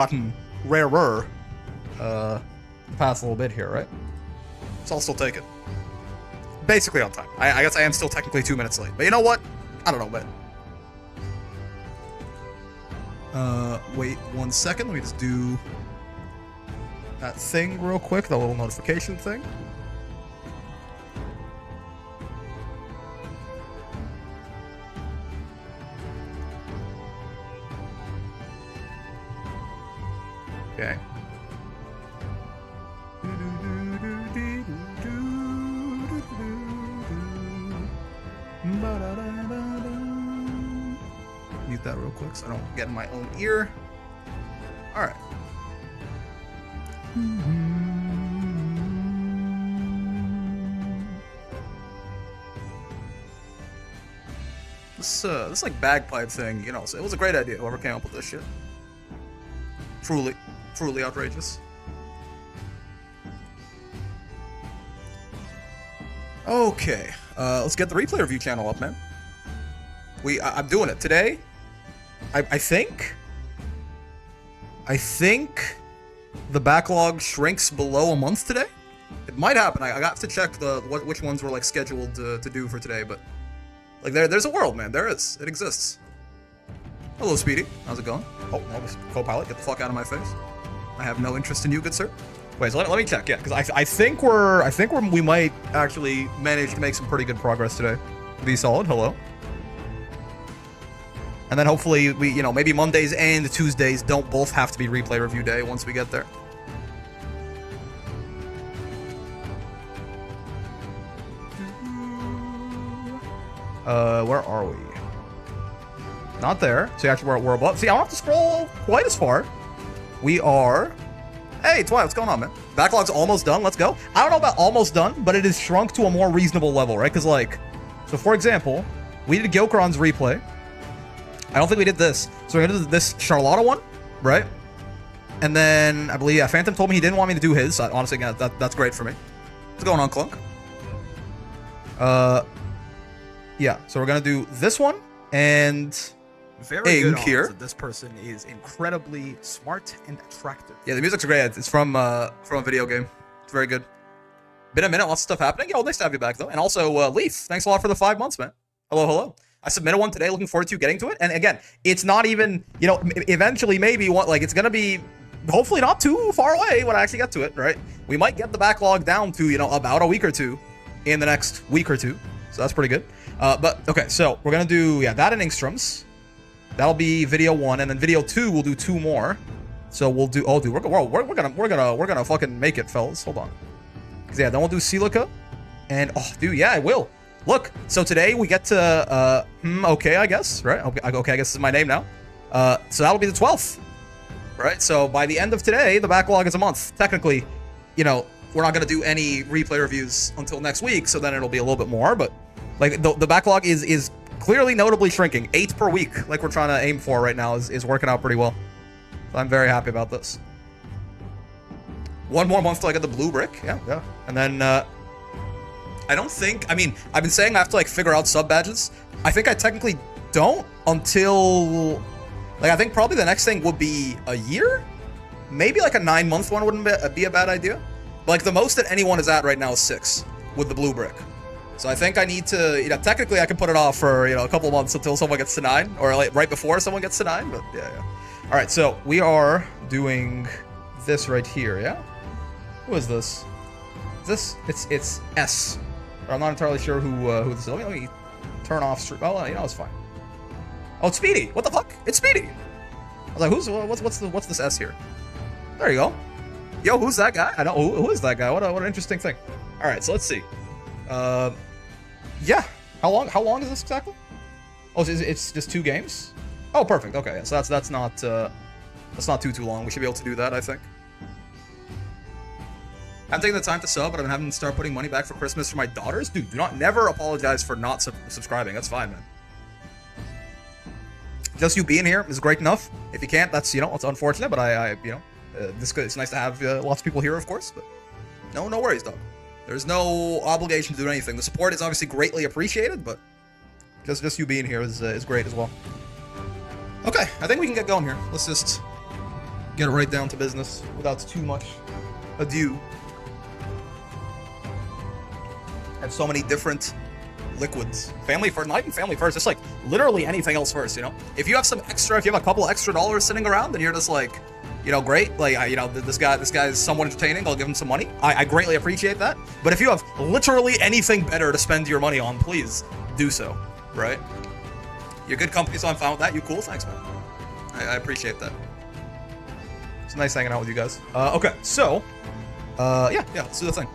gotten rarer the past little bit here, right? So I'll still take it. Basically on time. I guess I am still technically 2 minutes late. But you know what? I don't know, man. Wait 1 second. Let me just do that thing real quick, the little notification thing. Okay. Mute that real quick so I don't get in my own ear. All right. This like bagpipe thing, you know, so it was a great idea. Whoever came up with this shit. Truly outrageous. Okay, let's get the replay review channel up, man. I'm doing it today. I think the backlog shrinks below a month today. It might happen. I got to check which ones were like scheduled to do for today, but like there's a world, man. There is. It exists. Hello, Speedy. How's it going? Oh, that was Copilot. Get the fuck out of my face. I have no interest in you, good sir. Wait, so let me check. Yeah, because I think we might actually manage to make some pretty good progress today. Be solid. Hello. And then hopefully we, you know, maybe Mondays and Tuesdays don't both have to be replay review day once we get there. Where are we? Not there. So actually we're above. See, I don't have to scroll quite as far. We are. Hey, Twilight, what's going on, man? Backlog's almost done. Let's go. I don't know about almost done, but it is shrunk to a more reasonable level, right? Because, like, so for example, we did Gyokron's replay. I don't think we did this. So we're gonna do this Charlotta one, right? And then I believe, yeah, Phantom told me he didn't want me to do his. So honestly, yeah, that's great for me. What's going on, Clunk? Yeah, so we're gonna do this one and very good here. That this person is incredibly smart and attractive. Yeah, the music's great. It's from a video game. It's very good. Been a minute, lots of stuff happening. Yo, nice to have you back though. And also, Leaf, thanks a lot for the 5 months, man. Hello. I submitted one today. Looking forward to getting to it. And again, it's not even, you know, eventually maybe it's gonna be hopefully not too far away when I actually get to it, right? We might get the backlog down to, you know, about a week or two in the next week or two. So that's pretty good. But okay, so we're gonna do, yeah, that and Ingstrom's. That'll be video 1, and then video 2 we'll do 2 more. So we'll do, oh dude, we're gonna fucking make it, fellas. Hold on. Cause yeah, then we'll do Silica. And oh dude, yeah, I will. Look, so today we get to okay, I guess, right? Okay, I guess this is my name now. So that'll be the 12th. Right? So by the end of today, the backlog is a month. Technically, you know, we're not gonna do any replay reviews until next week, so then it'll be a little bit more, but like the backlog is clearly notably shrinking. 8 per week, like we're trying to aim for right now, is working out pretty well. So I'm very happy about this. 1 more month till I get the blue brick. Yeah. And then I don't think, I mean, I've been saying I have to like figure out sub badges. I think I technically don't until, like, I think probably the next thing would be a year. Maybe like a 9-month one wouldn't be a bad idea. But like the most that anyone is at right now is 6 with the blue brick. So I think I need to, you know, technically I can put it off for, you know, a couple of months until someone gets to 9, or like right before someone gets to 9, but yeah. All right, so we are doing this right here, yeah? Who is this? Is this, it's S. But I'm not entirely sure who this is. Let me turn off stream. Oh, you know, it's fine. Oh, it's Speedy. What the fuck? It's Speedy. I was like, what's this S here? There you go. Yo, who's that guy? I know, who is that guy? What an interesting thing. All right, so let's see. Yeah. How long is this exactly? Oh, it's just 2 games? Oh, perfect. Okay, so that's not too long. We should be able to do that, I think. I'm taking the time to sub, but I've been having to start putting money back for Christmas for my daughters. Dude, never apologize for not subscribing. That's fine, man. Just you being here is great enough. If you can't, that's, you know, it's unfortunate, but I you know, it's nice to have lots of people here, of course, but no worries, dog. There's no obligation to do anything. The support is obviously greatly appreciated, but just you being here is great as well. Okay, I think we can get going here. Let's just get right down to business without too much ado. I have so many different liquids. Family first, not even family first, just like literally anything else first, you know? If you have some extra, if you have a couple extra dollars sitting around, then you're just like, you know, great. Like, you know, this guy is somewhat entertaining. I'll give him some money. I greatly appreciate that. But if you have literally anything better to spend your money on, please do so, right? You're good company, so I'm fine with that. You cool? Thanks, man. I appreciate that. It's nice hanging out with you guys. Okay, so, yeah, let's do the thing.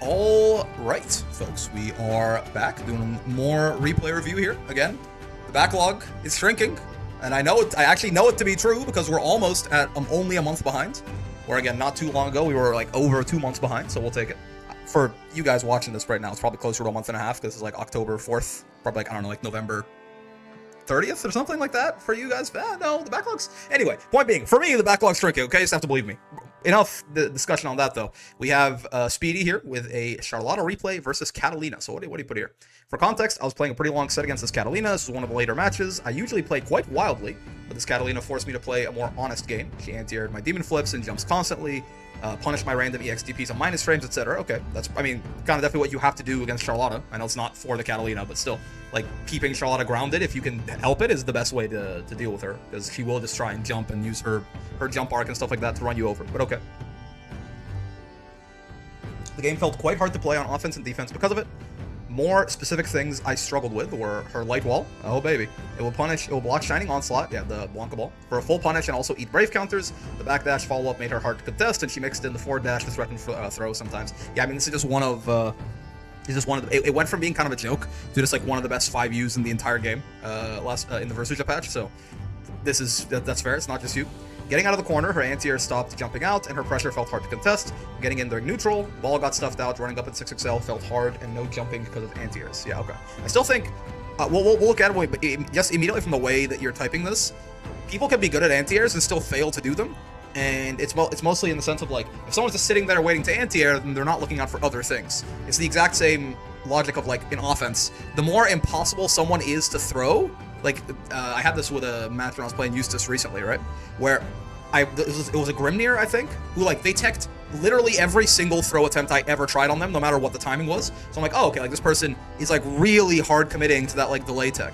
All right, folks, we are back doing more replay review here. Again, the backlog is shrinking, and I actually know it to be true because we're almost at only a month behind. Or again, not too long ago, we were like over 2 months behind, so we'll take it. For you guys watching this right now, it's probably closer to a month and a half because it's like October 4th, probably like, I don't know, like November 30th or something like that for you guys. No, the backlog's... Anyway, point being, for me, the backlog's shrinking, okay? You just have to believe me. Enough the discussion on that, though. We have Speedy here with a Charlotta replay versus Catalina. So what do you put here? For context, I was playing a pretty long set against this Catalina. This was one of the later matches. I usually play quite wildly, but this Catalina forced me to play a more honest game. She anti-aired my demon flips and jumps constantly, punished my random EXDPs on minus frames, etc. Okay, that's, I mean, kind of definitely what you have to do against Charlotta. I know it's not for the Catalina, but still, like, keeping Charlotta grounded, if you can help it, is the best way to deal with her, because she will just try and jump and use her jump arc and stuff like that to run you over, but okay. The game felt quite hard to play on offense and defense because of it. More specific things I struggled with were her light wall. Oh baby. It will block Shining Onslaught, yeah, the Blanca ball, for a full punish and also eat Brave counters. The backdash follow-up made her hard to contest, and she mixed in the forward dash to threaten throw sometimes. Yeah, I mean, this is just one of it went from being kind of a joke to just like one of the best 5 U's in the entire game in the Versuja patch, so that's fair, it's not just you. Getting out of the corner, her anti-air stopped jumping out, and her pressure felt hard to contest. Getting in during neutral, ball got stuffed out, running up at 6XL felt hard, and no jumping because of anti-airs. Yeah, okay. I still think, we'll look at it, but just immediately from the way that you're typing this, people can be good at anti-airs and still fail to do them, and it's mostly in the sense of, like, if someone's just sitting there waiting to anti-air, then they're not looking out for other things. It's the exact same logic of, like, in offense. The more impossible someone is to throw, like, I had this with a match when I was playing Eustace recently, right? Where it was a Grimnir, I think, who, like, they teched literally every single throw attempt I ever tried on them, no matter what the timing was. So I'm like, oh, okay, like, this person is, like, really hard committing to that, like, delay tech.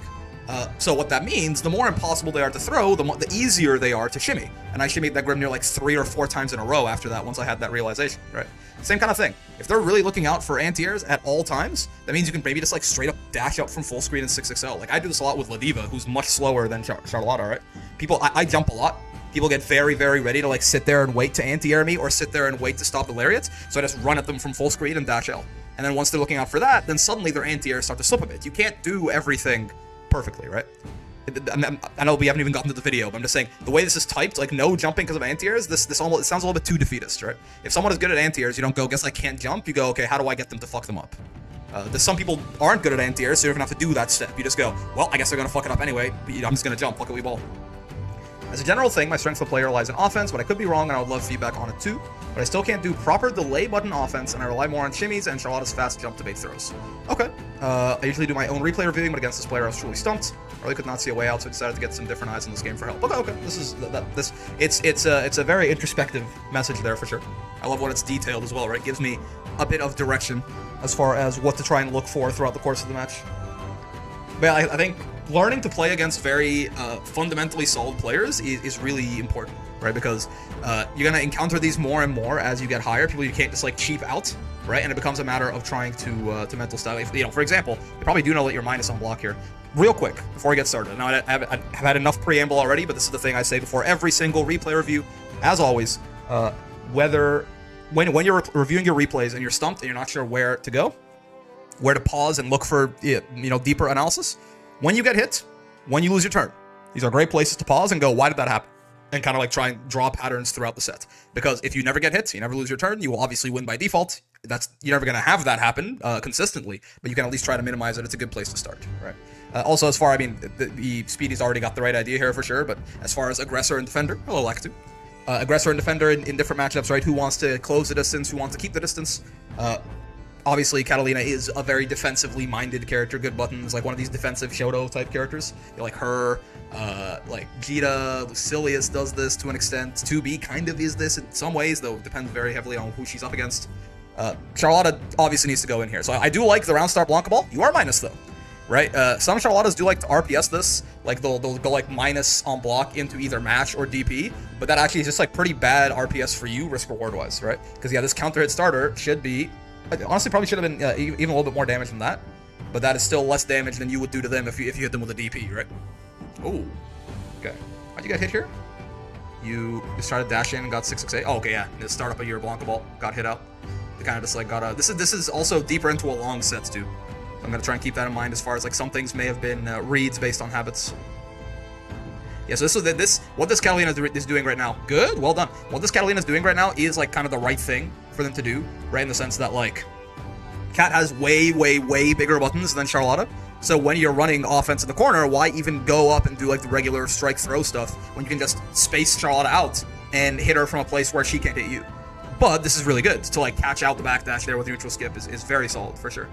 So what that means, the more impossible they are to throw, the easier they are to shimmy. And I shimmied that Grimnir, like, 3 or 4 times in a row after that, once I had that realization, right? Same kind of thing. If they're really looking out for anti-airs at all times, that means you can maybe just, like, straight up dash up from full screen in 6XL. Like, I do this a lot with Ladiva, who's much slower than Charlotta, right? I jump a lot. People get very, very ready to, like, sit there and wait to anti-air me or sit there and wait to stop the lariats. So I just run at them from full screen and dash L. And then once they're looking out for that, then suddenly their anti-airs start to slip a bit. You can't do everything perfectly, right? I know we haven't even gotten to the video, but I'm just saying, the way this is typed, like, no jumping because of anti-airs, this almost, it sounds a little bit too defeatist, right? If someone is good at anti-airs, you don't go, guess I can't jump, you go, okay, how do I get them to fuck them up? Some people aren't good at anti-airs, so you're gonna have to do that step. You just go, well, I guess they're gonna fuck it up anyway, but, I'm just gonna jump, luck at we ball. As a general thing, my strength of the player lies in offense, but I could be wrong and I would love feedback on it too. But I still can't do proper delay button offense, and I rely more on shimmies and Charlotta's fast jump to bait throws. Okay. I usually do my own replay reviewing, but against this player I was truly stumped. I really could not see a way out, so I decided to get some different eyes on this game for help. Okay. It's a very introspective message there for sure. I love when it's detailed as well, right? It gives me a bit of direction as far as what to try and look for throughout the course of the match. But I think learning to play against very fundamentally solid players is really important, right? Because you're gonna encounter these more and more as you get higher. People you can't just, like, cheap out, right? And it becomes a matter of trying to mental style. If, for example, you probably do know that you're minus on block here. Real quick before we get started. Now I have had enough preamble already, but this is the thing I say before every single replay review. As always, when you're reviewing your replays and you're stumped and you're not sure where to go, where to pause and look for deeper analysis. When you get hit, when you lose your turn, these are great places to pause and go, why did that happen? And kind of like try and draw patterns throughout the set. Because if you never get hit, you never lose your turn, you will obviously win by default. You're never going to have that happen consistently, but you can at least try to minimize it. It's a good place to start, right? Also, as far, the Speedy's already got the right idea here for sure, but as far as aggressor and defender, hello, Lactu. Aggressor and defender in different matchups, right? Who wants to close the distance? Who wants to keep the distance? Obviously, Catalina is a very defensively minded character. Good buttons, like one of these defensive Shoto type characters. Like her, Like Jita, Lucilius does this to an extent. 2B kind of is this in some ways, though it depends very heavily on who she's up against. Charlotta obviously needs to go in here. So I do like the round start Blanca Ball. You are minus though, right? Some Charlottas do like to RPS this. Like they'll go like minus on block into either mash or DP, but that actually is just like pretty bad RPS for you risk reward wise, right? Because yeah, this counter hit starter should be, honestly probably should have been even a little bit more damage than that, but that is still less damage than you would do to them if you hit them with a DP, right? Oh, okay. How'd you get hit here? You started dash in and got 668. Oh, okay, yeah. The startup of your Blanca Ball got hit out. They kind of just like got a. This is also deeper into a long set too. So I'm gonna try and keep that in mind as far as like some things may have been reads based on habits. Yeah, so what this Catalina is doing right now. Good, well done. What this Catalina is doing right now is like kind of the right thing for them to do, right? In the sense that like, Cat has way bigger buttons than Charlotta. So when you're running offense in the corner, why even go up and do like the regular strike throw stuff when you can just space Charlotta out and hit her from a place where she can't hit you? But this is really good to like catch out the backdash there with neutral skip is very solid for sure.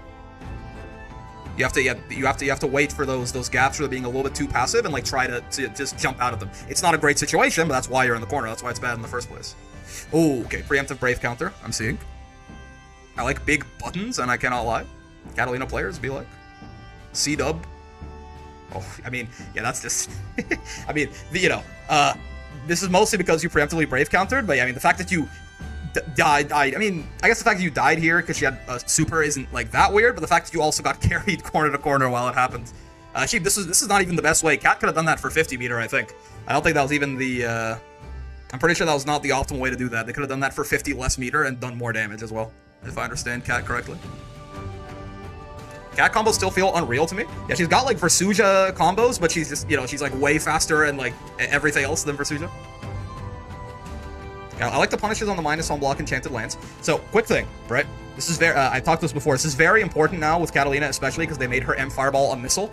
You have to wait for those gaps where they're being a little bit too passive and like try to just jump out of them. It's not a great situation, but that's why you're in the corner. That's why it's bad in the first place. Oh, okay, preemptive brave counter. I'm seeing. I like big buttons, and I cannot lie. Catalina players be like. C-dub. Oh, I mean, yeah, that's just... I mean, this is mostly because you preemptively brave countered, but yeah, I mean, the fact that you died, I mean, I guess the fact that you died here because she had a super isn't like that weird, but the fact that you also got carried corner to corner while it happened. Actually, this is not even the best way. Cat could have done that for 50 meter, I think. I don't think that was even the... I'm pretty sure that was not the optimal way to do that. They could have done that for 50 less meter and done more damage as well, if I understand Cat correctly. Cat combos still feel unreal to me. Yeah, she's got like Versuja combos, but she's just, she's like way faster and like everything else than Versuja. Yeah, I like the punishes on the minus on block Enchanted Lance. So, quick thing, right? This is very, I talked this before. This is very important now with Catalina, especially because they made her M Fireball a missile.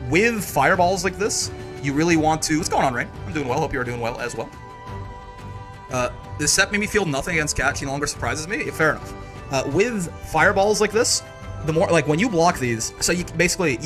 With fireballs like this, you really want to... What's going on, Rain? I'm doing well. Hope you are doing well as well. This set made me feel nothing against Cat. She no longer surprises me. Yeah, fair enough. With fireballs like this, the more, like, when you block these, so you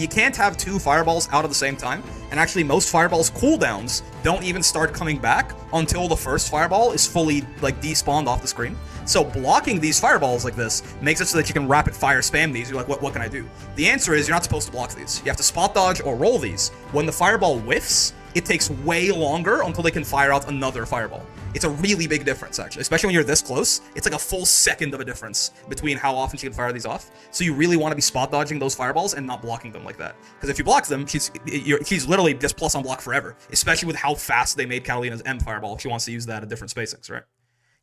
can't have two fireballs out at the same time, and actually most fireballs cooldowns don't even start coming back until the first fireball is fully, like, despawned off the screen. So blocking these fireballs like this makes it so that you can rapid fire spam these. You're like, what can I do? The answer is you're not supposed to block these. You have to spot dodge or roll these. When the fireball whiffs, it takes way longer until they can fire out another fireball. It's a really big difference, actually, especially when you're this close. It's like a full second of a difference between how often she can fire these off. So you really want to be spot dodging those fireballs and not blocking them like that. Because if you block them, she's literally just plus on block forever, especially with how fast they made Catalina's M Fireball if she wants to use that at different spacings, right?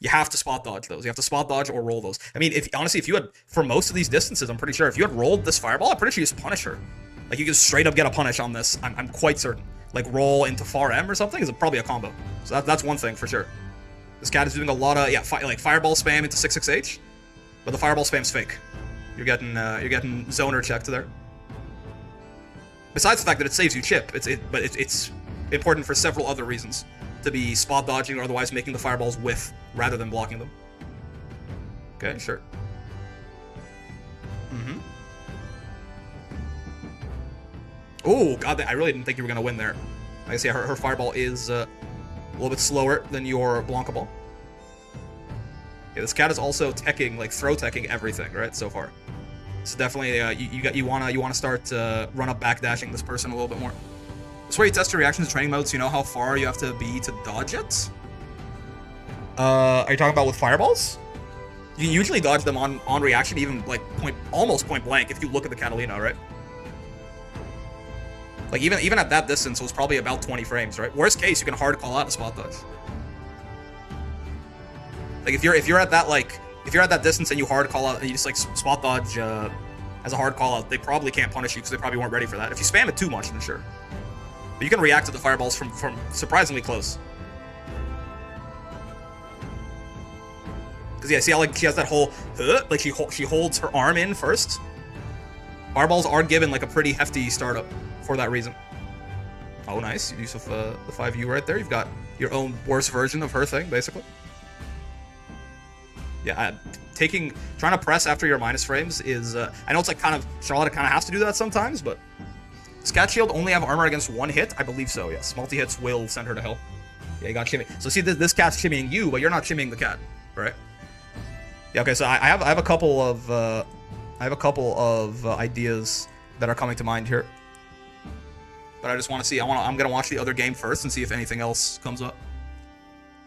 You have to spot dodge those. You have to spot dodge or roll those. I mean, honestly, if you had, for most of these distances, I'm pretty sure, if you had rolled this fireball, I'm pretty sure you just punish her. Like, you can straight up get a punish on this. I'm quite certain. Like, roll into far M or something is probably a combo. So that's one thing for sure. This Cat is doing a lot of, like fireball spam into 66H, but the fireball spam's fake. You're getting zoner checked there. Besides the fact that it saves you chip, but it's important for several other reasons to be spot dodging or otherwise making the fireballs whiff rather than blocking them. Okay, sure. Oh god, I really didn't think you were gonna win there. I guess yeah, her fireball is a little bit slower than your Blanca Ball. Yeah, this Cat is also teching, like throw teching everything, right, so far. So definitely, you wanna start run up backdashing this person a little bit more. This is where you test your reactions in training modes. So you know how far you have to be to dodge it. Are you talking about with fireballs? You can usually dodge them on reaction, even like almost point blank if you look at the Catalina, right? Like even at that distance, it was probably about 20 frames, right? Worst case, you can hard call out a spot dodge. Like if you're at that distance and you hard call out and you just like spot dodge as a hard call out, they probably can't punish you because they probably weren't ready for that. If you spam it too much, then sure. But you can react to the fireballs from surprisingly close. Because yeah, see how like she has that whole like she holds her arm in first. Fireballs are given like a pretty hefty startup for that reason. Oh, nice use of the 5U right there. You've got your own worse version of her thing, basically. Yeah, trying to press after your minus frames is I know it's like kind of Charlotta kind of has to do that sometimes, but Does Cat Shield only have armor against one hit? I believe so, yes. Multi-hits will send her to hell. Yeah, you got shimmy. So see, this cat's shimmying you, but you're not shimmying the cat, right? Yeah, okay, so I have a couple of ideas that are coming to mind here. But I just want to see, I'm going to watch the other game first and see if anything else comes up.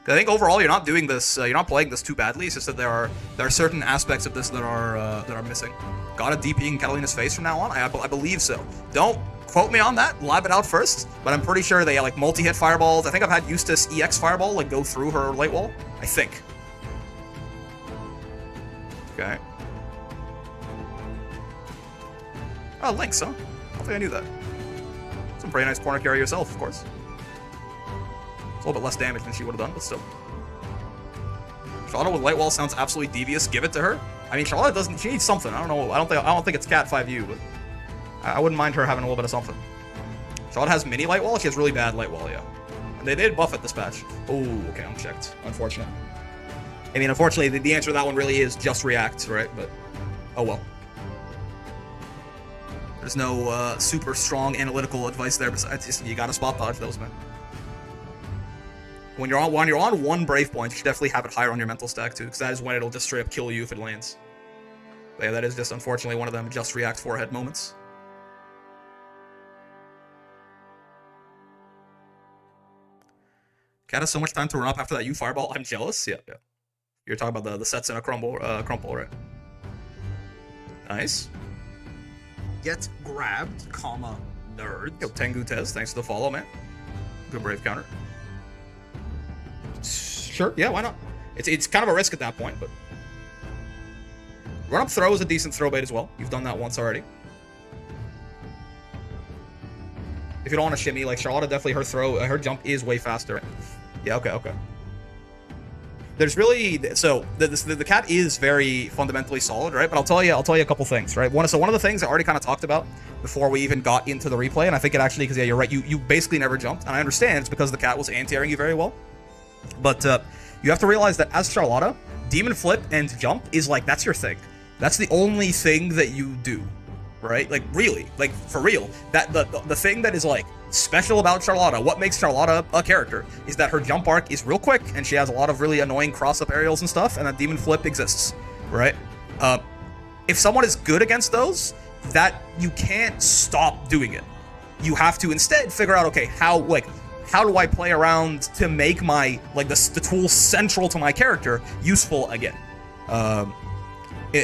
I think overall you're not doing this, you're not playing this too badly. It's just that there are certain aspects of this that are missing. Got a DPing Catalina's face from now on? I believe so. Don't quote me on that. Lab it out first. But I'm pretty sure they like multi-hit fireballs. I think I've had Eustace EX fireball like go through her late wall. I think. Okay. Oh, Lynx, huh? I don't think I knew that. Some pretty nice corner carry yourself, of course. It's a little bit less damage than she would have done, but still. Charlotta with light wall sounds absolutely devious. Give it to her. I mean, Charlotta doesn't. She needs something. I don't know. I don't think it's Cat 5U, but I wouldn't mind her having a little bit of something. Charlotte has mini light wall. She has really bad light wall, yeah. And they did buff it this patch. Oh, okay, unchecked. Unfortunate. I mean, unfortunately, the answer to that one really is just react, right? But oh well. There's no super strong analytical advice there. Besides, just, you gotta spot dodge those, man. When you're on one brave point, you should definitely have it higher on your mental stack too, because that is when it'll just straight up kill you if it lands. But yeah, that is just unfortunately one of them just react forehead moments. Cat has so much time to run up after that U fireball. I'm jealous. Yeah, yeah. You're talking about the sets in a crumple, right? Nice. Get grabbed, comma, nerd. Yo, Tengu Tez, thanks for the follow, man. Good brave counter. Sure, yeah, why not? It's kind of a risk at that point, but run up throw is a decent throw bait as well. You've done that once already. If you don't want to shimmy, like Charlotta, definitely her jump is way faster. Yeah, okay. There's really the cat is very fundamentally solid, right? But I'll tell you a couple things, right? One of the things I already kind of talked about before we even got into the replay, and I think it actually, because yeah, you're right, you basically never jumped, and I understand it's because the cat was anti-airing you very well. But you have to realize that as Charlotta, Demon Flip and jump is like, that's your thing. That's the only thing that you do, right? Like really, like for real. That the thing that is like special about Charlotta, what makes Charlotta a character, is that her jump arc is real quick and she has a lot of really annoying cross-up aerials and stuff, and that Demon Flip exists, right? If someone is good against those, that you can't stop doing it. You have to instead figure out, okay, how do I play around to make my, like, the tool central to my character useful again?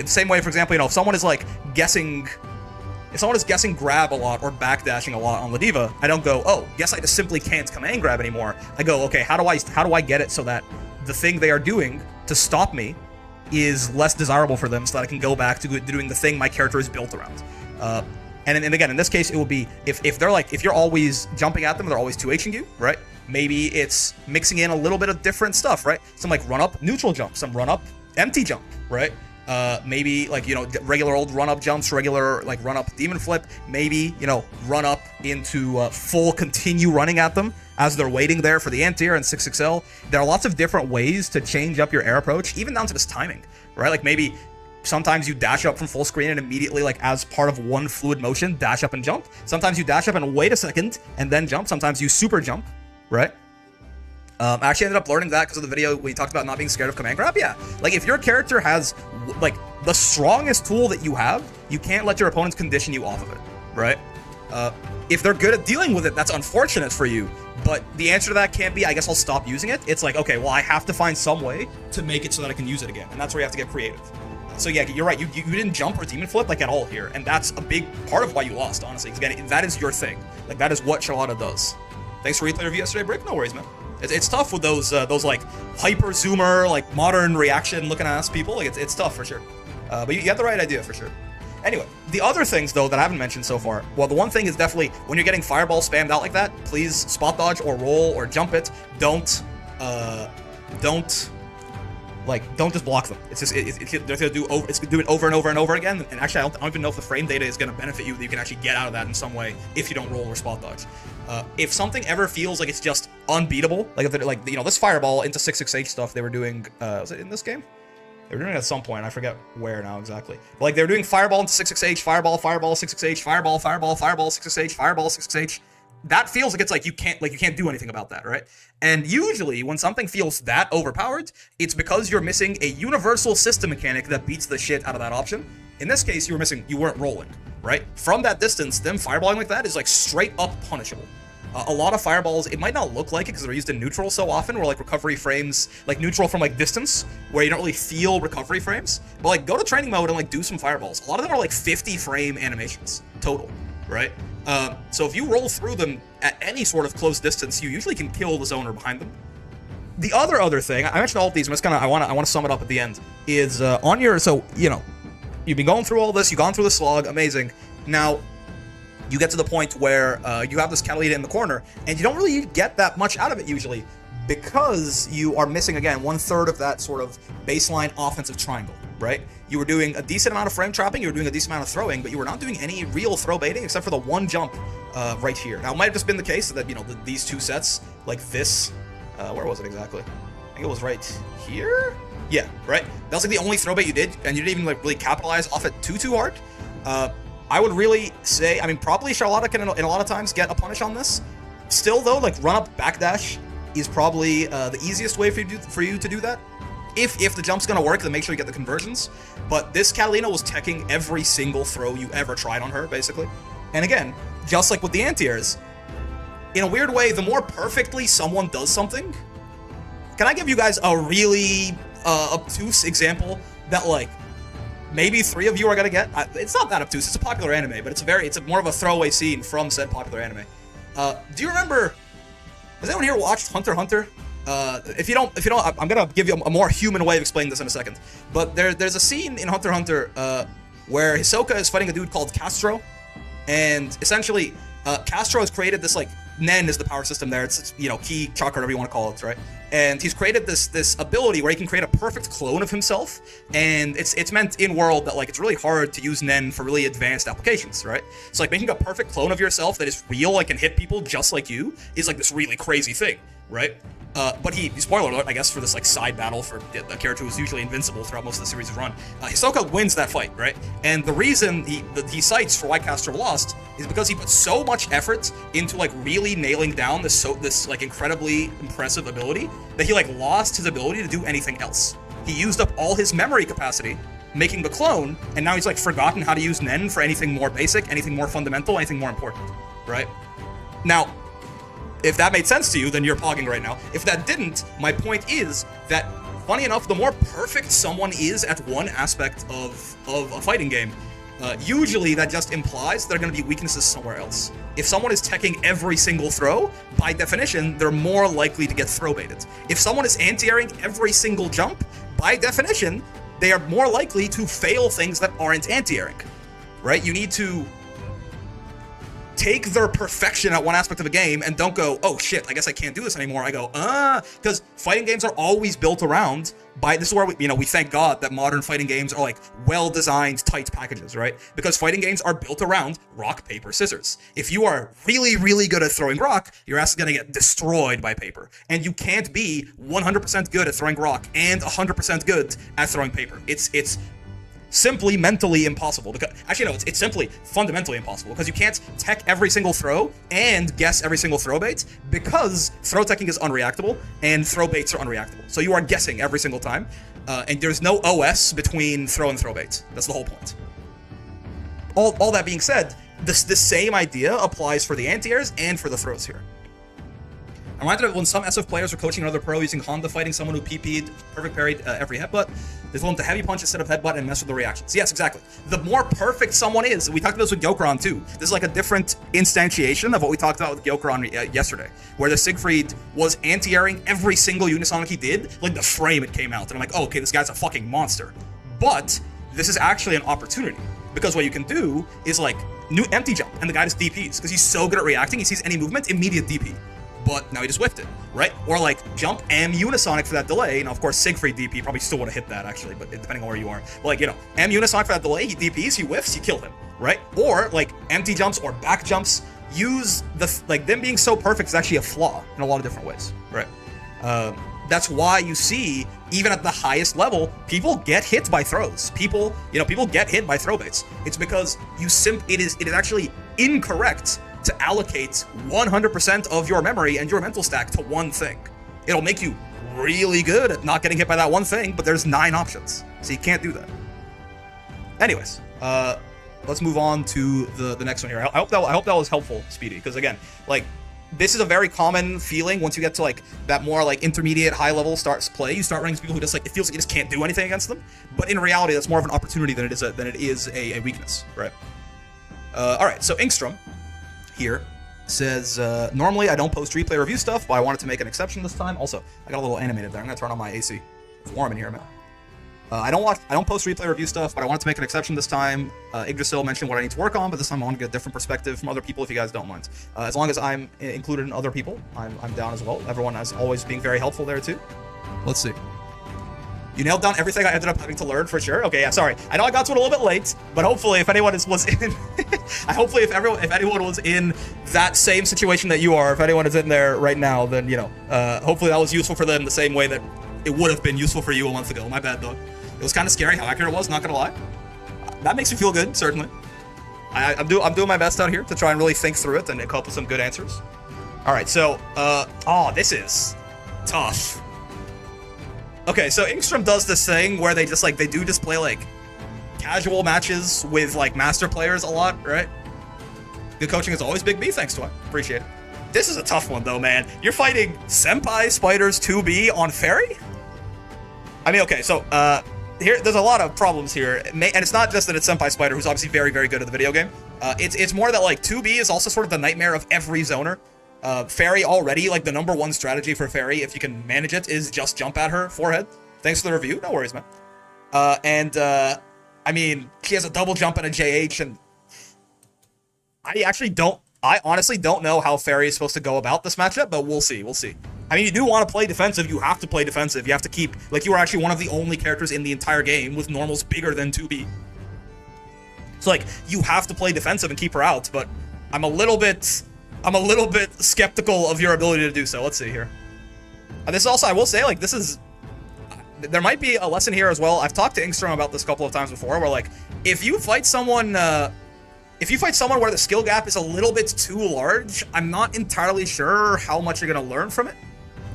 Same way, for example, you know, if someone is like guessing grab a lot or backdashing a lot on Ladiva, I don't go, oh, guess I just simply can't command grab anymore. I go, okay, how do I get it so that the thing they are doing to stop me is less desirable for them, so that I can go back to doing the thing my character is built around. And again, in this case, it will be if you're always jumping at them, they're always 2Hing you, right? Maybe it's mixing in a little bit of different stuff, right? Some like run up neutral jump, some run up empty jump, right? Maybe like, you know, regular old run up jumps, regular like run up demon flip, maybe, you know, run up into full continue running at them as they're waiting there for the anti-air and 6XL. There are lots of different ways to change up your air approach, even down to this timing, right? Like maybe sometimes you dash up from full screen and immediately, like as part of one fluid motion, dash up and jump. Sometimes you dash up and wait a second and then jump. Sometimes you super jump, right? I actually ended up learning that because of the video we talked about not being scared of command grab. Yeah, like if your character has like the strongest tool that you have, you can't let your opponents condition you off of it, right? If they're good at dealing with it, that's unfortunate for you. But the answer to that can't be, I guess I'll stop using it. It's like, okay, well, I have to find some way to make it so that I can use it again. And that's where you have to get creative. So yeah, you're right. You didn't jump or demon flip like at all here. And that's a big part of why you lost, honestly. Because again, that is your thing. Like that is what Charlotta does. Thanks for replay review yesterday, Brick. No worries, man. It's tough with those like hyper zoomer, like modern reaction looking ass people. Like it's tough for sure. But you have the right idea for sure. Anyway, the other things though that I haven't mentioned so far. Well, the one thing is definitely when you're getting fireball spammed out like that, please spot dodge or roll or jump it. Don't just block them. It's just they're gonna do it over and over and over again. And actually, I don't even know if the frame data is gonna benefit you. That you can actually get out of that in some way if you don't roll or spot dodge. If something ever feels like it's just unbeatable, like if like, you know, this fireball into 668 stuff they were doing, was it in this game? They were doing it at some point. I forget where now exactly. But like they were doing fireball into 6xh, fireball, 6xh, fireball, 6xh, fireball, 6xh. That feels like it's like you can't do anything about that, right? And usually when something feels that overpowered, it's because you're missing a universal system mechanic that beats the shit out of that option. In this case, you weren't rolling, right? From that distance, them fireballing like that is like straight up punishable. A lot of fireballs, it might not look like it because they're used in neutral so often, where like recovery frames, like neutral from like distance, where you don't really feel recovery frames. But like go to training mode and like do some fireballs. A lot of them are like 50 frame animations total, right? So if you roll through them at any sort of close distance, you usually can kill the zoner behind them. The other thing, I mentioned all of these, I'm just I want to sum it up at the end, is on your, so, you know, you've been going through all this, you've gone through the slog, amazing. Now, you get to the point where you have this Catalina in the corner, and you don't really get that much out of it usually, because you are missing, again, 1/3 of that sort of baseline offensive triangle, right? You were doing a decent amount of frame trapping, you were doing a decent amount of throwing, but you were not doing any real throw baiting except for the one jump right here. Now, it might have just been the case that, you know, these two sets, like this, where was it exactly? I think it was right here? Yeah, right? That was like the only throw bait you did, and you didn't even like really capitalize off it too hard. I would really say, I mean, probably Charlotta can in a lot of times get a punish on this. Still though, like run up backdash is probably the easiest way for you to do that. If the jump's gonna work, then make sure you get the conversions. But this Catalina was teching every single throw you ever tried on her, basically. And again, just like with the anti-airs, in a weird way, the more perfectly someone does something, can I give you guys a really obtuse example that like maybe 3 of you are gonna get? It's not that obtuse. It's a popular anime, but it's more of a throwaway scene from said popular anime. Do you remember? Has anyone here watched Hunter x Hunter? If you don't, I'm gonna give you a more human way of explaining this in a second. But there's a scene in Hunter x Hunter where Hisoka is fighting a dude called Castro, and essentially Castro has created this like Nen is the power system there. It's you know ki, chakra, whatever you want to call it, right? And he's created this ability where he can create a perfect clone of himself, and it's meant in world that like it's really hard to use Nen for really advanced applications, right? So like making a perfect clone of yourself that is real, like can hit people just like you, is like this really crazy thing, right? But spoiler alert, I guess, for this like side battle for a character who's usually invincible throughout most of the series' run, Hisoka wins that fight, right? And the reason he cites for why Castro lost is because he put so much effort into like really nailing down this like incredibly impressive ability that he like lost his ability to do anything else. He used up all his memory capacity making the clone, and now he's like forgotten how to use Nen for anything more basic, anything more fundamental, anything more important, right? Now, if that made sense to you, then you're pogging right now. If that didn't, my point is that, funny enough, the more perfect someone is at one aspect of a fighting game, usually that just implies there are going to be weaknesses somewhere else. If someone is teching every single throw, by definition, they're more likely to get throw baited. If someone is anti-airing every single jump, by definition, they are more likely to fail things that aren't anti-airing, right? You need to take their perfection at one aspect of a game and don't go, oh shit, I guess I can't do this anymore. I go, because fighting games are always built around this is where we thank God that modern fighting games are like well-designed, tight packages, right? Because fighting games are built around rock, paper, scissors. If you are really, really good at throwing rock, your ass is gonna get destroyed by paper. And you can't be 100% good at throwing rock and 100% good at throwing paper. It's simply mentally impossible. Because actually no, it's simply fundamentally impossible because you can't tech every single throw and guess every single throw bait, because throw teching is unreactable and throw baits are unreactable. So you are guessing every single time, and there's no OS between throw and throw bait. That's the whole point. All that being said, the same idea applies for the anti-airs and for the throws here. I'm reminded of when some SF players were coaching another pro using Honda fighting someone who PP'd, perfect parried every headbutt. They told him to heavy punch instead of headbutt and mess with the reactions. Yes, exactly. The more perfect someone is, we talked about this with Gyokron too. This is like a different instantiation of what we talked about with Gyokron yesterday, where the Siegfried was anti-airing every single Unisonic he did, like the frame it came out. And I'm like, oh, okay, this guy's a fucking monster. But this is actually an opportunity, because what you can do is like new empty jump, and the guy just DPs, because he's so good at reacting, he sees any movement, immediate DP. But now he just whiffed it, right? Or like jump M Unisonic for that delay. Now, of course, Siegfried DP probably still would have hit that actually, but depending on where you are. But like, M Unisonic for that delay, he DPs, he whiffs, you kill him, right? Or like empty jumps or back jumps, use them being so perfect is actually a flaw in a lot of different ways, right? That's why you see, even at the highest level, people get hit by throws. People get hit by throw baits. It's because it is actually incorrect to allocate 100% of your memory and your mental stack to one thing. It'll make you really good at not getting hit by that one thing, but there's 9 options, so you can't do that. Anyways, let's move on to the next one here. I hope that was helpful, Speedy, because again, like, this is a very common feeling once you get to like that more like intermediate high level starts play. You start running into people who just like, it feels like you just can't do anything against them, but in reality that's more of an opportunity than it is a weakness, right? All right, so Inkstrom here says, normally I don't post replay review stuff, but I wanted to make an exception this time. Also, I got a little animated there. I'm gonna turn on my AC. It's warm in here, man. I don't post replay review stuff, but I wanted to make an exception this time. Yggdrasil mentioned what I need to work on, but this time I want to get a different perspective from other people if you guys don't mind. As long as I'm included in other people, I'm down as well. Everyone is always being very helpful there too. Let's see. You nailed down everything I ended up having to learn for sure. Okay, yeah, sorry. I know I got to it a little bit late, but hopefully if anyone was in if anyone was in that same situation that you are, if anyone is in there right now, then hopefully that was useful for them the same way that it would have been useful for you a month ago. My bad, though. It was kind of scary how accurate it was, not gonna lie. That makes me feel good, certainly. I'm doing my best out here to try and really think through it and come up with some good answers. All right, so this is tough. Okay, so Inkstrom does this thing where they just play like casual matches with like master players a lot, right? Good coaching is always Big B, thanks to him. Appreciate it. This is a tough one though, man. You're fighting Senpai Spiders 2B on Fairy? I mean, okay, so there's a lot of problems here, and it's not just that it's Senpai Spider, who's obviously very, very good at the video game. It's more that like 2B is also sort of the nightmare of every zoner. Fairy already, like the #1 strategy for Fairy, if you can manage it, is just jump at her forehead. Thanks for the review, no worries, man. I mean, she has a double jump and a JH, and I honestly don't know how Fairy is supposed to go about this matchup, but we'll see. I mean, you do want to play defensive, you have to play defensive. You have to keep, like, you are actually one of the only characters in the entire game with normals bigger than 2B. So, like, you have to play defensive and keep her out, but I'm a little bit skeptical of your ability to do so. Let's see here. This also, I will say, like, there might be a lesson here as well. I've talked to Inkstrom about this a couple of times before, where, like, if you fight someone where the skill gap is a little bit too large, I'm not entirely sure how much you're going to learn from it.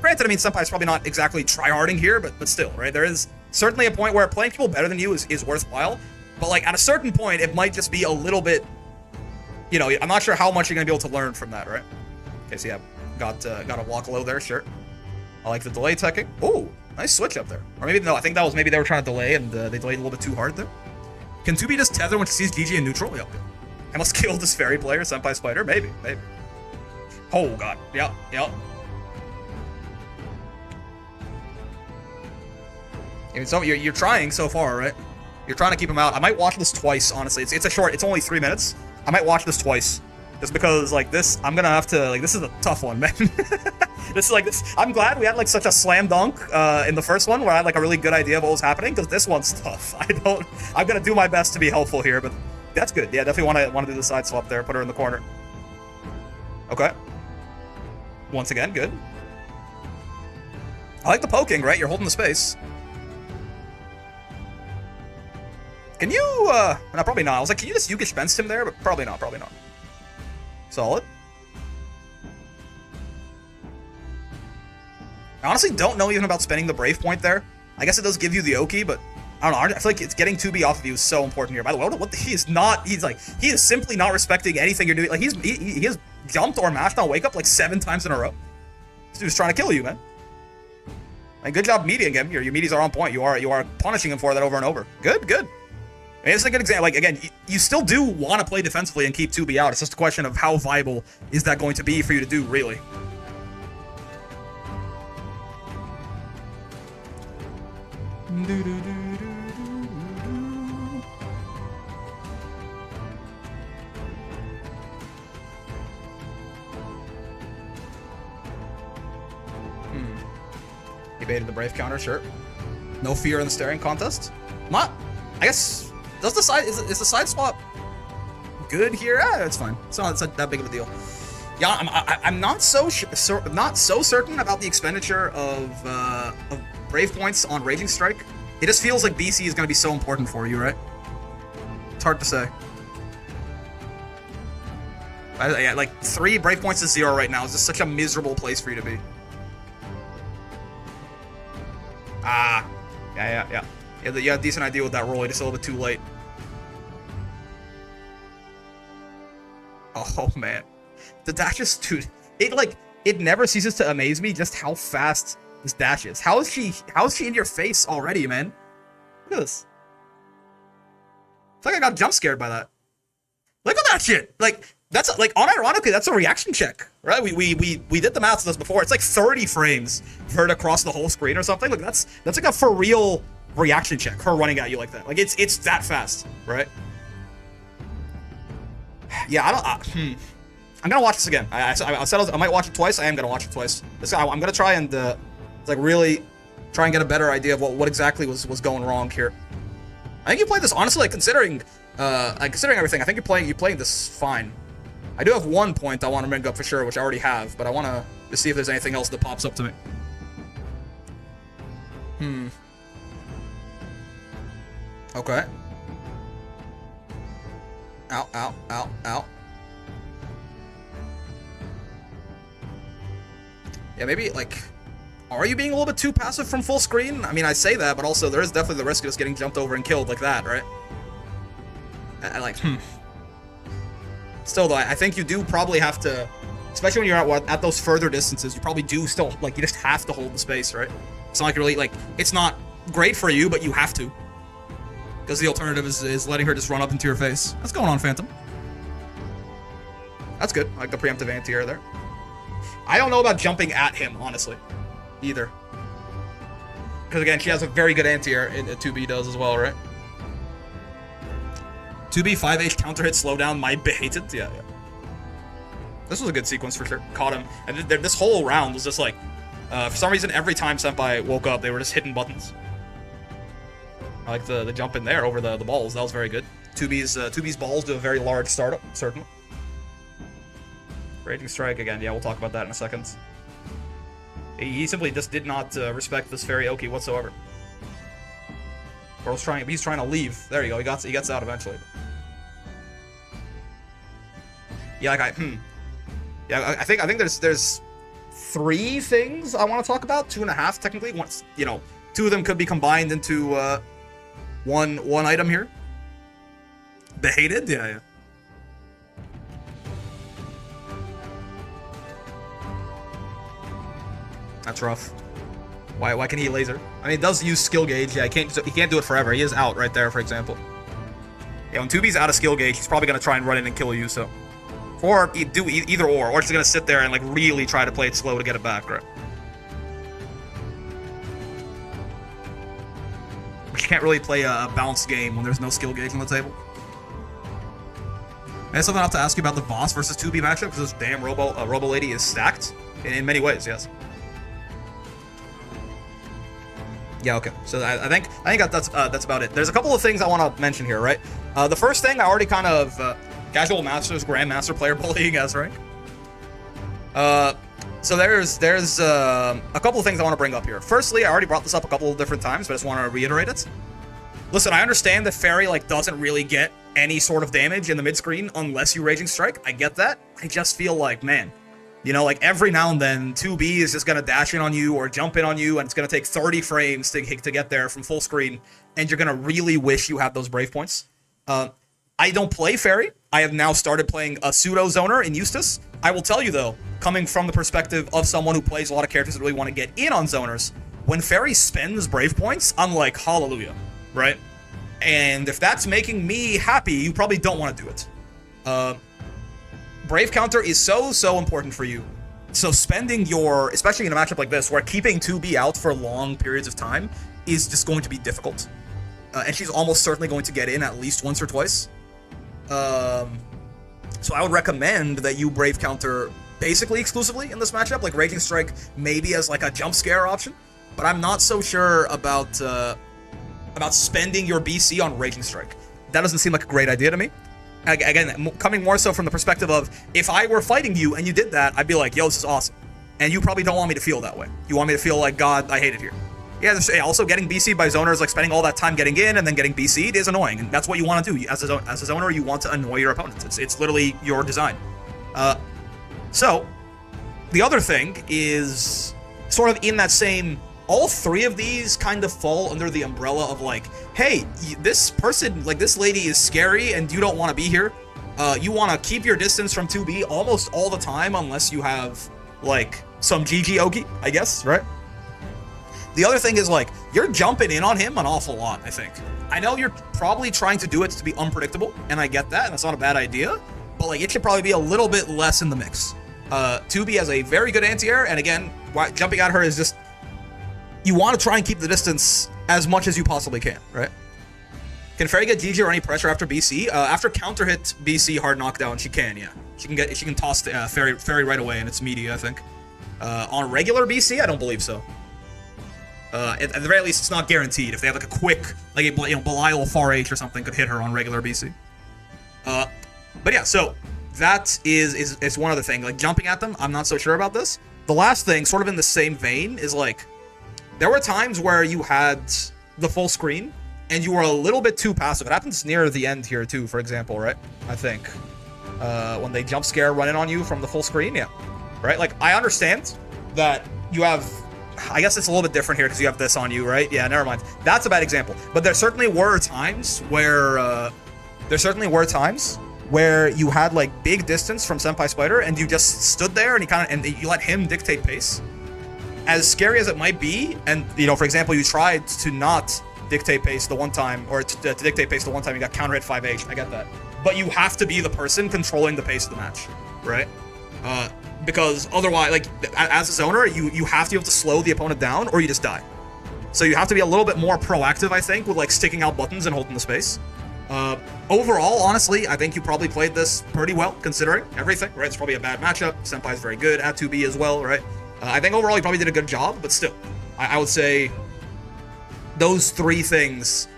Granted, I mean, Senpai's probably not exactly tryharding here, but still, right? There is certainly a point where playing people better than you is worthwhile, but, like, at a certain point, it might just be a little bit, I'm not sure how much you're going to be able to learn from that, right? Okay, so yeah, got a walk low there, sure. I like the delay teching. Oh, nice switch up there. Or maybe, no, I think that was maybe they were trying to delay, and they delayed a little bit too hard there. Can 2B just tether when she sees GG in neutral? Yep. I must kill this Fairy player, Senpai Spider? Maybe. Oh, God. Yep. I mean, so you're trying so far, right? You're trying to keep him out. I might watch this twice, honestly. It's only 3 minutes. I might watch this twice. Just because, like, this, I'm gonna have to, like, this is a tough one, man. This is, like, I'm glad we had, like, such a slam dunk in the first one, where I had, like, a really good idea of what was happening, because this one's tough. I'm gonna do my best to be helpful here, but that's good. Yeah, definitely want to do the side swap there, put her in the corner. Okay. Once again, good. I like the poking, right? You're holding the space. Can you, no, probably not. I was like, can you just Yukish Benst him there? But probably not. Solid. I honestly don't know even about spending the Brave point there. I guess it does give you the Oki, but I don't know. I feel like it's getting 2B off of you is so important here. By the way, he is simply not respecting anything you're doing. Like, he has jumped or mashed on wake up like 7 times in a row. This dude's trying to kill you, man. And good job meeting him. Your meaties are on point. You are punishing him for that over and over. Good. I mean, this is a good example. Like, again, you still do want to play defensively and keep 2B out. It's just a question of how viable is that going to be for you to do, really. He baited the Brave counter, sure. No fear in the staring contest. I guess... is the side swap good here? It's fine. It's not that big of a deal. Yeah, I'm not so not so certain about the expenditure of Brave points on Raging Strike. It just feels like BC is going to be so important for you, right? It's hard to say. Yeah, like 3 Brave points to 0 right now is just such a miserable place for you to be. Ah, yeah. You had a decent idea with that roll. Just a little bit too late. Oh man, the dashes, dude. It never ceases to amaze me just how fast this dash is. How is she in your face already, man? Look at this. It's like I got jump scared by that. Look at that shit. Like that's like unironically that's a reaction check, right? We did the math on this before. It's like 30 frames for her to cross the whole screen or something. Like that's like a for real reaction check. Her running at you like that. Like it's that fast, right? Yeah, I'm gonna watch this again. I said I might watch it twice. I am gonna watch it twice. I'm gonna try and like really try and get a better idea of what exactly was going wrong here. I think you played this honestly, like considering everything. I think you're playing this fine. I do have one point I want to bring up for sure, which I already have, but I want to see if there's anything else that pops up to me. Okay. Ow. Yeah, maybe, like, are you being a little bit too passive from full screen? I mean, I say that, but also there is definitely the risk of just getting jumped over and killed like that, right? Still, though, I think you do probably have to, especially when you're at those further distances, you probably do still, like, you just have to hold the space, right? It's not like really, like, it's not great for you, but you have to. Because the alternative is letting her just run up into your face. What's going on, Phantom? That's good. I like the preemptive anti-air there. I don't know about jumping at him, honestly. Either. Because again, she has a very good anti-air. 2B does as well, right? 2B, 5H, counter hit, slowdown, my baited. Yeah. This was a good sequence for sure. Caught him. And this whole round was just like... for some reason, every time Senpai woke up, they were just hitting buttons. I like the jump in there over the balls. That was very good. 2B's balls do a very large startup, certainly. Raging Strike again. Yeah, we'll talk about that in a second. He simply just did not respect this fairy Oki whatsoever. Or he's trying to leave. There you go. He gets out eventually. Yeah, like yeah, I think there's 3 things I want to talk about. 2.5 technically. Once 2 of them could be combined into one item here. Behated? Yeah. That's rough. Why can he laser? I mean, it does use skill gauge. Yeah, he can't do it forever. He is out right there, for example. Yeah, when 2B's out of skill gauge, he's probably gonna try and run in and kill you. So, or do either or he's gonna sit there and like really try to play it slow to get it back, right? But you can't really play a balanced game when there's no skill gauge on the table. I have something I have to ask you about the Voss versus 2B matchup, because this damn Robo Lady is stacked in many ways. Yes. Yeah, okay. So I think that's about it. There's a couple of things I want to mention here, right? The first thing, I already kind of casual masters, grandmaster player bullying as rank. So there's a couple of things I want to bring up here. Firstly, I already brought this up a couple of different times, but I just want to reiterate it. Listen, I understand that Fairy doesn't really get any sort of damage in the mid screen unless you Raging Strike. I get that. I just feel like, man, every now and then, 2B is just going to dash in on you or jump in on you, and it's going to take 30 frames to get there from full screen, and you're going to really wish you had those Brave points. I don't play Fairy. I have now started playing a pseudo-zoner in Eustace. I will tell you, though, coming from the perspective of someone who plays a lot of characters that really want to get in on zoners, when Fairy spends Brave points, I'm like, hallelujah, right? And if that's making me happy, you probably don't want to do it. Brave counter is so important for you. So spending especially in a matchup like this, where keeping 2B out for long periods of time is just going to be difficult. And she's almost certainly going to get in at least once or twice. So I would recommend that you Brave counter basically exclusively in this matchup, like Raging Strike maybe as like a jump scare option. But I'm not so sure about spending your BC on Raging Strike. That doesn't seem like a great idea to me. Again, coming more so from the perspective of, if I were fighting you and you did that, I'd be like, yo, this is awesome. And you probably don't want me to feel that way. You want me to feel like, God, I hate it here. Yeah, also getting BC'd by zoners, like spending all that time getting in and then getting BC'd is annoying, and that's what you want to do. As a zoner, you want to annoy your opponents. It's literally your design. So, the other thing is sort of in that same... All three of these kind of fall under the umbrella of like, hey, this person, like this lady is scary and you don't want to be here. You want to keep your distance from 2B almost all the time unless you have like some GG Oki, I guess, right? The other thing is like, you're jumping in on him an awful lot, I think. I know you're probably trying to do it to be unpredictable, and I get that, and that's not a bad idea, but like it should probably be a little bit less in the mix. 2B has a very good anti-air, and again, jumping at her is just, you want to try and keep the distance as much as you possibly can, right? Can Fairy get GG or any pressure after BC? After counter hit BC hard knockdown, she can, yeah. She can toss the Fairy right away, and it's meaty, I think. On regular BC, I don't believe so. At the very least, it's not guaranteed. If they have like a quick, like a Belial far H or something could hit her on regular BC. But yeah, so that is one other thing. Like jumping at them, I'm not so sure about this. The last thing, sort of in the same vein, is like, there were times where you had the full screen and you were a little bit too passive. It happens near the end here too, for example, right? I think. When they jump scare run in on you from the full screen, yeah. Right? Like, I understand that you have... I guess it's a little bit different here because you have this on you, right? Yeah, never mind. That's a bad example. But there certainly were times where... you had, like, big distance from Senpai Spider and you just stood there and you let him dictate pace. As scary as it might be, and, you know, for example, you tried to not dictate pace the one time, or to dictate pace the one time you got counter hit 5H, I get that. But you have to be the person controlling the pace of the match, right? Because otherwise, like, as a zoner, you have to be able to slow the opponent down, or you just die. So you have to be a little bit more proactive, I think, with, like, sticking out buttons and holding the space. Overall, honestly, I think you probably played this pretty well, considering everything, right? It's probably a bad matchup. Senpai's very good at 2B as well, right? I think overall you probably did a good job, but still, I would say those three things,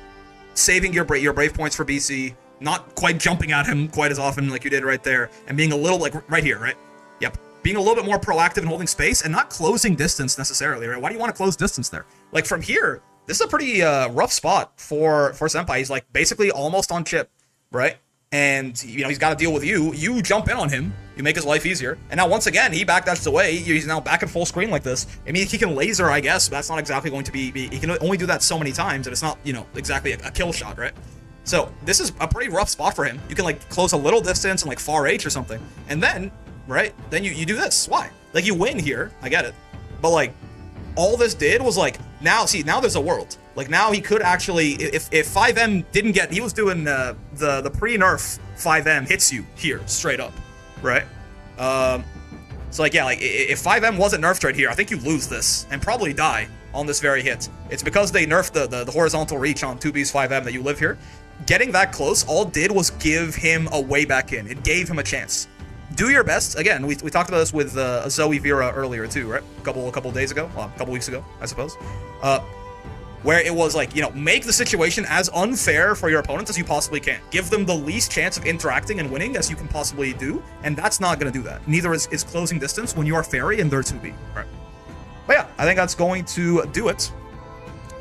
saving your brave points for BC, not quite jumping at him quite as often like you did right there, and being a little, like, right here, right? Yep. Being a little bit more proactive and holding space, and not closing distance necessarily, right? Why do you want to close distance there? Like, from here, this is a pretty rough spot for Senpai. He's, like, basically almost on chip, right? And, you know, he's got to deal with you. You jump in on him. You make his life easier. And now, once again, he backdashes away. He's now back at full screen like this. I mean, he can laser, I guess, but that's not exactly going to be... He can only do that so many times, and it's not, you know, exactly a kill shot, right? So, this is a pretty rough spot for him. You can, like, close a little distance and, like, far H or something. And then, right, then you do this. Why? Like, you win here. I get it. But, like, all this did was, like, now there's a world. Like, now he could actually, if 5M didn't get, he was doing the pre-nerf 5M hits you here, straight up, right? So, like, yeah, like, if 5M wasn't nerfed right here, I think you lose this, and probably die on this very hit. It's because they nerfed the horizontal reach on 2B's 5M that you live here. Getting that close, all it did was give him a way back in. It gave him a chance. Do your best. Again, we talked about this with Zoe Vera earlier, too, right? A couple days ago, well, a couple weeks ago, I suppose. Where it was like, you know, make the situation as unfair for your opponents as you possibly can. Give them the least chance of interacting and winning as you can possibly do, and that's not going to do that. Neither is closing distance when you are Fairy and they're 2B. Right. But yeah, I think that's going to do it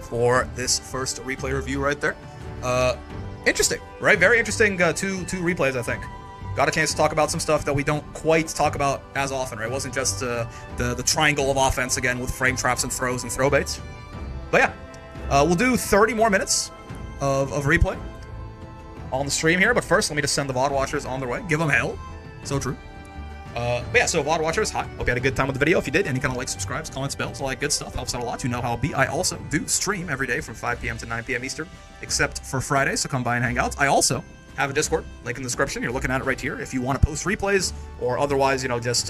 for this first replay review right there. Interesting, right? Very interesting two replays, I think. Got a chance to talk about some stuff that we don't quite talk about as often, right? It wasn't just the triangle of offense again with frame traps and throws and throw baits. But yeah. We'll do 30 more minutes of replay on the stream here, but first, let me just send the VOD watchers on their way. Give them hell. So true. But yeah, so VOD watchers, hi. Hope you had a good time with the video. If you did, any kind of like, subscribes, comments, bells, all that good stuff helps out a lot. You know how it be. I also do stream every day from 5 p.m. to 9 p.m. Eastern, except for Friday, so come by and hang out. I also have a Discord, link in the description. You're looking at it right here. If you want to post replays or otherwise, you know, just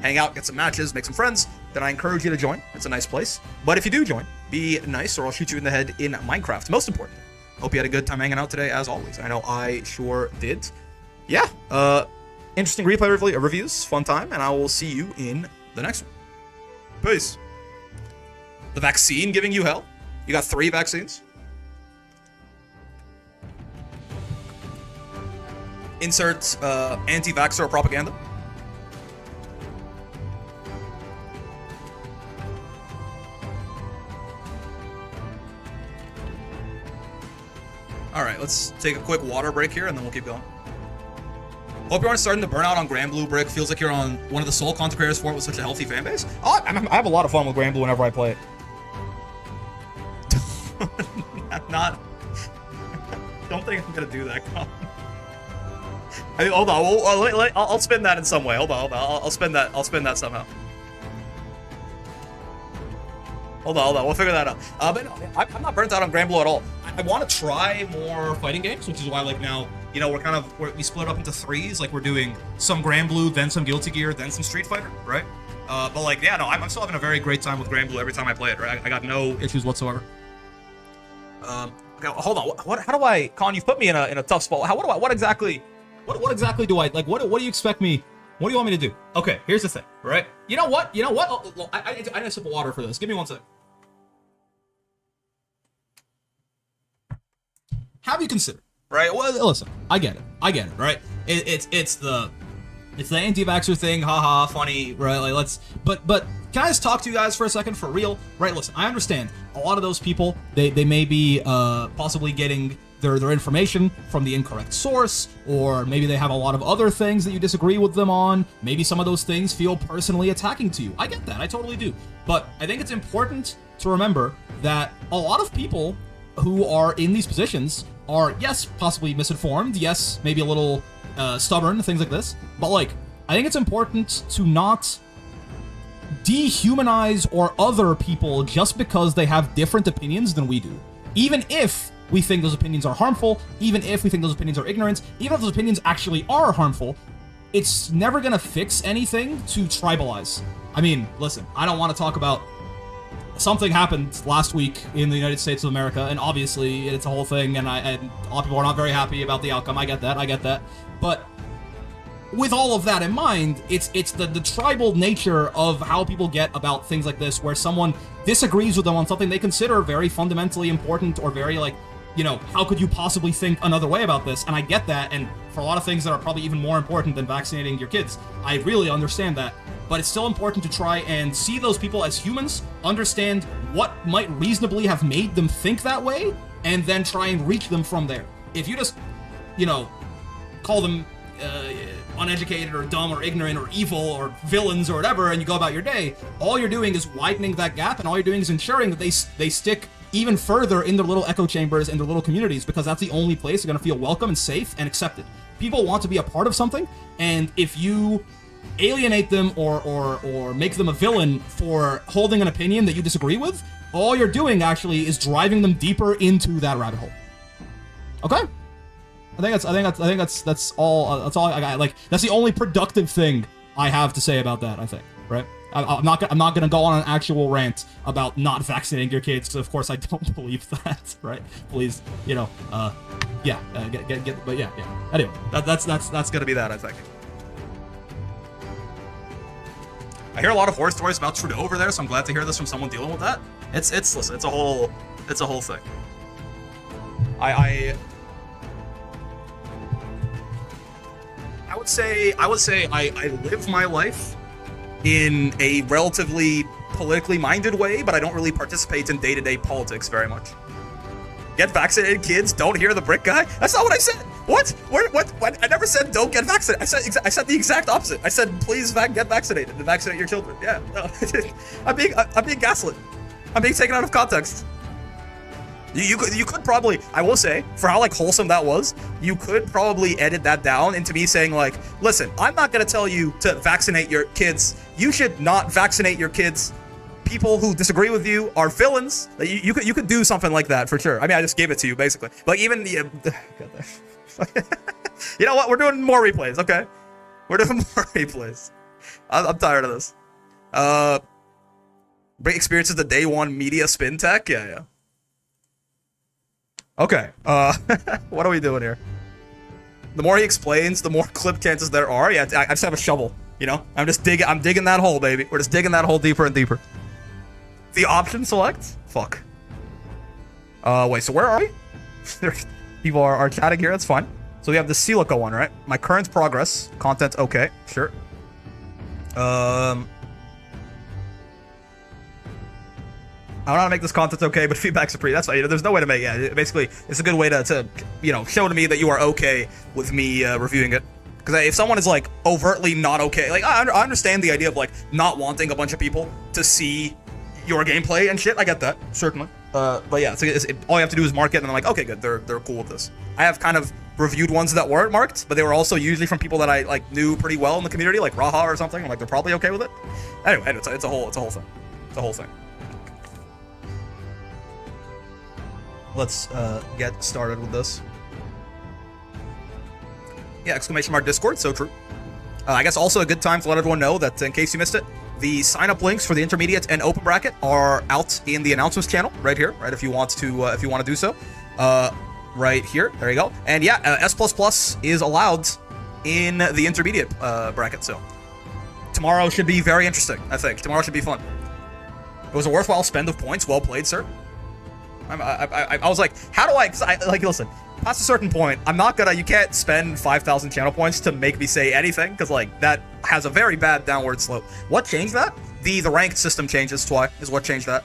hang out, get some matches, make some friends, then I encourage you to join. It's a nice place. But if you do join, be nice or I'll shoot you in the head in Minecraft. Most important. Hope you had a good time hanging out today, as always. I know I sure did. Yeah, interesting replay reviews, fun time, and I will see you in the next one. Peace. The vaccine giving you hell? You got 3 vaccines? insert anti-vaxxer propaganda. All right, let's take a quick water break here, and then we'll keep going. Hope you aren't starting to burn out on Granblue Brick. Feels like you're on one of the sole content creators for it with such a healthy fan base. Oh, I have a lot of fun with Granblue whenever I play it. I'm not. Don't think I'm gonna do that, Con. I mean, hold on. I'll spin that in some way. Hold on. I'll spin that. I'll spin that somehow. Hold on. We'll figure that out. But no, I'm not burnt out on Granblue at all. I want to try more fighting games, which is why, like, now, you know, we split up into threes. Like, we're doing some Granblue, then some Guilty Gear, then some Street Fighter, right? But like, yeah, no, I'm still having a very great time with Granblue every time I play it, right? I got no issues whatsoever. Okay, hold on. How do I, Con? You've put me in a tough spot. What exactly do I like? What do you expect me? What do you want me to do? Okay, here's the thing, right? You know what? I need a sip of water for this. Give me 1 second. Have you considered, right? Well, listen, I get it, right? It's the anti-vaxxer thing, haha, funny, right? Like, but can I just talk to you guys for a second, for real? Right, listen, I understand a lot of those people, they may be possibly getting their information from the incorrect source, or maybe they have a lot of other things that you disagree with them on. Maybe some of those things feel personally attacking to you. I get that, I totally do. But I think it's important to remember that a lot of people who are in these positions are, yes, possibly misinformed, yes, maybe a little stubborn, things like this, but like, I think it's important to not dehumanize or other people just because they have different opinions than we do. Even if we think those opinions are harmful, even if we think those opinions are ignorant, even if those opinions actually are harmful, it's never gonna fix anything to tribalize. I mean, listen, I don't want to talk about something happened last week in the United States of America, and obviously it's a whole thing, and a lot of people are not very happy about the outcome. I get that. But with all of that in mind, it's the tribal nature of how people get about things like this, where someone disagrees with them on something they consider very fundamentally important, or very, like, you know, how could you possibly think another way about this? And I get that, and for a lot of things that are probably even more important than vaccinating your kids, I really understand that. But it's still important to try and see those people as humans, understand what might reasonably have made them think that way, and then try and reach them from there. If you just, you know, call them uneducated or dumb or ignorant or evil or villains or whatever, and you go about your day, all you're doing is widening that gap, and all you're doing is ensuring that they stick even further in their little echo chambers, in their little communities, because that's the only place they're going to feel welcome and safe and accepted. People want to be a part of something, and if you alienate them or make them a villain for holding an opinion that you disagree with, all you're doing actually is driving them deeper into that rabbit hole. Okay? I think that's all I got. Like, that's the only productive thing I have to say about that, I think, right? I'm not gonna go on an actual rant about not vaccinating your kids, because of course I don't believe that, right? Please, you know, yeah, but yeah. Anyway, that's gonna be that, I think. I hear a lot of horror stories about Trudeau over there, so I'm glad to hear this from someone dealing with that. Listen, it's a whole thing. I would say I live my life in a relatively politically minded way, but I don't really participate in day-to-day politics very much. Get vaccinated, kids. Don't hear the brick guy. That's not what I said. What? What? I never said don't get vaccinated. I said the exact opposite. I said please get vaccinated and vaccinate your children. Yeah. No. I'm being gaslit. I'm being taken out of context. You could probably, I will say, for how like wholesome that was, you could probably edit that down into me saying like, listen, I'm not gonna tell you to vaccinate your kids. You should not vaccinate your kids. People who disagree with you are villains. You could do something like that for sure. I mean, I just gave it to you basically. But even the, you know what? We're doing more replays. Okay, we're doing more replays. I'm tired of this. Great experiences the day one media spin tech. Yeah. Okay, what are we doing here? The more he explains, the more clip chances there are. Yeah, I just have a shovel, you know? I'm digging that hole, baby. We're just digging that hole deeper and deeper. The option select? Fuck. Wait, so where are we? People are chatting here, that's fine. So we have the Silica one, right? My current progress. Content, okay. Sure. I don't know how to make this content okay, but feedback's a pretty. That's fine. There's no way to make it. Yeah, basically, it's a good way to show to me that you are okay with me reviewing it. Because if someone is like overtly not okay, like I understand the idea of like not wanting a bunch of people to see your gameplay and shit. I get that, certainly. But yeah, all you have to do is mark it, and I'm like, okay, good. They're cool with this. I have kind of reviewed ones that weren't marked, but they were also usually from people that I like knew pretty well in the community, like Raha or something. I'm like, they're probably okay with it. Anyway, it's a whole thing. It's a whole thing. Let's get started with this. Yeah, exclamation mark Discord, so true. I guess also a good time to let everyone know that in case you missed it, the sign-up links for the intermediate and open bracket are out in the announcements channel right here, right? If you want to do so, right here, there you go. And yeah, S++ is allowed in the intermediate bracket. So tomorrow should be very interesting. I think tomorrow should be fun. It was a worthwhile spend of points. Well played, sir. I was like, how do I? Cause listen. Past a certain point, you can't spend 5,000 channel points to make me say anything, because like that has a very bad downward slope. What changed that? The ranked system changes is what changed that.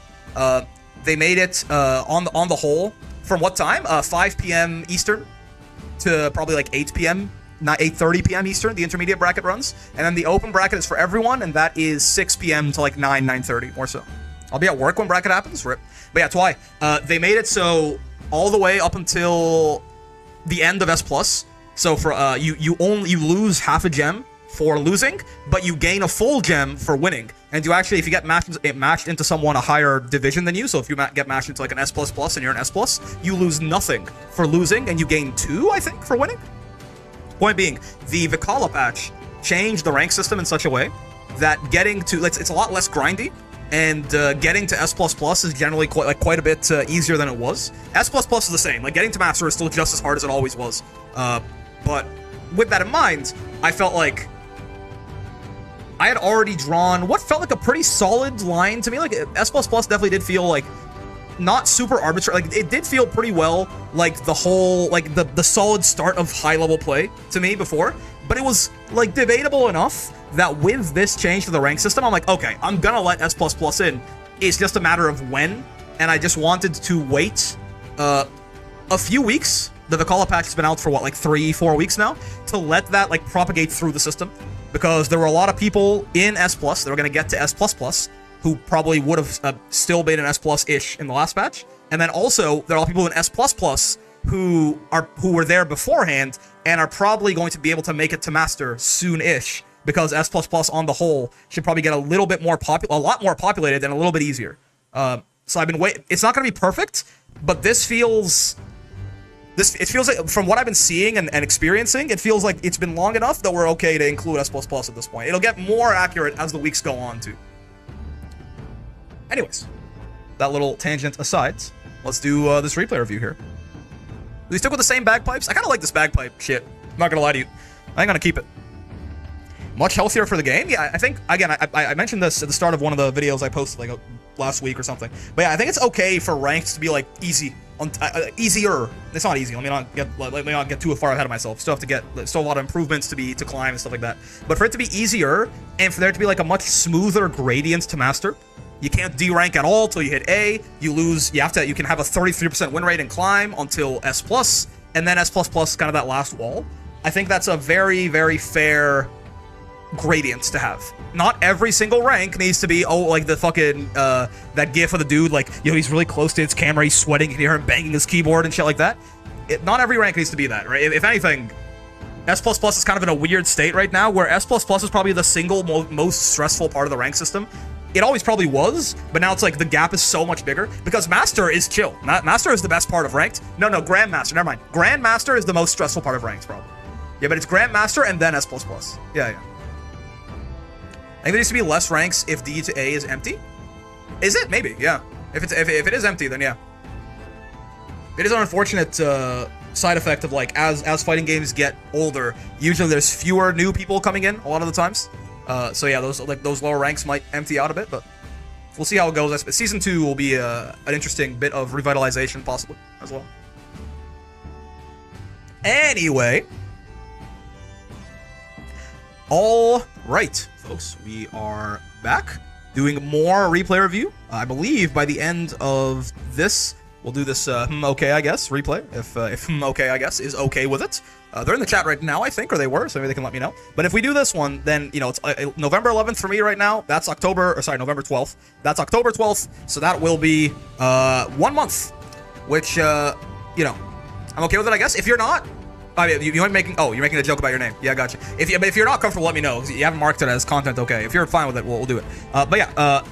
They made it on the whole from what time? 5 p.m. Eastern to probably like 8 p.m. not 8:30 p.m. Eastern. The intermediate bracket runs, and then the open bracket is for everyone, and that is 6 p.m. to like 9:30 or so. I'll be at work when bracket happens. Rip. But yeah, that's why they made it so all the way up until the end of S+. So for you lose half a gem for losing, but you gain a full gem for winning. And you actually, if you get matched into someone a higher division than you, so if you get matched into like an S++ and you're an S+, you lose nothing for losing, and you gain 2, I think, for winning. Point being, the Vikala patch changed the rank system in such a way that getting to it's a lot less grindy. And getting to S++ is generally quite a bit easier than it was. S++ is the same. Like, getting to Master is still just as hard as it always was. But with that in mind, I felt like I had already drawn what felt like a pretty solid line to me. Like, S++ definitely did feel like not super arbitrary. Like, it did feel pretty well like the whole, like, the solid start of high-level play to me before. But it was, like, debatable enough that with this change to the rank system, I'm like, okay, I'm gonna let S++ in. It's just a matter of when, and I just wanted to wait a few weeks. The Vikala patch has been out for, what, like 3-4 weeks now? To let that, like, propagate through the system. Because there were a lot of people in S+, that were gonna get to S++, who probably would have still been an S+-ish in the last patch. And then also, there are a lot of people in S++ who were there beforehand, and are probably going to be able to make it to Master soon-ish. Because S++ on the whole should probably get a little bit more a lot more populated and a little bit easier. So I've been waiting. It's not going to be perfect, but it feels like, from what I've been seeing and experiencing, it feels like it's been long enough that we're okay to include S++ at this point. It'll get more accurate as the weeks go on too. Anyways, that little tangent aside, let's do this replay review here. Do we stick with the same bagpipes? I kind of like this bagpipe shit. I'm not going to lie to you. I'm going to keep it. Much healthier for the game? Yeah, I think, again, I mentioned this at the start of one of the videos I posted, like, last week or something. But yeah, I think it's okay for ranks to be, like, easy. Easier. It's not easy. Let me not get too far ahead of myself. Still a lot of improvements to climb and stuff like that. But for it to be easier, and for there to be, like, a much smoother gradient to master, you can't D-rank at all till you hit A. You can have a 33% win rate in climb until S+, and then S++ kind of that last wall. I think that's a very, very fair gradients to have. Not every single rank needs to be, like the fucking, that gif of the dude, like, he's really close to his camera, he's sweating, you can hear him banging his keyboard and shit like that. Not every rank needs to be that, right? If anything, S++ is kind of in a weird state right now, where S++ is probably the single most stressful part of the rank system. It always probably was, but now it's like the gap is so much bigger, because Master is chill. Master is the best part of ranked. No, Grandmaster, never mind. Grandmaster is the most stressful part of ranked, probably. Yeah, but it's Grandmaster and then S++. Yeah. I think there needs to be less ranks if D to A is empty. Is it? Maybe, yeah. If it is empty, then yeah. It is an unfortunate side effect of, like, as fighting games get older, usually there's fewer new people coming in a lot of the times. So yeah, those lower ranks might empty out a bit, but we'll see how it goes. Season 2 will be an interesting bit of revitalization, possibly, as well. Anyway. All right, folks. We are back doing more replay review. I believe by the end of this, we'll do this okay, I guess, replay. If okay, I guess, is okay with it. They're in the chat right now, I think, or they were, so maybe they can let me know. But if we do this one, then, you know, it's November 11th for me right now. That's November 12th. That's October 12th, so that will be 1 month, which, you know, I'm okay with it, I guess. If you're not, I mean, you're making a joke about your name. Yeah, gotcha. If you're not comfortable, let me know. You haven't marked it as content, okay. If you're fine with it, we'll do it. But yeah,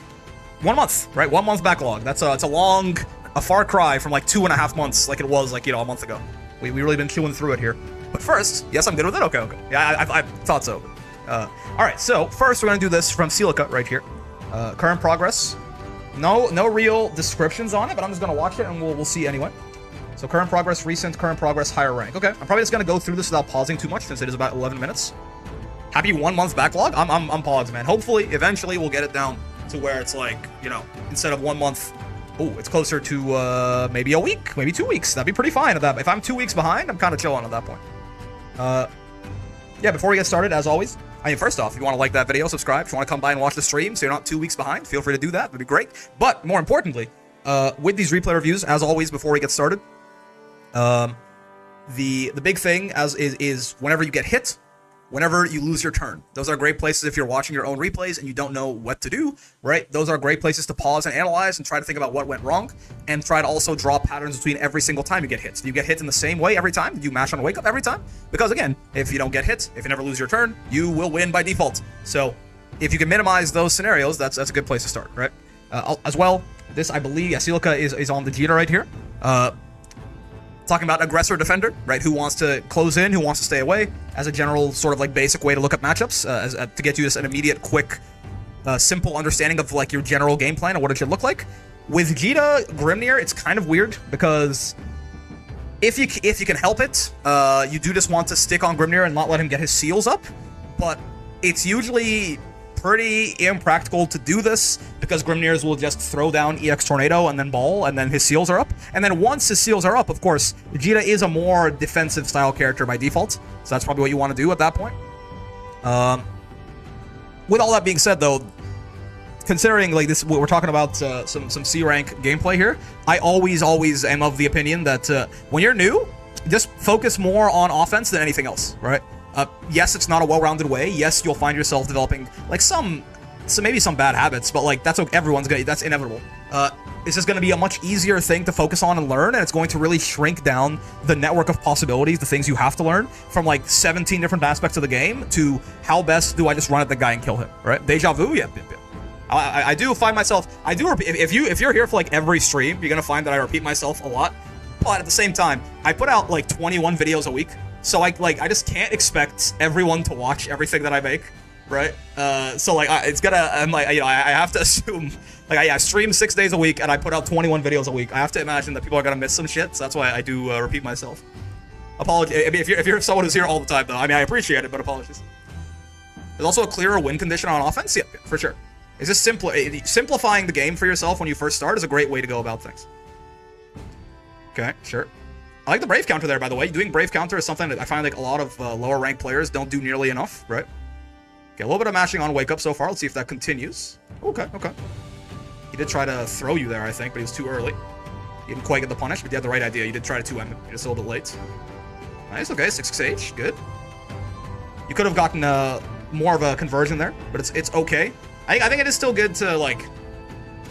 1 month, right? 1 month backlog. It's a far cry from like 2.5 months, like it was like, you know, a month ago. We really been chewing through it here. But first, yes, I'm good with it. Okay. Yeah, I thought so. All right. So first, we're gonna do this from Celica right here. Current progress. No real descriptions on it, but I'm just gonna watch it and we'll see anyway. So current progress, recent, current progress, higher rank. Okay. I'm probably just gonna go through this without pausing too much since it is about 11 minutes. Happy 1 month backlog. I'm paused, man. Hopefully, eventually, we'll get it down to where it's like, you know, instead of 1 month. Oh, it's closer to maybe a week, maybe 2 weeks. That'd be pretty fine at that. If I'm 2 weeks behind, I'm kind of chilling at that point. Yeah, before we get started, as always, I mean, first off, if you want to like that video, subscribe. If you want to come by and watch the stream so you're not 2 weeks behind, feel free to do that. That'd be great. But more importantly, with these replay reviews, as always, before we get started, the big thing is whenever you get hit, whenever you lose your turn. Those are great places if you're watching your own replays and you don't know what to do, right? Those are great places to pause and analyze and try to think about what went wrong and try to also draw patterns between every single time you get hit. Do you get hit in the same way every time? Do you mash on a wake up every time? Because again, if you don't get hit, if you never lose your turn, you will win by default. So if you can minimize those scenarios, that's a good place to start, right? As well, this, I believe, Celica is on the Jita right here. Talking about aggressor defender, right? Who wants to close in, who wants to stay away, as a general sort of like basic way to look up matchups, to get you just an immediate, quick, simple understanding of like your general game plan and what it should look like. With Jita Grimnir, it's kind of weird because if you can help it, you do just want to stick on Grimnir and not let him get his seals up, but it's usually pretty impractical to do this because Grimnirs will just throw down EX Tornado and then ball, and then his seals are up. And then once his seals are up, of course, Jita is a more defensive style character by default, so that's probably what you want to do at that point. With all that being said, though, considering like this, we're talking about some C rank gameplay here, I always am of the opinion that when you're new, just focus more on offense than anything else, right? Yes, it's not a well-rounded way. Yes, you'll find yourself developing like maybe some bad habits, but like that's okay. That's inevitable. It's just gonna be a much easier thing to focus on and learn, and it's going to really shrink down the network of possibilities, the things you have to learn from like 17 different aspects of the game to how best do I just run at the guy and kill him, right? Deja vu, yeah. I do find myself, if you're here for like every stream, you're gonna find that I repeat myself a lot, but at the same time, I put out like 21 videos a week. So I just can't expect everyone to watch everything that I make, right? So like I have to assume like I stream 6 days a week and I put out 21 videos a week. I have to imagine that people are gonna miss some shit, so that's why I do repeat myself. Apologies. I mean, if you're someone who's here all the time, though, I mean, I appreciate it, but apologies. There's also a clearer win condition on offense. Yeah, for sure. It's just simplifying the game for yourself when you first start is a great way to go about things. Okay, sure. I like the Brave counter there, by the way. Doing Brave counter is something that I find like a lot of lower ranked players don't do nearly enough, right? Okay, a little bit of mashing on Wake Up so far. Let's see if that continues. Okay. He did try to throw you there, I think, but he was too early. He didn't quite get the punish, but you had the right idea. You did try to 2M him. You're just a little bit late. Nice, okay, 6H, good. You could have gotten more of a conversion there, but it's okay. I think it is still good to, like,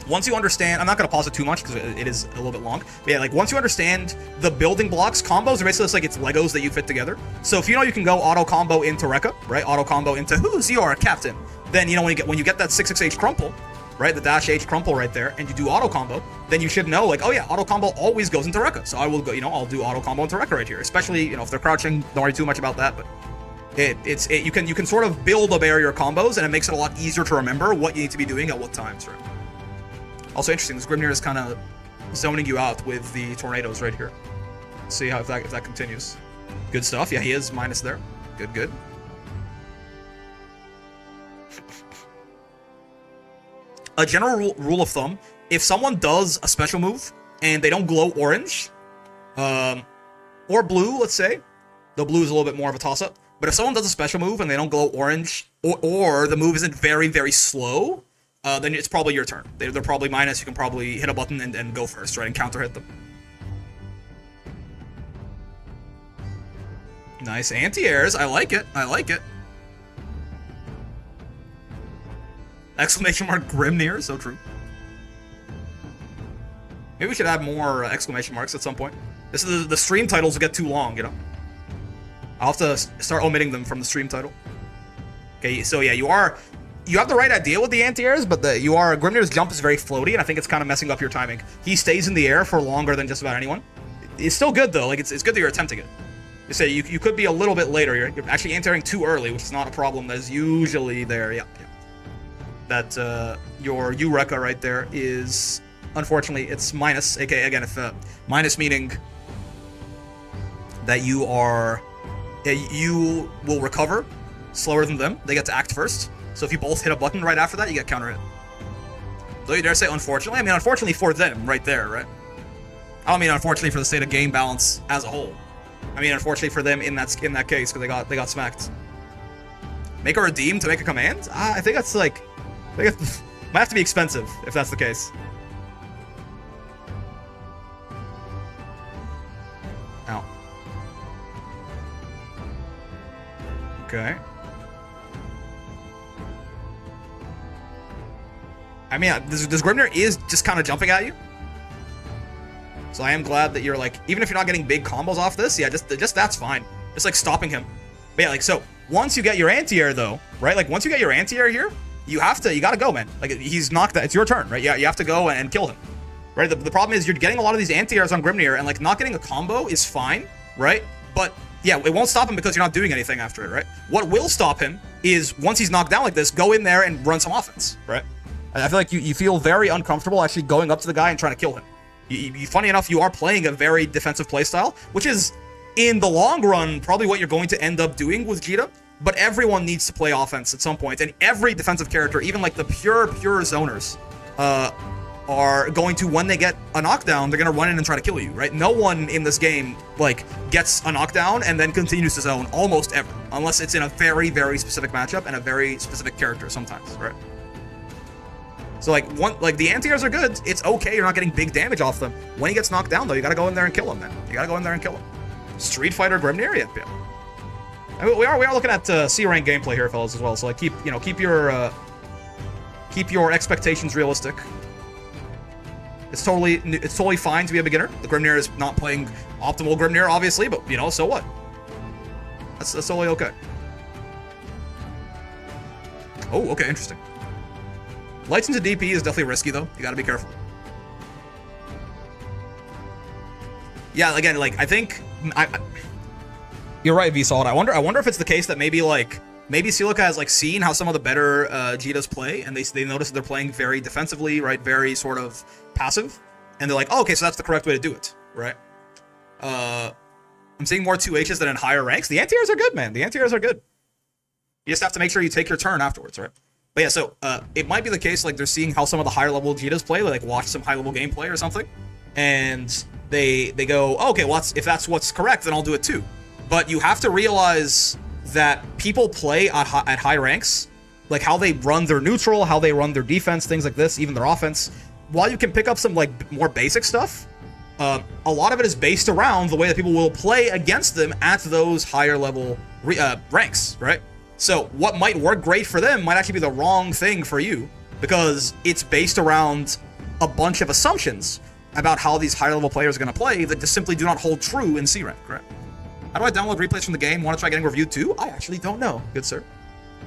once you understand, I'm not going to pause it too much because it is a little bit long. But yeah, like once you understand the building blocks, combos are basically just like it's Legos that you fit together. So if you know you can go auto combo into Rekka, right? Auto combo into who's your captain. Then you know when you get that 6H crumple, right? The dash H crumple right there, and you do auto combo, then you should know like, oh yeah, auto combo always goes into Rekka. So I will go, I'll do auto combo into Rekka right here. Especially, if they're crouching, don't worry too much about that, but you can sort of build a barrier combos, and it makes it a lot easier to remember what you need to be doing at what times, right? Also interesting, this Grimnir is kind of zoning you out with the tornadoes right here. Let's see how if that continues. Good stuff. Yeah, he is minus there. Good. A general rule of thumb, if someone does a special move and they don't glow orange, or blue, let's say, the blue is a little bit more of a toss-up. But if someone does a special move and they don't glow orange, or the move isn't very, very slow, then it's probably your turn. They're probably minus. You can probably hit a button and go first, right? And counter hit them. Nice anti-airs. I like it. I like it. Exclamation mark Grimnir. So true. Maybe we should add more exclamation marks at some point. This is the stream titles will get too long, you know? I'll have to start omitting them from the stream title. Okay, so yeah, you have the right idea with the anti-airs, but Grimnir's jump is very floaty, and I think it's kind of messing up your timing. He stays in the air for longer than just about anyone. It's still good though, like it's good that you're attempting it. You say you could be a little bit later. You're actually anti-airing too early, which is not a problem that is usually there. Yeah. That your Eureka right there is, unfortunately, it's minus. Okay, again, if minus meaning that you will recover slower than them. They get to act first. So if you both hit a button right after that, you get counter hit. Though you dare say unfortunately? I mean, unfortunately for them, right there, right? I don't mean unfortunately for the state of game balance as a whole. I mean, unfortunately for them in that case, because they got smacked. Make a redeem to make a command? I think that's like, might have to be expensive if that's the case. Ow. Okay. I mean, this Grimnir is just kind of jumping at you. So I am glad that you're like, even if you're not getting big combos off this, yeah, just that's fine. Just like stopping him. But yeah, like, so once you get your anti-air though, right? Like once you get your anti-air here, you gotta go, man. Like he's knocked that, it's your turn, right? Yeah, you have to go and kill him, right? The problem is you're getting a lot of these anti-airs on Grimnir, and like not getting a combo is fine, right? But yeah, it won't stop him because you're not doing anything after it, right? What will stop him is once he's knocked down like this, go in there and run some offense, right? I feel like you feel very uncomfortable actually going up to the guy and trying to kill him. Funny enough, you are playing a very defensive playstyle, which is, in the long run, probably what you're going to end up doing with Jita. But everyone needs to play offense at some point, and every defensive character, even like the pure zoners, are going to, when they get a knockdown, they're going to run in and try to kill you, right? No one in this game, like, gets a knockdown and then continues to zone almost ever, unless it's in a very, very specific matchup and a very specific character sometimes, right? So like the anti-airs are good. It's okay. You're not getting big damage off them. When he gets knocked down though, you gotta go in there and kill him, man. You gotta go in there and kill him. Street Fighter Grimnir, yeah. I mean, we are looking at C rank gameplay here, fellas, as well. So like keep your expectations realistic. It's totally fine to be a beginner. The Grimnir is not playing optimal Grimnir, obviously, but so what? That's totally okay. Oh, okay, interesting. Lights into DP is definitely risky, though. You gotta be careful. Yeah, again, like, I think... You're right, VSalt. I wonder if it's the case that maybe Celica has, like, seen how some of the better Jitas play, and they notice that they're playing very defensively, right? Very sort of passive. And they're like, oh, okay, so that's the correct way to do it, right? I'm seeing more 2Hs than in higher ranks. The anti-airs are good, man. The anti-airs are good. You just have to make sure you take your turn afterwards, right? But yeah, so it might be the case like they're seeing how some of the higher level Jitas play, they like watch some high level gameplay or something, and they go, oh, okay, well if that's what's correct, then I'll do it too. But you have to realize that people play at high ranks, like how they run their neutral, how they run their defense, things like this, even their offense. While you can pick up some like more basic stuff, a lot of it is based around the way that people will play against them at those higher level ranks, right? So what might work great for them might actually be the wrong thing for you, because it's based around a bunch of assumptions about how these higher level players are going to play that just simply do not hold true in C rank, right? How do I download replays from the game? Want to try getting reviewed too? I actually don't know, good sir.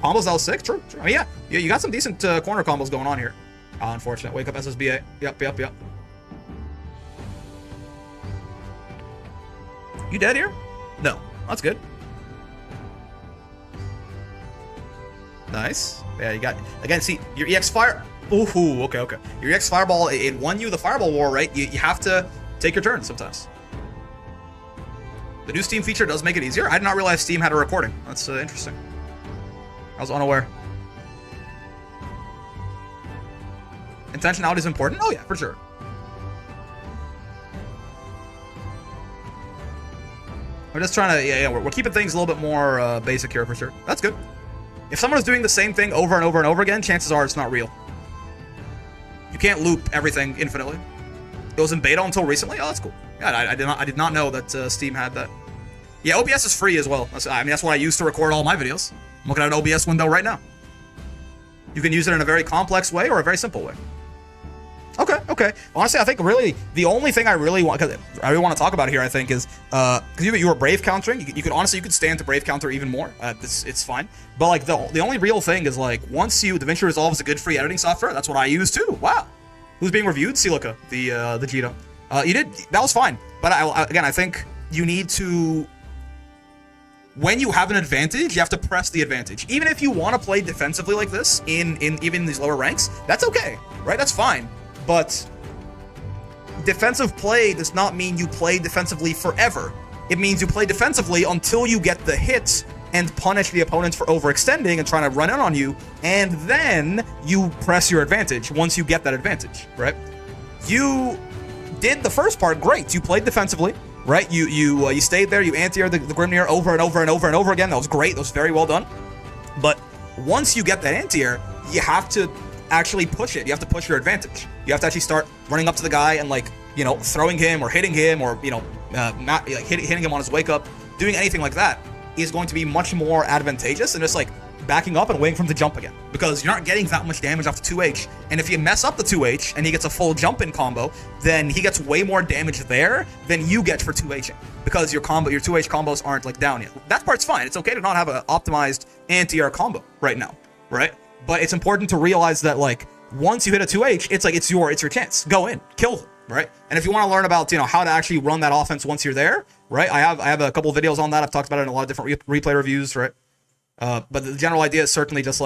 Combos L6? True. I mean, yeah, you got some decent corner combos going on here. Unfortunate. Wake up SSBA. Yep. You dead here? No. That's good. Nice. Yeah, you got... Again, see, your EX Fire... Ooh, okay. Your EX Fireball, it won you the Fireball War, right? You have to take your turn sometimes. The new Steam feature does make it easier. I did not realize Steam had a recording. That's interesting. I was unaware. Intentionality is important? Oh yeah, for sure. I'm just trying to, yeah, we're keeping things a little bit more basic here for sure. That's good. If someone is doing the same thing over and over and over again, chances are it's not real. You can't loop everything infinitely. It was in beta until recently. Oh, that's cool. Yeah, I did not know that Steam had that. Yeah, OBS is free as well. That's what I use to record all my videos. I'm looking at an OBS window right now. You can use it in a very complex way or a very simple way. Okay. Honestly, I think really the only thing I really want to talk about here, I think, is because you were Brave countering. You could stand to Brave counter even more. It's fine. But like the only real thing is like once DaVinci Resolve is a good free editing software. That's what I use too. Wow. Who's being reviewed? Silica, the Jita. You did that was fine. But I think you need to. When you have an advantage, you have to press the advantage. Even if you want to play defensively like this in even these lower ranks, that's okay, right? That's fine. But defensive play does not mean you play defensively forever. It means you play defensively until you get the hit and punish the opponents for overextending and trying to run in on you, and then you press your advantage once you get that advantage, right? You did the first part great. You played defensively, right? You stayed there. You anti-aired the Grimnir over and over and over and over again. That was great. That was very well done. But once you get that anti-air, you have to actually push it. You have to push your advantage. You have to actually start running up to the guy and throwing him or hitting him or hitting him on his wake up. Doing anything like that is going to be much more advantageous than just backing up and waiting for him to jump again, because you're not getting that much damage off the 2H. And if you mess up the 2H and he gets a full jump in combo, then he gets way more damage there than you get for 2Hing, because your 2H combos aren't down yet. That part's fine. It's okay to not have an optimized anti-air combo right now, right? But it's important to realize that once you hit a 2H, it's your chance. Go in, kill him, right? And if you want to learn about how to actually run that offense once you're there, right? I have a couple of videos on that. I've talked about it in a lot of different replay reviews, right? But the general idea is certainly just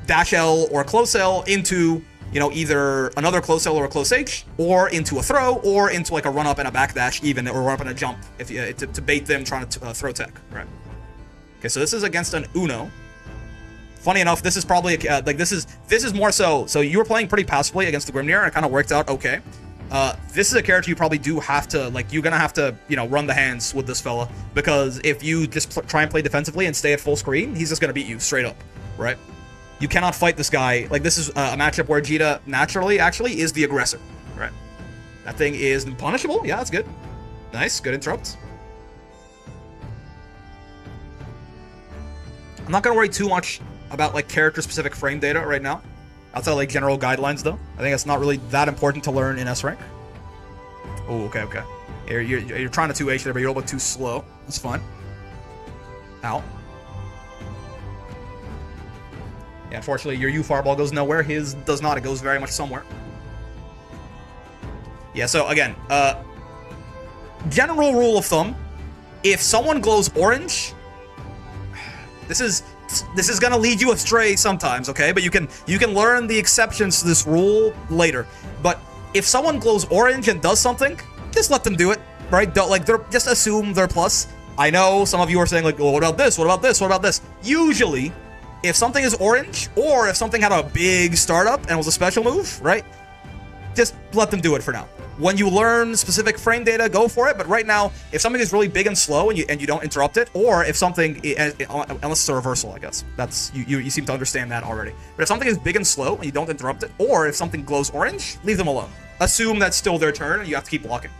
dash L or close L into either another close L or a close H, or into a throw, or into a run up and a backdash even, or run up and a jump if you, to bait them trying to throw tech, right? Okay, so this is against an Uno. Funny enough, this is probably this is more so you were playing pretty passively against the Grimnir and it kind of worked out okay. This is a character you probably do have to you're gonna have to run the hands with this fella, because if you just try and play defensively and stay at full screen, he's just gonna beat you straight up, right? You cannot fight this guy. This is a matchup where Jita naturally actually is the aggressor, right? That thing is punishable. Yeah, that's good. Nice, good interrupt. I'm not gonna worry too much about character specific frame data right now. Outside general guidelines though. I think it's not really that important to learn in S rank. Oh, okay. You're trying to 2H there, but you're a little bit too slow. That's fine. Ow. Yeah, unfortunately your U fireball goes nowhere. His does not. It goes very much somewhere. Yeah, so again, general rule of thumb, if someone glows orange, this is gonna lead you astray sometimes, okay? But you can learn the exceptions to this rule later. But if someone glows orange and does something, just let them do it, right? Don't just assume they're plus. I know some of you are saying well, what about this? What about this? What about this? Usually, if something is orange, or if something had a big startup and was a special move, right? Just let them do it for now. When you learn specific frame data, go for it. But right now, if something is really big and slow and you don't interrupt it, or if something, unless it's a reversal, I guess that's you seem to understand that already. But if something is big and slow and you don't interrupt it, or if something glows orange, leave them alone. Assume that's still their turn and you have to keep blocking.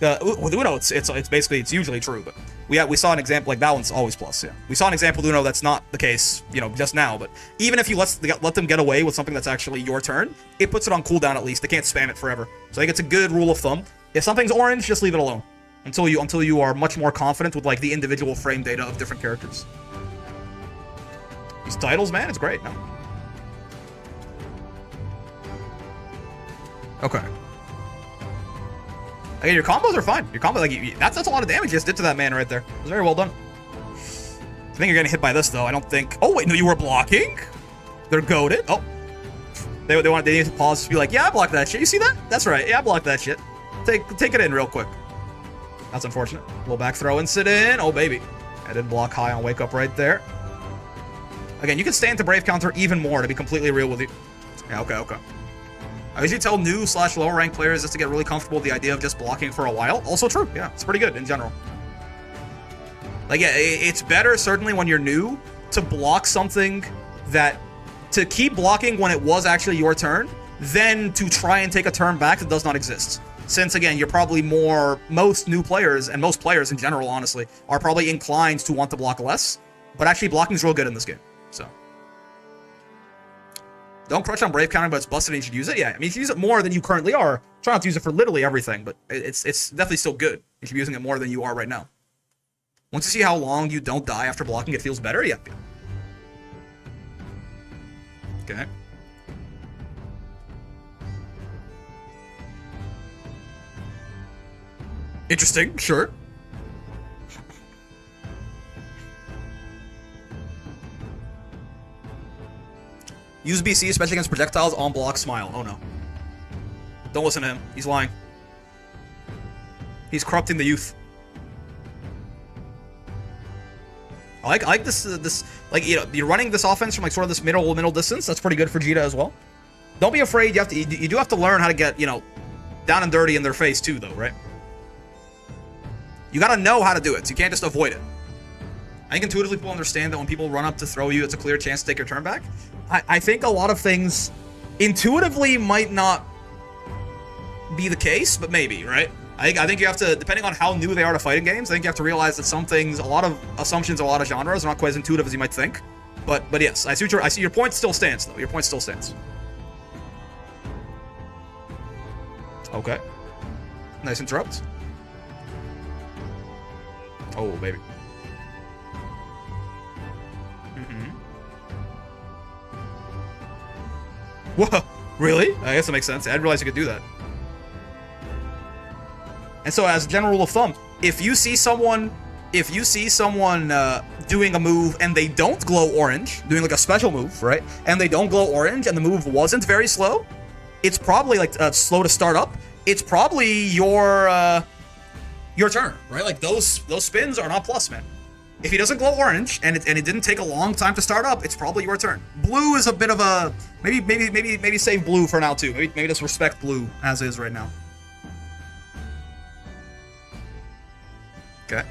With Uno, it's usually true, but we saw an example that one's always plus. Yeah, we saw an example with Uno that's not the case, just now. But even if you let them get away with something that's actually your turn, it puts it on cooldown at least. They can't spam it forever. So I think it's a good rule of thumb. If something's orange, just leave it alone until you are much more confident with the individual frame data of different characters. These titles, man, it's great. No? Okay. Again, your combos are fine. Your combo, that's a lot of damage you just did to that man right there. It was very well done. I think you're getting hit by this though. I don't think. Oh wait, no, you were blocking. They're goated. Oh, they need to pause to be yeah, I blocked that shit. You see that? That's right. Yeah, I blocked that shit. Take it in real quick. That's unfortunate. Little back throw and sit in. Oh baby, I did block high on wake up right there. Again, you can stand to Brave counter even more, to be completely real with you. Yeah, okay. I usually tell new / lower rank players just to get really comfortable with the idea of just blocking for a while. Also true, yeah, it's pretty good in general. Like, yeah, it's better certainly when you're new to block something to keep blocking when it was actually your turn than to try and take a turn back that does not exist. Since, again, you're probably most new players, and most players in general, honestly, are probably inclined to want to block less, but actually blocking is real good in this game, so. Don't crutch on Brave Counter, but it's busted and you should use it. Yeah, I mean, you should use it more than you currently are. Try not to use it for literally everything, but it's definitely still good. You should be using it more than you are right now. Once you see how long you don't die after blocking, it feels better. Yeah. Okay. Interesting, sure. Use BC, especially against projectiles, on block, smile. Oh no. Don't listen to him. He's lying. He's corrupting the youth. I like this, like, you know, you're running this offense from, like, sort of this middle distance. That's pretty good for Vegeta as well. Don't be afraid. You do have to learn how to get, you know, down and dirty in their face too, though, right? You gotta know how to do it, so you can't just avoid it. I think intuitively people understand that when people run up to throw you, it's a clear chance to take your turn back. I think a lot of things intuitively might not be the case, but maybe, right? I think you have to, depending on how new they are to fighting games, I think you have to realize that some things, a lot of assumptions, a lot of genres are not quite as intuitive as you might think. But yes, I see your point still stands, though. Your point still stands. Okay. Nice interrupt. Oh, baby. Whoa, really? I guess that makes sense. I didn't realize you could do that. And so, as a general rule of thumb, if you see someone doing a move and they don't glow orange, doing like a special move, right? And they don't glow orange, and the move wasn't very slow, it's probably like slow to start up. It's probably your turn, right? Like those spins are not plus, man. If he doesn't glow orange and it didn't take a long time to start up, it's probably your turn. Blue is a bit of a maybe save blue for now too. Maybe just respect blue as is right now. Okay.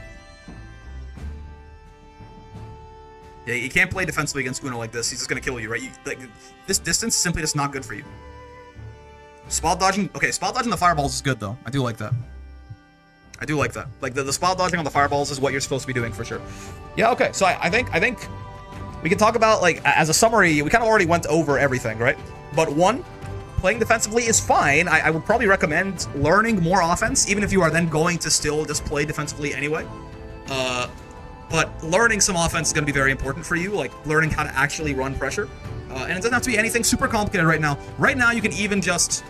Yeah, you can't play defensively against Uno like this. He's just gonna kill you, right? Like this distance is simply just not good for you. Spot dodging. Okay, spot dodging the fireballs is good though. I do like that. I do like that. Like the spot dodging on the fireballs is what you're supposed to be doing for sure. Yeah, okay. So I think we can talk about, like, as a summary, we kind of already went over everything, right? But one, playing defensively is fine. I would probably recommend learning more offense, even if you are then going to still just play defensively anyway. But learning some offense is going to be very important for you, like learning how to actually run pressure. And it doesn't have to be anything super complicated right now. Right now, you can even just,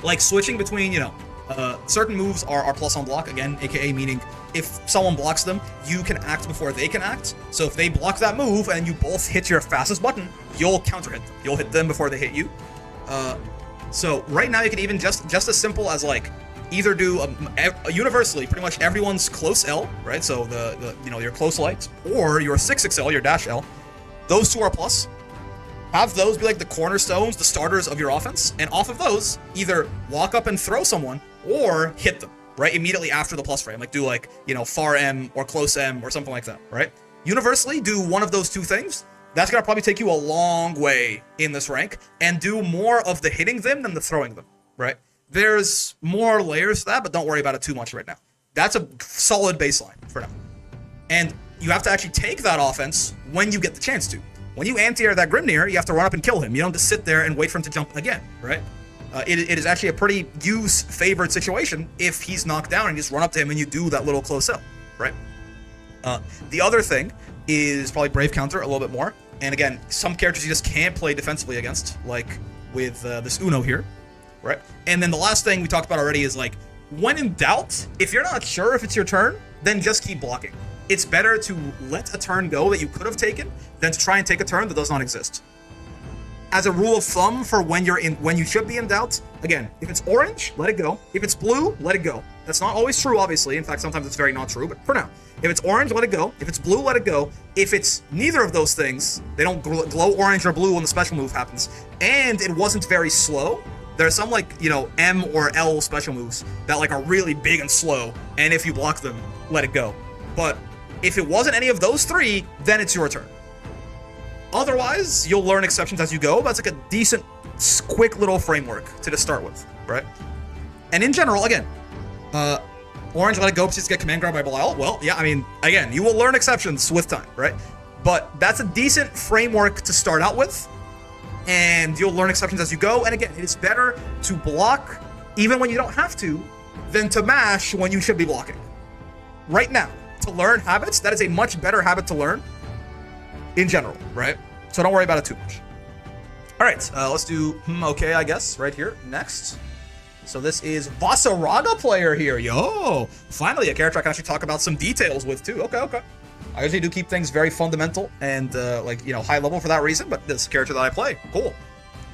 like, switching between, you know, certain moves are plus on block, again, aka meaning if someone blocks them, you can act before they can act. So if they block that move and you both hit your fastest button, you'll counter hit them. You'll hit them before they hit you. So right now you can even just as simple as, like, either do universally pretty much everyone's close L, right? So the you know, your close light, or your 6XL, your dash L. Those two are plus. Have those be like the cornerstones, the starters of your offense, and off of those, either walk up and throw someone or hit them, right? Immediately after the plus frame. Like do, like, you know, far M or close M or something like that, right? Universally, do one of those two things. That's gonna probably take you a long way in this rank, and do more of the hitting them than the throwing them, right? There's more layers to that, but don't worry about it too much right now. That's a solid baseline for now. And you have to actually take that offense when you get the chance to. When you anti-air that Grimnir, you have to run up and kill him. You don't just sit there and wait for him to jump again, right? It is actually a pretty favored situation if he's knocked down and you just run up to him and you do that little close up, right? The other thing is probably Brave Counter a little bit more. And again, some characters you just can't play defensively against, like with this Uno here, right? And then the last thing we talked about already is, like, when in doubt, if you're not sure if it's your turn, then just keep blocking. It's better to let a turn go that you could have taken than to try and take a turn that does not exist. As a rule of thumb for when you should be in doubt, again, if it's orange, let it go. If it's blue, let it go. That's not always true, obviously. In fact, sometimes it's very not true, but for now. If it's orange, let it go. If it's blue, let it go. If it's neither of those things, they don't glow orange or blue when the special move happens, and it wasn't very slow, There's some like, you know, M or L special moves that like are really big and slow, and if you block them, let it go. But if it wasn't any of those three, then it's your turn. Otherwise, you'll learn exceptions as you go. That's like a decent, quick little framework to just start with, right? And in general, again, Orange let it go because get command grab by Belial. Well, yeah, I mean, again, you will learn exceptions with time, right? But that's a decent framework to start out with, and you'll learn exceptions as you go. And again, it is better to block even when you don't have to than to mash when you should be blocking. Right now, to learn habits, that is a much better habit to learn in general, right? So don't worry about it too much. All right, let's do okay, I guess, right here, next. So this is Vasaraga player here. Yo, finally a character I can actually talk about some details with too. Okay. I usually do keep things very fundamental and like, you know, high level for that reason, but this is a character that I play. Cool.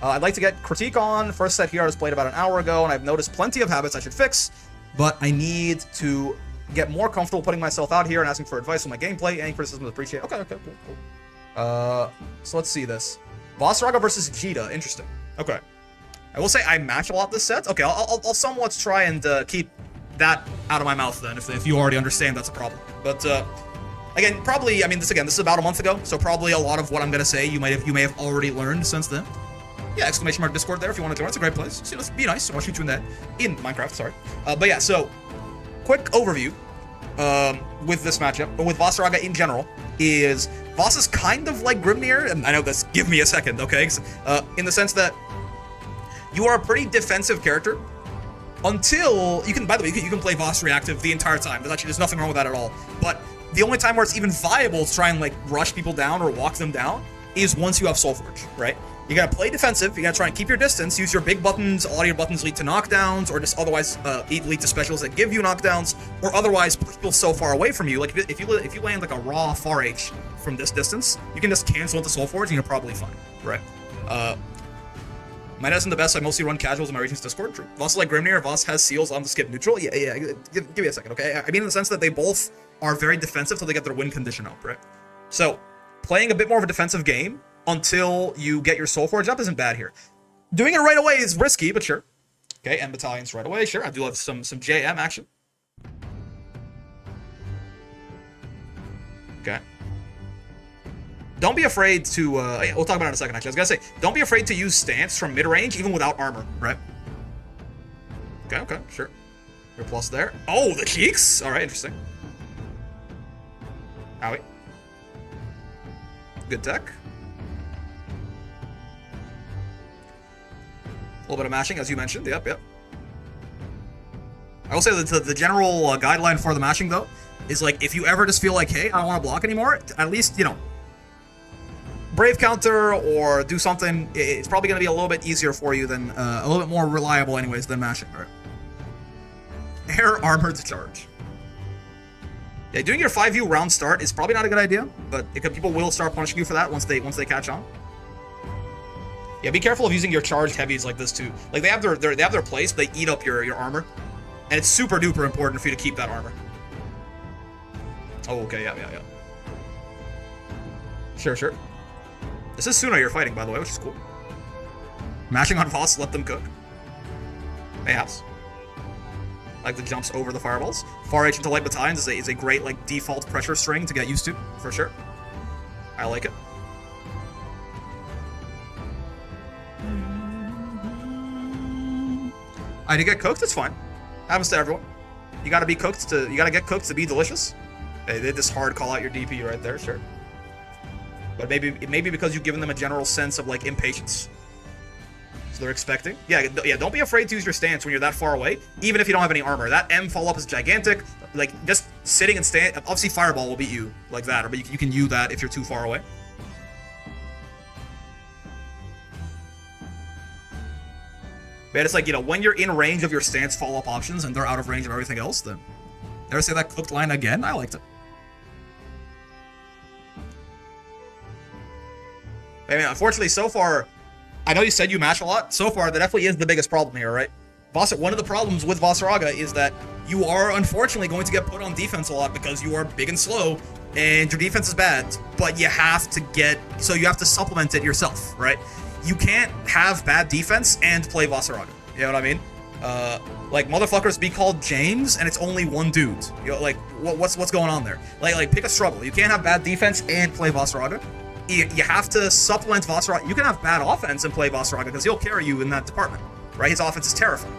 I'd like to get critique on. First set here I was played about an hour ago, and I've noticed plenty of habits I should fix, but I need to get more comfortable putting myself out here and asking for advice on my gameplay. Any criticism is appreciated. Okay, cool. So let's see this. Vasaraga versus Jita. Interesting. Okay. I will say I match a lot this set. Okay, I'll somewhat try and keep that out of my mouth then, if you already understand that's a problem. But again, probably, I mean, this is about a month ago, so probably a lot of what I'm gonna say you may have already learned since then. Yeah, exclamation mark Discord there if you want to join. It's a great place. So let's be nice. I'll shoot you in Minecraft. Sorry. But yeah, so quick overview with this matchup, but with Vasaraga in general, is Voss is kind of like Grimnir, and I know this. Give me a second, okay? In the sense that you are a pretty defensive character until you can. By the way, you can play Voss reactive the entire time. There's nothing wrong with that at all. But the only time where it's even viable to try and like rush people down or walk them down is once you have Soulforge, right? You gotta play defensive. You gotta try and keep your distance. Use your big buttons. A lot of your buttons lead to knockdowns, or just otherwise lead to specials that give you knockdowns, or otherwise push people so far away from you. Like if you land like a raw far H from this distance, you can just cancel into Soulforge and you're probably fine, right? Mine isn't the best. I mostly run casuals in my region's Discord. True. Voss like Grimnir. Voss has seals on the skip neutral. Yeah. Give me a second, okay? I mean, in the sense that they both are very defensive till they get their win condition up, right? So playing a bit more of a defensive game until you get your Soulforge up isn't bad here. Doing it right away is risky, but sure. Okay, M battalions right away. Sure, I do have some JM action. Okay. Don't be afraid to, we'll talk about it in a second, actually. I was gonna say, don't be afraid to use stance from mid-range, even without armor, right? Okay, sure. Your plus there. Oh, the cheeks? All right, interesting. Owie. Good tech. A little bit of mashing, as you mentioned. Yep. I will say that the general guideline for the mashing, though, is like, if you ever just feel like, hey, I don't want to block anymore, at least, you know, Brave counter or do something. It's probably going to be a little bit easier for you than, a little bit more reliable anyways than mashing, right? Air armored charge. Yeah, doing your 5U round start is probably not a good idea, but people will start punishing you for that once they catch on. Yeah, be careful of using your charged heavies like this too. Like they have their place, but they eat up your armor, and it's super duper important for you to keep that armor. Oh, okay, yeah. Sure. This is Suna you're fighting, by the way, which is cool. Mashing on Voss, let them cook. Mayhaps. Like the jumps over the fireballs. Far H into light battalions is a great like default pressure string to get used to, for sure. I like it. I did get cooked, it's fine. Happens to everyone. You gotta get cooked to be delicious. They did this hard call out your DP right there, sure. But maybe because you've given them a general sense of like impatience. So they're expecting. Yeah, don't be afraid to use your stance when you're that far away, even if you don't have any armor. That M follow-up is gigantic. Like, just sitting and stand. Obviously, Fireball will beat you like that, but you can use that if you're too far away. But it's like, you know, when you're in range of your stance follow-up options and they're out of range of everything else, then... Ever say that cooked line again? I liked it. I mean, unfortunately, so far... I know you said you mash a lot. So far, that definitely is the biggest problem here, right? One of the problems with Vasaraga is that you are unfortunately going to get put on defense a lot because you are big and slow, and your defense is bad, but you have to supplement it yourself, right? you can't have bad defense and play Vasaraga. You know what I mean? Like motherfuckers be called James and it's only one dude. You know, like what's going on there? Like pick a struggle. You can't have bad defense and play Vasaraga. You have to supplement Vasaraga. You can have bad offense and play Vasaraga because he'll carry you in that department, right? His offense is terrifying.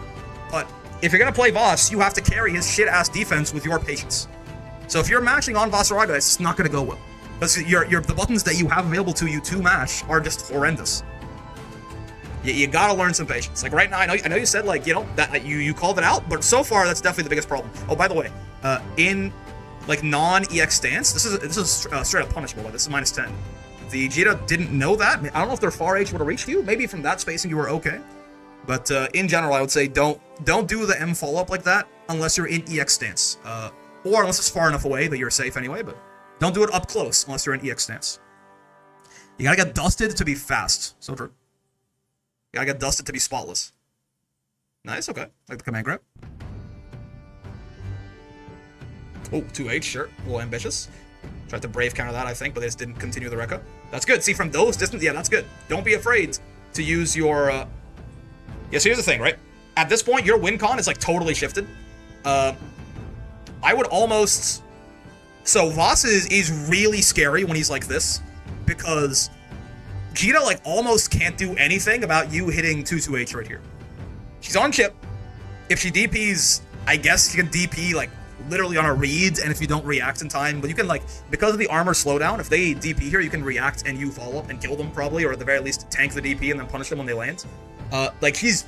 But if you're gonna play Voss, you have to carry his shit-ass defense with your patience. So if you're matching on Vasaraga, it's not gonna go well. Because the buttons that you have available to you to mash are just horrendous. You gotta learn some patience. Like right now, I know you said like, you know, that you called it out, but so far that's definitely the biggest problem. Oh, by the way, in like non-EX stance, this is straight up punishable. This is -10. The Jita didn't know that. I don't know if their far H would have reached you. Maybe from that spacing you were okay. But in general, I would say don't do the M follow-up like that unless you're in EX stance. Or unless it's far enough away that you're safe anyway, but don't do it up close unless you're in EX stance. You gotta get dusted to be fast. So true. You gotta get dusted to be spotless. Nice, okay. Like the command grab. Oh, 2H, sure. A little ambitious. Tried to brave counter that, I think, but they just didn't continue the Rekka. That's good. See, from those distance, yeah, that's good. Don't be afraid to use your... Yeah, so here's the thing, right? At this point, your win con is, like, totally shifted. I would almost... So, Voss is really scary when he's like this, because Jita, like, almost can't do anything about you hitting 2-2H right here. She's on chip. If she DPs, I guess she can DP, like, literally on a read, and if you don't react in time, but you can, like, because of the armor slowdown, if they DP here, you can react and you follow up and kill them probably, or at the very least tank the DP and then punish them when they land. Like, she's...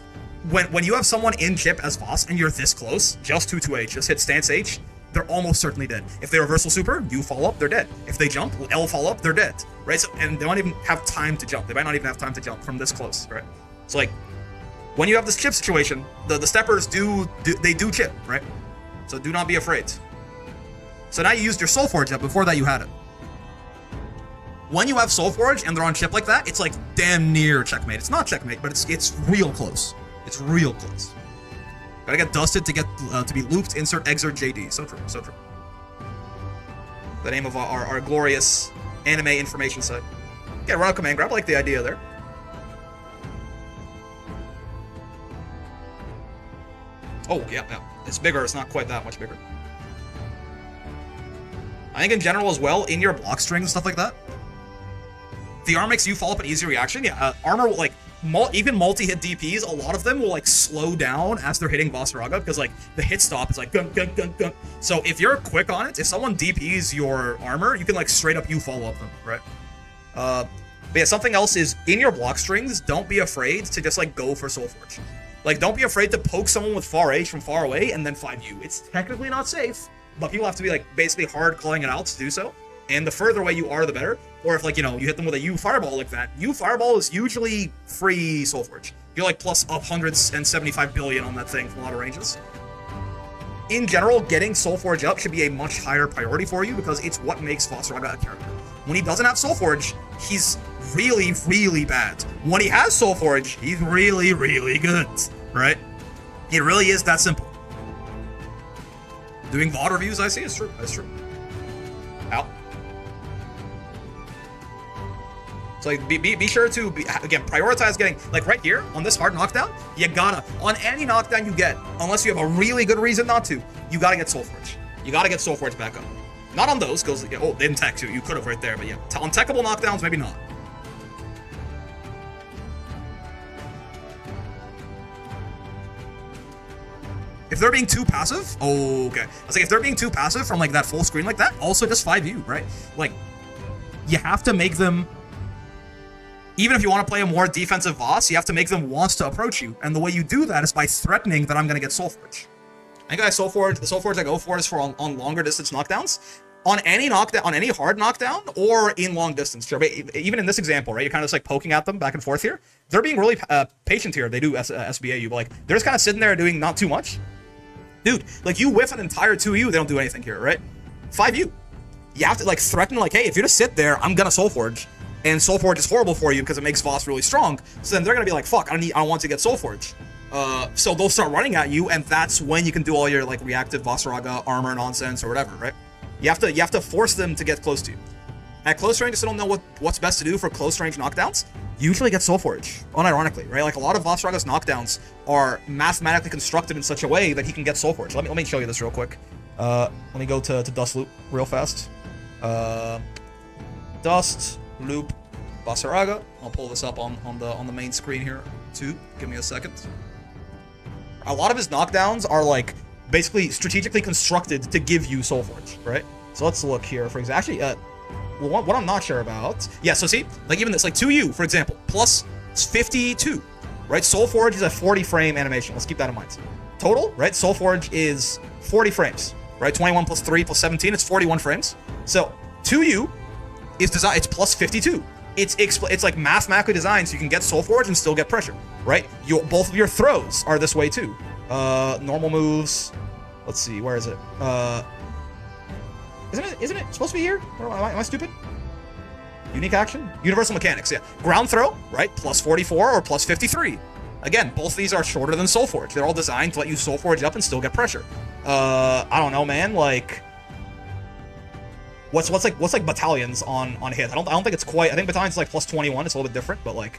When you have someone in chip as Voss and you're this close, just 2-2H, just hit stance H, they're almost certainly dead. If they reversal super, you follow up, they're dead. If they jump, L follow up, they're dead, right? So, and they don't even have time to jump. They might not even have time to jump from this close, right? So, like, when you have this chip situation, the steppers do chip, right? So do not be afraid. So now you used your Soul Forge up. Before that, you had it. When you have Soul Forge and they're on chip like that, it's like damn near checkmate. It's not checkmate, but it's real close. It's real close. Gotta get dusted to get to be looped. Insert exert JD. So true. So true. The name of our glorious anime information site. Yeah, run a command grab. I like the idea there. Oh, yeah. It's bigger. It's not quite that much bigger. I think in general as well, in your block string and stuff like that, the armor makes you follow up an easy reaction. Yeah, armor will, like, even multi-hit DPs, a lot of them will, like, slow down as they're hitting Vasaraga, because, like, the hit stop is like, gun, gun, gun, gun. So if you're quick on it, if someone DPs your armor, you can, like, straight up you follow up them, right? But yeah, something else is, in your block strings, don't be afraid to just, like, go for Soul Forge. Like, don't be afraid to poke someone with far H from far away and then 5U. It's technically not safe, but people have to be, like, basically hard calling it out to do so. And the further away you are, the better. Or if, like, you know, you hit them with a U Fireball like that, U Fireball is usually free Soul Forge. You're, like, plus up 175 billion on that thing from a lot of ranges. In general, getting Soul Forge up should be a much higher priority for you because it's what makes Vasaraga a character. When he doesn't have Soul Forge, he's really, really bad. When he has Soul Forge, he's really, really good, right? It really is that simple. Doing VOD reviews, I see, it's true. That's true. Ow. So, like, be sure to, again, prioritize getting, like, right here, on this hard knockdown, you gotta, on any knockdown you get, unless you have a really good reason not to, you gotta get Soul Forge. You gotta get Soul Forge back up. Not on those, because, oh, they didn't tech too. You could have right there, but yeah. On techable knockdowns, maybe not. If they're being too passive, oh, okay. I was like, if they're being too passive from, like, that full screen like that, also just 5U, right? Like, you have to make them, even if you want to play a more defensive Voss, you have to make them want to approach you. And the way you do that is by threatening that I'm going to get Soul Forge. I think the Soul Forge I go for is for on longer distance knockdowns. On any knockdown, on any hard knockdown, or in long distance. Sure, even in this example, right, you're kind of just like poking at them back and forth here. They're being really patient here. They do SBAU, but like they're just kind of sitting there doing not too much. Dude, like you whiff an entire 2U, they don't do anything here, right? 5U. You have to like threaten, like, hey, if you just sit there, I'm gonna Soul Forge. And Soul Forge is horrible for you because it makes Voss really strong. So then they're gonna be like, fuck, I want to get Soul Forge. So they'll start running at you, and that's when you can do all your like reactive Vasaraga armor nonsense or whatever, right? You have to force them to get close to you. At close range, I still don't know what's best to do for close range knockdowns. Usually get Soul Forge, unironically, right? Like a lot of Vasaraga's knockdowns are mathematically constructed in such a way that he can get Soul Forge. Let me show you this real quick. Let me go to Dust Loop real fast. Dust Loop Vasaraga. I'll pull this up on the main screen here too. Give me a second. A lot of his knockdowns are like basically strategically constructed to give you Soul Forge, right? So let's look here. For example, actually, well, what I'm not sure about. Yeah, so see, like even this, like 2U, for example, plus 52, right? Soul Forge is a 40 frame animation. Let's keep that in mind. Total, right? Soul Forge is 40 frames, right? 21 plus 3 plus 17, it's 41 frames. So 2U is designed, it's plus 52. It's like mathematically designed so you can get Soul Forge and still get pressure, right? Both of your throws are this way too. Normal moves. Let's see, where is it? Isn't it supposed to be here? Or am I stupid? Unique action? Universal mechanics, yeah. Ground throw, right? Plus 44 or plus 53. Again, both of these are shorter than Soul Forge. They're all designed to let you Soul Forge up and still get pressure. I don't know, man. Like, what's like battalions on hit? I don't think it's quite. I think battalions is like plus 21. It's a little bit different, but like,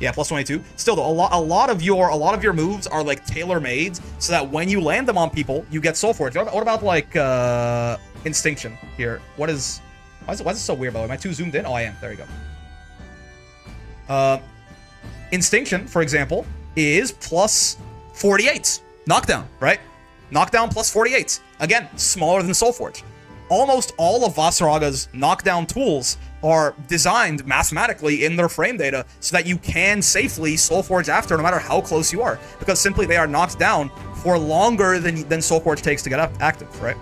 yeah, plus 22. Still, though, a lot of your moves are like tailor-made so that when you land them on people, you get Soul Forge. What about like Instinction here? Why is it so weird, by the way? Am I too zoomed in? Oh, I am. There you go. Instinction, for example, is plus 48. Knockdown, right? Knockdown plus 48. Again, smaller than Soul Forge. Almost all of Vasaraga's knockdown tools are designed mathematically in their frame data so that you can safely Soul Forge after no matter how close you are. Because simply they are knocked down for longer than Soul Forge takes to get active, right?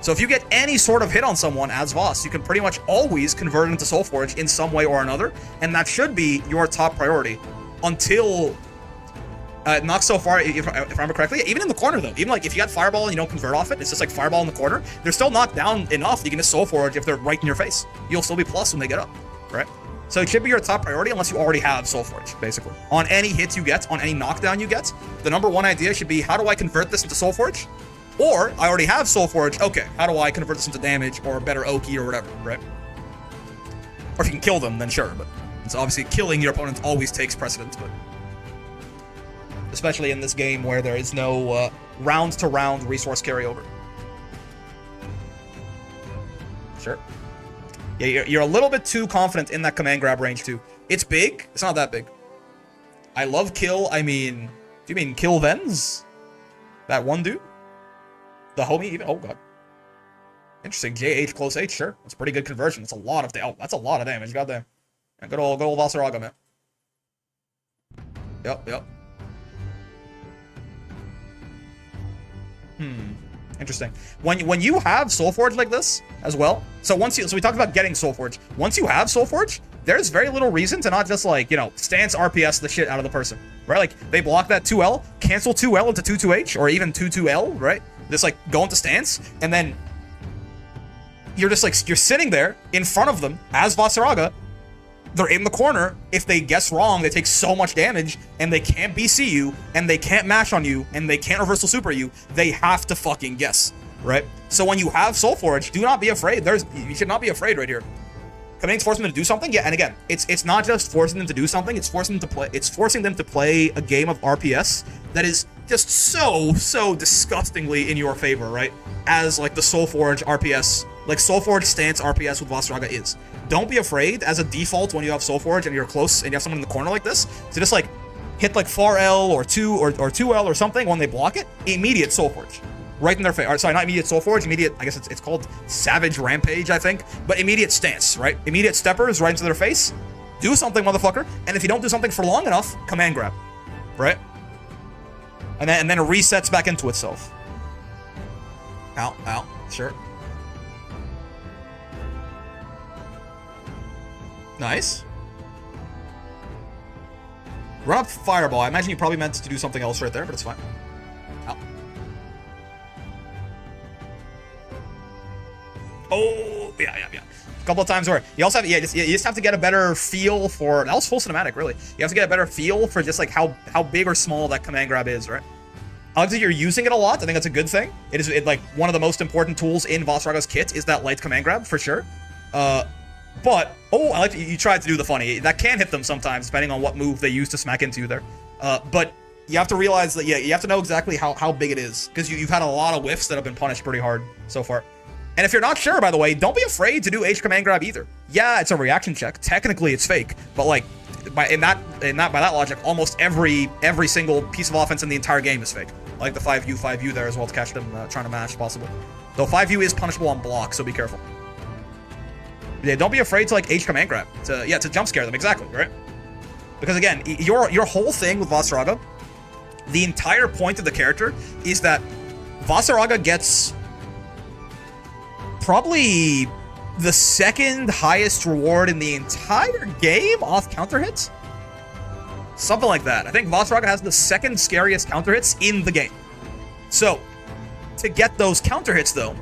So if you get any sort of hit on someone as Voss, you can pretty much always convert it into Soul Forge in some way or another, and that should be your top priority until not so far, if I remember correctly. Even in the corner though, even like if you got Fireball and you don't convert off it, it's just like Fireball in the corner, they're still knocked down enough that you can just Soul Forge if they're right in your face. You'll still be plus when they get up, right? So it should be your top priority unless you already have Soul Forge, basically. On any hits you get, on any knockdown you get, the number one idea should be, how do I convert this into Soul Forge? Or, I already have Soul Forge, okay, how do I convert this into damage or better Oki or whatever, right? Or if you can kill them, then sure, but it's obviously killing your opponent always takes precedence, but especially in this game where there is no round-to-round resource carryover. Sure. Yeah, you're a little bit too confident in that command grab range, too. It's big. It's not that big. I love kill. I mean, do you mean kill Vens? That one dude? The homie even? Oh, God. Interesting. JH close H, sure. That's a pretty good conversion. That's a lot of that's a lot of damage. Goddamn. And good old Vasaraga, man. Yep. Interesting. When you have Soul Forge like this as well, so we talked about getting Soul Forge. Once you have Soul Forge, there's very little reason to not just like, stance RPS the shit out of the person, right? Like they block that 2L, cancel 2L into 2-2H or even 2-2L, right? Just like go into stance, and then you're just like, you're sitting there in front of them as Vasaraga. They're in the corner. If they guess wrong, they take so much damage, and they can't BC you, and they can't mash on you, and they can't reversal super you. They have to fucking guess, right? So when you have Soul Forge, do not be afraid. You should not be afraid right here. Command's forcing them to do something. Yeah, and again, it's not just forcing them to do something. It's forcing them to play. It's forcing them to play a game of RPS that is just so disgustingly in your favor, right? As like the Soul Forge RPS, like Soul Forge stance RPS with Vasaraga is. Don't be afraid as a default when you have Soul Forge and you're close and you have someone in the corner like this to just like hit like 4L or 2 or 2L or something when they block it. Immediate Soul Forge. Right in their face. Sorry, not immediate Soul Forge, immediate, I guess it's called Savage Rampage, I think. But immediate stance, right? Immediate steppers right into their face. Do something, motherfucker. And if you don't do something for long enough, command grab. Right? And then it resets back into itself. Ow. Sure. Nice. Run up Fireball. I imagine you probably meant to do something else right there, but it's fine. Ow. Oh, yeah. A couple of times where you also have, you just have to get a better feel for, that was full cinematic, really. You have to get a better feel for just like how big or small that command grab is, right? I like that you're using it a lot. I think that's a good thing. It is like one of the most important tools in Vasaraga's kit is that light command grab, for sure. But, oh, I like that you tried to do the funny. That can hit them sometimes, depending on what move they use to smack into you there. But you have to realize that, yeah, you have to know exactly how big it is, because you've had a lot of whiffs that have been punished pretty hard so far. And if you're not sure, by the way, don't be afraid to do H command grab either. Yeah, it's a reaction check. Technically, it's fake, but like, by that logic, almost every single piece of offense in the entire game is fake. Like the 5U there as well to catch them trying to mash, possible. Though 5U is punishable on block, so be careful. Yeah, don't be afraid to like H command grab to jump scare them, exactly, right? Because again, your whole thing with Vasaraga, the entire point of the character is that Vasaraga gets probably the second highest reward in the entire game off counter hits. Something like that. I think Vasaraga has the second scariest counter hits in the game. So, to get those counter hits though,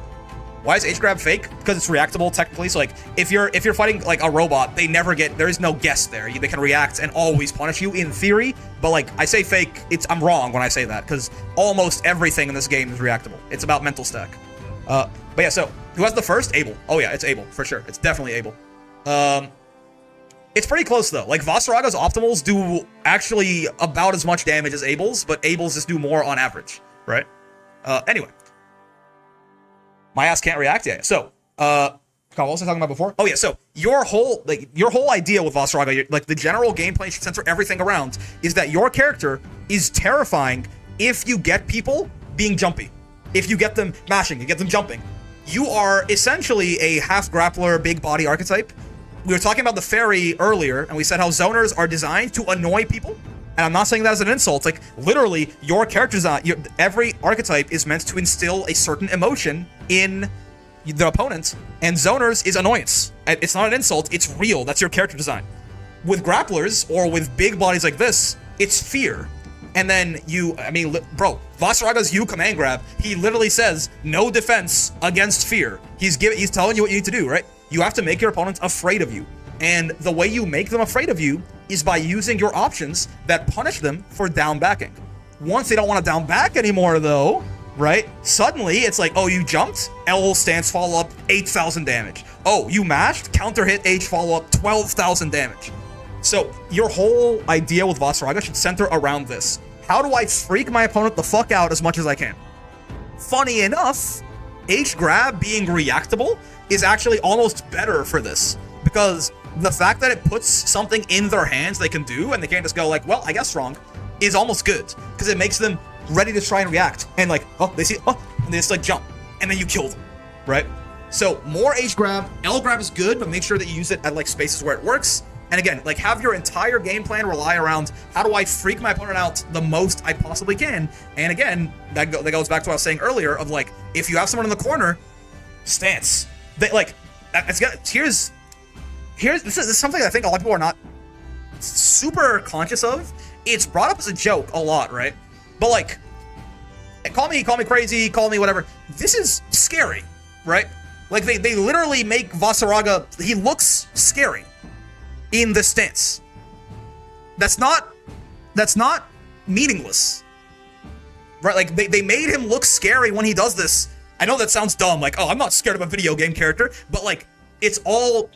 why is H grab fake? Because it's reactable technically. So like if you're fighting like a robot, there is no guess there. They can react and always punish you in theory. But like I say fake, I'm wrong when I say that, because almost everything in this game is reactable. It's about mental stack. But yeah, so who has the first? Abel. Oh yeah, it's Abel for sure. It's definitely Abel. It's pretty close though. Like Vasaraga's optimals do actually about as much damage as Abel's, but Abel's just do more on average, right? Anyway. My ass can't react yet. So, what was I talking about before? Oh yeah, so your whole idea with Vasaraga, like the general gameplay should center everything around, is that your character is terrifying if you get people being jumpy. If you get them mashing, you get them jumping. You are essentially a half grappler, big body archetype. We were talking about the fairy earlier, and we said how zoners are designed to annoy people. And I'm not saying that as an insult. Like, literally, your character design, every archetype is meant to instill a certain emotion in the opponent, and zoners is annoyance. It's not an insult, it's real. That's your character design. With grapplers, or with big bodies like this, it's fear. And then bro, Vasaraga's U command grab, he literally says, no defense against fear. He's telling you what you need to do, right? You have to make your opponent afraid of you. And the way you make them afraid of you is by using your options that punish them for down backing. Once they don't want to down back anymore though, right? Suddenly it's like, oh, you jumped? L stance follow up, 8,000 damage. Oh, you mashed? Counter hit H follow up, 12,000 damage. So your whole idea with Vasaraga should center around this. How do I freak my opponent the fuck out as much as I can? Funny enough, H grab being reactable is actually almost better for this, because the fact that it puts something in their hands they can do, and they can't just go like, well, I guess wrong, is almost good, because it makes them ready to try and react, and like, oh, they see, oh, and they just like jump, and then you kill them, right? So more H grab, L grab is good, but make sure that you use it at like spaces where it works. And again, like have your entire game plan rely around how do I freak my opponent out the most I possibly can. And again, that goes back to what I was saying earlier of like, if you have someone in the corner, stance. This is something I think a lot of people are not super conscious of. It's brought up as a joke a lot, right? But like, call me crazy, call me whatever. This is scary, right? Like they literally make Vasaraga, he looks scary in the stance. That's not meaningless, right? Like they made him look scary when he does this. I know that sounds dumb, like, oh, I'm not scared of a video game character, but like, it's all,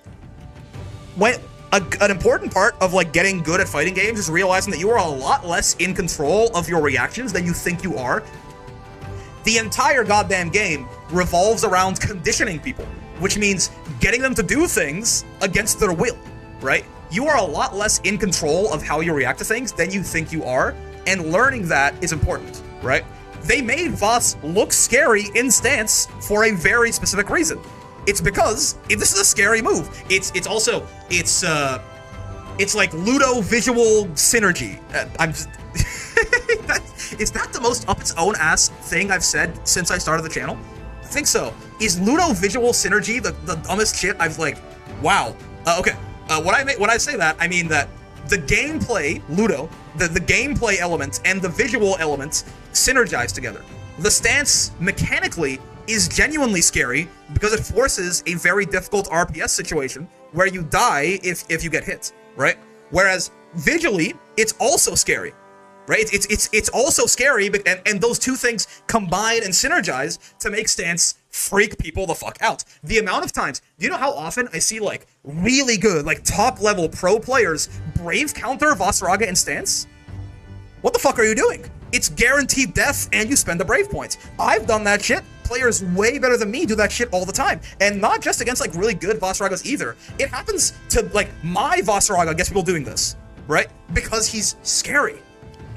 when an important part of like getting good at fighting games is realizing that you are a lot less in control of your reactions than you think you are. The entire goddamn game revolves around conditioning people, which means getting them to do things against their will, right? You are a lot less in control of how you react to things than you think you are, and learning that is important, right? They made Voss look scary in stance for a very specific reason. It's because this is a scary move. It's like Ludo visual synergy. Is that the most up its own ass thing I've said since I started the channel? I think so. Is Ludo visual synergy the dumbest shit I've like? Wow. Okay. When I say that, I mean that the gameplay Ludo, the gameplay elements and the visual elements synergize together. The stance mechanically is genuinely scary because it forces a very difficult RPS situation where you die if you get hit, right? Whereas visually, it's also scary right? It's also scary, but and those two things combine and synergize to make Stance freak people the fuck out. The amount of times, do you know how often I see like really good, like top level pro players brave counter Vasaraga and Stance? What the fuck are you doing? It's guaranteed death and you spend the brave points. I've done that shit. Players way better than me do that shit all the time. And not just against like really good Vasaragas either. It happens to like my Vasaraga gets people doing this, right? Because he's scary.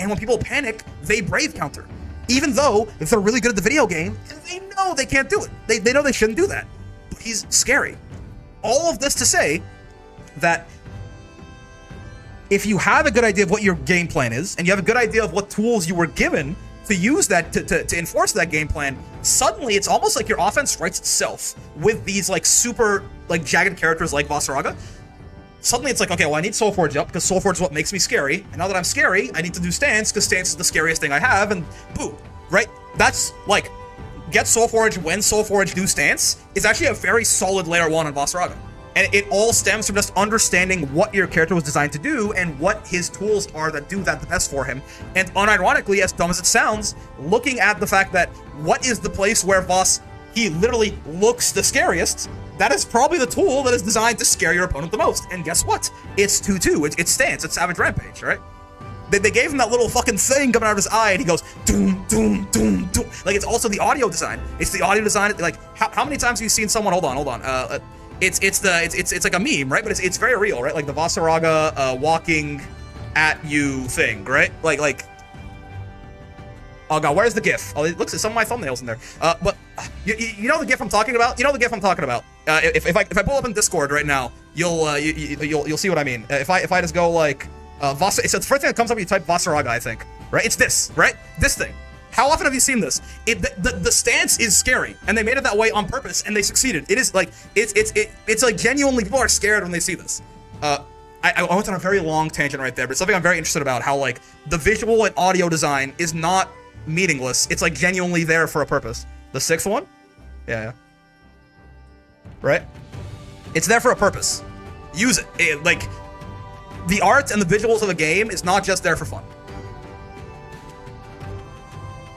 And when people panic, they brave counter. Even though if they're really good at the video game, they know they can't do it. They know they shouldn't do that. But he's scary. All of this to say that if you have a good idea of what your game plan is, and you have a good idea of what tools you were given to use that to enforce that game plan, suddenly it's almost like your offense writes itself with these like super like jagged characters like Vasaraga. Suddenly it's like, okay, well I need Soulforge up because Soulforge is what makes me scary, and now that I'm scary, I need to do Stance because Stance is the scariest thing I have, and boom, right? That's like, get Soulforge when Soulforge do Stance is actually a very solid layer 1 on Vasaraga. And it all stems from just understanding what your character was designed to do and what his tools are that do that the best for him. And unironically, as dumb as it sounds, looking at the fact that what is the place where Voss, he literally looks the scariest, that is probably the tool that is designed to scare your opponent the most. And guess what? It's 2-2. It's Stance. It's Savage Rampage, right? They gave him that little fucking thing coming out of his eye, and he goes doom, doom, doom, doom. Like, it's also the audio design. It's the audio design. Like, how many times have you seen someone? Hold on. It's like a meme, right? But it's very real, right? Like the Vasaraga walking at you thing, right? Like. Oh god, where's the GIF? Oh, it looks at some of my thumbnails in there. But you know the GIF I'm talking about? You know the GIF I'm talking about. If I pull up in Discord right now, you'll see what I mean. If I just go like Vas, it's the first thing that comes up when you type Vasaraga, I think, right? It's this, right? This thing. How often have you seen this? The stance is scary, and they made it that way on purpose, and they succeeded. It is like it's like genuinely people are scared when they see this. I went on a very long tangent right there, but something I'm very interested about, how like the visual and audio design is not meaningless. It's like genuinely there for a purpose. The sixth one? Yeah. Right? It's there for a purpose. Use it. Like, the art and the visuals of a game is not just there for fun.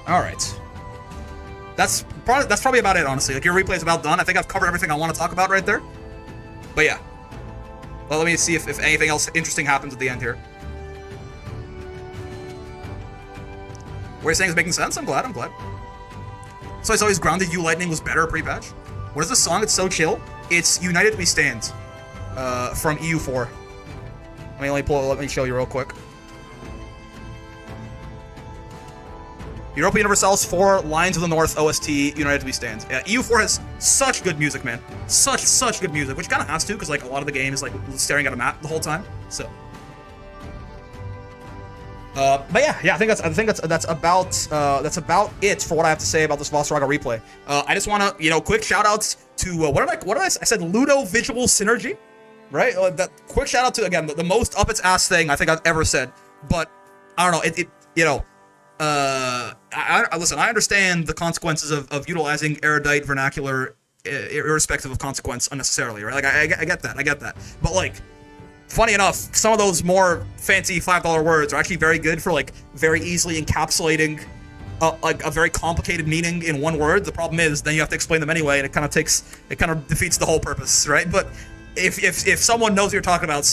Alright. That's probably about it, honestly. Like, your replay is about done. I think I've covered everything I want to talk about right there. But yeah. Well, let me see if anything else interesting happens at the end here. What you're saying is making sense? I'm glad. So I saw his Grounded You Lightning was better pre-patch. What is this song? It's so chill. It's United We Stand from EU4. Let me show you real quick. Europa Universalis 4, Lions of the North, OST, United We Stand. Yeah, EU4 has such good music, man. Such good music, which kind of has to, because like a lot of the game is like staring at a map the whole time. So. But yeah, I think that's about it for what I have to say about this Vasaraga replay. I just want to, quick shout outs to what did I said Ludo Visual Synergy, right? That quick shout out to, again, the most up its ass thing I think I've ever said. But I don't know, listen, I understand the consequences of utilizing erudite vernacular, irrespective of consequence unnecessarily, right? Like I get that, but like. Funny enough, some of those more fancy $5 words are actually very good for like very easily encapsulating like a very complicated meaning in one word. The problem is then you have to explain them anyway, and it kind of defeats the whole purpose, right? But if someone knows what you're talking about,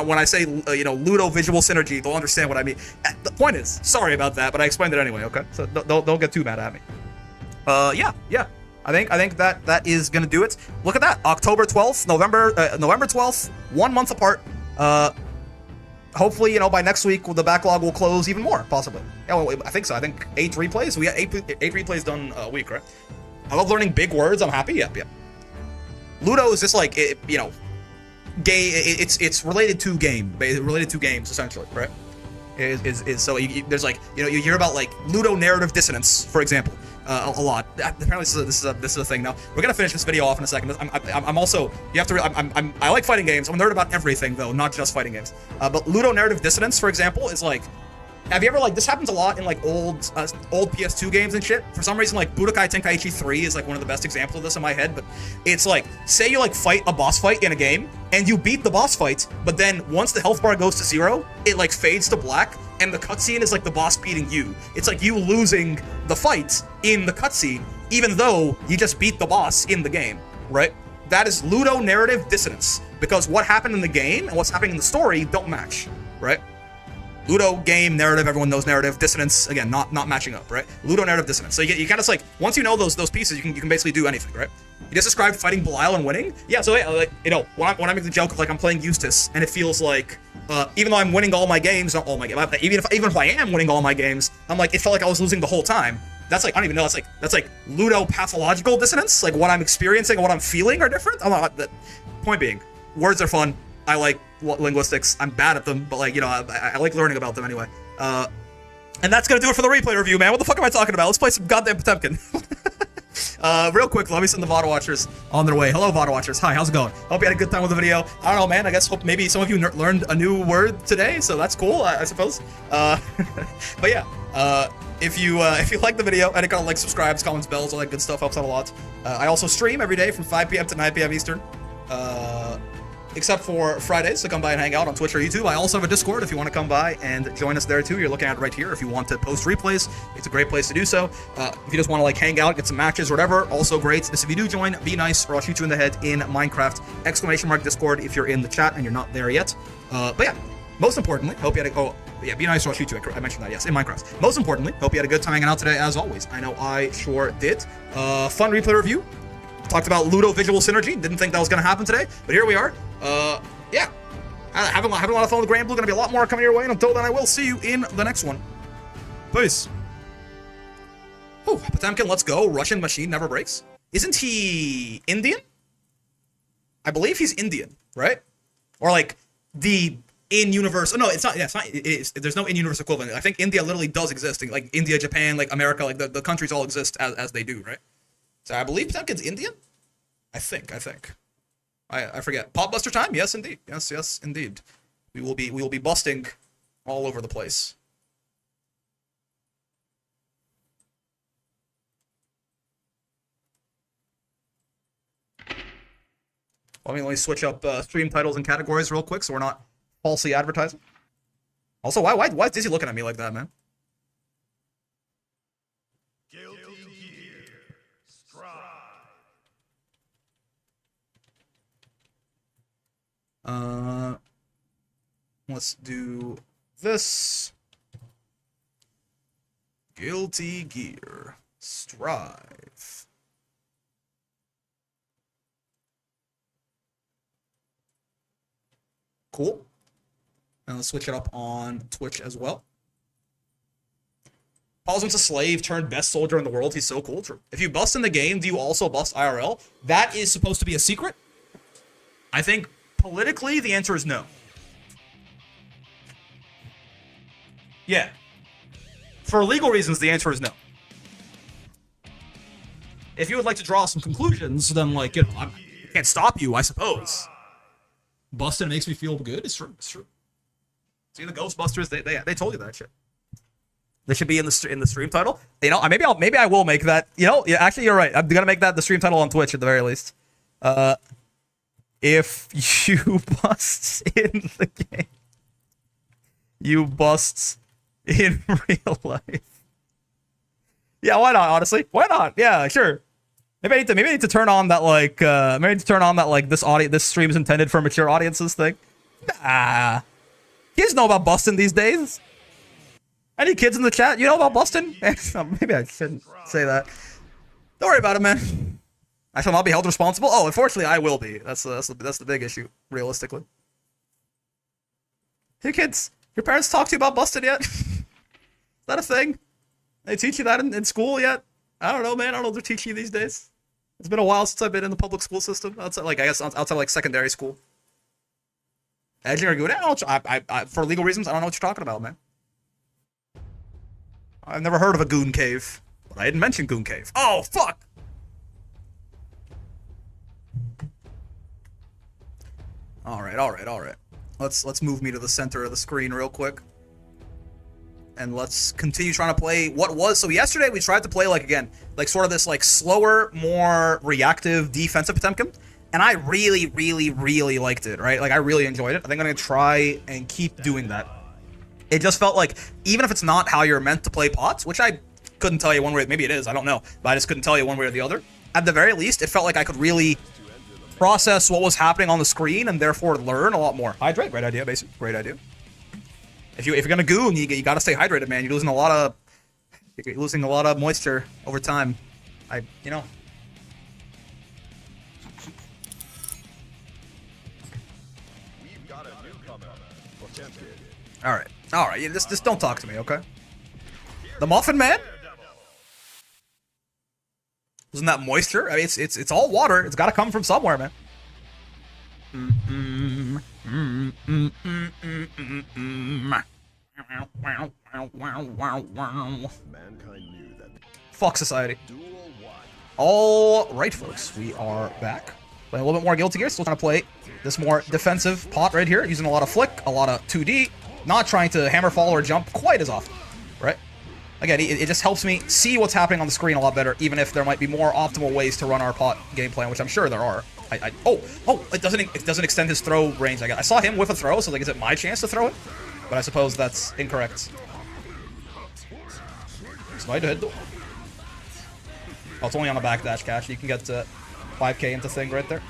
when I say Ludo Visual Synergy, they'll understand what I mean. The point is, sorry about that, but I explained it anyway. Okay, so don't get too mad at me. Yeah. I think that is gonna do it. Look at that, October 12th, November 12th, 1 month apart. Hopefully, by next week the backlog will close even more, possibly. Yeah, well, I think so. I think 8 replays. We got 8 replays done a week, right? I love learning big words. I'm happy. Yeah. Ludo is just like gay. It's related to games essentially, right? Is so there's like you hear about like Ludo narrative dissonance, for example. A lot. Apparently, this is a thing. Now we're gonna finish this video off in a second. I'm also I like fighting games. I'm a nerd about everything though, not just fighting games. But Ludo narrative dissonance, for example, is like Have you ever, like, this happens a lot in, like, old PS2 games and shit. For some reason, like, Budokai Tenkaichi 3 is, like, one of the best examples of this in my head, but it's, like, say you, like, fight a boss fight in a game, and you beat the boss fight, but then once the health bar goes to 0, it, like, fades to black, and the cutscene is, like, the boss beating you. It's, like, you losing the fight in the cutscene, even though you just beat the boss in the game, right? That is Ludo narrative dissonance, because what happened in the game and what's happening in the story don't match, right? Ludo game narrative, everyone knows narrative dissonance. Again, not matching up, right? Ludo narrative dissonance. So you kind of like once you know those pieces, you can basically do anything, right? You just described fighting Belial and winning. Yeah. So yeah, like when I make the joke of like I'm playing Eustace and it feels like even though I'm winning all my games, not all my games, even if I am winning all my games, I'm like it felt like I was losing the whole time. That's like I don't even know. That's like Ludo pathological dissonance. Like what I'm experiencing and what I'm feeling are different. I'm not. The point being, words are fun. I like linguistics. I'm bad at them, but like, I like learning about them anyway. And that's gonna do it for the replay review, man. What the fuck am I talking about? Let's play some goddamn Potemkin. Real quick, let me send the VOD watchers on their way. Hello, VOD watchers. Hi, how's it going? Hope you had a good time with the video. I don't know, man. I guess hope maybe some of you learned a new word today, so that's cool, I suppose. But yeah, if you like the video, any kind of like, subscribes, comments, bells, all that good stuff helps out a lot. I also stream every day from 5 p.m. to 9 p.m. Eastern. Except for Fridays, so come by and hang out on Twitch or YouTube. I also have a Discord if you want to come by and join us there too. You're looking at it right here. If you want to post replays, it's a great place to do so. If you just want to like hang out, get some matches or whatever, also great. So if you do join, be nice or I'll shoot you in the head in Minecraft! Discord if you're in the chat and you're not there yet. But yeah, most importantly, hope you had be nice or I'll shoot you. I mentioned that, yes, in Minecraft. Most importantly, hope you had a good time hanging out today as always. I know I sure did. Fun replay review. Talked about Ludo visual synergy. Didn't think that was going to happen today, but here we are. Yeah. Having a lot of fun with Granblue. Going to be a lot more coming your way, and until then, I will see you in the next one. Peace. Oh, Potemkin, let's go. Russian machine never breaks. Isn't he Indian? I believe he's Indian, right? Or like the in-universe. Oh, no, it's not. Yeah, it's not. It is. There's no in-universe equivalent. I think India literally does exist. Like India, Japan, like America, like the countries all exist as they do, right? So I believe Potemkin's Indian? I think. I forget. Popbuster time? Yes, indeed. Yes, indeed. We will be busting all over the place. Let me switch up stream titles and categories real quick so we're not falsely advertising. Also, why is Dizzy looking at me like that, man? Let's do this. Guilty Gear Strive. Cool. And let's switch it up on Twitch as well. Paul's a slave turned best soldier in the world. He's so cool. If you bust in the game, do you also bust IRL? That is supposed to be a secret. I think politically the answer is no. Yeah. For legal reasons, the answer is no. If you would like to draw some conclusions, then like, I can't stop you, I suppose. Bustin' makes me feel good. It's true. See the Ghostbusters, they told you that shit. They should be in the stream title. Maybe I will make that. Yeah, actually you're right. I'm gonna make that the stream title on Twitch at the very least. If you bust in the game, you bust in real life. Yeah, why not? Honestly, why not? Yeah, sure. Maybe I need to turn on that this stream is intended for mature audiences thing. Nah, kids know about busting these days. Any kids in the chat, you know about busting? Maybe I shouldn't say that. Don't worry about it, man. I shall not be held responsible. Oh, unfortunately, I will be. That's the big issue, realistically. Hey, kids, your parents talked to you about busting yet? Is that a thing? They teach you that in school yet? I don't know, man. I don't know if they're teaching you these days. It's been a while since I've been in the public school system. Outside, like secondary school. Edging or good? For legal reasons, I don't know what you're talking about, man. I've never heard of a goon cave, but I didn't mention goon cave. Oh, fuck! All right. Let's move me to the center of the screen real quick. and let's continue trying to play what was. So yesterday we tried to play like, again, like sort of this like slower, more reactive defensive Potemkin, and I really, really, really liked it, right? Like I really enjoyed it. I think I'm gonna try and keep doing that. It just felt like, even if it's not how you're meant to play pots, which I couldn't tell you one way, maybe it is, I don't know, but I just couldn't tell you one way or the other. At the very least, it felt like I could really process what was happening on the screen and therefore learn a lot more. Hydrate, great idea, basically, great idea. If you're gonna goon, you gotta stay hydrated, man. You're losing a lot of moisture over time. You know. All right. Yeah, just don't talk to me, okay? The Muffin Man? Isn't that moisture? I mean, it's all water. It's got to come from somewhere, man. Fuck society. All right, folks, we are back. Playing a little bit more Guilty Gear. Still trying to play this more defensive pot right here, using a lot of flick, a lot of 2D, not trying to hammer fall or jump quite as often, right? Again, it just helps me see what's happening on the screen a lot better, even if there might be more optimal ways to run our pot game plan, which I'm sure there are. It doesn't extend his throw range. I saw him with a throw, so like, is it my chance to throw it? But I suppose that's incorrect. Slide ahead though. Oh, it's only on a backdash catch. You can get 5k into thing right there.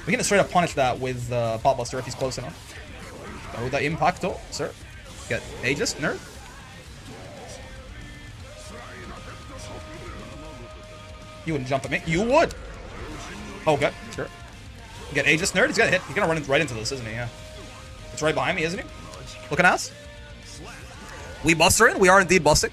We can straight up punish that with Pot Buster if he's close enough. Oh, the impacto, sir. Get Aegis, nerd. You wouldn't jump at me. You would. Okay, sure. Get Aegis, nerd. He's got a hit. He's gonna run right into this, isn't he? Yeah. It's right behind me, isn't he? Looking ass. We buster in. We are indeed busting.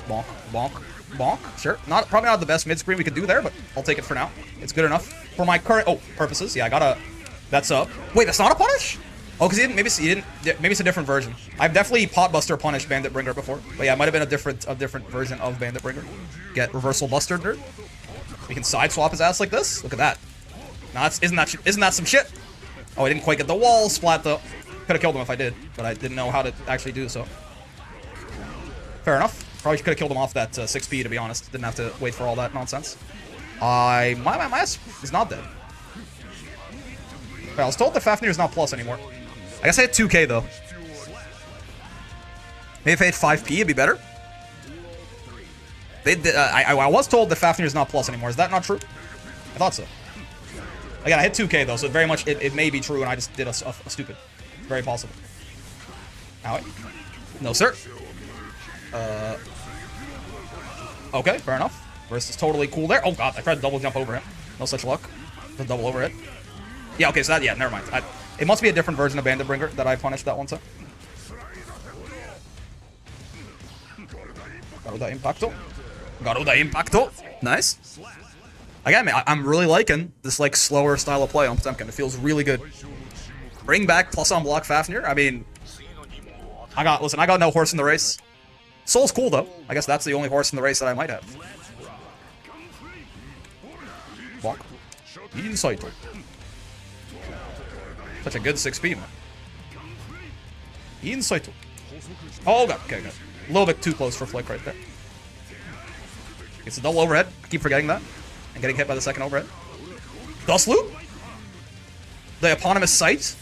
Bonk, bonk, bonk. Sure. Probably not the best mid screen we could do there, but I'll take it for now. It's good enough for my current purposes. Yeah, I gotta. That's up. Wait, that's not a punish? Oh, because maybe it's a different version. I've definitely Pot Buster punished Bandit Bringer before, but yeah, it might have been a different version of Bandit Bringer. Get Reversal Buster, nerd. We can side swap his ass like this. Look at that. Nah, isn't that some shit? Oh, I didn't quite get the wall splat though. Could have killed him if I did, but I didn't know how to actually do so. Fair enough. Probably could have killed him off that 6p, to be honest. Didn't have to wait for all that nonsense. My ass is not dead. I was told that Fafnir is not plus anymore. I guess I hit 2k though. Maybe if I hit 5p, it'd be better. I was told that Fafnir is not plus anymore. Is that not true? I thought so. Again, I hit 2k though, so very much it may be true, and I just did a stupid. Very possible. Owie. No, sir. Okay, fair enough. Burst is totally cool there. Oh god, I tried to double jump over him. No such luck. The double overhead. Yeah, okay, so that, yeah, never mind. It must be a different version of Bandit Bringer that I punished that one time. Garuda Impacto. Garuda Impacto. Nice. Again, man, I'm really liking this, like, slower style of play on Potemkin. It feels really good. Bring back plus on block Fafnir. I mean, I got no horse in the race. Soul's cool, though. I guess that's the only horse in the race that I might have. Block. Insight. Such a good 6p, man. Insight. Oh, god. Okay, good. A little bit too close for flick right there. It's a double overhead. I keep forgetting that. And getting hit by the second overhead. Dust Loop? The eponymous site?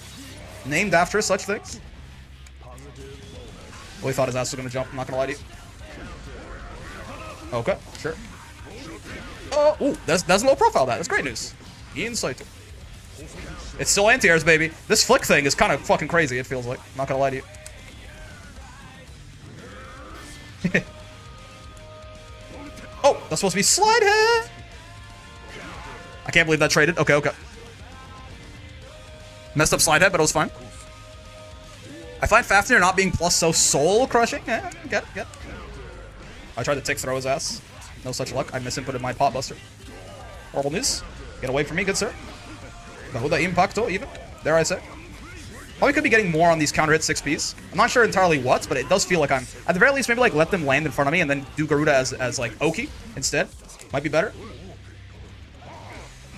Named after such things? Well, he thought his ass was going to jump. I'm not going to lie to you. Okay, sure. Oh, ooh, that's a low profile that. That's great news. Insight. It's still anti-airs, baby. This flick thing is kind of fucking crazy, it feels like. I'm not going to lie to you. Oh, that's supposed to be slide head. I can't believe that traded. Okay, okay. Messed up slide head, but it was fine. I find Fafnir not being plus so soul crushing. Yeah, get it. I tried to tick throw his ass. No such luck. I misinputted my Pot Buster. Horrible news. Get away from me, good sir. Garuda Impacto, even. Dare I say. Probably could be getting more on these counter hit 6Ps. I'm not sure entirely what, but it does feel like I'm... At the very least, maybe like let them land in front of me and then do Garuda as like Oki instead. Might be better.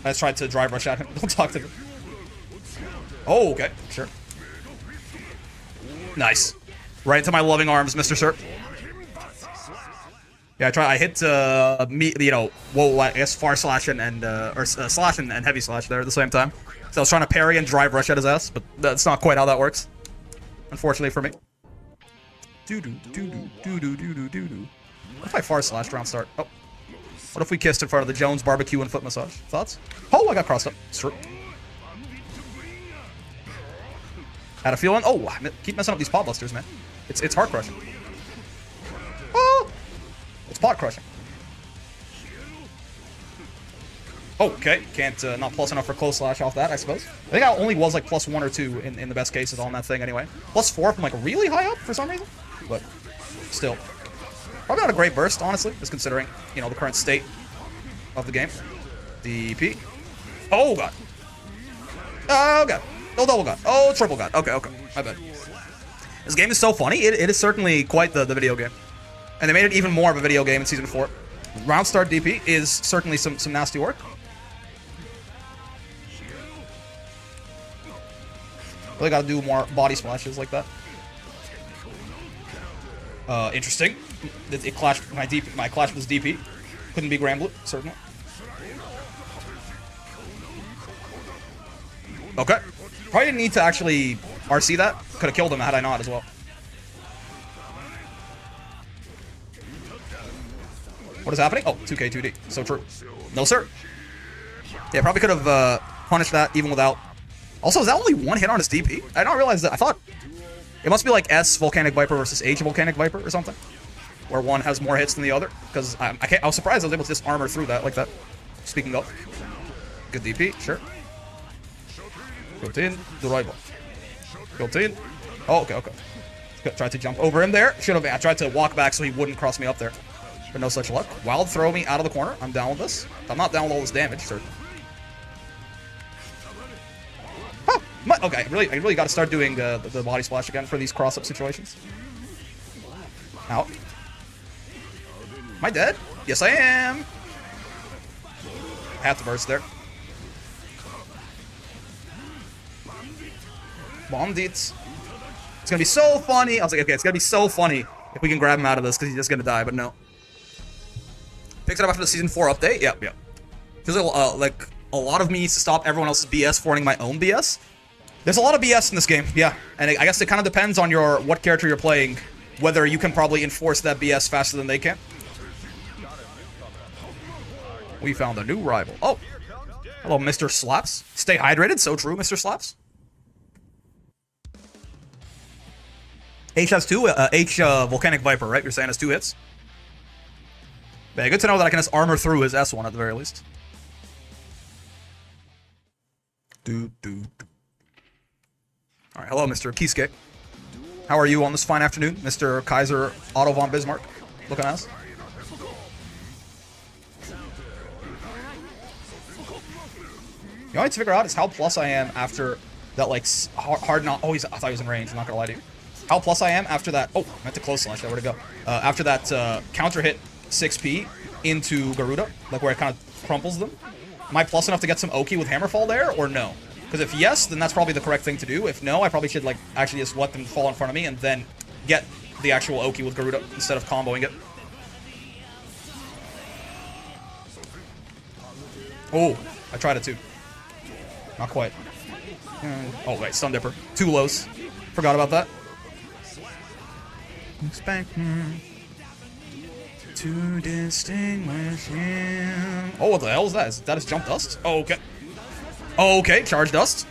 I just tried to drive rush at him. Don't talk to him. Oh, okay. Sure. Nice. Right into my loving arms, Mr. Sir. Yeah, I hit, whoa, I guess far slash and slash and heavy slash there at the same time. So I was trying to parry and drive rush at his ass, but that's not quite how that works. Unfortunately for me. What if I far slashed around start? Oh. What if we kissed in front of the Jones barbecue and foot massage? Thoughts? Oh, I got crossed up. It's true. Had a feeling. Oh, I keep messing up these pot busters, man. It's heart crushing. Oh, it's pot crushing. Okay, can't not plus enough for close slash off that, I suppose. I think I only was like +1 or 2 in the best cases on that thing anyway. +4 from like really high up for some reason, but still. Probably not a great burst, honestly, just considering, you know, the current state of the game. DP. Oh, God. Oh, God. Oh, double God. Oh, triple God. Okay, okay. My bad. This game is so funny. It is certainly quite the video game. And they made it even more of a video game in Season 4. Round start DP is certainly some nasty work. Really gotta do more body splashes like that. Interesting. It clashed my clash was DP. Couldn't be Granblue, certainly. Okay. Probably didn't need to actually RC that. Could have killed him had I not as well. What is happening? Oh, 2K 2D. So true. No, sir. Yeah, probably could have punished that even without. Also, is that only one hit on his DP? I don't realize that. I thought it must be like S Volcanic Viper versus H Volcanic Viper or something, where one has more hits than the other. Because I was surprised I was able to just armor through that like that. Speaking of, good DP, sure. Built in the rival. Built in. Oh, okay, okay. Tried to jump over him there. Should have. I tried to walk back so he wouldn't cross me up there. But no such luck. Wild throw me out of the corner. I'm down with this. I'm not down with all this damage, certainly. Huh. Okay, I really got to start doing the body splash again for these cross-up situations. Out. Am I dead? Yes, I am. I have to burst there. Bomb deets. It's gonna be so funny. I was like, okay, it's gonna be so funny if we can grab him out of this because he's just gonna die, but no. Picked it up after the Season 4 update. Yep, yep. Feels like a lot of me needs to stop everyone else's BS for running my own BS. There's a lot of BS in this game, yeah. And I guess it kind of depends on what character you're playing, whether you can probably enforce that BS faster than they can. We found a new rival. Oh. Hello, Mr. Slaps. Stay hydrated. So true, Mr. Slaps. H has 2. H Volcanic Viper, right? You're saying has 2 hits? Yeah, good to know that I can just armor through his S1 at the very least. Alright, hello, Mr. Kisuke. How are you on this fine afternoon, Mr. Kaiser Otto von Bismarck? Looking at us. You know what I need to figure out is how plus I am after that, like, hard not... Oh, I thought he was in range, I'm not gonna lie to you. How plus I am after that... Oh, I meant to close slash, where'd it go? After that counter hit 6P into Garuda, like where it kind of crumples them. Am I plus enough to get some Oki with Hammerfall there, or no? Because if yes, then that's probably the correct thing to do. If no, I probably should like actually just let them fall in front of me and then get the actual Oki with Garuda instead of comboing it. Oh, I tried it too. Not quite. Oh wait, Stun Dipper. 2 lows. Forgot about that. Expect to distinguish him. Oh, what the hell is that? Is that his jump dust? Oh, okay. Oh, okay, charge dust.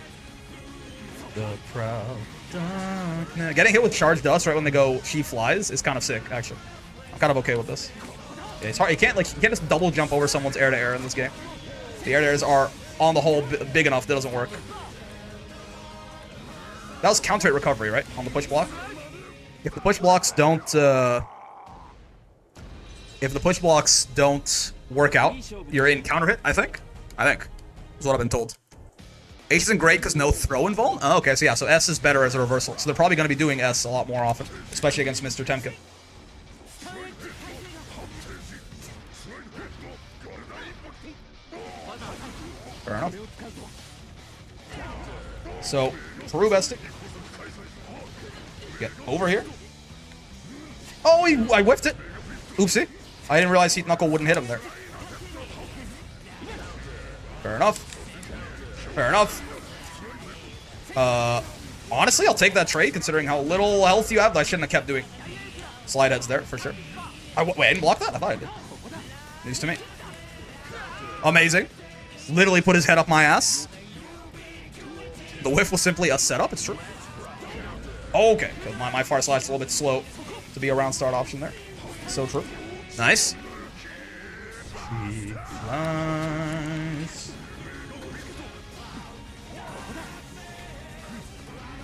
The proud darkness. Getting hit with charge dust right when they go she flies is kind of sick, actually. I'm kind of okay with this. Yeah, it's hard. You can't just double jump over someone's air to air in this game. The air to airs are on the whole big enough that doesn't work. That was counter hit recovery, right? On the push block. If the push blocks don't work out, you're in counter hit, I think. Is what I've been told. H isn't great because no throw invuln? Oh, okay, so yeah, so S is better as a reversal. So they're probably going to be doing S a lot more often, especially against Mr. Temkin. Fair enough. So, true besting. Get over here. Oh, I whiffed it. Oopsie. I didn't realize Heat Knuckle wouldn't hit him there. Fair enough. Fair enough. Honestly, I'll take that trade considering how little health you have. I shouldn't have kept doing slide heads there, for sure. Wait, I didn't block that? I thought I did. News to me. Amazing. Literally put his head up my ass. The whiff was simply a setup, it's true. Okay, because my far slash is a little bit slow to be a round start option there. So true. Nice. Nice.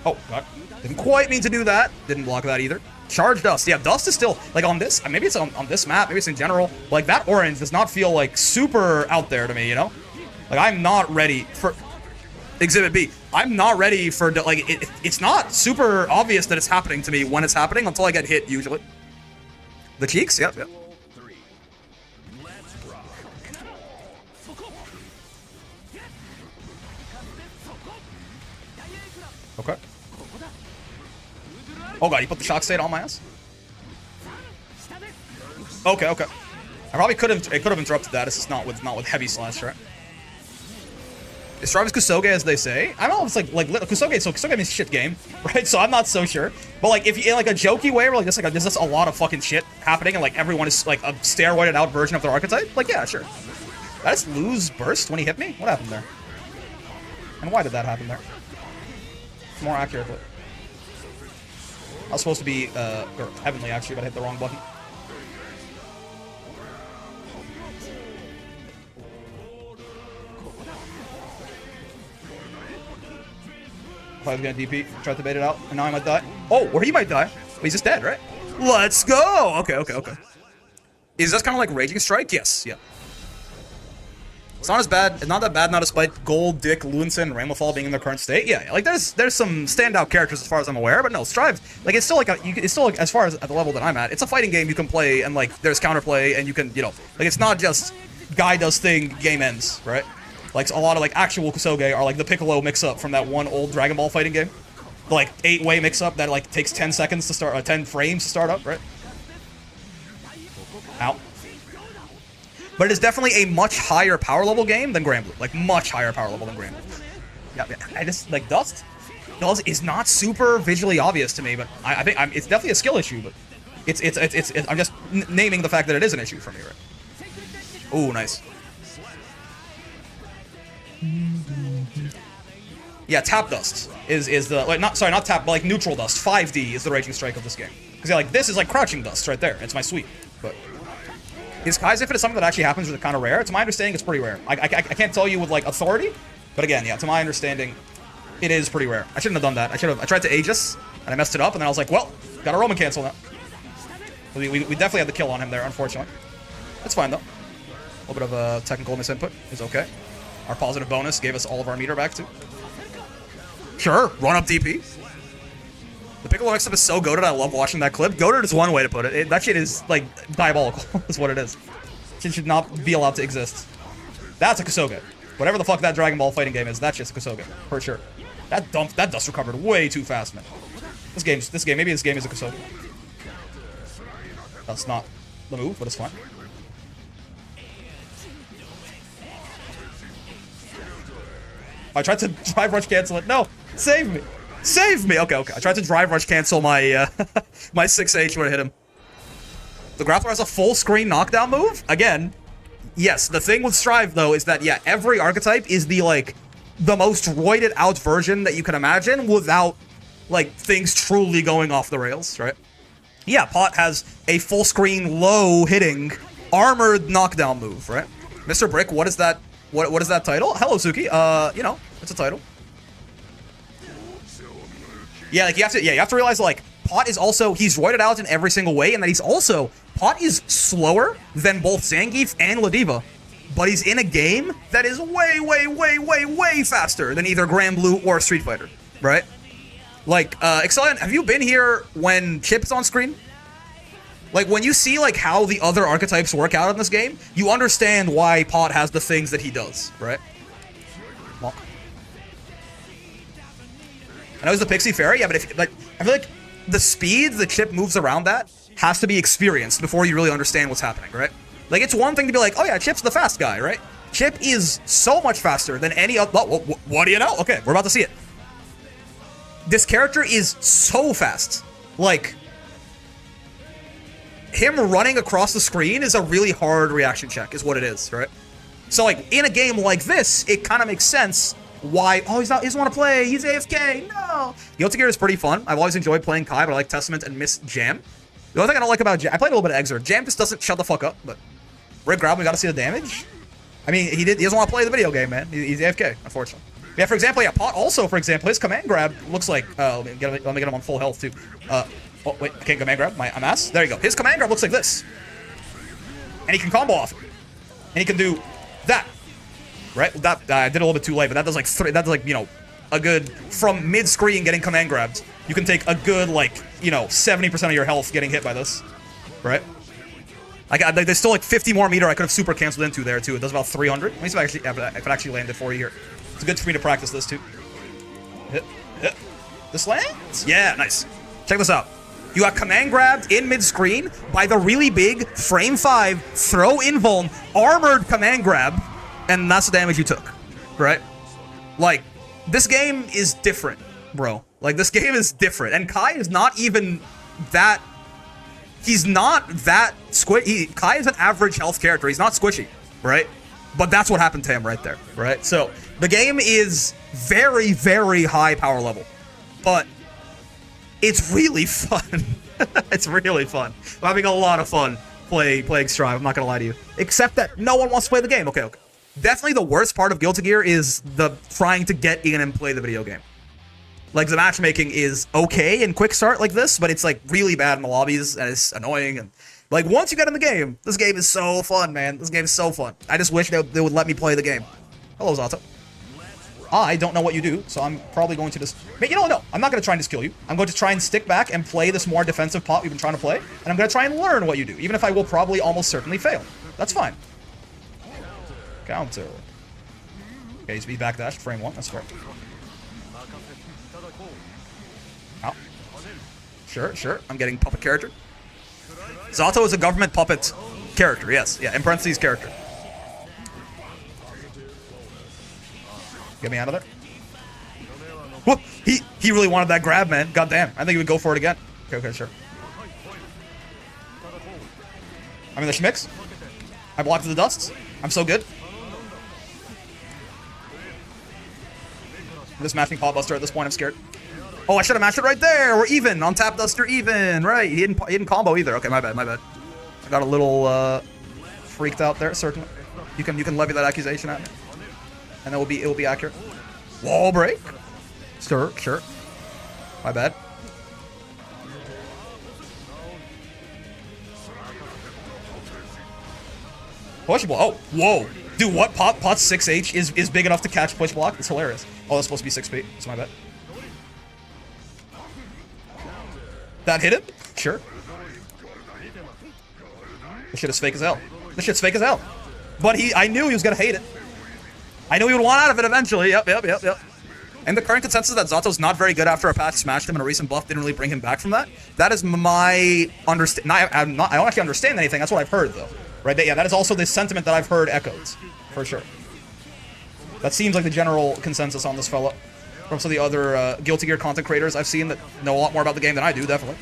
Oh, God. Didn't quite mean to do that. Didn't block that either. Charge Dust. Yeah, Dust is still, like, on this, maybe it's on this map, maybe it's in general. Like, that orange does not feel, like, super out there to me, you know? Like, I'm not ready for Exhibit B. I'm not ready for, like, it's not super obvious that it's happening to me when it's happening until I get hit, usually. The cheeks? Yep, yep. Okay. Oh god, he put the shock state on my ass? Okay, okay. I probably could have interrupted that. It's just not with heavy slash, right? Is Strive Kusoge as they say? I don't know if it's like Kusoge means shit game, right? So I'm not so sure. But like if you in like a jokey way where like there's just a lot of fucking shit happening and like everyone is like a steroided out version of their archetype, like yeah, sure. Did I just lose burst when he hit me? What happened there? And why did that happen there? More accurately. I was supposed to be heavenly actually, but I hit the wrong button. If I was gonna DP, tried to bait it out, and now I might die. Oh, or he might die. But he's just dead, right? Let's go! Okay, okay, okay. Is this kind of like Raging Strike? Yes, yeah. It's not as bad. It's not that bad, not despite Gold, Dick, Luenson, and Ramlethal being in their current state. Yeah, like there's some standout characters as far as I'm aware, but no, Strive, like it's still like it's still like, as far as at the level that I'm at, it's a fighting game you can play and like there's counterplay and you can, you know, like it's not just guy does thing, game ends, right? Like a lot of like actual Kusoge are like the Piccolo mix-up from that one old Dragon Ball fighting game. The like 8-way mix-up that like takes 10 seconds to start, 10 frames to start up, right? Ow. But it is definitely a much higher power level game than Granblue. Like much higher power level than Granblue. Yeah, I just like Dust is not super visually obvious to me, but I think it's definitely a skill issue. But it's I'm just naming the fact that it is an issue for me, right? Ooh, nice. Yeah, Tap Dust is the like not tap, but like neutral dust. 5D is the Raging Strike of this game. Because yeah, like this is like crouching dust right there. It's my sweep. But is Kai's Infinite something that actually happens or is it kind of rare? To my understanding, it's pretty rare. I can't tell you with like authority, but again, yeah, to my understanding, it is pretty rare. I shouldn't have done that. I tried to Aegis and I messed it up, and then I was like, well, got a Roman cancel now. We definitely had the kill on him there, unfortunately. That's fine though. A little bit of a technical misinput is okay. Our positive bonus gave us all of our meter back too. Sure, run up DP. The Piccolo mix-up is so goated, I love watching that clip. Goated is one way to put it. That shit is, like, diabolical, is what it is. Shit should not be allowed to exist. That's a Kusoge. Whatever the fuck that Dragon Ball fighting game is, that's just a Kusoge, for sure. That dust recovered way too fast, man. Maybe this game is a Kusoge. That's not the move, but it's fine. I tried to drive rush cancel it. No, save me. Save me! Okay, okay. I tried to drive rush cancel my my 6H when I hit him. The Grappler has a full screen knockdown move? Again, yes. The thing with Strive, though, is that, yeah, every archetype is the, like, the most roided out version that you can imagine without, like, things truly going off the rails, right? Yeah, Pot has a full screen, low hitting, armored knockdown move, right? Mr. Brick, what is that? What is that title? Hello, Suki. You know, it's a title. Yeah, like you have to realize like Pot is also, he's roided out in every single way, and that he's also, Pot is slower than both Zangief and Ladiva, but he's in a game that is way faster than either Granblue or Street Fighter, right? Like, Excellion, have you been here when Chip's on screen? Like, when you see, like, how the other archetypes work out in this game, you understand why Pot has the things that he does, right? Well, I know he's the Pixie Fairy, yeah, but if like I feel like the speed the Chip moves around that has to be experienced before you really understand what's happening, right? Like it's one thing to be like, oh yeah, Chip's the fast guy, right? Chip is so much faster than any other. Oh, what do you know? Okay, we're about to see it. This character is so fast. Like, him running across the screen is a really hard reaction check, is what it is, right? So, like, in a game like this, it kind of makes sense why. Oh, he doesn't want to play. He's AFK. No. Guilty Gear is pretty fun. I've always enjoyed playing Kai, but I like Testament and Miss Jam. The only thing I don't like about Jam, I played a little bit of Exer. Jam just doesn't shut the fuck up, but Rig Grab, we got to see the damage. I mean, he doesn't want to play the video game, man. He's AFK, unfortunately. Yeah, for example, yeah, Pot also, for example, his command grab looks like, let me get him on full health, too. Oh, wait, I can't command grab I'm ass. There you go. His command grab looks like this. And he can combo off it. And he can do that. Right? That, I did a little bit too late, but that does like, you know, a good, from mid-screen getting command grabbed, you can take a good, like, you know, 70% of your health getting hit by this. Right? There's still like 50 more meter I could have super canceled into there, too. It does about 300. Let me see if it actually landed for you here. It's good for me to practice this, too. Hit. This lands? Yeah, nice. Check this out. You got command grabbed in mid-screen by the really big frame 5 throw invuln armored command grab, and that's the damage you took, right? Like, this game is different, bro. Like, this game is different, and Kai is not even that. He's not that squishy. Kai is an average health character. He's not squishy, right? But that's what happened to him right there, right? So the game is very, very high power level, but it's really fun. It's really fun. I'm having a lot of fun playing Strive. I'm not gonna lie to you. Except that no one wants to play the game. Okay. Definitely the worst part of Guilty Gear is the trying to get in and play the video game. Like, the matchmaking is okay in quick start like this, but it's like really bad in the lobbies, and it's annoying. And like, once you get in the game, this game is so fun, man. This game is so fun. I just wish they would let me play the game. Hello, Zato. I don't know what you do, so I'm probably going to just... You know what? No, I'm not going to try and just kill you. I'm going to try and stick back and play this more defensive pot we've been trying to play, and I'm going to try and learn what you do, even if I will probably almost certainly fail. That's fine. Counter. Okay, he's backdashed, frame 1. That's fair. Oh. Sure. I'm getting puppet character. Zato is a government puppet character, yes. Yeah, in parentheses, character. Get me out of there. Whoop! He really wanted that grab, man. God damn. I think he would go for it again. Okay, sure. I'm in the schmicks. I blocked the dusts. I'm so good. I'm just matching Pot Buster at this point. I'm scared. Oh, I should have matched it right there. We're even. On Tap Duster, even. Right. He didn't combo either. Okay, my bad. I got a little freaked out there, certainly. You can levy that accusation at me. And it will be accurate. Wall break. Sure. My bad. Push block. Oh, whoa. Dude, what? Pot's 6H is big enough to catch push block? It's hilarious. Oh, that's supposed to be 6P. That's my bad. That hit him? Sure. This shit is fake as hell. But I knew he was gonna hate it. I knew he would want out of it eventually. Yep. And the current consensus that Zato's not very good after a patch smashed him and a recent buff didn't really bring him back from that. That is my understand. I don't actually understand anything. That's what I've heard though. Right? Yeah, that is also the sentiment that I've heard echoed. For sure. That seems like the general consensus on this fella. From some of the other Guilty Gear content creators I've seen that know a lot more about the game than I do, definitely.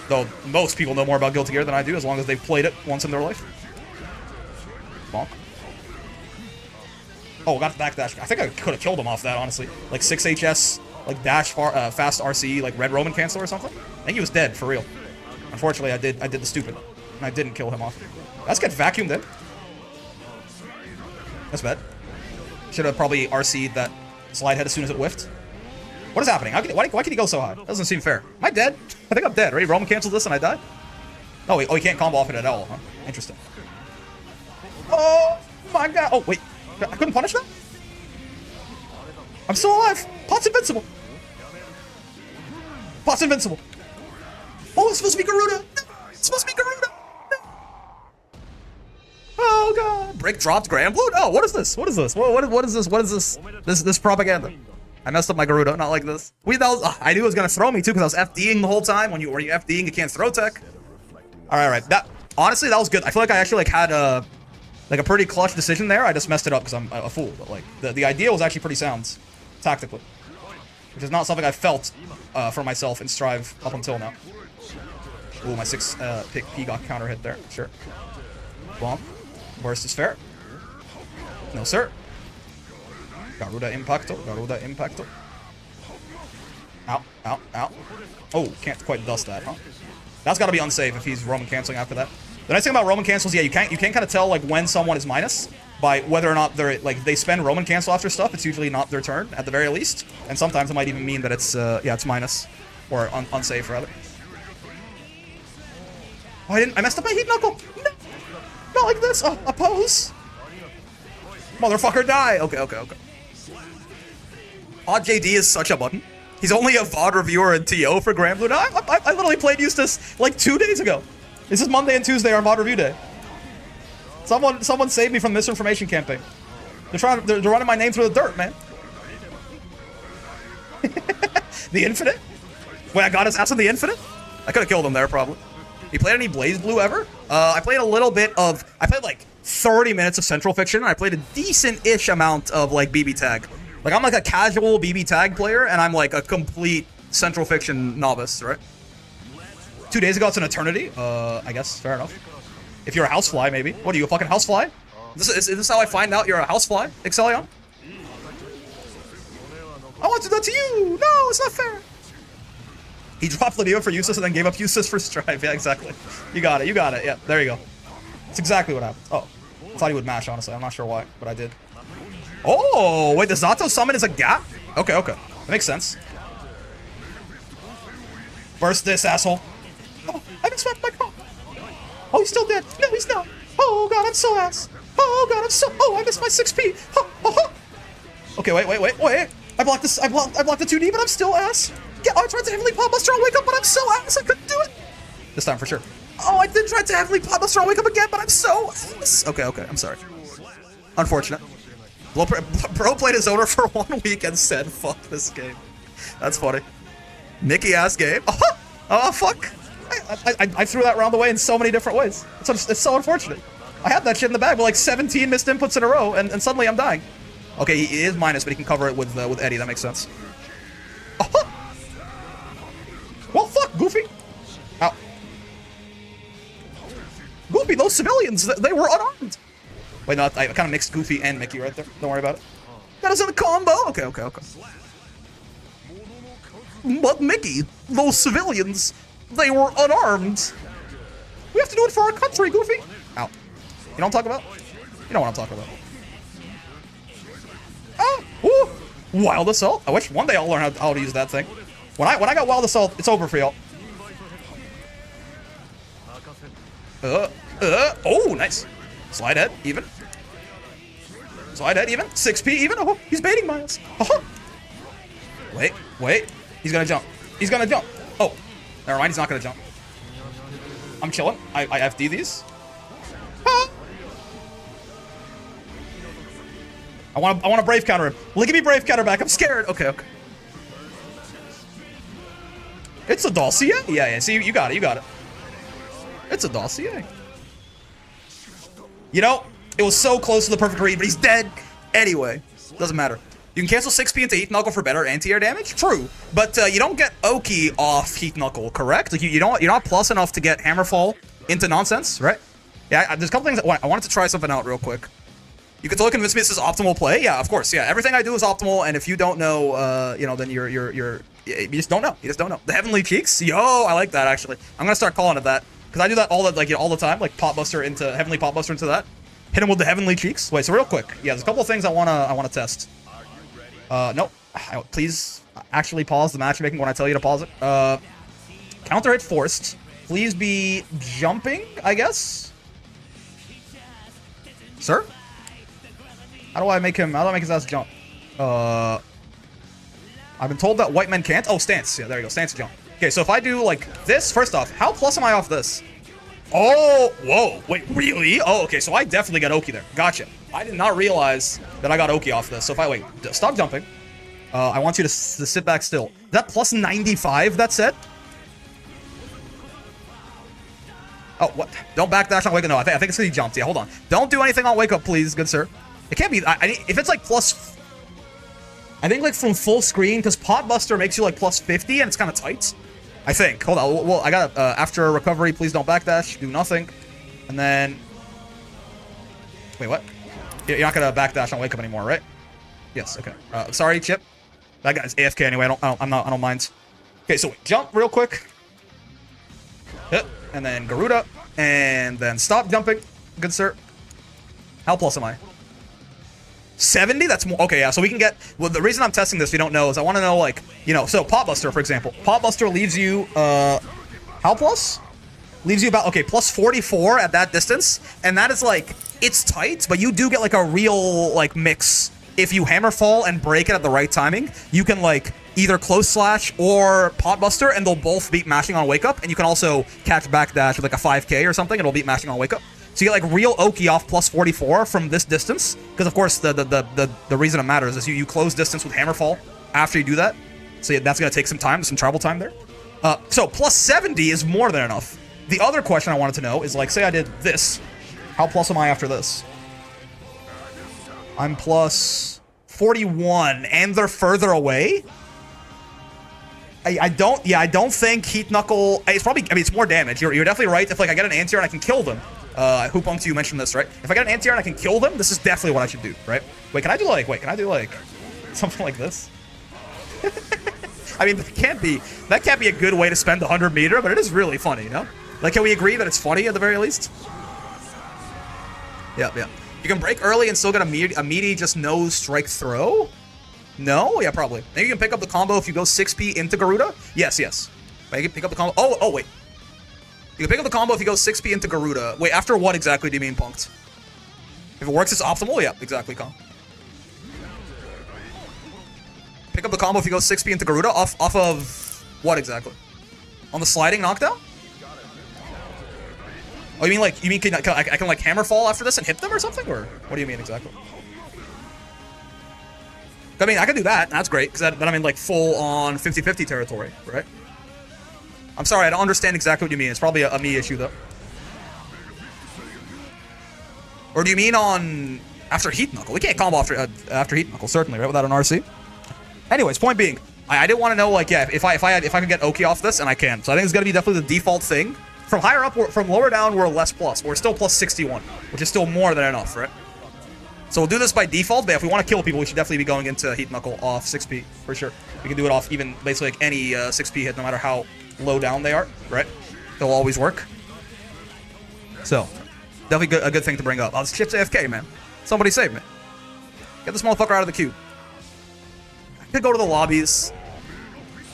Though most people know more about Guilty Gear than I do, as long as they've played it once in their life. Bonk. Oh, got the backdash. I think I could have killed him off that, honestly. Like 6HS, like dash fast RC, like Red Roman cancel or something. I think he was dead, for real. Unfortunately, I did the stupid. And I didn't kill him off. Let's get vacuumed in. That's bad. Should have probably RC'd that slide head as soon as it whiffed. What is happening? Why can he go so high? That doesn't seem fair. Am I dead? I think I'm dead, right? Roman canceled this and I died? Oh, wait. Oh, he can't combo off it at all, huh? Interesting. Oh, my God. Oh, wait. I couldn't punish that? I'm still alive. Pot's invincible. Pot's invincible. Oh, it's supposed to be Garuda. No, it's supposed to be Garuda. No. Oh, God. Brick dropped Grand Blue? Oh, what is this? What is this? What is this? What is this? This propaganda. I messed up my Garuda, not like this. I knew it was gonna throw me too because I was FDing the whole time. When you FDing, you can't throw tech. All right. Honestly, that was good. I feel like I actually had a pretty clutch decision there. I just messed it up because I'm a fool. But like the idea was actually pretty sound, tactically, which is not something I felt for myself in Strive up until now. Ooh, my 6 pick P got counter hit there. Sure. Bonk. Burst is fair. No, sir. Garuda Impacto. Garuda Impacto. Ow. Ow. Ow. Oh, can't quite dust that, huh? That's got to be unsafe if he's Roman canceling after that. The nice thing about Roman cancels, yeah, you can't kind of tell like when someone is minus by whether or not they're like they spend Roman cancel after stuff. It's usually not their turn at the very least, and sometimes it might even mean that it's it's minus or unsafe rather. Oh, I messed up my heat knuckle. No, not like this. Oh, oppose. Motherfucker, die. Okay. Odd JD is such a button. He's only a VOD reviewer in TO for Grand Blue. No, I literally played Eustace like 2 days ago. This is Monday and Tuesday are VOD review day. Someone saved me from the misinformation campaign. They're running my name through the dirt, man. The Infinite? Wait, I got his ass on the Infinite? I could have killed him there, probably. You played any Blaze Blue ever? I played a little bit of... I played like 30 minutes of Central Fiction, and I played a decent-ish amount of like BB Tag. Like, I'm like a casual BB Tag player, and I'm like a complete Central Fiction novice, right? 2 days ago, it's an eternity. I guess, fair enough. If you're a housefly, maybe. What are you, a fucking housefly? Is this how I find out you're a housefly, Excellion? I want to do that to you! No, it's not fair! He dropped Lydia for Eustace and then gave up Eustace for Strive. Yeah, exactly. You got it. Yeah, there you go. That's exactly what happened. Oh, I thought he would mash, honestly. I'm not sure why, but I did. Oh, wait, the Zato summon is a gap? Okay. That makes sense. Burst this, asshole. Oh, I just swept my comp. Oh, he's still dead. No, he's not. Oh, God, I'm so ass. Oh, God, I'm so... Oh, I missed my 6P. Oh. Okay, wait. I blocked this. I blocked the 2D, but I'm still ass. Yeah, I tried to heavily Pot Buster on Wake Up, but I'm so ass. I couldn't do it. This time, for sure. Oh, I did try to heavily Pot Buster on Wake Up again, but I'm so ass. Okay, I'm sorry. Unfortunate. Bro played his owner for 1 week and said, fuck this game. That's funny. Mickey-ass game. Oh, fuck. I threw that round away in so many different ways. It's so unfortunate. I had that shit in the bag with like 17 missed inputs in a row, and suddenly I'm dying. Okay, he is minus, but he can cover it with Eddie. That makes sense. Well, fuck, Goofy. Ow. Goofy, those civilians, they were unarmed. Wait, no, I kind of mixed Goofy and Mickey right there. Don't worry about it. That isn't a combo. Okay. But Mickey, those civilians, they were unarmed. We have to do it for our country, Goofy. Ow. You know what I'm talking about? You know what I'm talking about. Oh, ooh. Wild Assault. I wish one day I'll learn how to use that thing. When I got Wild Assault, it's over for y'all. Oh, nice. Slide head, even. 6P, even. Oh, he's baiting my ass. Wait. He's gonna jump. Oh, never mind. He's not gonna jump. I'm chilling. I FD these. I want to brave counter him. Look at me brave counter back. I'm scared. Okay. It's a dossier. Yeah. See, you got it. It's a dossier. You know, it was so close to the perfect read, but he's dead. Anyway, doesn't matter. You can cancel 6P into Heat Knuckle for better anti-air damage. True, but you don't get Oki off Heat Knuckle, correct? Like you're not plus enough to get Hammerfall into nonsense, right? Yeah, there's a couple things I wanted to try something out real quick. You can totally convince me this is optimal play. Yeah, of course. Yeah, everything I do is optimal, and if you don't know, then you just don't know. You just don't know. The Heavenly Cheeks. Yo, I like that actually. I'm gonna start calling it that because I do that all the time. Like Pot Buster into Heavenly Pot Buster into that. Hit him with the Heavenly Cheeks. Wait, so real quick. Yeah, there's a couple of things I wanna test. Nope. Please actually pause the matchmaking when I tell you to pause it. Counter hit forced. Please be jumping, I guess. Sir? How do I make his ass jump? I've been told that white men can't. Oh, stance. Yeah, there you go. Stance jump. Okay, so if I do like this, first off, how plus am I off this? Oh, whoa. Wait, really? Oh, okay, so I definitely got Oki there. Gotcha. I did not realize that I got Oki off this. So if I, stop jumping. I want you to sit back still. Is that plus 95, that said? Oh, what? Don't backdash on wake up. No, I think it's because he jumped. Yeah, hold on. Don't do anything on wake up, please, good sir. It can't be... if it's like plus... I think like from full screen, because Potbuster makes you like plus 50, and it's kind of tight. I think. Hold on. Well, I got after recovery, please don't backdash. Do nothing. And then... Wait, what? You're not going to backdash on wake up anymore, right? Yes, okay. Sorry, Chip. That guy's AFK anyway. I don't mind. Okay, so wait, jump real quick. Hit. And then Garuda. And then stop jumping. Good sir. How plus am I? 70? That's more. Okay, yeah. So we can get... Well, the reason I'm testing this, if you don't know, is I want to know, like, you know, so Potbuster, for example. Potbuster leaves you, how plus? Leaves you about, okay, plus 44 at that distance. And that is, like, it's tight, but you do get, like, a real, like, mix. If you hammer fall and break it at the right timing, you can, like, either close slash or Potbuster, and they'll both beat mashing on wake up. And you can also catch backdash with, like, a 5k or something, and it'll beat mashing on wake up. So you get like real Oki off plus 44 from this distance, because of course the reason it matters is you close distance with Hammerfall after you do that. So that's gonna take some time, some travel time there. So plus 70 is more than enough. The other question I wanted to know is, like, say I did this, how plus am I after this? I'm plus 41, and they're further away. I don't think Heat Knuckle. It's probably. I mean, it's more damage. You're definitely right. If like I get an anti-air and I can kill them. Hoopunk, you mentioned this, right? If I get an anti-air and I can kill them, this is definitely what I should do, right? Wait, can I do like something like this? I mean, that can't be a good way to spend 100 meter, but it is really funny, you know? Like, can we agree that it's funny at the very least? Yeah. You can break early and still get a meaty just nose strike throw? No? Yeah, probably. Maybe you can pick up the combo if you go 6p into Garuda? Yes. Wait, you can pick up the combo. Oh, wait. You can pick up the combo if you go 6p into Garuda. Wait, after what exactly do you mean, Punked? If it works, it's optimal? Yeah, exactly, Con. Pick up the combo if you go 6p into Garuda off of what exactly? On the sliding knockdown? Oh, you mean like, I can like hammer fall after this and hit them or something? Or what do you mean exactly? I mean, I can do that. That's great, because then I'm in like full on 50-50 territory, right? I'm sorry, I don't understand exactly what you mean. It's probably a me issue, though. Or do you mean on after Heat Knuckle? We can't combo after Heat Knuckle, certainly, right? Without an RC. Anyways, point being, I did want to know, like, yeah, if I could get Oki off this, and I can. So I think it's gonna be definitely the default thing. From higher up, from lower down, we're less plus. We're still plus 61, which is still more than enough, right? So we'll do this by default, but if we want to kill people, we should definitely be going into Heat Knuckle off 6p, for sure. We can do it off even, basically, like any 6p hit, no matter how low down they are, right? They'll always work. So, definitely a good thing to bring up. Oh, this Chip's AFK, man. Somebody save me. Get this motherfucker out of the queue. I could go to the lobbies.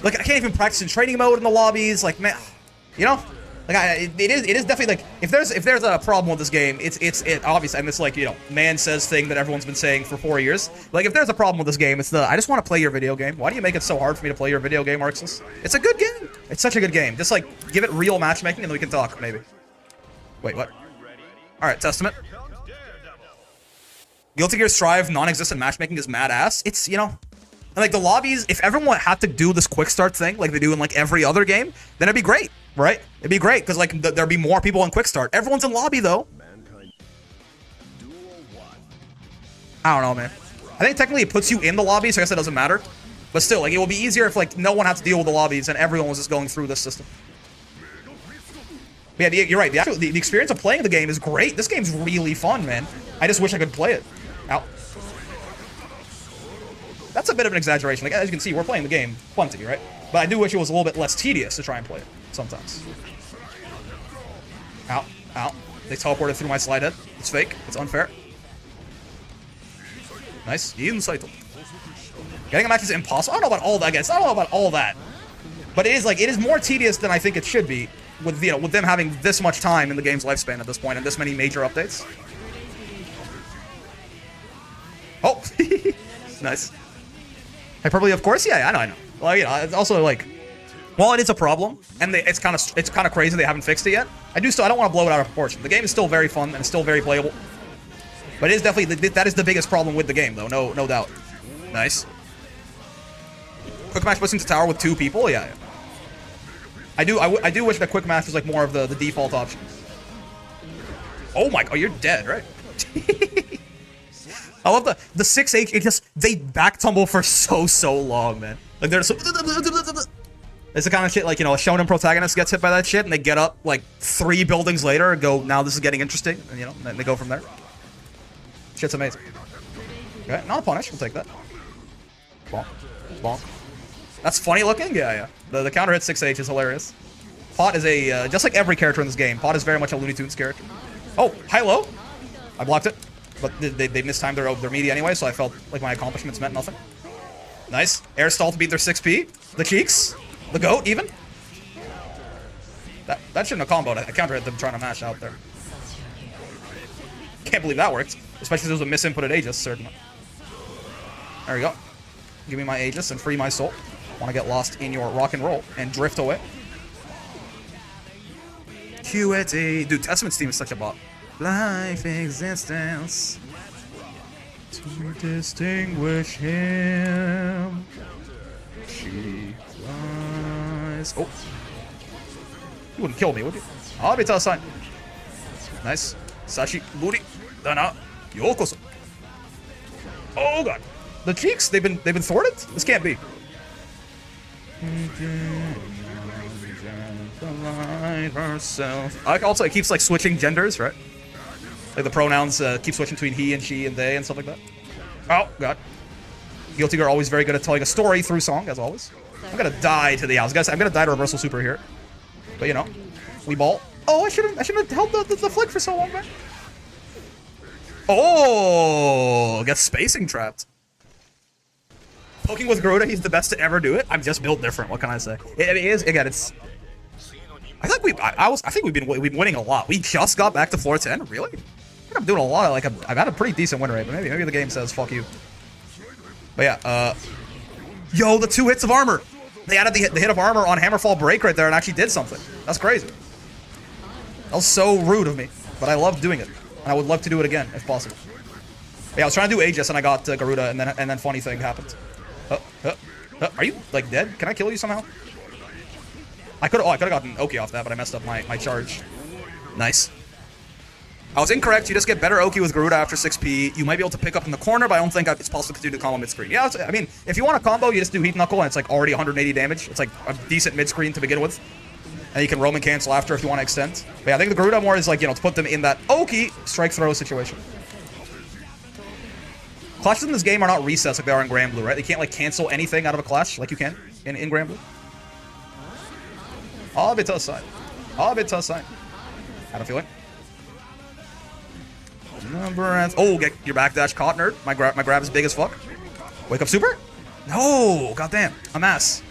Like, I can't even practice in training mode in the lobbies. Like, man, you know? Like, it is definitely, like, if there's a problem with this game, it's obvious, and it's like, you know, man says thing that everyone's been saying for 4 years. Like, if there's a problem with this game, it's I just want to play your video game. Why do you make it so hard for me to play your video game, Arxis? It's a good game. It's such a good game. Just, like, give it real matchmaking and then we can talk, maybe. Wait, what? Alright, Testament. Guilty Gear Strive non-existent matchmaking is mad ass. It's, you know... And, like, the lobbies, if everyone had to do this quick start thing like they do in, like, every other game, then it'd be great, right? It'd be great, because, like, there'd be more people in quick start. Everyone's in lobby, though. I don't know, man. I think technically it puts you in the lobby, so I guess it doesn't matter. But still, like, it would be easier if, like, no one had to deal with the lobbies and everyone was just going through this system. But yeah, you're right. The experience of playing the game is great. This game's really fun, man. I just wish I could play it. Ow. That's a bit of an exaggeration. Like, as you can see, we're playing the game plenty, right? But I do wish it was a little bit less tedious to try and play it sometimes. Ow. Ow. They teleported through my slide head. It's fake. It's unfair. Nice. Insight. Getting a match is impossible. I don't know about all that, guys. I don't know about all that. But it is more tedious than I think it should be with, you know, with them having this much time in the game's lifespan at this point and this many major updates. Oh. Nice. Hyperbole, of course. Yeah, I know. Well, you know, it's also like, while it is a problem, and it's kind of crazy they haven't fixed it yet. I don't want to blow it out of proportion. The game is still very fun and it's still very playable, but it is definitely that is the biggest problem with the game, though. No doubt. Nice. Quick match pushing to tower with 2 people? Yeah. I do wish that quick match was like more of the default option. Oh my, oh, you're dead, right? I love the 6H, it just, they back tumble for so long, man. Like, they're so... It's the kind of shit, like, you know, a shonen protagonist gets hit by that shit, and they get up, like, 3 buildings later and go, now this is getting interesting, and, you know, then they go from there. Shit's amazing. Okay, not a punish, we'll take that. Bonk. Bonk. That's funny looking? Yeah. The counter hit 6H is hilarious. Pot is a, just like every character in this game, Pot is very much a Looney Tunes character. Oh, high-low. I blocked it, but they mistimed their media anyway, so I felt like my accomplishments meant nothing. Nice. Air stall to beat their 6P. The cheeks. The goat, even. That shouldn't have comboed. I counter hit them trying to mash out there. Can't believe that worked. Especially if it was a misinputted Aegis, certainly. There we go. Give me my Aegis and free my soul. Want to get lost in your rock and roll and drift away. QET. Dude, Testament's team is such a bot. Life existence to distinguish him. She flies. Oh. You wouldn't kill me, would you? I'll be tough sign. Nice. Sashi Buri Dana Yokoso. Oh god. The cheeks, they've been thwarted? This can't be. I also, it keeps like switching genders, right? Like the pronouns keep switching between he and she and they and stuff like that. Oh god. Guilty Gear always very good at telling a story through song, as always. I'm gonna die to the house, guys. I'm gonna die to reversal super here. But you know, we ball. Oh, I shouldn't have held the flick for so long, man. Oh, gets spacing trapped. Poking with Garuda, he's the best to ever do it. I'm just built different. What can I say? It is again. It's. I think we've been winning a lot. We just got back to floor 10. Really? I think I'm doing a lot of like I've had a pretty decent win rate, but maybe the game says fuck you. But yeah, yo, the 2 hits of armor. They added the hit of armor on Hammerfall Break right there and actually did something. That's crazy. That was so rude of me, but I loved doing it, and I would love to do it again if possible. But yeah, I was trying to do Aegis and I got Garuda, and then funny thing happened. Are you like dead? Can I kill you somehow? I could have gotten Oki off that, but I messed up my charge. Nice. I was incorrect. You just get better Oki with Garuda after 6P. You might be able to pick up in the corner, but I don't think it's possible to do the combo mid-screen. Yeah, I mean, if you want a combo, you just do Heat Knuckle, and it's like already 180 damage. It's like a decent mid-screen to begin with. And you can Roman cancel after if you want to extend. But yeah, I think the Garuda more is like, you know, to put them in that Oki strike throw situation. Clashes in this game are not resets like they are in Granblue, right? They can't like cancel anything out of a clash like you can in Granblue. All a bit tough side. All a bit tough side. I have a feeling. Oh, get your backdash caught, nerd. My grab is big as fuck. Wake up super? No, goddamn. I'm ass.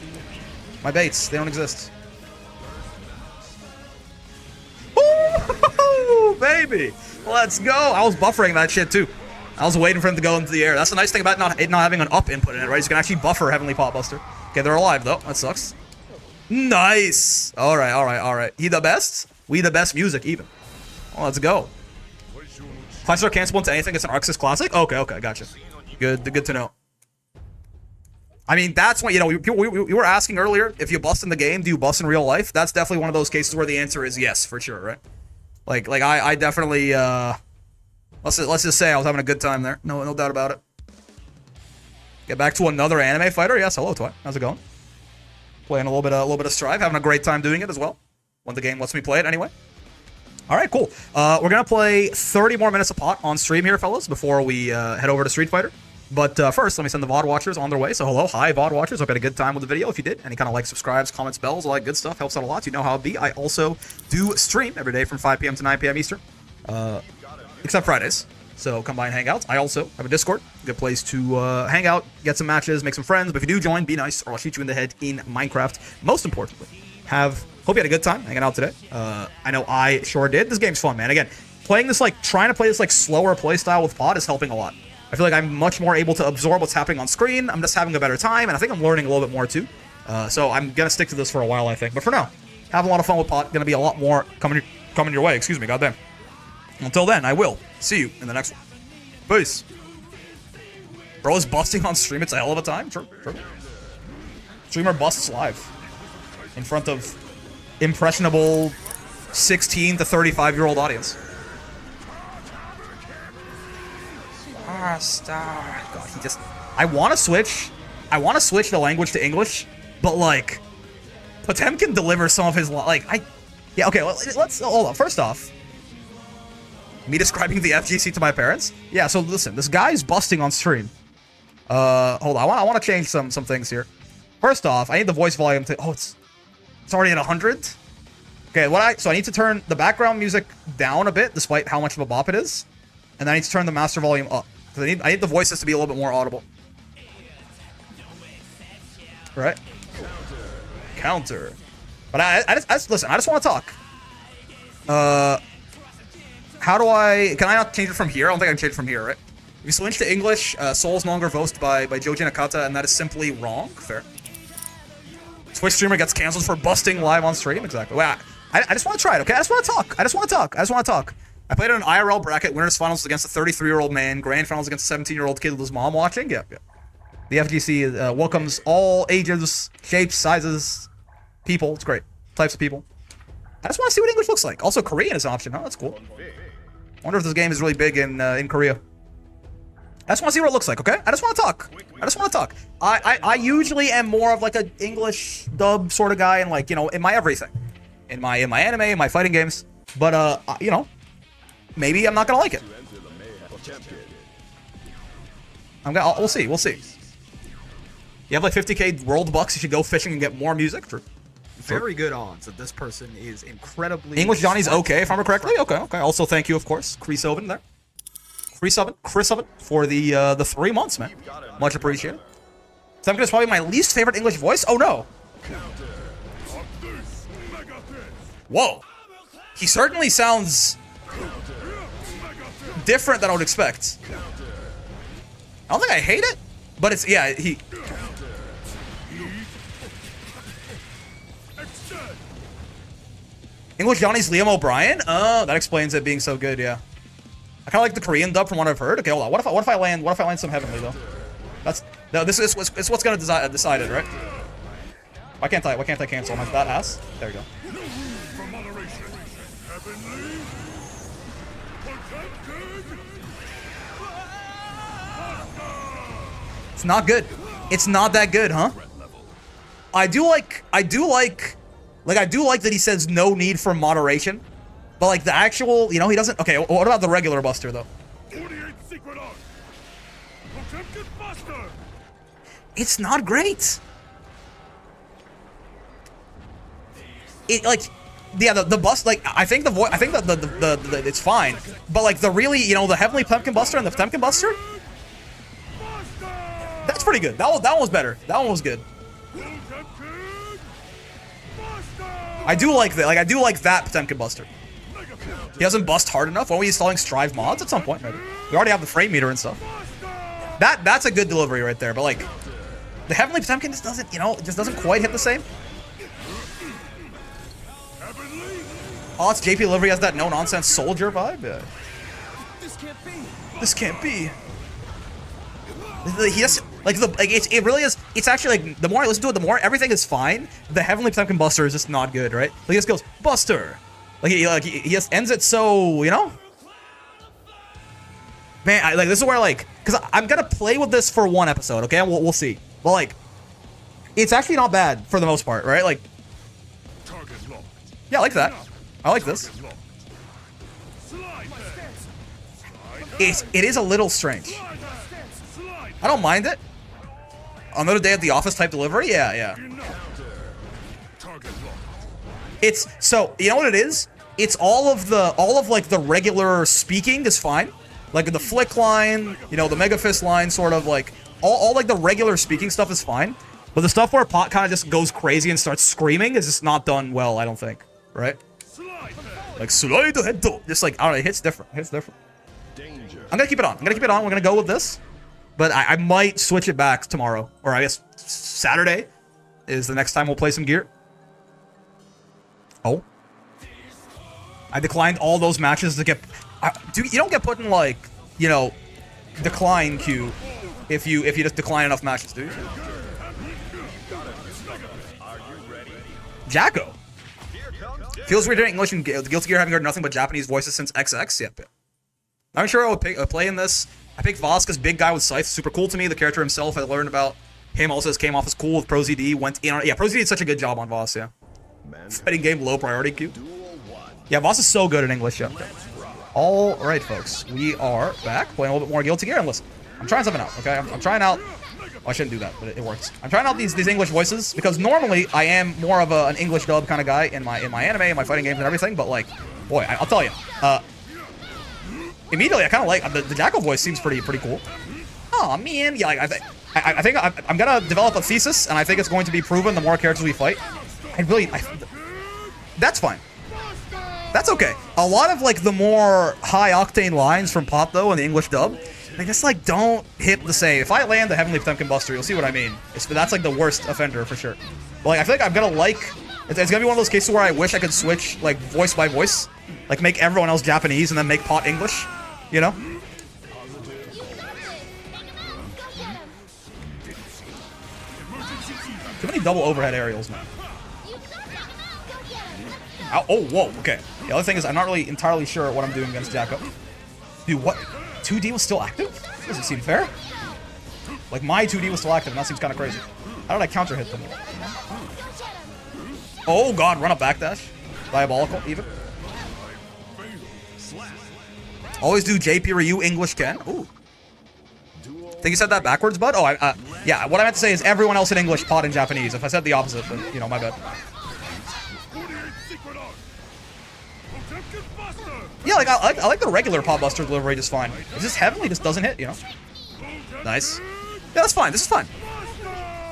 My baits, they don't exist. Ooh, baby. Let's go. I was buffering that shit too. I was waiting for him to go into the air. That's the nice thing about not having an up input in it, right? You can actually buffer Heavenly Potbuster. Okay, they're alive though. That sucks. Nice. All right. He the best? We the best music even. Well, let's go. Classes are cancelable into anything. It's an Arxis Classic? Okay, gotcha. Good to know. I mean, that's what, you know, we were asking earlier, if you bust in the game, do you bust in real life? That's definitely one of those cases where the answer is yes, for sure, right? Like I definitely, let's just say I was having a good time there. No doubt about it. Get back to another anime fighter? Yes, hello, Twi. How's it going? Playing a little bit of Strive, having a great time doing it as well. When the game lets me play it anyway. All right, cool. We're going to play 30 more minutes of Pot on stream here, fellas, before we head over to Street Fighter. But first, let me send the VOD watchers on their way. So hello, hi, VOD watchers. Hope you had a good time with the video. If you did, any kind of like, subscribes, comments, bells, all that good stuff helps out a lot. You know how it be. I also do stream every day from 5 p.m. to 9 p.m. Eastern, except Fridays. So come by and hang out. I also have a Discord. Good place to hang out, get some matches, make some friends. But if you do join, be nice, or I'll shoot you in the head in Minecraft. Most importantly, hope you had a good time hanging out today. I know I sure did. This game's fun, man. Again, trying to play this like slower playstyle with Pot is helping a lot. I feel like I'm much more able to absorb what's happening on screen. I'm just having a better time, and I think I'm learning a little bit more too. So I'm gonna stick to this for a while, I think. But for now, having a lot of fun with Pot. Gonna be a lot more coming your way. Excuse me, goddamn. Until then, I will see you in the next one. Peace. Bro is busting on stream. It's a hell of a time. True. Streamer busts live in front of impressionable 16 to 35-year-old audience. Star. God, he just. I want to switch. I want to switch the language to English, but like, Potemkin delivers some of his Yeah. Okay. Let's hold on. First off, me describing the FGC to my parents. Yeah. So listen, this guy's busting on stream. Hold on. I want to change some things here. First off, I need the voice volume to. Oh, it's already at 100. Okay. So I need to turn the background music down a bit, despite how much of a bop it is, and then I need to turn the master volume up. I need the voices to be a little bit more audible. Right? Counter. But I just listen, I just want to talk. How do can I not change it from here? I don't think I can change it from here, right? If you switch to English, Soul's no longer voiced by Joji Nakata, and that is simply wrong. Fair. Twitch streamer gets canceled for busting live on stream. Exactly. Wait, I just want to try it, okay? I just want to talk. I just want to talk. I played in an IRL bracket, winners finals against a 33-year-old man, grand finals against a 17-year-old kid with his mom watching. Yeah. The FGC welcomes all ages, shapes, sizes, people. It's great. Types of people. I just want to see what English looks like. Also, Korean is an option, huh? That's cool. I wonder if this game is really big in Korea. I just want to see what it looks like, okay? I just want to talk. I usually am more of like an English dub sort of guy, and like, you know, in my everything. In my anime, in my fighting games. But, you know, maybe I'm not gonna like it. We'll see. You have like 50k world bucks. You should go fishing and get more music. True. Very good odds that this person is incredibly. English Johnny's okay, if I remember correctly. Okay. Also, thank you, of course, Chris Oven there. Chris Oven for the 3 months, man. Much appreciated. Potemkin is probably my least favorite English voice. Oh no. Whoa. He certainly sounds different than I would expect. I don't think I hate it, but it's, yeah, English Johnny's Liam O'Brien? Oh, that explains it being so good, yeah. I kind of like the Korean dub from what I've heard. Okay, hold on. What if I land some Heavenly, though? This is what's gonna decide it, right? Why can't I cancel? Am I that ass? There we go. It's not good. It's not that good, huh? I do like that he says no need for moderation, but like the actual, you know, he doesn't. Okay, what about the regular Buster though? It's not great. It like, yeah, the bust, like I think the voice, I think that the it's fine, but like the really, you know, the Heavenly Potemkin Buster and the Potemkin Buster. That's pretty good. That one was better. That one was good. I do like that. Like I do like that Potemkin Buster. He doesn't bust hard enough. Why are we installing Strive mods at some point? Maybe. We already have the frame meter and stuff. That's a good delivery right there. But like, the Heavenly Potemkin just doesn't, you know, just doesn't quite hit the same. Oh, it's JP Delivery has that no nonsense soldier vibe. Yeah. This can't be. He just it really is. It's actually like the more I listen to it, the more everything is fine. The Heavenly Potemkin Buster is just not good, right? Like he just goes Buster, he just ends it so, you know. Man, this is where because I'm gonna play with this for one episode, okay? We'll see. But like, it's actually not bad for the most part, right? Like, yeah, I like that. I like this. It is a little strange. I don't mind it. Another day at the office type delivery? Yeah. It's, so, you know what it is? It's all of like the regular speaking is fine. Like the flick line, you know, the Mega Fist line, sort of like, all like the regular speaking stuff is fine. But the stuff where Pot kind of just goes crazy and starts screaming is just not done well, I don't think. Right? Like, slide head, just like, I don't know, it hits different. I'm gonna keep it on. We're gonna go with this. But I might switch it back tomorrow. Or I guess Saturday is the next time we'll play some gear. Oh. I declined all those matches to get... you don't get put in, like, you know, decline queue if you just decline enough matches, do you? Jacko. Feels weird hearing English and Guilty Gear having heard nothing but Japanese voices since XX. Yep. I'm sure I would play in this. I picked Voss because big guy with scythe, super cool to me. The character himself, I learned about him also came off as cool with ProZD. Went in on, yeah, ProZD did such a good job on Voss, yeah. Fighting game, low priority queue. Yeah, Voss is so good in English, yeah. All right, folks, we are back playing a little bit more Guilty Gear. And listen, I'm trying something out, okay? I'm trying out. Oh, I shouldn't do that, but it works. I'm trying out these English voices because normally I am more of an English dub kind of guy in my anime, in my fighting games and everything. But like, boy, I'll tell you, immediately I kind of like the Jacko voice seems pretty cool. Oh man, yeah, I think I'm gonna develop a thesis, and I think it's going to be proven the more characters we fight. That's fine. That's okay. A lot of like the more high octane lines from Pop though in the English dub, they just like don't hit the same. If I land the Heavenly Potemkin Buster, you'll see what I mean. That's like the worst offender for sure. But like I feel like I'm gonna like. It's gonna be one of those cases where I wish I could switch like voice by voice, like make everyone else Japanese and then make Pot English, you know? Too many double overhead aerials, man. Ow, oh, whoa, okay. The other thing is I'm not really entirely sure what I'm doing against Jacko. Dude, what? 2D was still active? Doesn't seem fair. Like, my 2D was still active, and that seems kind of crazy. How did I counter hit them? Oh, God, run a backdash. Diabolical, even. Always do JP Ryu English Ken. Ooh. Think you said that backwards, bud? Oh, yeah, what I meant to say is everyone else in English, Pot in Japanese. If I said the opposite, then, you know, my bad. Yeah, like I like the regular Pot Buster delivery just fine. It's just Heavenly just doesn't hit, you know? Nice. Yeah, that's fine. This is fine.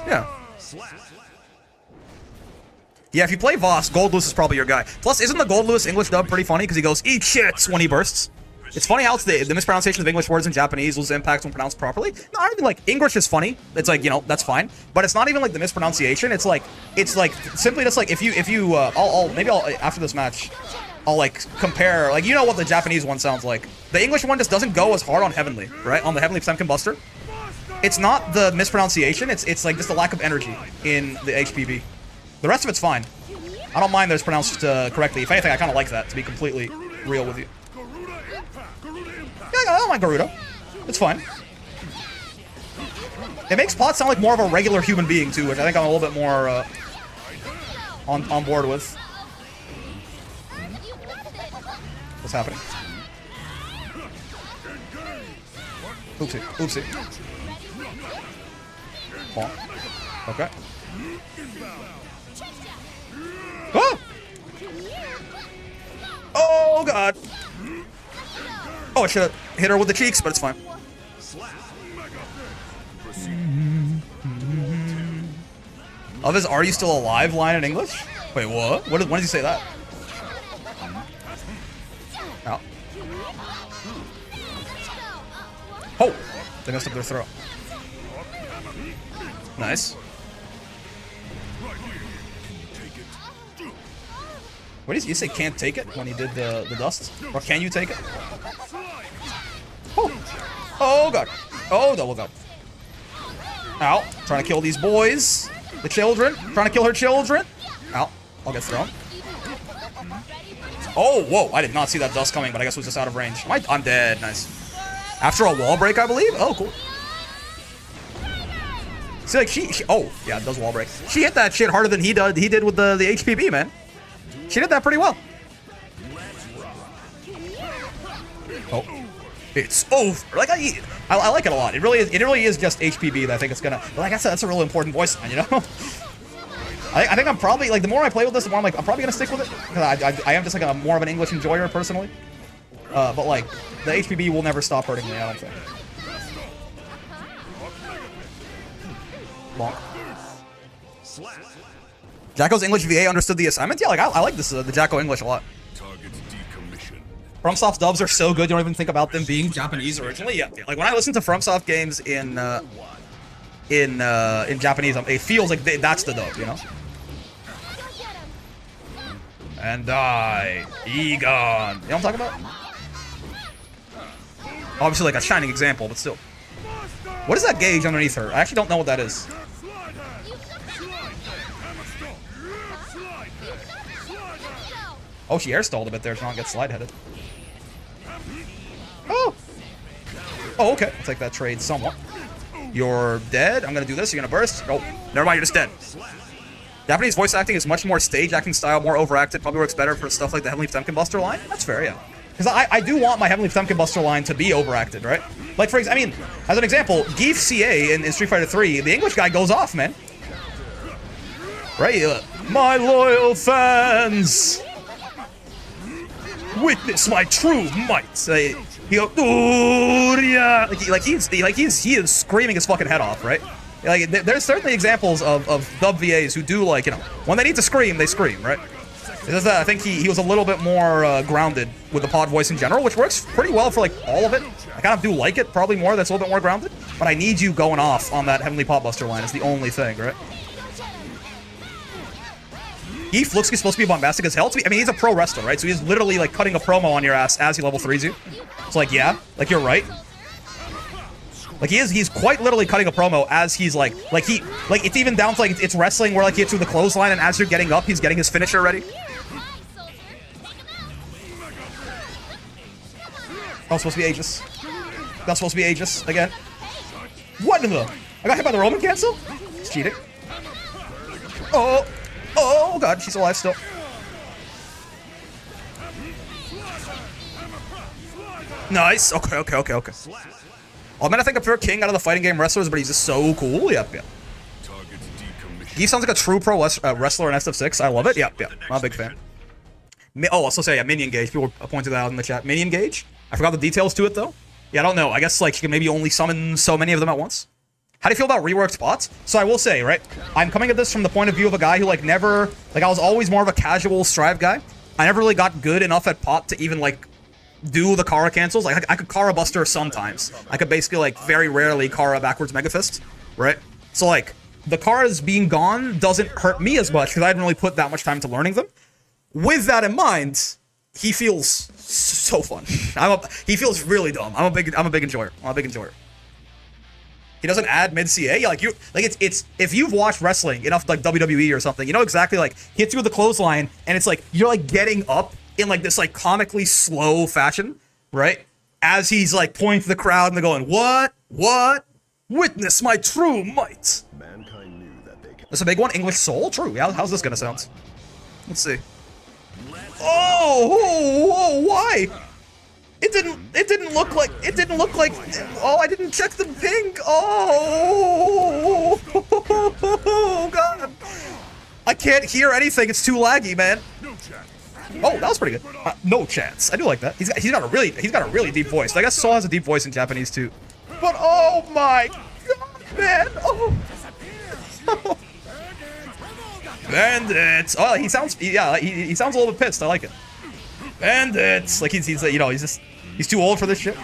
Yeah. Yeah, if you play Voss, Gold Lewis is probably your guy. Plus, isn't the Gold Lewis English dub pretty funny? Because he goes, eat shits when he bursts. It's funny how it's the mispronunciation of English words in Japanese lose impact when pronounced properly. No, I don't think, like, English is funny. It's like, you know, that's fine. But it's not even, like, the mispronunciation. It's like simply just, like, if you, maybe after this match, I'll, like, compare, like, you know what the Japanese one sounds like. The English one just doesn't go as hard on Heavenly, right? On the Heavenly Potemkin Buster. It's not the mispronunciation. It's like, just the lack of energy in the HPB. The rest of it's fine. I don't mind that it's pronounced correctly. If anything, I kind of like that, to be completely real with you. Yeah, I don't mind Garuda. It's fine. It makes Pot sound like more of a regular human being, too, which I think I'm a little bit more on board with. What's happening? Oopsie. Oopsie. Oh. Okay. Ah! Oh, God. Oh, I should have hit her with the cheeks, but it's fine. Of his "Are you still alive?" line in English? Wait, what? When did he say that? Ow. Oh! They messed up their throw. Nice. What did you say? Can't take it when he did the dust? Or can you take it? Oh! Oh, God. Oh, double God. Ow. Trying to kill these boys. The children. Trying to kill her children. Ow. I'll get thrown. Oh, whoa. I did not see that dust coming, but I guess it was just out of range. I'm dead. Nice. After a wall break, I believe? Oh, cool. See, like, she oh, yeah, it does wall break. She hit that shit harder than he did with the HPB, man. She did that pretty well. Oh. It's over. Like, I like it a lot. It really is just HPB that I think it's gonna... Like I said, that's a real important voice line, you know? I think I'm probably... Like, the more I play with this, the more I'm like, I'm probably gonna stick with it. Because I am just, like, more of an English enjoyer, personally. But, like, the HPB will never stop hurting me, I don't think. Bonk. Jacko's English VA understood the assignment? Yeah, like, I like this, the Jacko English a lot. FromSoft dubs are so good, you don't even think about them being Japanese originally. Yeah, like, when I listen to FromSoft games in Japanese, it feels like that's the dub, you know? And die. Egon. You know what I'm talking about? Obviously, like, a shining example, but still. What is that gauge underneath her? I actually don't know what that is. Oh, she air stalled a bit there. Sean gets slide headed. Oh. Oh, okay. I'll take that trade somewhat. You're dead. I'm gonna do this. You're gonna burst. Oh, never mind. You're just dead. Japanese voice acting is much more stage acting style, more overacted. Probably works better for stuff like the Heavenly Potemkin Buster line. That's fair, yeah. Because I do want my Heavenly Potemkin Buster line to be overacted, right? Like, for example, I mean, as an example, Geef CA in Street Fighter 3, the English guy goes off, man. Right? My loyal fans, witness my true might. He goes, yeah. He is screaming his fucking head off, right? Like, there's certainly examples of dub VAs who do, like, you know, when they need to scream, they scream, right? I think he was a little bit more grounded with the pod voice in general, which works pretty well for, like, all of it. I kind of do like it, probably more, that's a little bit more grounded. But I need you going off on that Heavenly Pot Buster line is the only thing, right? Geef looks he's supposed to be bombastic as hell. I mean, he's a pro wrestler, right? So he's literally, like, cutting a promo on your ass as he level 3s you. It's like, yeah, like, you're right. Like, he's quite literally cutting a promo as he's, like, it's even down to, like, it's wrestling where, like, he hits you with the clothesline, and as you're getting up, he's getting his finisher ready. That was supposed to be Aegis. That's supposed to be Aegis again. What in the? I got hit by the Roman cancel? It's cheating. Oh. Oh, God. She's alive still. Nice. Okay. Oh, man, I think I'm pure king out of the fighting game wrestlers, but he's just so cool. Yep. He sounds like a true pro wrestler in SF6. I love it. Yep. I'm a big fan. Oh, also say, yeah, Minion Gauge. People pointed that out in the chat. Minion Gauge? I forgot the details to it, though. Yeah, I don't know. I guess, like, you can maybe only summon so many of them at once. How do you feel about reworked bots? So I will say, right, I'm coming at this from the point of view of a guy who, like, never... Like, I was always more of a casual Strive guy. I never really got good enough at pot to even, like, do the Kara cancels. Like, I could Kara Buster sometimes. I could basically, like, very rarely Kara backwards Mega Fist, right? So, like, the Karas being gone doesn't hurt me as much because I didn't really put that much time to learning them. With that in mind, he feels so fun. He feels really dumb. I'm a big enjoyer. He doesn't add mid CA. Yeah, it's if you've watched wrestling enough, like WWE or something, you know exactly, like, hits you with the clothesline, and it's like you're like getting up in like this like comically slow fashion, right? As he's like pointing to the crowd and they're going, what? Witness my true might. Mankind knew that they can. That's a big one. English Soul. True. Yeah. How's this gonna sound? Let's see. Oh, why? It didn't look like. Oh, I didn't check the ping. Oh, God. I can't hear anything. It's too laggy, man. Oh, that was pretty good. No chance. I do like that. He's got a really deep voice. I guess Soul has a deep voice in Japanese too. But oh my God, man. Oh. Bandits. Oh, he sounds. Yeah, he sounds a little bit pissed. I like it. Bandits. Like he's too old for this shit.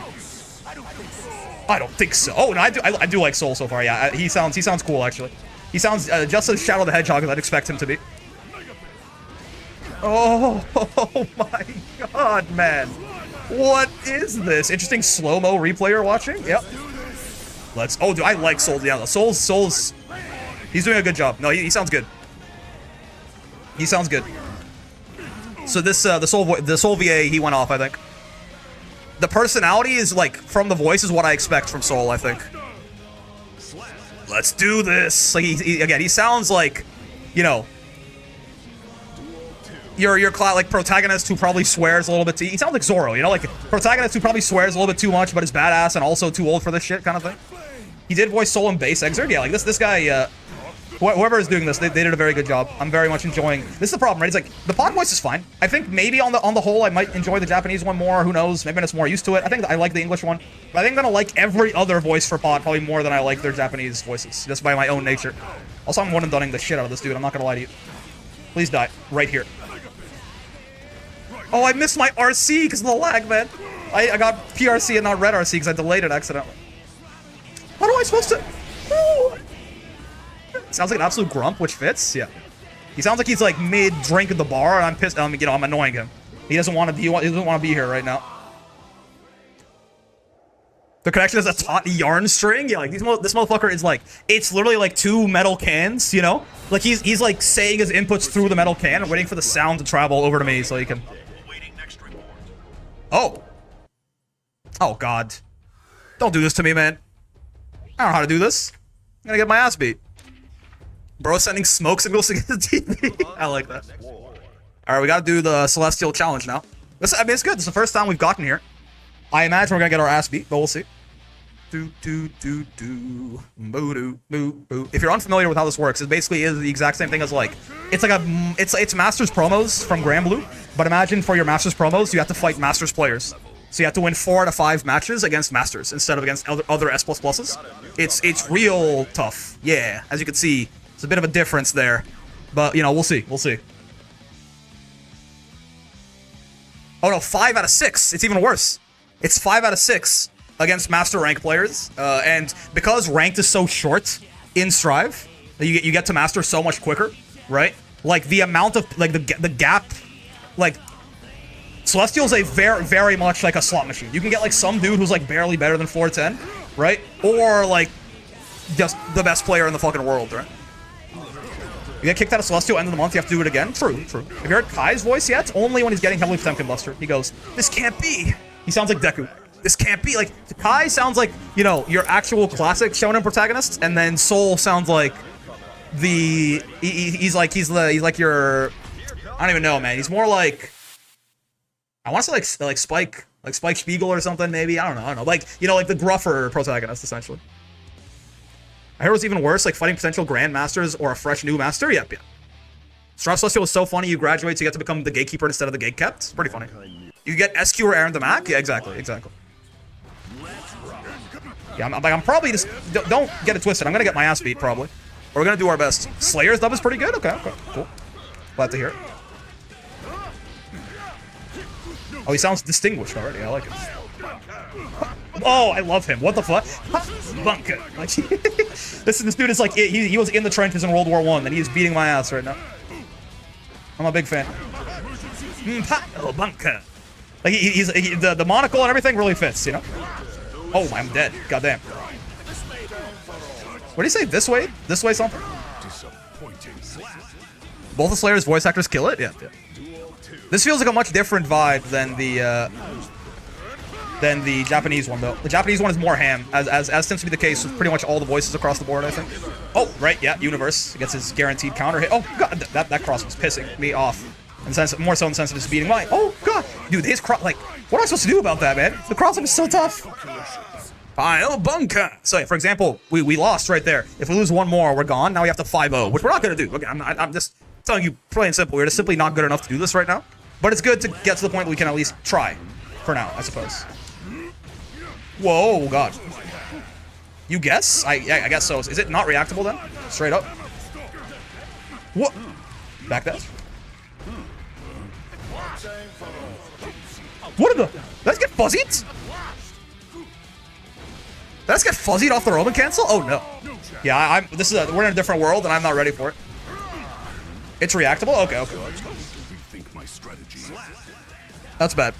I don't think so. Oh, no, I do like Soul so far. Yeah, he sounds cool actually. He sounds just as Shadow the Hedgehog as I'd expect him to be. Oh my God, man. What is this? Interesting slow-mo replay you're watching? Yep. Oh, dude, I like Soul. Yeah, Soul's... He's doing a good job. No, he sounds good. He sounds good. So this, the Soul VA, he went off, I think. The personality is, like, from the voice is what I expect from Soul, I think. Let's do this. Like, again, he sounds like, you know... Your like protagonist who probably swears a little bit he sounds like Zoro, you know, like protagonist who probably swears a little bit too much but is badass and also too old for this shit kind of thing. He did voice Soul in Base Exert. Yeah, like this guy, whoever is doing this, they did a very good job. I'm very much enjoying. This is the problem, right? It's like the pod voice is fine. I think maybe on the whole I might enjoy the Japanese one more. Who knows? Maybe I'm just more used to it. I think I like the English one, but I think I'm gonna like every other voice for pod probably more than I like their Japanese voices, just by my own nature. Also, I'm one and dunning the shit out of this dude. I'm not gonna lie to you. Please die right here. Oh, I missed my RC because of the lag, man. I got PRC and not red RC because I delayed it accidentally. What am I supposed to... Ooh. Sounds like an absolute grump, which fits. Yeah. He sounds like he's like mid-drink at the bar, and I'm pissed. You know, I'm annoying him. He doesn't want to be here right now. The connection is a taut yarn string. Yeah, like this motherfucker is like, it's literally like 2 metal cans, you know? Like he's like saying his inputs through the metal can and waiting for the sound to travel over to me so he can. Oh. Oh God. Don't do this to me, man. I don't know how to do this. I'm gonna get my ass beat. Bro sending smoke signals to get the TV. I like that. Alright, we gotta do the Celestial Challenge now. I mean, it's good. This is the first time we've gotten here. I imagine we're gonna get our ass beat, but we'll see. If you're unfamiliar with how this works, it basically is the exact same thing as like, it's like it's Masters promos from Granblue, but imagine for your Masters promos, you have to fight Masters players. So you have to win 4 out of 5 matches against Masters instead of against other S++s. It's real tough. Yeah, as you can see, it's a bit of a difference there. But, you know, we'll see. We'll see. Oh no, 5 out of 6. It's even worse. It's 5 out of 6 against Master rank players. And because ranked is so short in Strive, you get to Master so much quicker, right? Like the amount of, like the gap, like Celestial's a very much like a slot machine. You can get like some dude who's like barely better than 410, right? Or like just the best player in the fucking world, right? You get kicked out of Celestial end of the month, you have to do it again. True. Have you heard Kai's voice yet? Only when he's getting heavily Potemkin He goes, "This can't be." He sounds like Deku. This can't be. Like, Kai sounds like, you know, your actual classic shonen protagonist, and then Soul sounds like the he's like your, I don't even know, man. He's more like, I want to say like Spike Spiegel or something, maybe. I don't know. Like, you know, like the gruffer protagonist, essentially. I heard it was even worse, like fighting potential grandmasters or a fresh new master. Yep. Strive Celestial was so funny. You graduate, so you get to become the gatekeeper instead of the gate kept. It's pretty funny. You get SQ or Aaron the Mac. Yeah, exactly. Yeah, I'm probably just don't get it twisted. I'm gonna get my ass beat probably. Or we're gonna do our best. Slayer's dub is pretty good. Okay, cool. Glad to hear it. Oh, he sounds distinguished already. I like it. Oh, I love him. What the fuck? Bunker. Like, this dude is like, he was in the trenches in World War I, and he's beating my ass right now. I'm a big fan. Oh, bunker. Like, the monocle and everything really fits, you know? Oh, I'm dead. Goddamn. What do you say? This way? This way something? Both the Slayer's voice actors kill it? Yeah. This feels like a much different vibe than the Japanese one, though. The Japanese one is more ham, as tends to be the case with pretty much all the voices across the board, I think. Oh, right, yeah, Universe gets his guaranteed counter hit. Oh, God, that cross was pissing me off. And more so in the sense of just beating mine. Oh, God. Dude, his cross, like, what am I supposed to do about that, man? The crossing is so tough. Final bunker. So, for example, we lost right there. If we lose one more, we're gone. Now we have to 5-0, which we're not going to do. Okay, I'm just telling you plain and simple. We're just simply not good enough to do this right now. But it's good to get to the point where we can at least try. For now, I suppose. Whoa, God. You guess? I guess so. Is it not reactable then? Straight up. What? Back that. What in the? Let's get fuzzied? Let's get fuzzied off the Roman cancel? Oh no. Yeah, we're in a different world and I'm not ready for it. It's reactable? Okay. That's bad.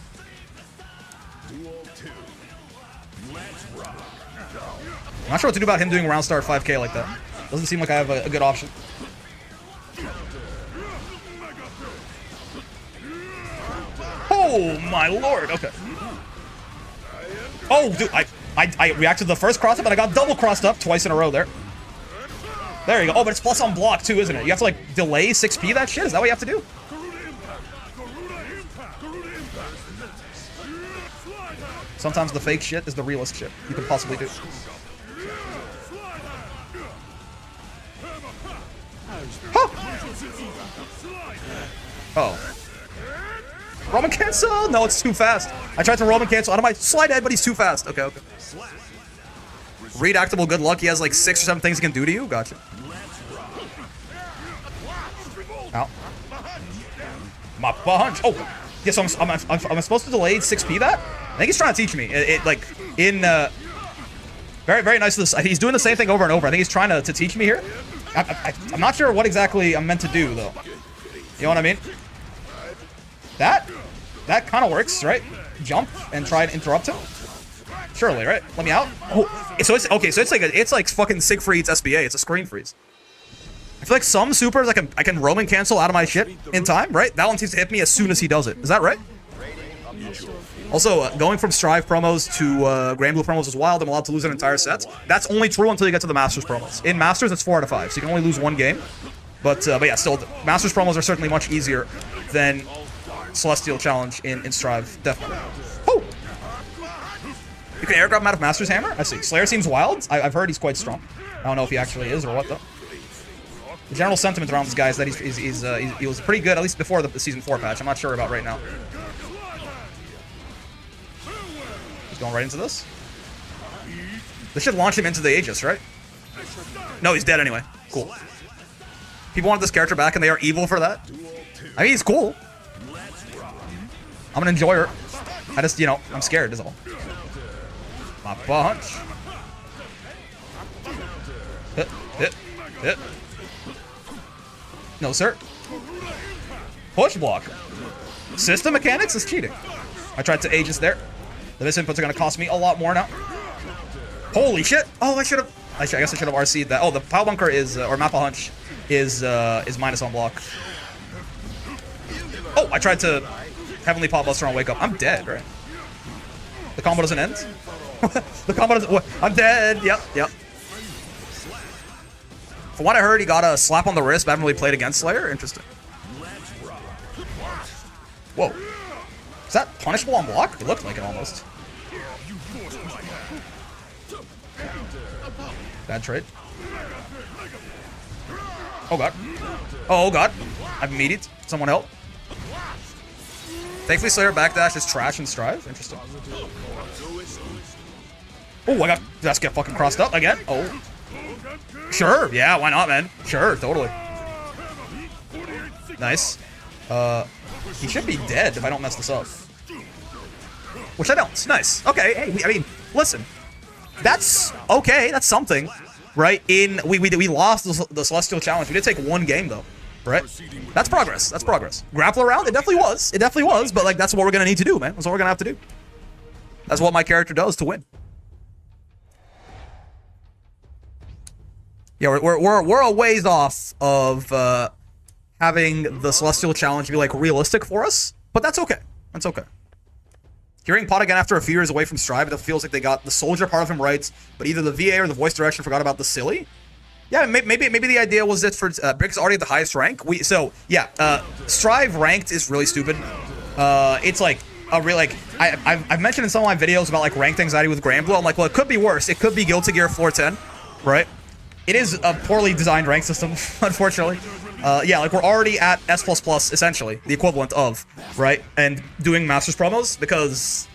I'm not sure what to do about him doing round start 5k like that. Doesn't seem like I have a good option. Oh my lord, okay. Oh, dude, I reacted to the first cross up, but I got double crossed up twice in a row there. There you go. Oh, but it's plus on block too, isn't it? You have to like delay 6p that shit? Is that what you have to do? Sometimes the fake shit is the realest shit you could possibly do. Huh. Oh. Roman cancel? No, it's too fast. I tried to Roman cancel out of my slide head, but he's too fast. Okay. Readactable good luck. He has like 6 or 7 things he can do to you. Gotcha. Ow. My punch. Oh. Yeah, so I'm supposed to delay 6p that? I think he's trying to teach me. Very nice of this. He's doing the same thing over and over. I think he's trying to teach me here. I'm not sure what exactly I'm meant to do, though. You know what I mean? That kind of works, right? Jump and try and interrupt him. Surely, right? Let me out. Oh, so it's okay. So it's like fucking Siegfried's SBA. It's a screen freeze. I feel like some supers I can roam and cancel out of my shit in time, right? That one seems to hit me as soon as he does it. Is that right? Also, going from Strive promos to Granblue promos is wild. I'm allowed to lose an entire set. That's only true until you get to the Masters promos. In Masters, it's 4 out of 5, so you can only lose 1 game. But yeah, still, Masters promos are certainly much easier than Celestial Challenge in Strive, definitely. Oh! You can air grab him out of Master's Hammer? I see. Slayer seems wild. I've heard he's quite strong. I don't know if he actually is or what, though. The general sentiment around this guy is that he was pretty good, at least before the Season 4 patch. I'm not sure about right now. He's going right into this. This should launch him into the Aegis, right? No, he's dead anyway. Cool. People want this character back, and they are evil for that. I mean, he's cool. I'm an enjoyer. I just, you know, I'm scared is all. My punch. Hit. No, sir. Push block. System mechanics is cheating. I tried to Aegis there. The misinputs are going to cost me a lot more now. Holy shit. Oh, I should have... I guess I should have RC'd that. Oh, the Pile Bunker is... or Mappa Hunch is minus on block. Oh, I tried to Heavenly Pot Buster on Wake Up. I'm dead, right? The combo doesn't end? The combo doesn't... What? I'm dead. Yep. From what I heard, he got a slap on the wrist, but I haven't really played against Slayer. Interesting. Whoa. Is that punishable on block? It looked like it almost. Bad trade. Oh god. Oh god. I've immediate. Someone help. Thankfully, Slayer backdash is trash and Strive. Interesting. Oh, I got... Let's get fucking crossed up again. Oh. Sure. Yeah, why not, man? Sure, totally. Nice. He should be dead if I don't mess this up. Which I don't. Nice. Okay, hey, I mean, listen. That's okay. That's something, right? We lost the Celestial Challenge. We did take 1 game, though, right? That's progress. That's progress. Grapple around? It definitely was. It definitely was, but, like, that's what we're going to need to do, man. That's what we're going to have to do. That's what my character does to win. Yeah, we're a ways off of having the Celestial Challenge be like realistic for us, but that's okay. That's okay. Hearing Pot again after a few years away from Strive, it feels like they got the soldier part of him right, but either the VA or the voice direction forgot about the silly. Yeah, maybe the idea was that for Brick is already at the highest rank. Strive ranked is really stupid. It's like a real like I've mentioned in some of my videos about like ranked anxiety with Granblue. I'm like, well, it could be worse. It could be Guilty Gear floor 10, right? It is a poorly designed rank system, unfortunately. Yeah, like we're already at S++, essentially, the equivalent of, right? And doing Masters promos, because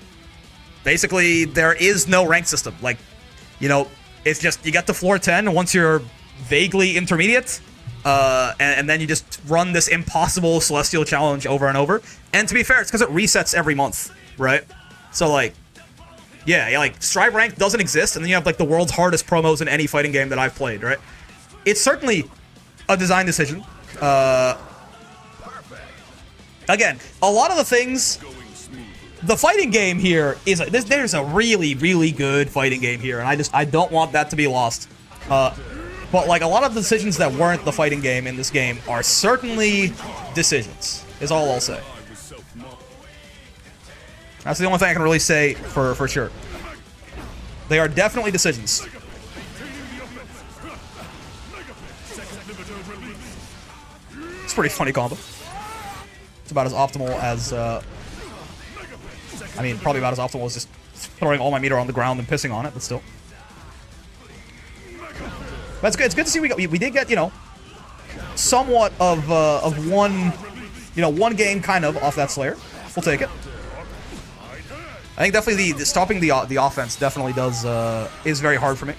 basically there is no rank system. Like, you know, it's just, you get to floor 10 once you're vaguely intermediate, and then you just run this impossible Celestial Challenge over and over. And to be fair, it's because it resets every month, right? So, like, yeah, like, Strive rank doesn't exist, and then you have, like, the world's hardest promos in any fighting game that I've played, right? It's certainly a design decision. Again, a lot of the things... The fighting game here is... There's a really, really good fighting game here, and I don't want that to be lost. But, like, a lot of the decisions that weren't the fighting game in this game are certainly decisions, is all I'll say. That's the only thing I can really say for sure. They are definitely decisions. It's a pretty funny combo. It's about as optimal as, I mean, probably about as optimal as just throwing all my meter on the ground and pissing on it, but still. But it's good. It's good to see we did get, you know, somewhat of one, you know, one game kind of off that Slayer. We'll take it. I think definitely the stopping the offense definitely is very hard for me.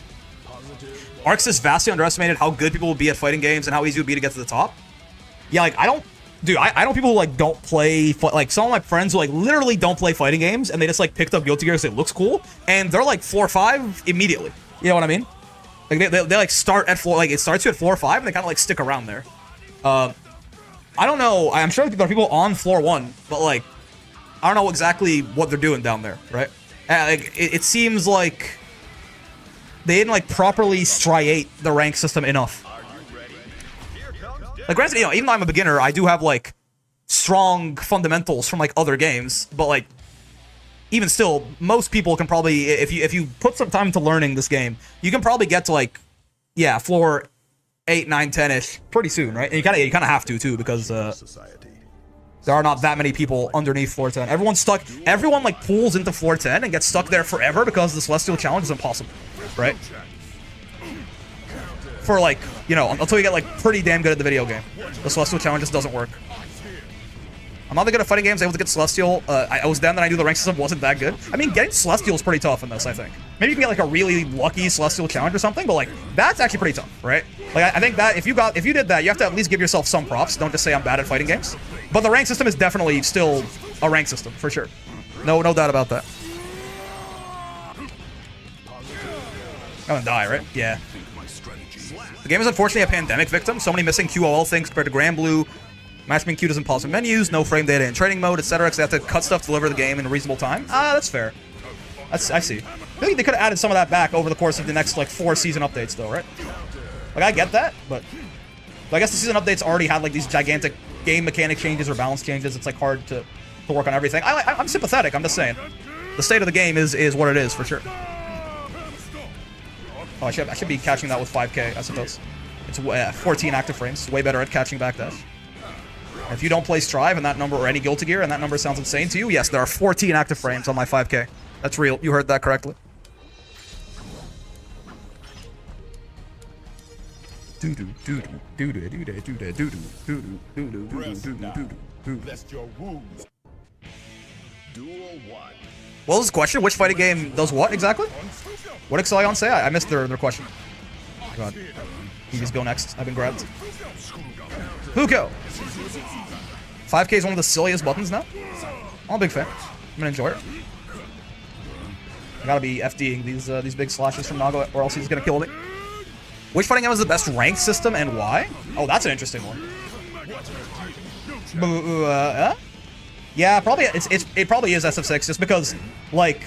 Arxis vastly underestimated how good people will be at fighting games and how easy it would be to get to the top. Yeah, like, I know people who, like, don't play, like, some of my friends who, like, literally don't play fighting games, and they just, like, picked up Guilty Gear because it looks cool, and they're, like, 4-5 immediately. You know what I mean? Like, they like, start at floor, like, it starts you at 4-5, and they kind of, like, stick around there. I don't know, I'm sure there are people on floor 1, but, like, I don't know exactly what they're doing down there, right? Like, it seems like they didn't like properly striate the rank system enough. Like, granted, you know, even though I'm a beginner, I do have like strong fundamentals from like other games, but like even still, most people can probably, if you put some time into learning this game, you can probably get to like, yeah, floor 8, 9, 10-ish pretty soon, right? And you kind of have to too, because there are not that many people underneath floor 10. Everyone's stuck. Everyone like pulls into floor 10 and gets stuck there forever because the Celestial Challenge is impossible, right? For like, you know, until you get like pretty damn good at the video game, the Celestial Challenge just doesn't work. I'm not that good at fighting games. Able to get Celestial. I was down that I knew the rank system wasn't that good. I mean, getting Celestial is pretty tough in this, I think. Maybe you can get like a really lucky Celestial Challenge or something, but like that's actually pretty tough, right? Like I think that if you did that, you have to at least give yourself some props. Don't just say I'm bad at fighting games. But the rank system is definitely still a rank system for sure. No doubt about that. I'm gonna die, right? Yeah. The game is unfortunately a pandemic victim. So many missing QOL things compared to Granblue. Matchmaking queue doesn't pause in menus, no frame data in training mode, etc. Because they have to cut stuff to deliver the game in a reasonable time. That's fair. I see. I think they could have added some of that back over the course of the next like 4 season updates, though, right? Like I get that, but I guess the season updates already had like these gigantic game mechanic changes or balance changes. It's like hard to work on everything. I'm sympathetic. I'm just saying, the state of the game is what it is for sure. Oh, I should be catching that with 5K, I suppose. It's 14 active frames. Way better at catching backdash. If you don't play Strive and that number, or any Guilty Gear, and that number sounds insane to you, yes, there are 14 active frames on my 5K. That's real. You heard that correctly. What was the question? Which fighting game does what exactly? What did Excellion say? I missed their question. God. You just go next. I've been grabbed. Huko! 5K is one of the silliest buttons now. I'm a big fan. I'm gonna enjoy it. I gotta be FDing these big slashes from Nago, or else he's gonna kill me. Which fighting game is the best ranked system and why? Oh, that's an interesting one. Yeah, probably it probably is SF6 just because like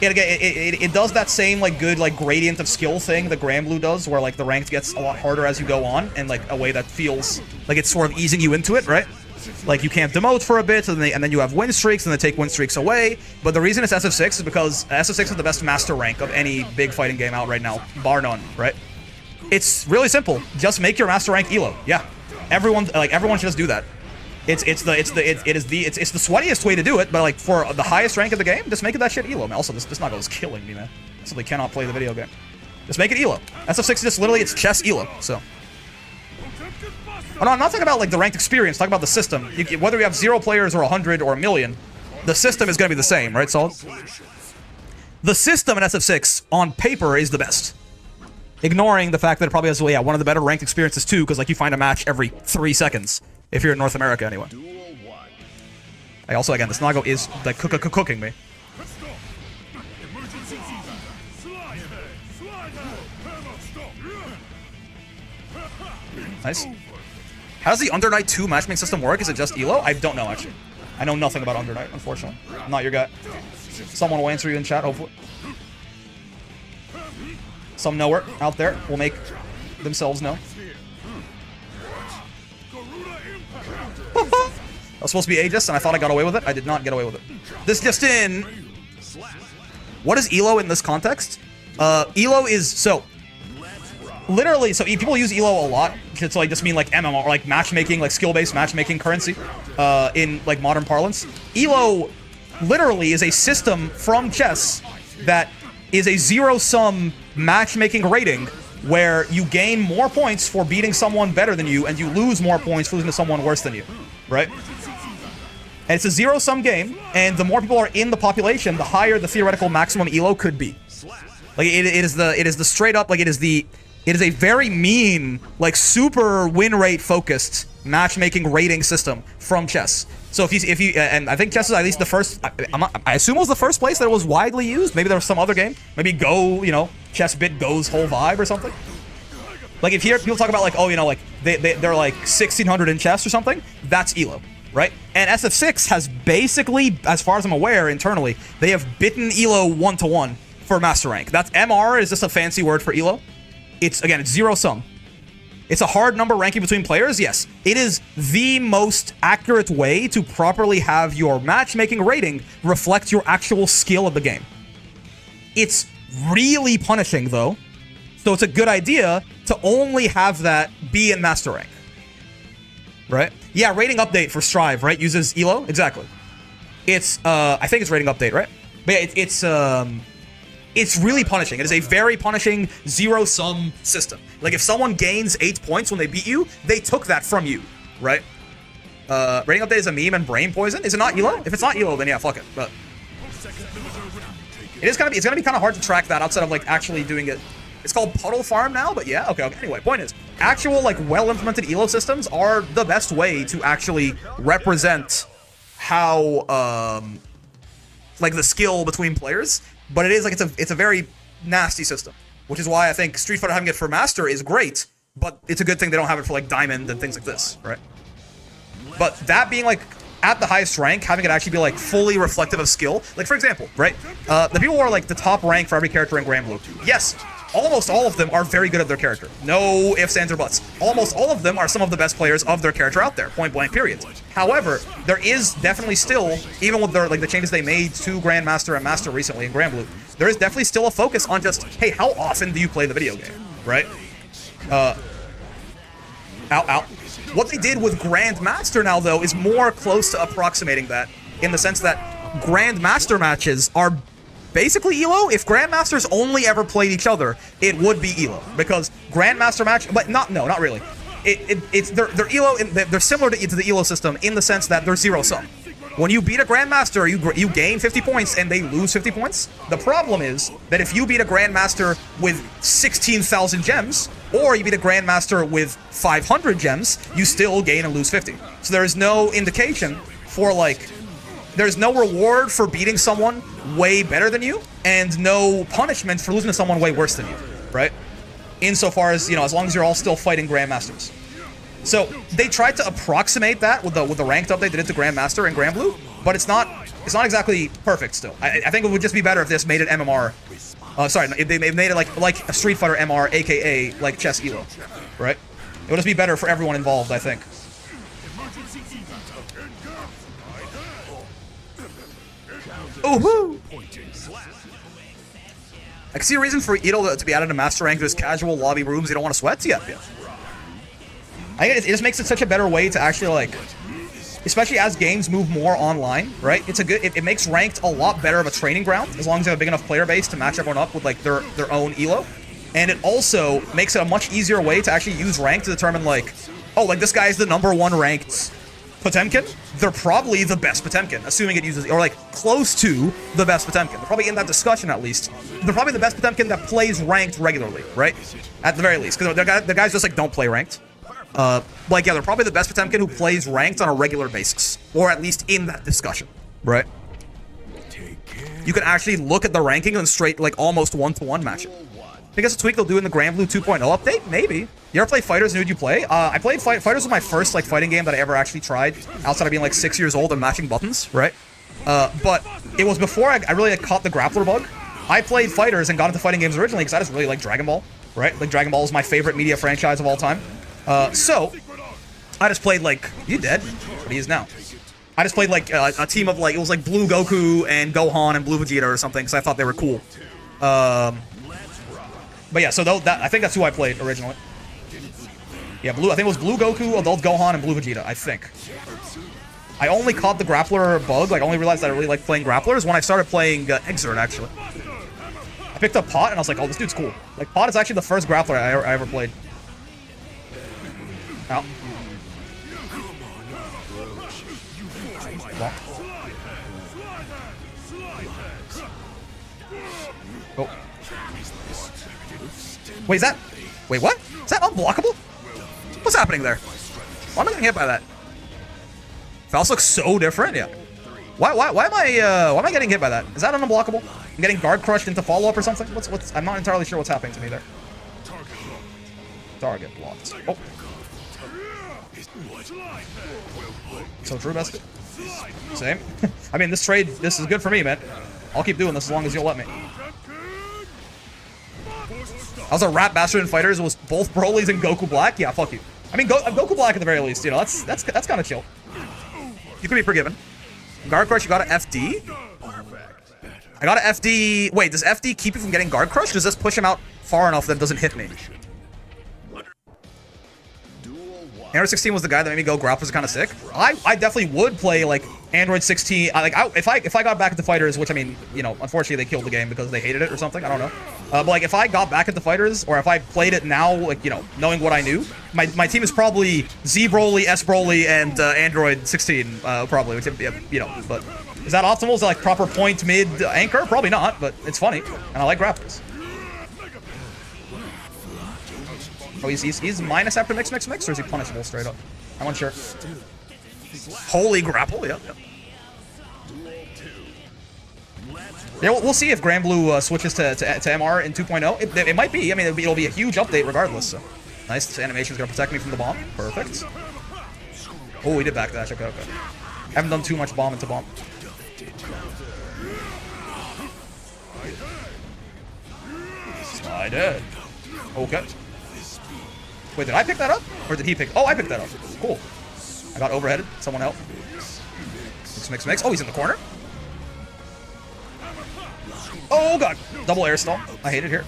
it does that same like good like gradient of skill thing that Granblue does, where like the ranked gets a lot harder as you go on, and like a way that feels like it's sort of easing you into it, right? Like you can't demote for a bit, and then you have win streaks, and they take win streaks away. But the reason it's SF6 is because SF6 is the best master rank of any big fighting game out right now, bar none, right? It's really simple. Just make your master rank Elo. Yeah, everyone should just do that. It's the sweatiest way to do it, but like for the highest rank of the game, just make it that shit Elo. Man, also, this Nago is killing me, man. I simply cannot play the video game. Just make it Elo. SF6 is just literally, it's chess Elo, so. Oh, no, I'm not talking about like the ranked experience, I'm talking about the system. Whether you have 0 players or 100 or 1,000,000, the system is going to be the same, right, Solid? The system in SF6, on paper, is the best. Ignoring the fact that it probably has, well, yeah, one of the better ranked experiences too, because like you find a match every 3 seconds. If you're in North America, anyway. I also, again, this Nago is like cooking me. Nice. How does the Under Night 2 matchmaking system work? Is it just Elo? I don't know, actually. I know nothing about Under Night, unfortunately. I'm not your guy. Someone will answer you in chat, hopefully. Some knower out there will make themselves know. I was supposed to be Aegis, and I thought I got away with it. I did not get away with it. This just in. What is Elo in this context? Elo is, so, literally, so people use Elo a lot to like just mean like MMR, or like matchmaking, like skill-based matchmaking currency, in like modern parlance. Elo literally is a system from chess that is a zero-sum matchmaking rating where you gain more points for beating someone better than you, and you lose more points for losing to someone worse than you, right? And it's a zero-sum game, and the more people are in the population, the higher the theoretical maximum Elo could be. Like it is the straight up, like it is a very mean, like super win rate focused matchmaking rating system from chess. So if you and I think chess is at least the first. I assume it was the first place that it was widely used. Maybe there was some other game. Maybe Go, you know, chess bit Go's whole vibe or something. Like if you hear people talk about like, oh, you know, like they're like 1600 in chess or something, that's Elo. right? And SF6 has basically, as far as I'm aware, internally, they have bitten ELO 1-to-1 for master rank. That's MR is just a fancy word for ELO. It's, again, it's zero sum. It's a hard number ranking between players, yes. It is the most accurate way to properly have your matchmaking rating reflect your actual skill of the game. It's really punishing, though. So it's a good idea to only have that be in master rank. Right? Yeah, rating update for Strive, right? Uses ELO? Exactly. It's, I think it's rating update, right? But yeah, it's really punishing. It is a very punishing zero-sum system. Like, if someone gains 8 points when they beat you, they took that from you, right? Rating update is a meme and brain poison. Is it not ELO? If it's not ELO, then yeah, fuck it. But it's gonna be kind of hard to track that outside of, like, actually doing it. It's called Puddle Farm now, but yeah, okay. Anyway, point is, actual, like, well-implemented ELO systems are the best way to actually represent how, like, the skill between players. But it is, like, it's a very nasty system, which is why I think Street Fighter having it for Master is great, but it's a good thing they don't have it for, like, Diamond and things like this, right? But that being, like, at the highest rank, having it actually be, like, fully reflective of skill, like, for example, right? The people who are, like, the top rank for every character in Granblue, yes, almost all of them are very good at their character. No ifs, ands, or buts. Almost all of them are some of the best players of their character out there, point blank, period. However, there is definitely still, even with their, like, the changes they made to Grandmaster and Master recently in Granblue, there is definitely still a focus on just, hey, how often do you play the video game, right? What they did with Grandmaster now, though, is more close to approximating that, in the sense that Grandmaster matches are basically ELO. If Grandmasters only ever played each other, it would be ELO, because Grandmaster match, but not really. They're ELO. They're similar to the ELO system in the sense that they're zero sum. When you beat a Grandmaster, you gain 50 points and they lose 50 points. The problem is that if you beat a Grandmaster with 16,000 gems, or you beat a Grandmaster with 500 gems, you still gain and lose 50. So there is no indication for, like, there's no reward for beating someone way better than you, and no punishment for losing to someone way worse than you, right? Insofar as, you know, as long as you're all still fighting Grandmasters. So they tried to approximate that with the ranked update they did to Grandmaster and Granblue, but it's not exactly perfect still. I think it would just be better if this made it MMR. Sorry, if they made it like a Street Fighter MR, aka like chess ELO, right? It would just be better for everyone involved, I think. Ooh-hoo! I can see a reason for ELO to be added to Master Rank. There's casual lobby rooms you don't want to sweat. Yeah. I think it just makes it such a better way to actually, like, especially as games move more online, right? It's a good. It makes ranked a lot better of a training ground as long as you have a big enough player base to match everyone up with, like, their own ELO. And it also makes it a much easier way to actually use rank to determine, like, oh, like, this guy is the #1 ranked Potemkin. They're probably the best Potemkin, assuming it uses, or, like, close to the best Potemkin. They're probably in that discussion, at least. They're probably the best Potemkin that plays ranked regularly, right? At the very least, because the guys just, like, don't play ranked. Like, yeah, they're probably the best Potemkin who plays ranked on a regular basis, or at least in that discussion, right? You can actually look at the ranking and straight, like, almost one-to-one match it. I think that's a tweak they'll do in the Granblue 2.0 update? Maybe. You ever play Fighters, and who'd you play? I played Fighters was my first, like, fighting game that I ever actually tried, outside of being, like, 6 years old and matching buttons, right? But it was before I really, like, caught the grappler bug. I played Fighters and got into fighting games originally because I just really like Dragon Ball, right? Like, Dragon Ball is my favorite media franchise of all time. So, I just played, like, you dead? But he is now. I just played, like, a team of, like, it was, like, Blue Goku and Gohan and Blue Vegeta or something, because I thought they were cool. But yeah, so I think that's who I played originally. Yeah, I think it was Blue Goku, Adult Gohan, and Blue Vegeta, I think. I only caught the grappler bug, like, I only realized that I really like playing grapplers when I started playing Exert, actually. I picked up Pot, and I was like, oh, this dude's cool. Like, Pot is actually the first grappler I ever played. Ow. Oh. Wait, is that... Wait, what? Is that unblockable? What's happening there? Why am I getting hit by that? Faust looks so different, yeah. Why am I getting hit by that? Is that unblockable? I'm getting guard crushed into follow-up or something? What's... I'm not entirely sure what's happening to me there. Target blocked. Oh. So true, Bestie. Same. I mean, this trade, this is good for me, man. I'll keep doing this as long as you'll let me. I was a Rat Bastard in Fighters. It was both Broly's and Goku Black. Yeah, fuck you. I mean, Goku Black at the very least. You know, that's kind of chill. You can be forgiven. Guard Crush, you got an FD. I got an FD. Wait, does FD keep you from getting Guard Crush? Does this push him out far enough that it doesn't hit me? Android 16 was the guy that made me go Grapplers are kind of sick. I definitely would play like Android 16. If I got back into Fighters, which I mean, you know, unfortunately they killed the game because they hated it or something. I don't know. But like if I got back into Fighters, or if I played it now, like, you know, knowing what I knew, my team is probably Z Broly, S Broly, and Android 16 probably. Which, you know, but is that optimal? Is that like proper point mid anchor? Probably not, but it's funny, and I like Grapplers. Oh, he's minus after mix, or is he punishable straight up? I'm unsure. Holy grapple, yeah. Yeah, we'll see if Granblue switches to MR in 2.0. It might be. I mean, it'll be a huge update regardless. So nice. This animation's gonna protect me from the bomb. Perfect. Oh, he did backdash. Okay. Haven't done too much bomb into bomb. I did. Okay. Wait, did I pick that up? Or did he pick? Oh, I picked that up. Cool. I got overheaded. Someone help. Mix. Oh, he's in the corner. Oh, God. Double air stall. I hate it here.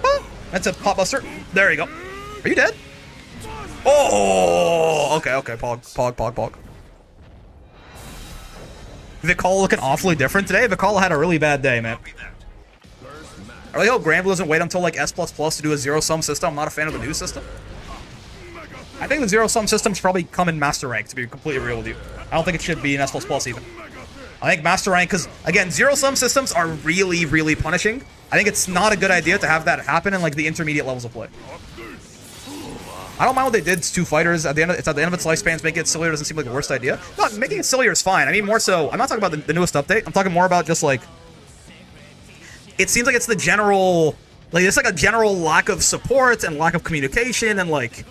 Ah, that's a pop buster. There you go. Are you dead? Oh, okay. Pog. Vikal looking awfully different today. Vikal had a really bad day, man. I really hope Granblue doesn't wait until like S++ to do a zero-sum system. I'm not a fan of the new system. I think the zero-sum system should probably come in Master Rank, to be completely real with you. I don't think it should be in S++ even. I think Master Rank, because, again, zero-sum systems are really, really punishing. I think it's not a good idea to have that happen in like the intermediate levels of play. I don't mind what they did to Fighters. At the end of, it's at the end of its lifespans. Making it sillier doesn't seem like the worst idea. No, making it sillier is fine. I mean, more so, I'm not talking about the newest update. I'm talking more about just like, it seems like it's the general, like, it's like a general lack of support and lack of communication, and like,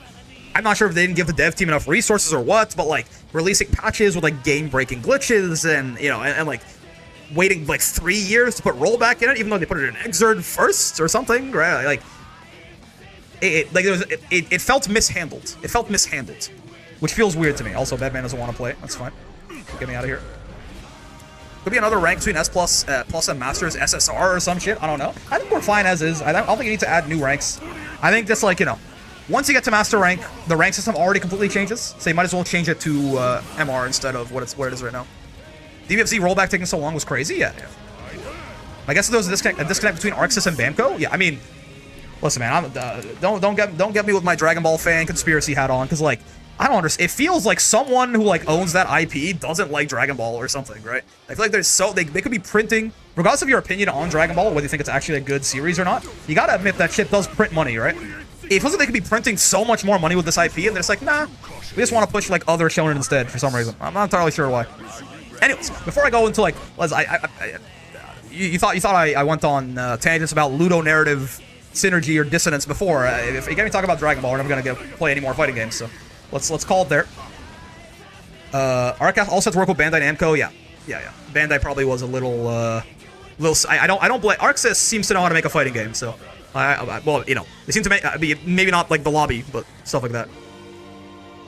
I'm not sure if they didn't give the dev team enough resources or what, but like, releasing patches with like game-breaking glitches and, you know, and like, waiting like 3 years to put rollback in it, even though they put it in Exerd first or something, right? Like, it felt mishandled. It felt mishandled, which feels weird to me. Also, Batman doesn't want to play. That's fine. Get me out of here. Could be another rank between S+, plus and Masters SSR or some shit. I don't know. I think we're fine as is. I don't think you need to add new ranks. I think just like, you know, once you get to Master Rank, the rank system already completely changes. So you might as well change it to MR instead of what it is right now. DBFZ rollback taking so long was crazy. Yeah. I guess there was a disconnect between ArcSys and Bamco. Yeah, I mean, listen, man, don't get me with my Dragon Ball fan conspiracy hat on, because like, I don't understand. It feels like someone who like owns that IP doesn't like Dragon Ball or something, right? I feel like there's they could be printing, regardless of your opinion on Dragon Ball, whether you think it's actually a good series or not. You gotta admit that shit does print money, right? It feels like they could be printing so much more money with this IP, and they're just like, nah, we just want to push like other shonen instead for some reason. I'm not entirely sure why. Anyways, before I go into like, you thought I went on tangents about ludonarrative synergy or dissonance before. If you get me talking about Dragon Ball, we're never gonna play any more fighting games. So let's call it there. Arcast all set to work with Bandai Namco. Yeah. Bandai probably was a little. I don't blame. ArcSys seems to know how to make a fighting game. So well, you know, they seem to make maybe not like the lobby, but stuff like that.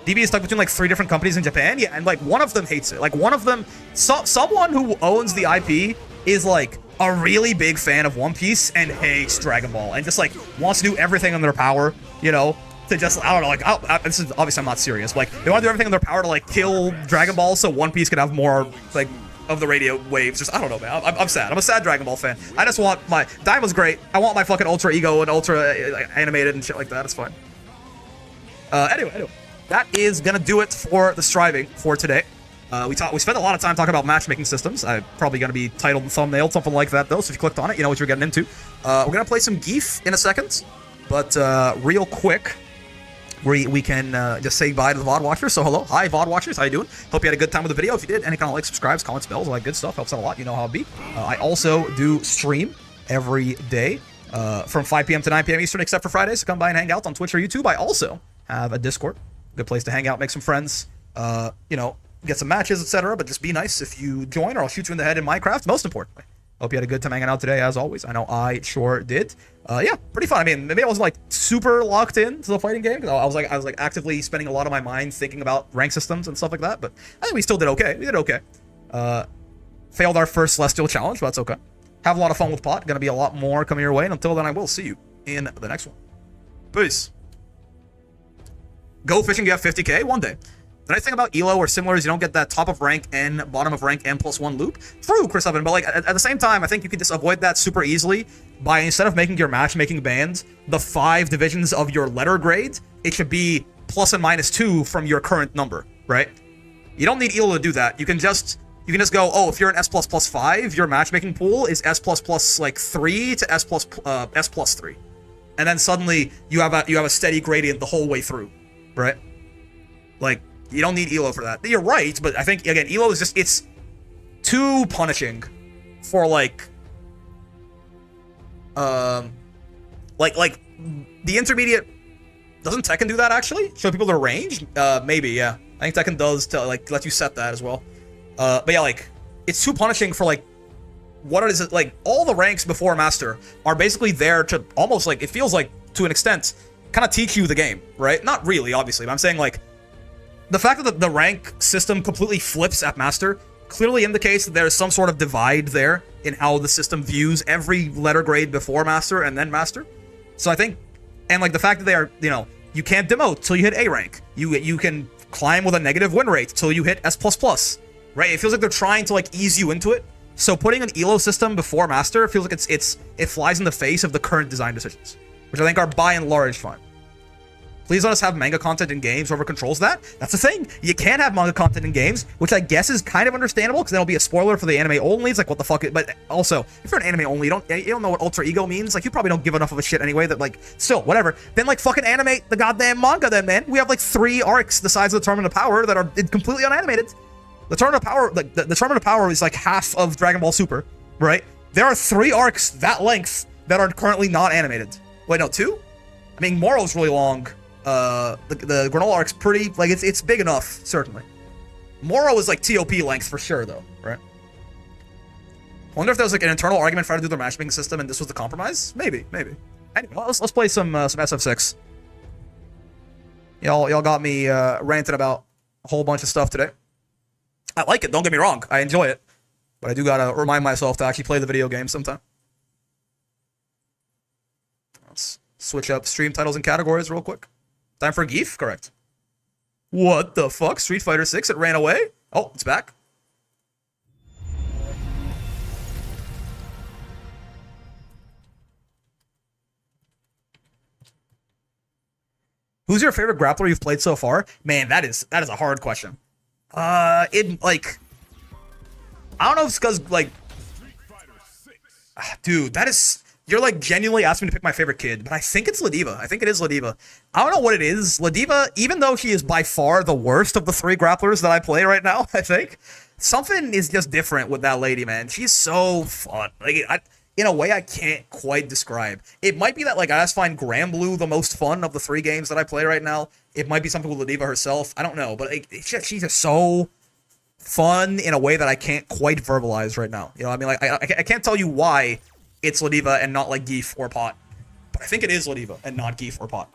DB is stuck between like 3 different companies in Japan. Yeah, and like one of them hates it. Like one of them, someone who owns the IP is like a really big fan of One Piece and hates Dragon Ball and just like wants to do everything in their power, you know, to just, I don't know, like, this is obviously, I'm not serious, but like they want to do everything in their power to like kill Dragon Ball so One Piece can have more like of the radio waves. Just, I don't know, man. I'm sad. I'm a sad Dragon Ball fan. I just want my Daima's great. I want my fucking Ultra Ego and Ultra animated and shit like that. It's fine. Anyway. That is gonna do it for the striving for today. We spent a lot of time talking about matchmaking systems. Probably gonna be titled and thumbnailed, something like that though. So if you clicked on it, you know what you're getting into. We're gonna play some Geef in a second, but real quick, we can just say bye to the VOD watchers. So hello, hi VOD watchers, how you doing? Hope you had a good time with the video. If you did, any kind of like, subscribes, comments, bells, all that good stuff helps out a lot. You know how it be. I also do stream every day from 5 p.m. to 9 p.m. Eastern, except for Fridays. So come by and hang out on Twitch or YouTube. I also have a Discord, good place to hang out, make some friends, you know, get some matches, etc. But just be nice if you join, or I'll shoot you in the head in Minecraft. Most importantly, hope you had a good time hanging out today, as always. I know I sure did. Yeah, pretty fun. I mean, maybe I wasn't like super locked in to the fighting game, because I was like actively spending a lot of my mind thinking about rank systems and stuff like that. But I think we still did okay. We did okay. Failed our first Celestial challenge, but that's okay. Have a lot of fun with pot. Gonna be a lot more coming your way. And until then, I will see you in the next one. Peace. Go fishing, you have 50k one day. The nice thing about ELO or similar is you don't get that top of rank N, bottom of rank N+1 loop. True, Chris Evan, but like at the same time, I think you can just avoid that super easily by, instead of making your matchmaking band the 5 divisions of your letter grade, it should be plus and minus 2 from your current number, right? You don't need ELO to do that. You can just go, oh, if you're an S++ 5, your matchmaking pool is S++ like 3 to S+ 3. And then suddenly you have a steady gradient the whole way through, right? Like, you don't need ELO for that. You're right, but I think, again, ELO is just, it's too punishing for, like the intermediate. Doesn't Tekken do that, actually? Show people their range? Maybe, yeah. I think Tekken does, to, like, let you set that as well. But yeah, like, it's too punishing for, like, what is it, like, all the ranks before Master are basically there to almost, like, it feels like, to an extent, kind of teach you the game, right? Not really, obviously, but I'm saying, like, the fact that the rank system completely flips at Master clearly indicates that there's some sort of divide there in how the system views every letter grade before Master and then Master. So I think, and like the fact that they are, you know, you can't demote till you hit A rank. You can climb with a negative win rate till you hit S++, right? It feels like they're trying to like ease you into it. So putting an ELO system before Master feels like it flies in the face of the current design decisions, which I think are by and large fine. Please let us have manga content in games. Whoever controls that. That's the thing. You can't have manga content in games, which I guess is kind of understandable because then it'll be a spoiler for the anime only. It's like, what the fuck? But also, if you're an anime only, you don't know what alter ego means. Like, you probably don't give enough of a shit anyway that, like, still, whatever. Then, like, fucking animate the goddamn manga then, man. We have, like, 3 arcs the size of the Tournament of Power that are completely unanimated. The Tournament of Power, like, the Tournament of Power is, like, half of Dragon Ball Super, right? There are 3 arcs that length that are currently not animated. Wait, no, 2? I mean, Moro's really long. The Granola arc's pretty, like, it's big enough, certainly. Moro is like TOP length for sure, though, right? I wonder if there was like an internal argument for how to do their matchmaking system and this was the compromise? Maybe. Anyway, let's play some SF6. Y'all got me ranting about a whole bunch of stuff today. I like it, don't get me wrong. I enjoy it. But I do gotta remind myself to actually play the video game sometime. Let's switch up stream titles and categories real quick. Time for Geef? Correct. What the fuck? Street Fighter 6, it ran away? Oh, it's back. Who's your favorite grappler you've played so far? Man, that is a hard question. Like, I don't know if it's because, like, dude, you're like genuinely asking me to pick my favorite kid, but I think it's Ladiva. I think it is Ladiva. I don't know what it is. Ladiva, even though she is by far the worst of the 3 grapplers that I play right now, I think, something is just different with that lady, man. She's so fun. Like, in a way I can't quite describe. It might be that, like, I just find Granblue the most fun of the 3 games that I play right now. It might be something with Ladiva herself. I don't know, but she's just so fun in a way that I can't quite verbalize right now. You know what I mean? Like, I can't tell you why it's Ladiva and not like Geef or Pot. But I think it is Ladiva and not Geef or Pot.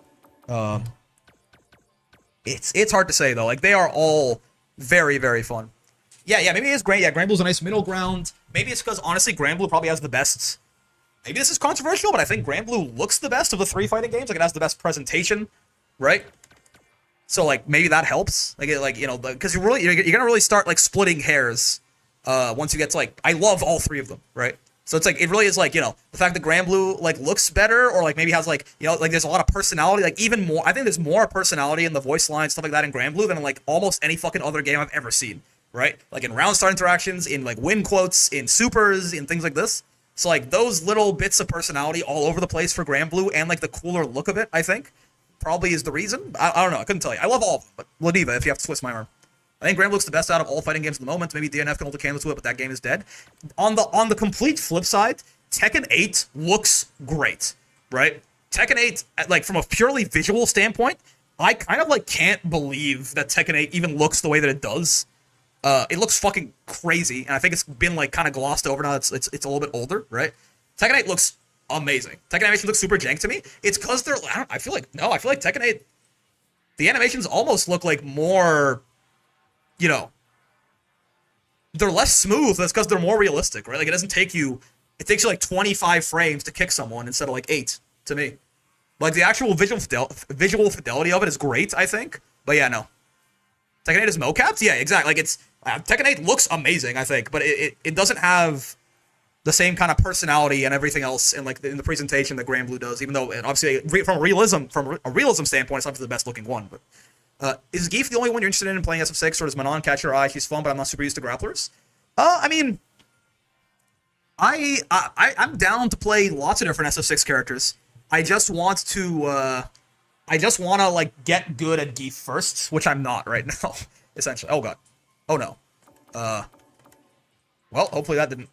It's hard to say though. Like, they are all very, very fun. Yeah, maybe it's great. Yeah, Granblue's a nice middle ground. Maybe it's because, honestly, Granblue probably has the best. Maybe this is controversial, but I think Granblue looks the best of the 3 fighting games. Like, it has the best presentation, right? So, like, maybe that helps. Like, you know, because you're gonna really start, like, splitting hairs once you get to, like, I love all 3 of them, right? So it's like, it really is like, you know, the fact that Granblue, like, looks better, or like maybe has, like, you know, like there's a lot of personality, like even more, I think there's more personality in the voice lines, stuff like that in Granblue than in like almost any fucking other game I've ever seen, right? Like in round start interactions, in like win quotes, in supers, in things like this. So like those little bits of personality all over the place for Granblue and like the cooler look of it, I think, probably is the reason. I don't know, I couldn't tell you. I love all of them, but Ladiva, if you have to twist my arm. I think Granblue looks the best out of all fighting games at the moment. Maybe DNF can hold a candle to it, but that game is dead. On the complete flip side, Tekken 8 looks great, right? Tekken 8, like from a purely visual standpoint, I kind of like can't believe that Tekken 8 even looks the way that it does. It looks fucking crazy, and I think it's been like kind of glossed over now. It's a little bit older, right? Tekken 8 looks amazing. Tekken animation looks super jank to me. It's because they're. I feel like Tekken 8. The animations almost look like more, you know, they're less smooth. That's because they're more realistic, right? Like it doesn't take you. It takes you like 25 frames to kick someone instead of like 8 to me. Like the actual visual fidelity of it is great, I think. But yeah, no. Tekken 8 is mocapped? Yeah, exactly. Like it's Tekken 8 looks amazing, I think, but it doesn't have the same kind of personality and everything else in like in the presentation that Granblue does. Even though obviously from a realism standpoint, it's not the best looking one. But is Geef the only one you're interested in playing SF6, or does Manon catch your eye? She's fun, but I'm not super used to grapplers. I mean, I'm down to play lots of different SF6 characters. I just want to like get good at Geef first, which I'm not right now, essentially. Oh god. Oh no. Well, hopefully that didn't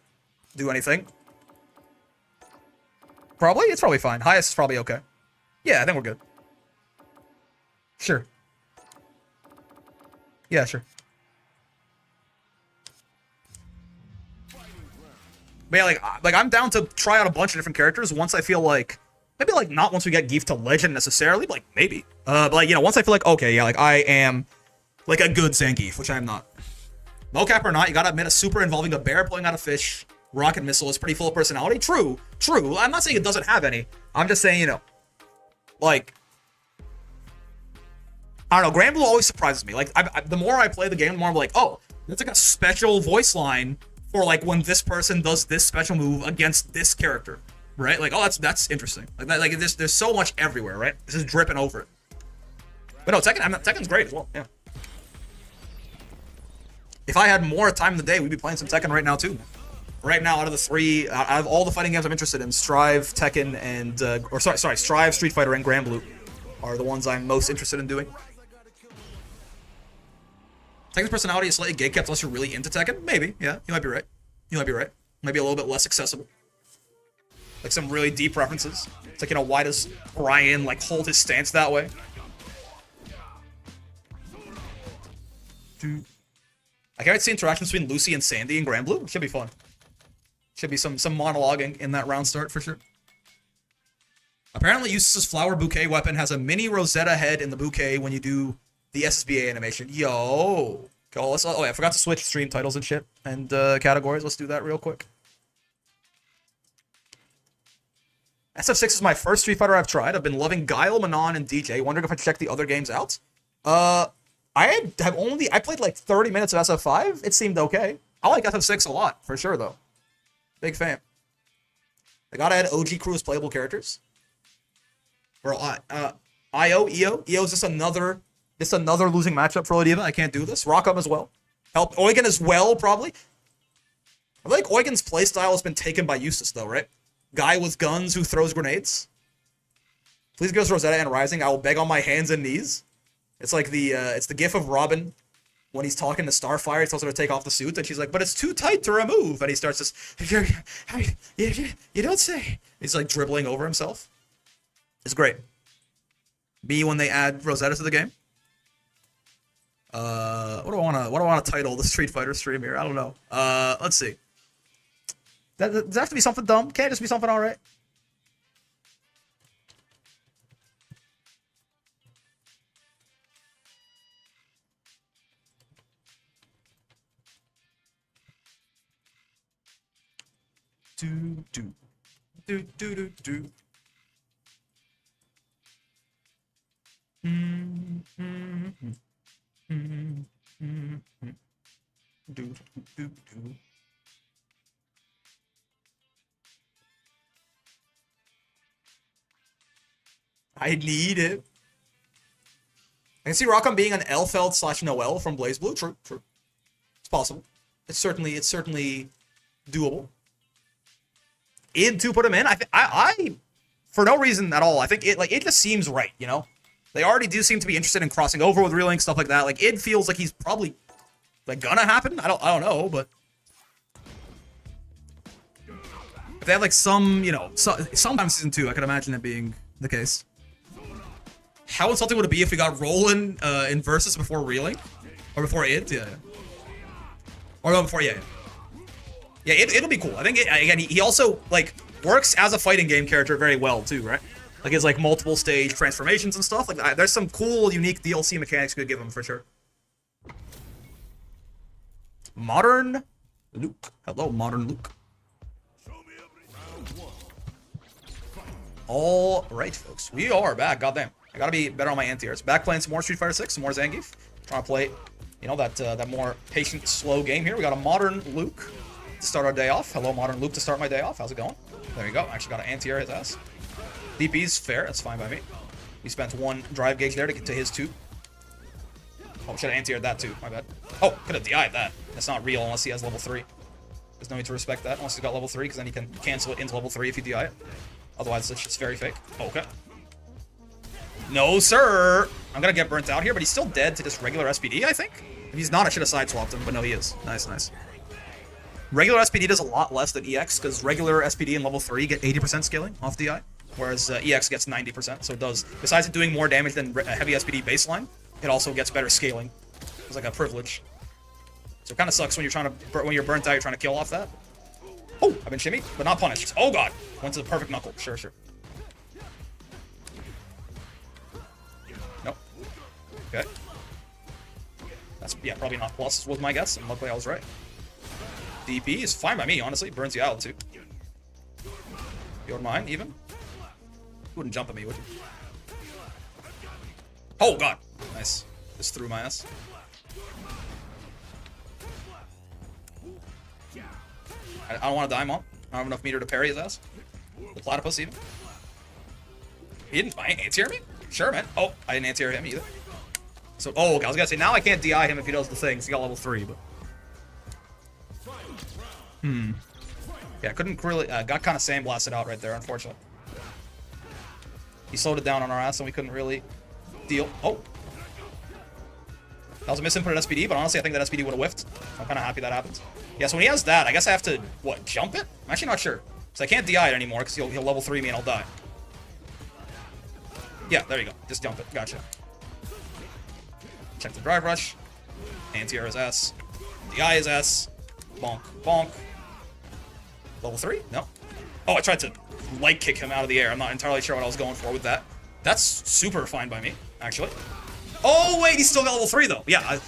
do anything. Probably? It's probably fine. Highest is probably okay. Yeah, I think we're good. Sure. Yeah, sure. But yeah, like I'm down to try out a bunch of different characters once I feel like, maybe like not once we get Geef to Legend necessarily, but like maybe. But like, you know, once I feel like, okay, yeah, like I am like a good Zangief, which I am not. Mocap or not, you gotta admit a super involving a bear pulling out a fish, rocket missile is pretty full of personality. True. I'm not saying it doesn't have any. I'm just saying, you know, like, I don't know, Granblue always surprises me. Like, the more I play the game, the more I'm like, oh, that's like a special voice line for like when this person does this special move against this character, right? Like, oh, that's interesting. Like there's so much everywhere, right? This is dripping over it. But no, Tekken's great as well. Yeah. If I had more time in the day, we'd be playing some Tekken right now too. Right now, out of all the fighting games I'm interested in, Strive, Tekken, and Strive, Street Fighter, and Granblue are the ones I'm most interested in doing. Tekken's personality is slightly gatekept unless you're really into Tekken. Maybe, yeah, you might be right. Maybe a little bit less accessible. Like some really deep references. It's like, you know, why does Brian like hold his stance that way? I can't wait to see interactions between Lucy and Sandy and Granblue. Should be fun. Should be some monologuing in that round start for sure. Apparently, Eustace's flower bouquet weapon has a mini Rosetta head in the bouquet when you do the SSBA animation. Yo. Oh, yeah, I forgot to switch stream titles and shit and categories. Let's do that real quick. SF6 is my first Street Fighter I've tried. I've been loving Guile, Manon, and DJ. Wondering if I should check the other games out. I played like 30 minutes of SF5. It seemed okay. I like SF6 a lot, for sure, though. Big fan. I gotta add OG crew as playable characters. Or EO is just another losing matchup for Lodiva. I can't do this. Rockham as well. Help Eugen as well, probably. I feel like Eugen's playstyle has been taken by Eustace, though, right? Guy with guns who throws grenades. Please give us Rosetta and Rising. I will beg on my hands and knees. It's like it's the gif of Robin when he's talking to Starfire. He tells her to take off the suit, and she's like, "But it's too tight to remove." And he starts this, "You don't say." He's like dribbling over himself. It's great. B when they add Rosetta to the game. What do I want to title the Street Fighter stream here? I don't know. Let's see. Does that have to be something dumb? Can't it just be something alright? Do. I need it. I can see Rockham being an Elfeld / Noel from BlazBlue. True. It's possible. It's certainly doable. Id to put him in. I for no reason at all. I think it just seems right. You know, they already do seem to be interested in crossing over with Relink, stuff like that. Like Id feels like he's probably like gonna happen. I don't know, but if they have like some, you know, sometimes season 2, I could imagine it being the case. How insulting would it be if we got Roland in Versus before reeling? Or before id? Yeah. Or no, before, yeah. Yeah, it'll be cool. I think, again, he also, like, works as a fighting game character very well, too, right? Like, his, like, multiple stage transformations and stuff. Like, there's some cool, unique DLC mechanics we could give him, for sure. Modern Luke. Hello, Modern Luke. All right, folks. We are back. Goddamn. I gotta be better on my anti-airs. Back playing some more Street Fighter 6, some more Zangief. Trying to play, you know, that more patient, slow game here. We got a Modern Luke to start our day off. Hello, Modern Luke to start my day off. How's it going? There you go. Actually got an anti-air his ass. DP's fair. That's fine by me. He spent 1 drive gauge there to get to his 2. Oh, should have anti-aired that too. My bad. Oh, could have DI'd that. That's not real unless he has level 3. There's no need to respect that unless he's got level 3, because then he can cancel it into level 3 if you DI it. Otherwise, it's just very fake. Okay. No, sir! I'm gonna get burnt out here, but he's still dead to just regular SPD, I think? If he's not, I should have sideswapped him, but no, he is. Nice, nice. Regular SPD does a lot less than EX, because regular SPD in level 3 get 80% scaling off DI, whereas EX gets 90%, so it does, besides it doing more damage than heavy SPD baseline, it also gets better scaling. It's like a privilege. So it kind of sucks when you're burnt out, you're trying to kill off that. Oh, I've been shimmied, but not punished. Oh god, went to the perfect knuckle. Sure, sure. Nope. Okay. That's, yeah, probably not plus was my guess, and luckily I was right. DP is fine by me, honestly. Burns you out too. You wouldn't mind, even? You wouldn't jump at me, would you? Oh god. Nice. Just threw my ass. I don't want to die him on. I don't have enough meter to parry his ass. The platypus, even. He didn't anti-air me? Sure, man. Oh, I didn't anti-air him either. So, oh, okay, I was gonna say, now I can't DI him if he does the thing, because he got level 3, but... Yeah, couldn't really... got kind of sandblasted out right there, unfortunately. He slowed it down on our ass, and we couldn't really deal. Oh! That was a misinput at SPD, but honestly, I think that SPD would have whiffed. I'm kind of happy that happened. Yeah, so when he has that, I guess I have to, what, jump it? I'm actually not sure. So I can't DI it anymore, because he'll level 3 me and I'll die. Yeah, there you go. Just jump it. Gotcha. Check the drive rush. Anti-air his ass. DI his ass. Bonk. Bonk. Level 3? No. Oh, I tried to light kick him out of the air. I'm not entirely sure what I was going for with that. That's super fine by me, actually. Oh, wait, he's still got level 3, though. Yeah,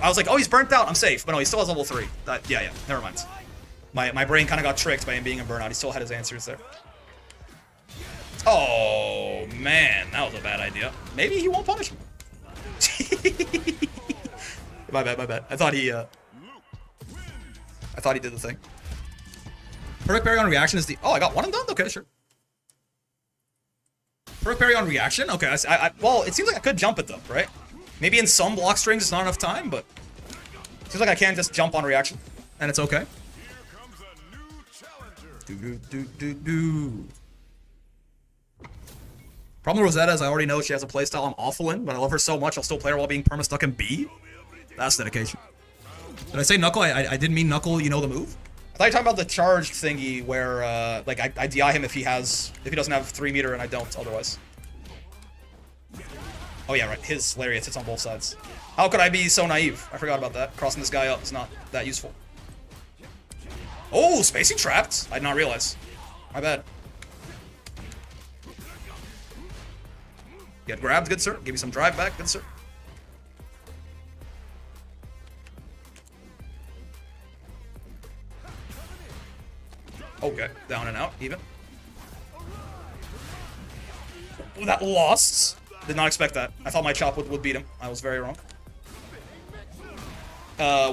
I was like, oh, he's burnt out. I'm safe. But no, he still has level 3. Yeah. Never mind. My brain kind of got tricked by him being a burnout. He still had his answers there. Oh, man. That was a bad idea. Maybe he won't punish me. My bad. I thought he did the thing. Perfect parry on reaction is the... Oh, I got one and done? Okay, sure. Perfect parry on reaction? Okay, well, it seems like I could jump it, though, right? Maybe in some block strings it's not enough time, but... It seems like I can just jump on reaction, and it's okay. Problem with Rosetta is I already know she has a playstyle I'm awful in, but I love her so much I'll still play her while being perma-stuck in B? That's dedication. Did I say Knuckle? I didn't mean Knuckle, you know the move? I thought you were talking about the charged thingy where, like, I DI him if he doesn't have 3 meter and I don't otherwise. Oh yeah, right, his lariat hits on both sides. How could I be so naive? I forgot about that. Crossing this guy up is not that useful. Oh, spacing trapped? I did not realize. My bad. Get grabbed, good sir. Give me some drive back, good sir. Okay, down and out, even. Ooh, that lost. Did not expect that. I thought my chop would beat him. I was very wrong.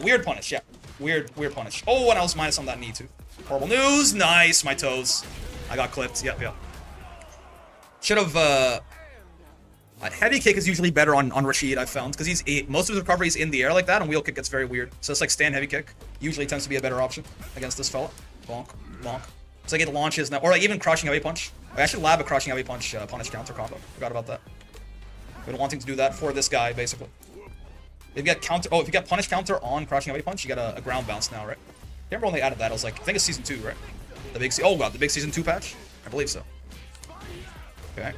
Weird punish, yeah. Weird punish. Oh, and I was minus on that knee too. Horrible news. Nice, my toes. I got clipped. Yep. Should have, heavy kick is usually better on Rashid, I've found, because most of his recovery is in the air like that, and wheel kick gets very weird. So it's like stand heavy kick usually tends to be a better option against this fella. Bonk. So I get launches now, or like even crushing heavy punch. I should lab a crushing heavy punch punish counter combo. Forgot about that. Been wanting to do that for this guy basically. If you get if you get punish counter on crushing heavy punch, you get a ground bounce now, right? I remember when they added that. I was like, I think it's season 2, right? The big season 2 patch. I believe so. Okay.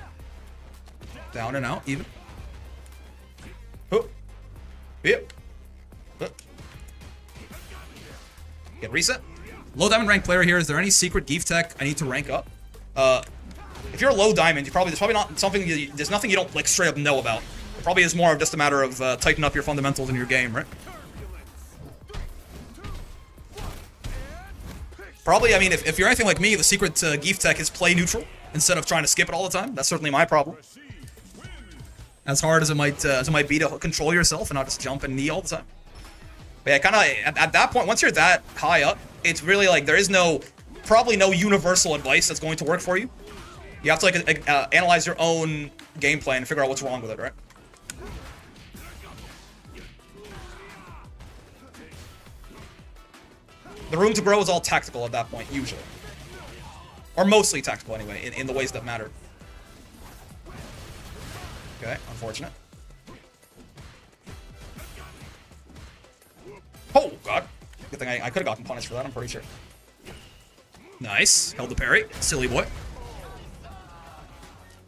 Down and out, even. Oh. Yep. Get reset. Low diamond rank player here. Is there any secret Geef tech I need to rank up? If you're a low diamond, there's probably not something. There's nothing you don't like straight up know about. It probably is more of just a matter of tightening up your fundamentals in your game, right? Probably, I mean, if you're anything like me, the secret to Geef tech is play neutral instead of trying to skip it all the time. That's certainly my problem. As hard as it might be to control yourself and not just jump and knee all the time. But yeah, kind of at that point, once you're that high up, it's really like there is probably no universal advice that's going to work for you. You have to like analyze your own gameplay and figure out what's wrong with it, right? The room to grow is all tactical at that point, usually. Or mostly tactical anyway, in the ways that matter. Okay, unfortunate. Oh, God. Good thing I could have gotten punished for that, I'm pretty sure. Nice. Held the parry. Silly boy.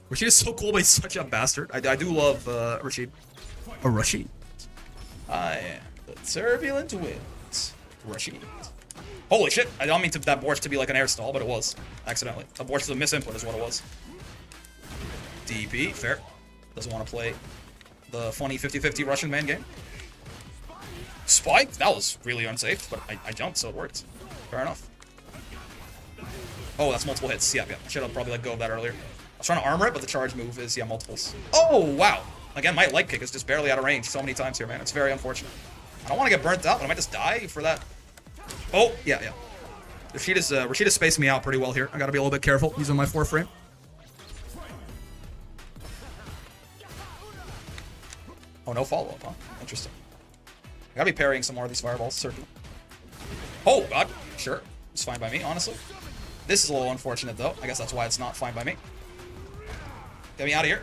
Rashid is so cool, but he's such a bastard. I do love Rashid. Or Rashid. I am the turbulent wind. Rashid. Holy shit. I don't mean that Borch to be like an air stall, but it was. Accidentally. A Borch is a misinput is what it was. DP. Fair. Doesn't want to play the funny 50-50 Russian man game. Spike? That was really unsafe, but I jumped, so it worked. Fair enough. Oh, that's multiple hits. Yeah. Should have probably let go of that earlier. I was trying to armor it, but the charge move is, yeah, multiples. Oh, wow. Again, my leg kick is just barely out of range so many times here, man. It's very unfortunate. I don't want to get burnt out, but I might just die for that. Oh, yeah. Rashid is spacing me out pretty well here. I gotta be a little bit careful using my 4 frame. Oh, no follow-up, huh? Interesting. I gotta be parrying some more of these fireballs, certainly. Oh, God. Sure. It's fine by me, honestly. This is a little unfortunate, though. I guess that's why it's not fine by me. Get me out of here.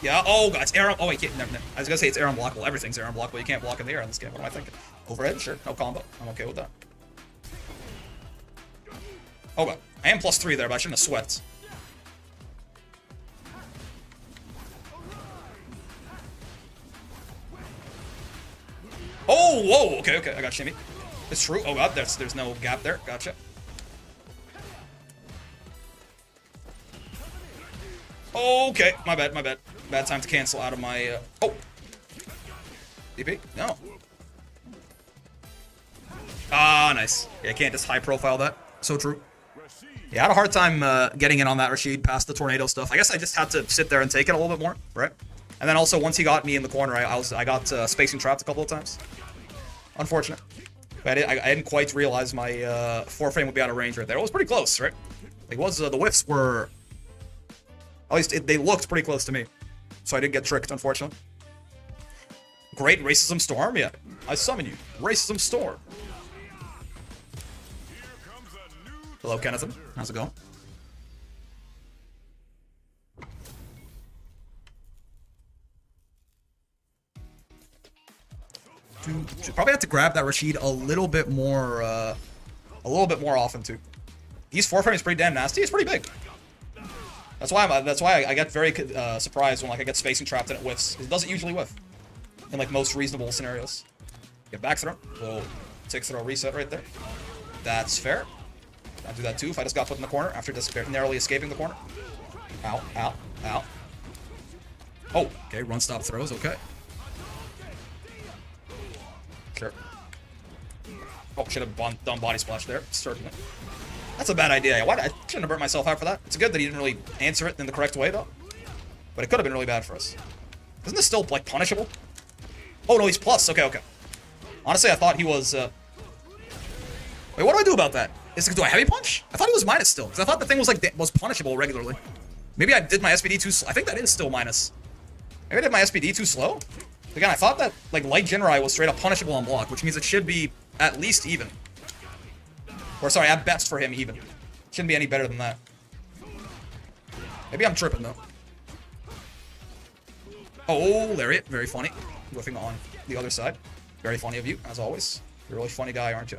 Yeah, oh, God, it's air. Oh, wait, never. I was gonna say it's air unblockable. Everything's air unblockable. You can't block in the air in this game. What am I thinking? Overhead? Sure. No combo. I'm okay with that. Oh, God. I am +3 there, but I shouldn't have sweat. Oh, whoa. Okay. I got shimmy. It's true. Oh, God, there's no gap there. Gotcha. Okay, my bad. Bad time to cancel out of my, oh! DP? No. Ah, nice. Yeah, I can't just high profile that. So true. Yeah, I had a hard time getting in on that Rashid past the tornado stuff. I guess I just had to sit there and take it a little bit more, right? And then also, once he got me in the corner, I got spacing trapped a couple of times. Unfortunate. But I didn't quite realize my 4 frame would be out of range right there. It was pretty close, right? It was, the whiffs were... At least they looked pretty close to me. So I did get tricked, unfortunately. Great Racism Storm? Yeah. I summon you. Racism Storm. Hello, Kennethan. How's it going? Probably have to grab that Rashid a little bit more often, too. These 4 frames pretty damn nasty. It's pretty big. That's why I get very surprised when like I get spacing trapped and it whiffs. It doesn't usually whiff in like most reasonable scenarios. Get back throw. Little tick throw reset right there. That's fair. I'll do that too if I just got put in the corner after just narrowly escaping the corner. Ow. Oh, okay. Run stop throws. Okay. Sure. Oh, should have done body splash there. Certainly. That's a bad idea. I shouldn't have burnt myself out for that. It's good that he didn't really answer it in the correct way, though. But it could have been really bad for us. Isn't this still, like, punishable? Oh, no, he's plus. Okay. Honestly, I thought he was, Wait, what do I do about that? Do I heavy punch? I thought he was minus still, because I thought the thing was, like, was punishable regularly. Maybe I did my SPD too slow. I think that is still minus. Maybe I did my SPD too slow? Again, I thought that, like, Light Jinrai was straight up punishable on block, which means it should be at least even. Or, sorry, at best for him, even. Shouldn't be any better than that. Maybe I'm tripping, though. Oh, lariat. Very funny. Whiffing on the other side. Very funny of you, as always. You're a really funny guy, aren't you?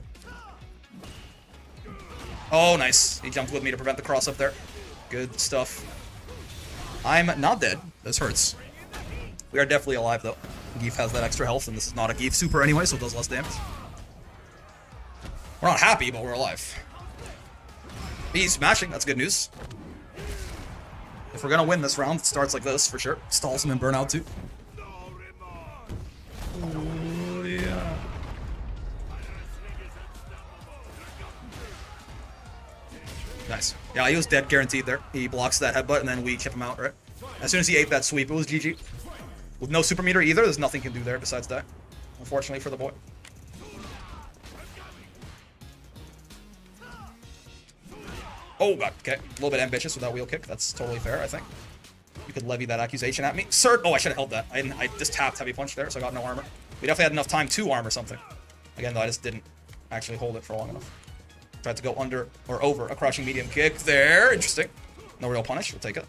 Oh, nice. He jumped with me to prevent the cross up there. Good stuff. I'm not dead. This hurts. We are definitely alive, though. Geef has that extra health, and this is not a Geef super anyway, so it does less damage. We're not happy, but we're alive. He's smashing. That's good news. If we're gonna win this round, it starts like this, for sure. Stalls him in burnout, too. Oh, yeah. Nice. Yeah, he was dead guaranteed there. He blocks that headbutt, and then we chip him out, right? As soon as he ate that sweep, it was GG. With no super meter either, there's nothing he can do there besides that. Unfortunately for the boy. Oh god, okay. A little bit ambitious with that wheel kick. That's totally fair, I think. You could levy that accusation at me. Sir, oh, I should have held that. I just tapped heavy punch there, so I got no armor. We definitely had enough time to armor something. Again, though, I just didn't actually hold it for long enough. Tried to go under or over a crushing medium kick there. Interesting. No real punish. We'll take it.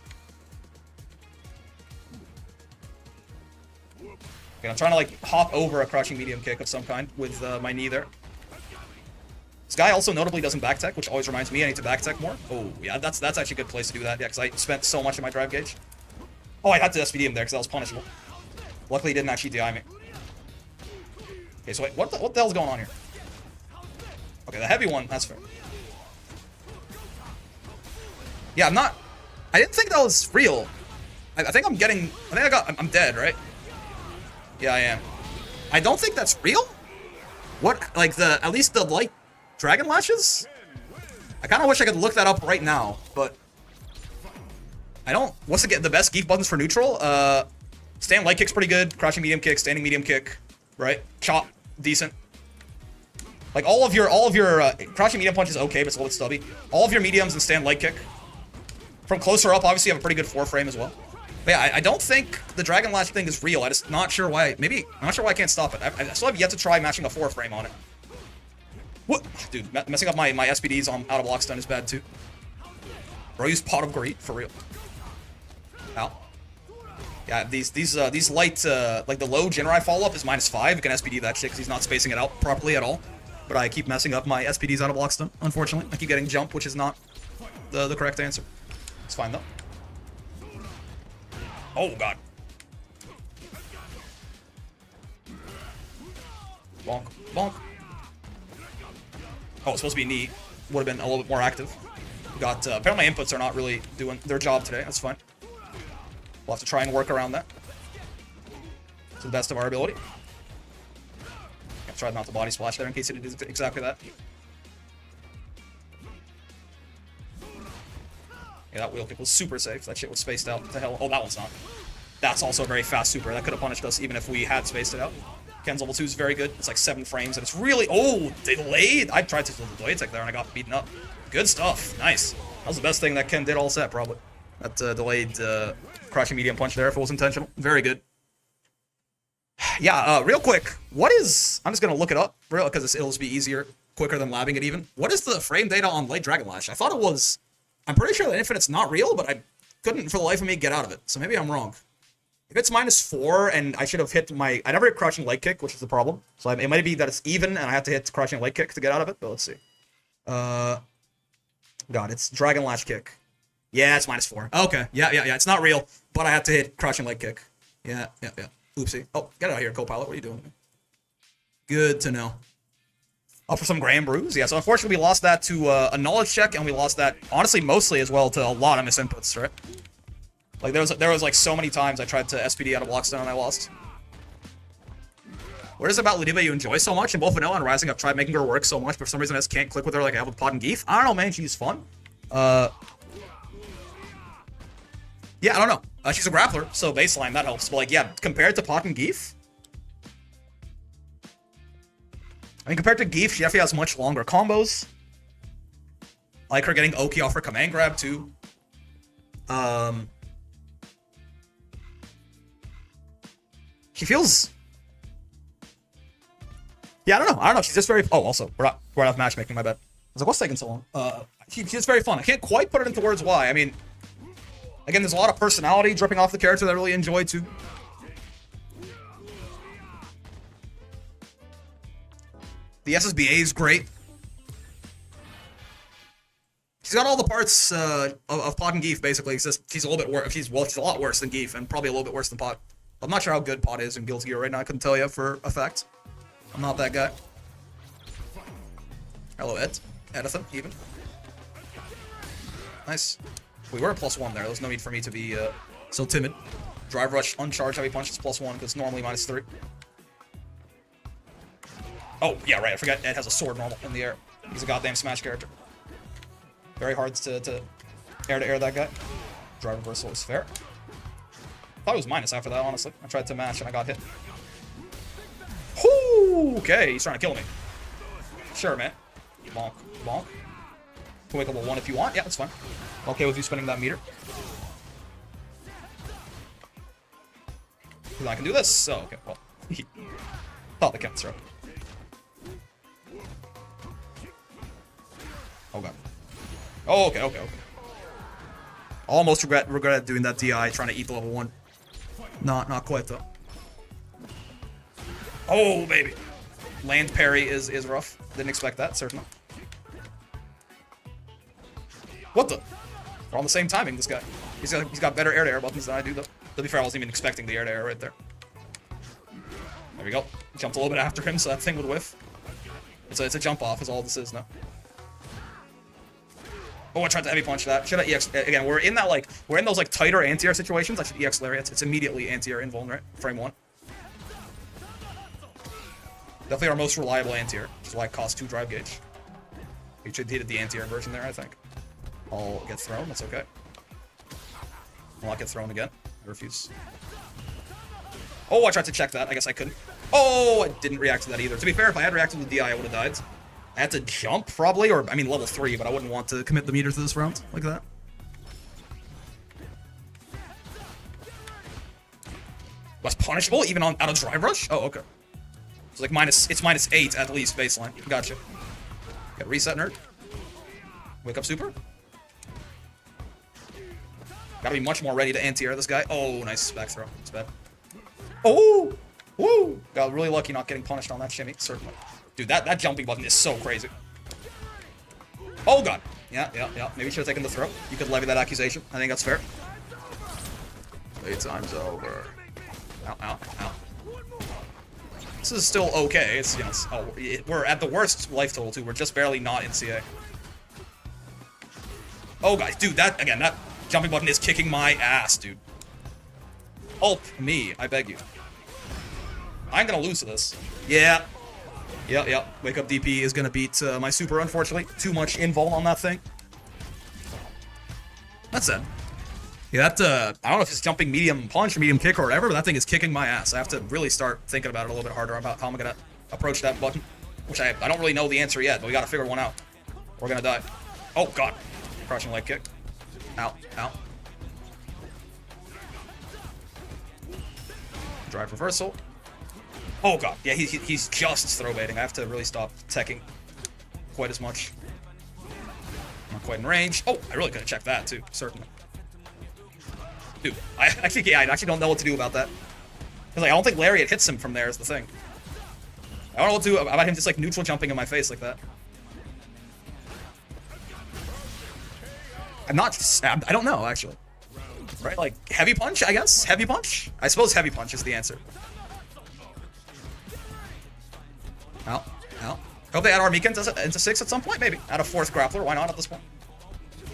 Okay, I'm trying to like hop over a crushing medium kick of some kind with my knee there. This guy also notably doesn't back tech, which always reminds me I need to back tech more. Oh, yeah, that's actually a good place to do that. Yeah, because I spent so much of my drive gauge. Oh, I had to SPD him there because that was punishable. Luckily, he didn't actually DI me. Okay, so wait, what the hell's going on here? Okay, the heavy one, that's fair. Yeah, I didn't think that was real. I think I'm getting, I'm dead, right? Yeah, I am. I don't think that's real? What, like at least the light dragon lashes? I kind of wish I could look that up right now, but I don't. What's the best Geef buttons for neutral? Stand light kick's pretty good. Crouching medium kick, standing medium kick, right? Chop, decent. Like all of your crouching medium punch is okay, but it's a little bit stubby. All of your mediums and stand light kick. From closer up, obviously you have a pretty good 4-frame as well. But yeah, I don't think the Dragon Lash thing is real. I'm just not sure why. I'm not sure why I can't stop it. I still have yet to try matching a 4-frame on it. What? Dude, messing up my SPDs on out of block stun is bad too. Bro, use Pot of Greed for real. Ow. Yeah, these light like the low Jinrai follow up is -5. You can SPD that shit because he's not spacing it out properly at all. But I keep messing up my SPDs out of block stun. Unfortunately, I keep getting jump, which is not the correct answer. It's fine though. Oh god. Bonk, bonk. Oh, it's supposed to be knee. Would have been a little bit more active. Got apparently my inputs are not really doing their job today. That's fine. We'll have to try and work around that to the best of our ability. I tried not to body splash there in case it did exactly that. Yeah, that wheel kick was super safe. That shit was spaced out to hell. Oh, that one's not. That's also a very fast super. That could have punished us even if we had spaced it out. Ken's level 2 is very good. It's like 7 frames, and it's really... Oh, delayed! I tried to do the delay tech there, and I got beaten up. Good stuff. Nice. That was the best thing that Ken did all set, probably. That delayed crouching medium punch there, if it was intentional. Very good. Yeah, real quick. What is... I'm just going to look it up, real, because it'll just be easier, quicker than labbing it even. What is the frame data on Light Dragon Lash? I thought it was... I'm pretty sure that Infinite's not real, but I couldn't for the life of me get out of it. So maybe I'm wrong. If it's -4 and I should have hit my... I never hit crouching light kick, which is the problem. So it might be that it's even and I have to hit crouching light kick to get out of it, but let's see. God, it's Dragon Lash kick. Yeah, it's -4. Okay, yeah. It's not real, but I have to hit crouching light kick. Yeah. Oopsie. Oh, get out of here, co-pilot. What are you doing to me? Good to know. Up for some Grand Brews? Yeah, so unfortunately we lost that to a knowledge check, and we lost that, honestly, mostly as well to a lot of misinputs, right? Like, there was like so many times I tried to SPD out of block stun and I lost. What is it about Lidiba you enjoy so much? In both Vanilla and Rising, I've tried making her work so much, but for some reason I just can't click with her like I have with Pod and Geef. I don't know, man. She's fun. Yeah, I don't know. She's a grappler, so baseline, that helps. But like, yeah, compared to Pod and Geef, I mean, compared to Geef, she definitely has much longer combos. I like her getting Oki off her command grab, too. She feels... Yeah, I don't know. She's just very... Oh, also, we're right off matchmaking, my bad. I was like, what's taking so long? She's just very fun. I can't quite put it into words why. I mean, again, there's a lot of personality dripping off the character that I really enjoy, too. The SSBA is great. She's She's got all the parts of Pot and Geef, basically. It's just she's a little bit worse. She's a lot worse than Geef, and probably a little bit worse than Pot. I'm not sure how good Pot is in Guilty Gear right now. I couldn't tell you for a fact. I'm not that guy. Hello, Edison, even. Nice. We were +1 there. There's no need for me to be so timid. Drive Rush, uncharged heavy punch is +1, because normally -3. Oh, yeah, right. I forgot Ed has a sword normal in the air. He's a goddamn Smash character. Very hard to air that guy. Drive reversal is fair. Thought it was minus after that, honestly. I tried to match and I got hit. Whoo! Okay, he's trying to kill me. Sure, man. Bonk. Bonk. Can wake up a 1 if you want. Yeah, that's fine. Okay with you spinning that meter. Because I can do this. Oh, okay. Well, thought the kept throw. Oh, God. Oh, okay. Almost regretted doing that DI, trying to eat the level 1. Not quite, though. Oh, baby. Land parry is rough. Didn't expect that, certainly. What the? They're on the same timing, this guy. He's got better air-to-air buttons than I do, though. To be fair, I wasn't even expecting the air-to-air right there. There we go. Jumped a little bit after him, so that thing would whiff. It's a jump off, is all this is now. Oh, I tried to heavy punch that. Should I EX? Again, we're in those like tighter anti-air situations. I should EX Lariat. It's immediately anti-air invulnerate. Frame 1. Definitely our most reliable anti-air, which is why it costs 2 drive gauge. We should hit the anti-air version there, I think. I'll get thrown. That's okay. I'll not get thrown again. I refuse. Oh, I tried to check that. I guess I couldn't. Oh, I didn't react to that either. To be fair, if I had reacted to the DI, I would have died. I had to jump, probably, or, I mean, level 3, but I wouldn't want to commit the meter to this round, like that. Less punishable, even out of Drive Rush? Oh, okay. It's like it's -8 at least, baseline. Gotcha. Got reset, nerd. Wake up, super. Gotta be much more ready to anti-air this guy. Oh, nice back throw. It's bad. Oh! Woo! Got really lucky not getting punished on that shimmy, certainly. Dude, that jumping button is so crazy. Oh, God. Yeah. Maybe should have taken the throw. You could levy that accusation. I think that's fair. Playtime's over. Ow. This is still okay. It's, you know, we're at the worst life total, too. We're just barely not in CA. Oh, guys. Dude, that jumping button is kicking my ass, dude. Help me, I beg you. I'm gonna lose to this. Yeah. Wake up DP is gonna beat my super, unfortunately. Too much invul on that thing. That's it. Yeah, that, I don't know if it's jumping medium punch or medium kick or whatever, but that thing is kicking my ass. I have to really start thinking about it a little bit harder about how I'm gonna approach that button. Which I don't really know the answer yet, but we gotta figure one out. We're gonna die. Oh, God. Crushing leg kick. Ow. Drive reversal. Oh, God. Yeah, he's just throw baiting. I have to really stop teching quite as much. Not quite in range. Oh, I really could have checked that, too. Certainly. Dude, I actually don't know what to do about that. Like, I don't think Lariat hits him from there is the thing. I don't know what to do about him just, like, neutral jumping in my face like that. I don't know, actually. Right? Like, heavy punch, I guess? Heavy punch? I suppose heavy punch is the answer. Ow. Hope they add Armika into 6 at some point, maybe. Add a 4th grappler, why not at this point?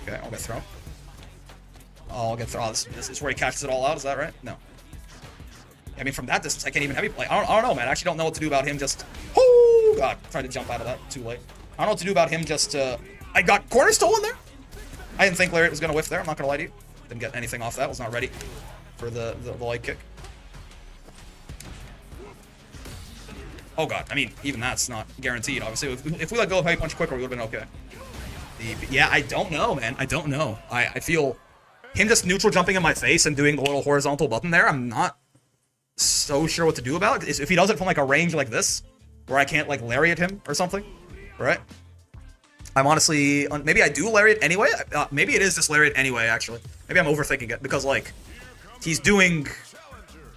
Okay, I'll get thrown. Oh, I'll get thrown. This is where he catches it all out, is that right? No. I mean, from that distance, I can't even heavy play. I don't know, man. I actually don't know what to do about him just... Oh, God. Tried to jump out of that. Too late. I don't know what to do about him just, I got corner stolen there? I didn't think Lariat was going to whiff there. I'm not going to lie to you. Didn't get anything off that. Was not ready for the leg kick. Oh, God. I mean, even that's not guaranteed, obviously. If we let go of heavy punch quicker, we would have been okay. Yeah, I don't know, man. I don't know. I feel him just neutral jumping in my face and doing the little horizontal button there, I'm not so sure what to do about it. If he does it from, like, a range like this, where I can't, like, Lariat him or something, right? I'm honestly... Maybe I do Lariat anyway? Maybe it is just Lariat anyway, actually. Maybe I'm overthinking it, because, like, he's doing...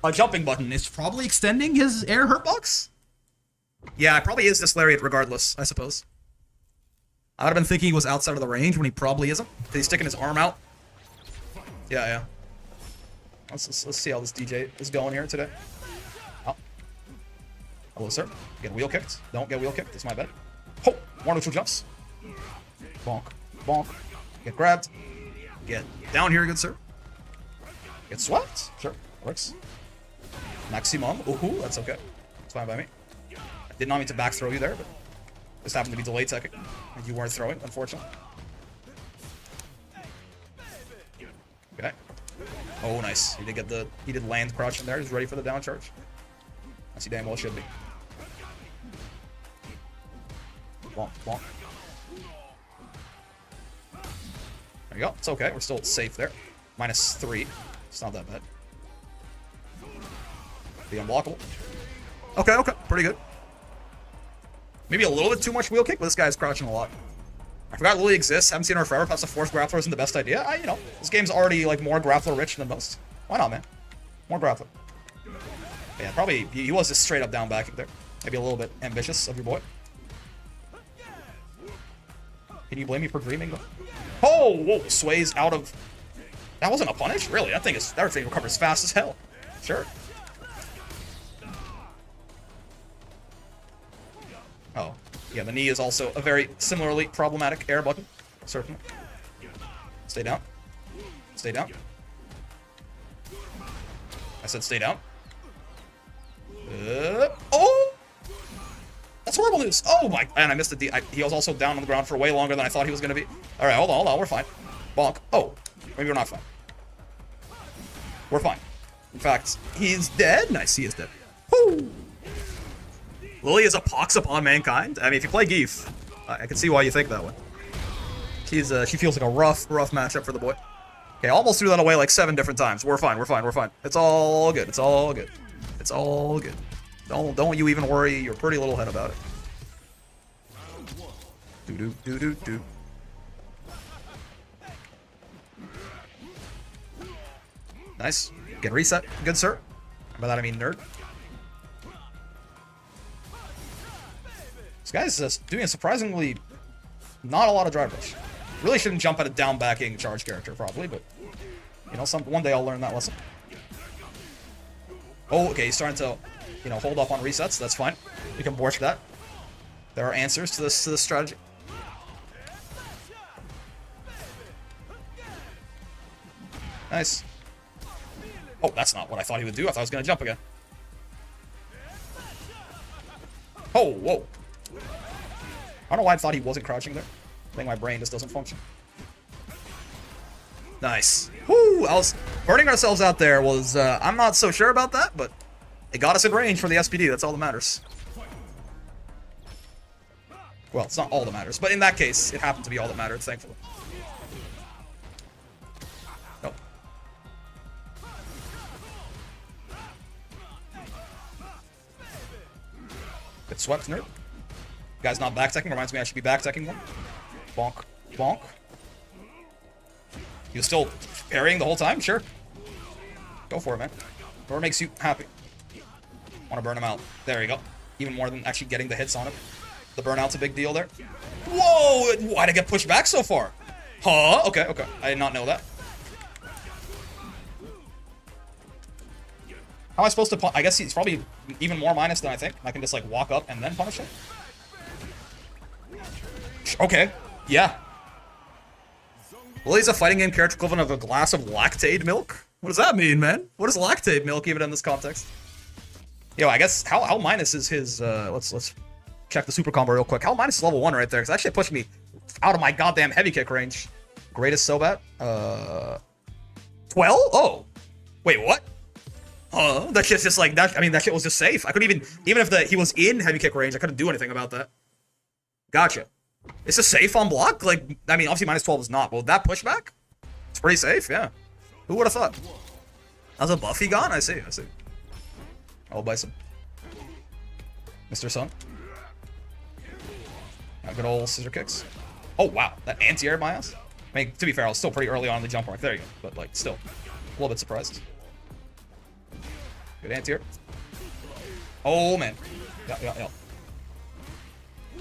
A jumping button is probably extending his air hurtbox? Yeah, it probably is just Lariat regardless, I suppose. I would have been thinking he was outside of the range when he probably isn't. He's sticking his arm out. Yeah, yeah. Let's see how this DJ is going here today. Oh. Hello, sir. Get wheel kicked. Don't get wheel kicked. It's my bad. Oh, more neutral jumps. Bonk. Bonk. Get grabbed. Get down here, good sir. Get swept. Sure. Works. Maximum. Ooh, that's okay. It's fine by me. I did not mean to back throw you there, but this happened to be delayed teching. And you weren't throwing, unfortunately. Okay. Oh, nice. He did land crouch in there. He's ready for the down charge. As he damn well should be. Bonk, bonk. There you go. It's okay. We're still safe there. -3. It's not that bad. The unblockable. Okay, okay. Pretty good. Maybe a little bit too much wheel kick, but this guy's crouching a lot. I forgot Lily exists. Haven't seen her forever. Perhaps a force grappler isn't the best idea. You know, this game's already like more grappler rich than most. Why not, man? More grappler. Yeah, probably he was just straight up down backing there. Maybe a little bit ambitious of your boy. Can you blame me for dreaming though? Oh, whoa, sways out of. That wasn't a punish, really. That thing recovers fast as hell. Sure. Oh, yeah, the knee is also a very similarly problematic air button. Certainly. Stay down. Stay down. I said stay down. Oh! That's horrible news. Oh my, and I missed the D. He was also down on the ground for way longer than I thought he was going to be. All right, hold on, we're fine. Bonk. Oh, maybe we're not fine. We're fine. In fact, he's dead. Nice, he is dead. Woo! Lily is a pox upon mankind. I mean, if you play Geef, I can see why you think that way. She feels like a rough matchup for the boy. Okay, almost threw that away like 7 different times. We're fine, we're fine, we're fine. It's all good, it's all good. It's all good. Don't you even worry your pretty little head about it. Do. Nice. Get reset. Good, sir. By that I mean nerd. This guy's just doing a surprisingly not a lot of drive rush. Really shouldn't jump at a down backing charge character probably, but you know, one day I'll learn that lesson. Oh, okay, he's starting to, you know, hold off on resets. That's fine. You can borch that. There are answers to this strategy. Nice. Oh, that's not what I thought he would do. I thought he was going to jump again. Oh, whoa. I don't know why I thought he wasn't crouching there. I think my brain just doesn't function. Nice. Woo! Burning ourselves out there was, I'm not so sure about that, but it got us in range for the SPD. That's all that matters. Well, it's not all that matters, but in that case, it happened to be all that mattered, thankfully. Nope. Get swept, nerd. Guy's not back-teching. Reminds me I should be back-teching one. Bonk. Bonk. He was still parrying the whole time? Sure. Go for it, man. Whatever makes you happy. Want to burn him out. There you go. Even more than actually getting the hits on him. The burnout's a big deal there. Whoa! Why'd I get pushed back so far? Huh? Okay, okay. I did not know that. How am I supposed to punish? I guess he's probably even more minus than I think. I can just like walk up and then punish him. Okay. Yeah. Lily's a fighting game character equivalent of a glass of lactate milk? What does that mean, man? What is lactate milk even in this context? Yo, I guess how minus is his let's check the super combo real quick. How minus is level 1 right there, because actually pushed me out of my goddamn heavy kick range. Greatest Sobat. 12? Oh. Wait, what? That shit's just like that. I mean, that shit was just safe. I couldn't even if he was in heavy kick range, I couldn't do anything about that. Gotcha. It's a safe on block? Like, I mean, obviously minus 12 is not, but with that pushback, it's pretty safe, yeah. Who would have thought? That was a buff he got? I see. I'll buy some. Mr. Sun. Good old scissor kicks. Oh, wow. That anti-aired my ass? I mean, to be fair, I was still pretty early on in the jump arc. There you go. But, like, still. A little bit surprised. Good anti-air. Oh, man. Yeah.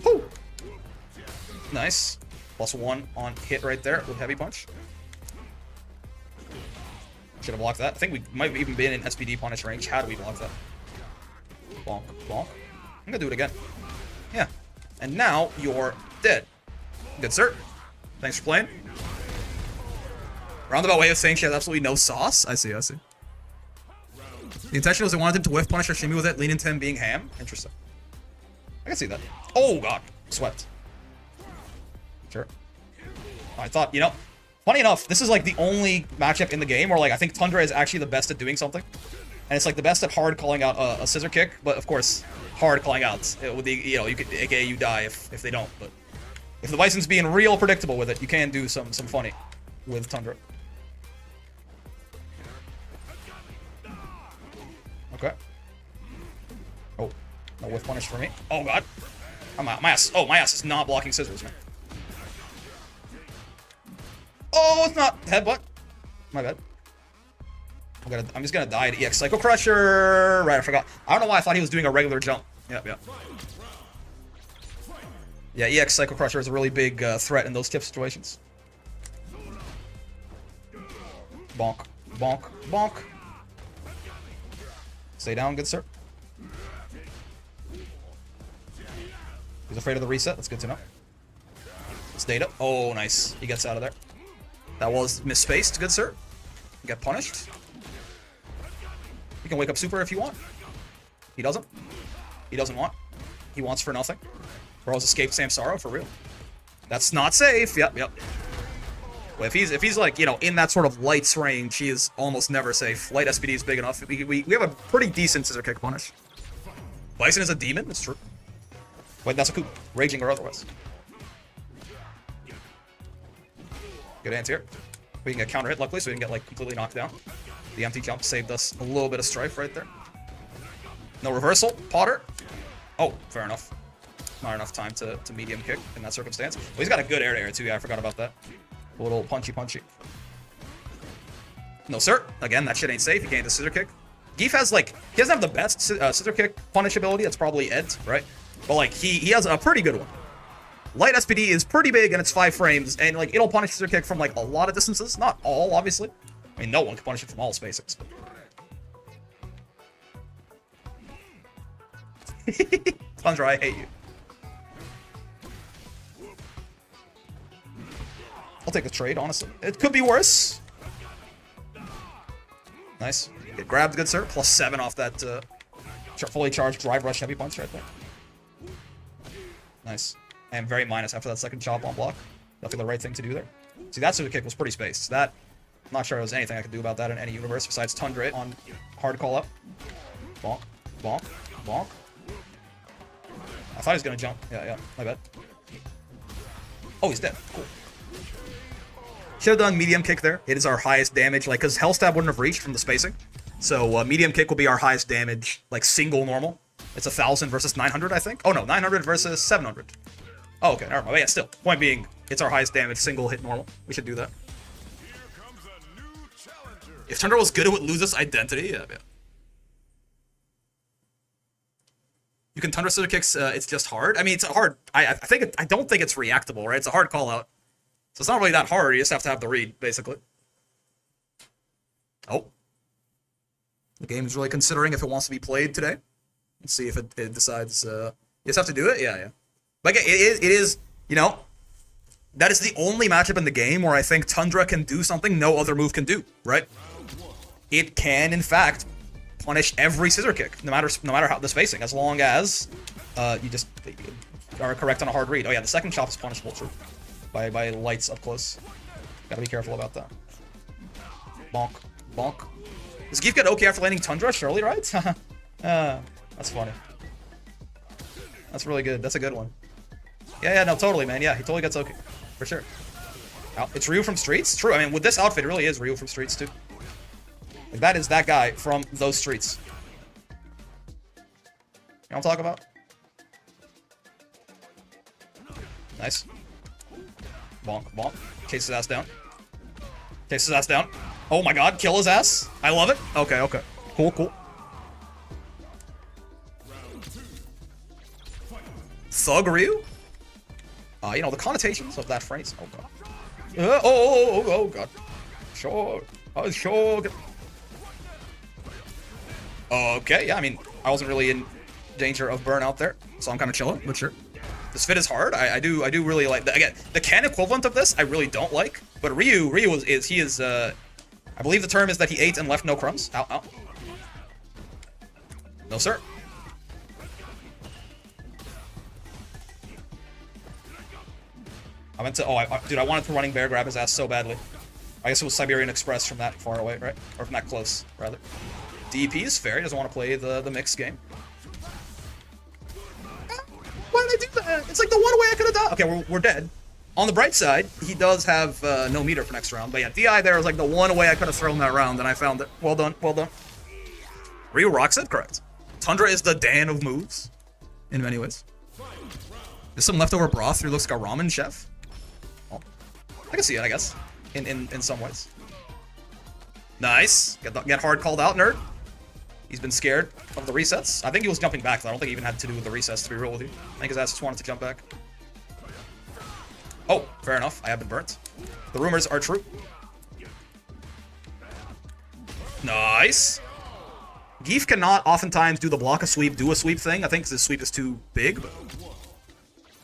Woo! Nice. +1 on hit right there with heavy punch. Should have blocked that. I think we might have even been in SPD punish range. How do we block that? Bonk, bonk. I'm gonna do it again. Yeah. And now you're dead. Good, sir. Thanks for playing. Roundabout way of saying she has absolutely no sauce. I see, I see. The intention was they wanted him to whiff punish or shimmy with it, lean into him being ham. Interesting. I can see that. Oh, God. Swept. Sure. I thought, you know, funny enough, this is like the only matchup in the game where like I think Tundra is actually the best at doing something. And it's like the best at hard calling out a scissor kick, but of course, hard calling out. With the, you know, you could, aka you die if they don't, but if the Bison's being real predictable with it, you can do some funny with Tundra. Okay. Oh, no whiff punish for me. Oh God. I'm out. My ass. Oh, my ass is not blocking scissors, man. Oh, it's not headbutt. My bad. I'm just gonna die to EX Psycho Crusher. Right, I forgot. I don't know why I thought he was doing a regular jump. Yep, yep. Yeah, EX Psycho Crusher is a really big threat in those tip situations. Bonk, bonk, bonk. Stay down, good sir. He's afraid of the reset. That's good to know. Stayed up. Oh, nice. He gets out of there. That was misspaced. Good sir. You get punished. You can wake up super if you want. He doesn't. He doesn't want. He wants for nothing. Bro's escaped Samsara for real. That's not safe. Yep, yep. Well, if he's like, you know, in that sort of lights range, he is almost never safe. Light SPD is big enough. We have a pretty decent scissor kick punish. Bison is a demon. It's true. Wait, that's a coup. Raging or otherwise. Good anti-air. We can get counter hit, luckily, so we didn't get like completely knocked down. The empty jump saved us a little bit of strife right there. No reversal. Potter. Oh, fair enough. Not enough time to medium kick in that circumstance. Well, he's got a good air too. Yeah, I forgot about that. A little punchy. No, sir. Again, that shit ain't safe. You can't do scissor kick. Geef has like, he doesn't have the best scissor kick punish ability. That's probably Ed's, right? But like, he has a pretty good one. Light SPD is pretty big and it's 5 frames, and like it'll punish scissor kick from like a lot of distances. Not all, obviously. I mean, no one can punish it from all spacings. But... Tundra, I hate you. I'll take the trade, honestly. It could be worse. Nice. Get grabbed, good sir. +7 off that fully charged drive rush heavy punch right there. Nice. And very minus after that second chop on block. Definitely the right thing to do there. See, that scissor kick was pretty spaced. That, I'm not sure there was anything I could do about that in any universe besides Tundra it on hard call up. Bonk, bonk, bonk. I thought he was gonna jump. Yeah, my bad. Oh, he's dead. Cool. Should have done medium kick there. It is our highest damage, like, because Hellstab wouldn't have reached from the spacing. So medium kick will be our highest damage, like single normal. It's 1,000 versus 900, I think. Oh no, 900 versus 700. Oh, okay, never mind. But yeah, still. Point being, it's our highest damage single hit normal. We should do that. If Tundra was good, it would lose its identity. Yeah. You can Tundra scissor kicks. It's just hard. I mean, it's a hard. I don't think it's reactable, right? It's a hard call out. So it's not really that hard. You just have to have the read, basically. Oh. The game is really considering if it wants to be played today. Let's see if it decides. You just have to do it? Yeah. Like, it is, you know, that is the only matchup in the game where I think Tundra can do something no other move can do, right? It can, in fact, punish every scissor kick, no matter how the spacing, as long as you just are correct on a hard read. Oh yeah, the second chop is punishable, true. By lights up close. Gotta be careful about that. Bonk. Bonk. Does Geef get okay after landing Tundra? Surely, right? That's funny. That's really good. That's a good one. Yeah, no, totally, man. Yeah, he totally gets okay. For sure. It's Ryu from Streets? True. I mean, with this outfit, it really is Ryu from Streets, too. Like, that is that guy from those streets. You know what I'm talking about? Nice. Bonk, bonk. Chase his ass down. Chase his ass down. Oh my god, kill his ass. I love it. Okay. Cool. Thug Ryu? You know, the connotations of that phrase. Oh, God. Oh, God. Sure. Oh, sure. Okay, yeah, I mean, I wasn't really in danger of burnout there, so I'm kind of chilling, but sure. This fit is hard. I do really like that. Again, the Ken equivalent of this, I really don't like. But Ryu is I believe the term is that he ate and left no crumbs. Ow, ow. No, sir. I went to, dude, I wanted to running bear grab his ass so badly. I guess it was Siberian Express from that far away, right? Or from that close, rather. DP is fair. He doesn't want to play the mixed game. Why did I do that? It's like the one way I could have done. Okay, we're dead. On the bright side, he does have no meter for next round. But yeah, DI there was like the one way I could have thrown that round, and I found it. Well done, well done. Ryu rocks it, correct. Tundra is the Dan of moves, in many ways. There's some leftover broth who looks like a ramen chef. Well, I can see it, I guess, in some ways. Nice. Get hard called out, nerd. He's been scared of the resets. I think he was jumping back, though. I don't think he even had to do with the resets, to be real with you. I think his ass just wanted to jump back. Oh, fair enough. I have been burnt. The rumors are true. Nice. Geef cannot oftentimes do the block a sweep, do a sweep thing. I think this sweep is too big. But...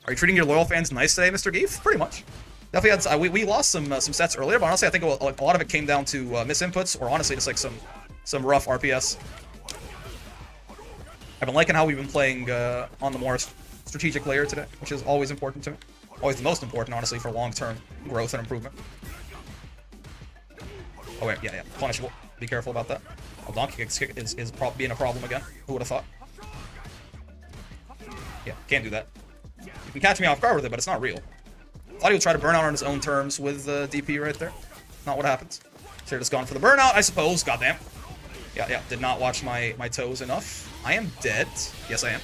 Are you treating your loyal fans nice today, Mr. Geef? Pretty much. Definitely had, we lost some sets earlier, but honestly, I think a lot of it came down to misinputs, or honestly, just like some rough RPS. I've been liking how we've been playing on the more strategic layer today, which is always important to me. Always the most important, honestly, for long-term growth and improvement. Oh wait, yeah, punishable. Be careful about that. Oh, donkey kick is being a problem again. Who would have thought? Yeah, can't do that. You can catch me off guard with it, but it's not real. Thought he would try to burn out on his own terms with DP right there. Not what happens. Should have just gone for the burnout, I suppose. Goddamn. Yeah. Did not watch my toes enough. I am dead. Yes, I am.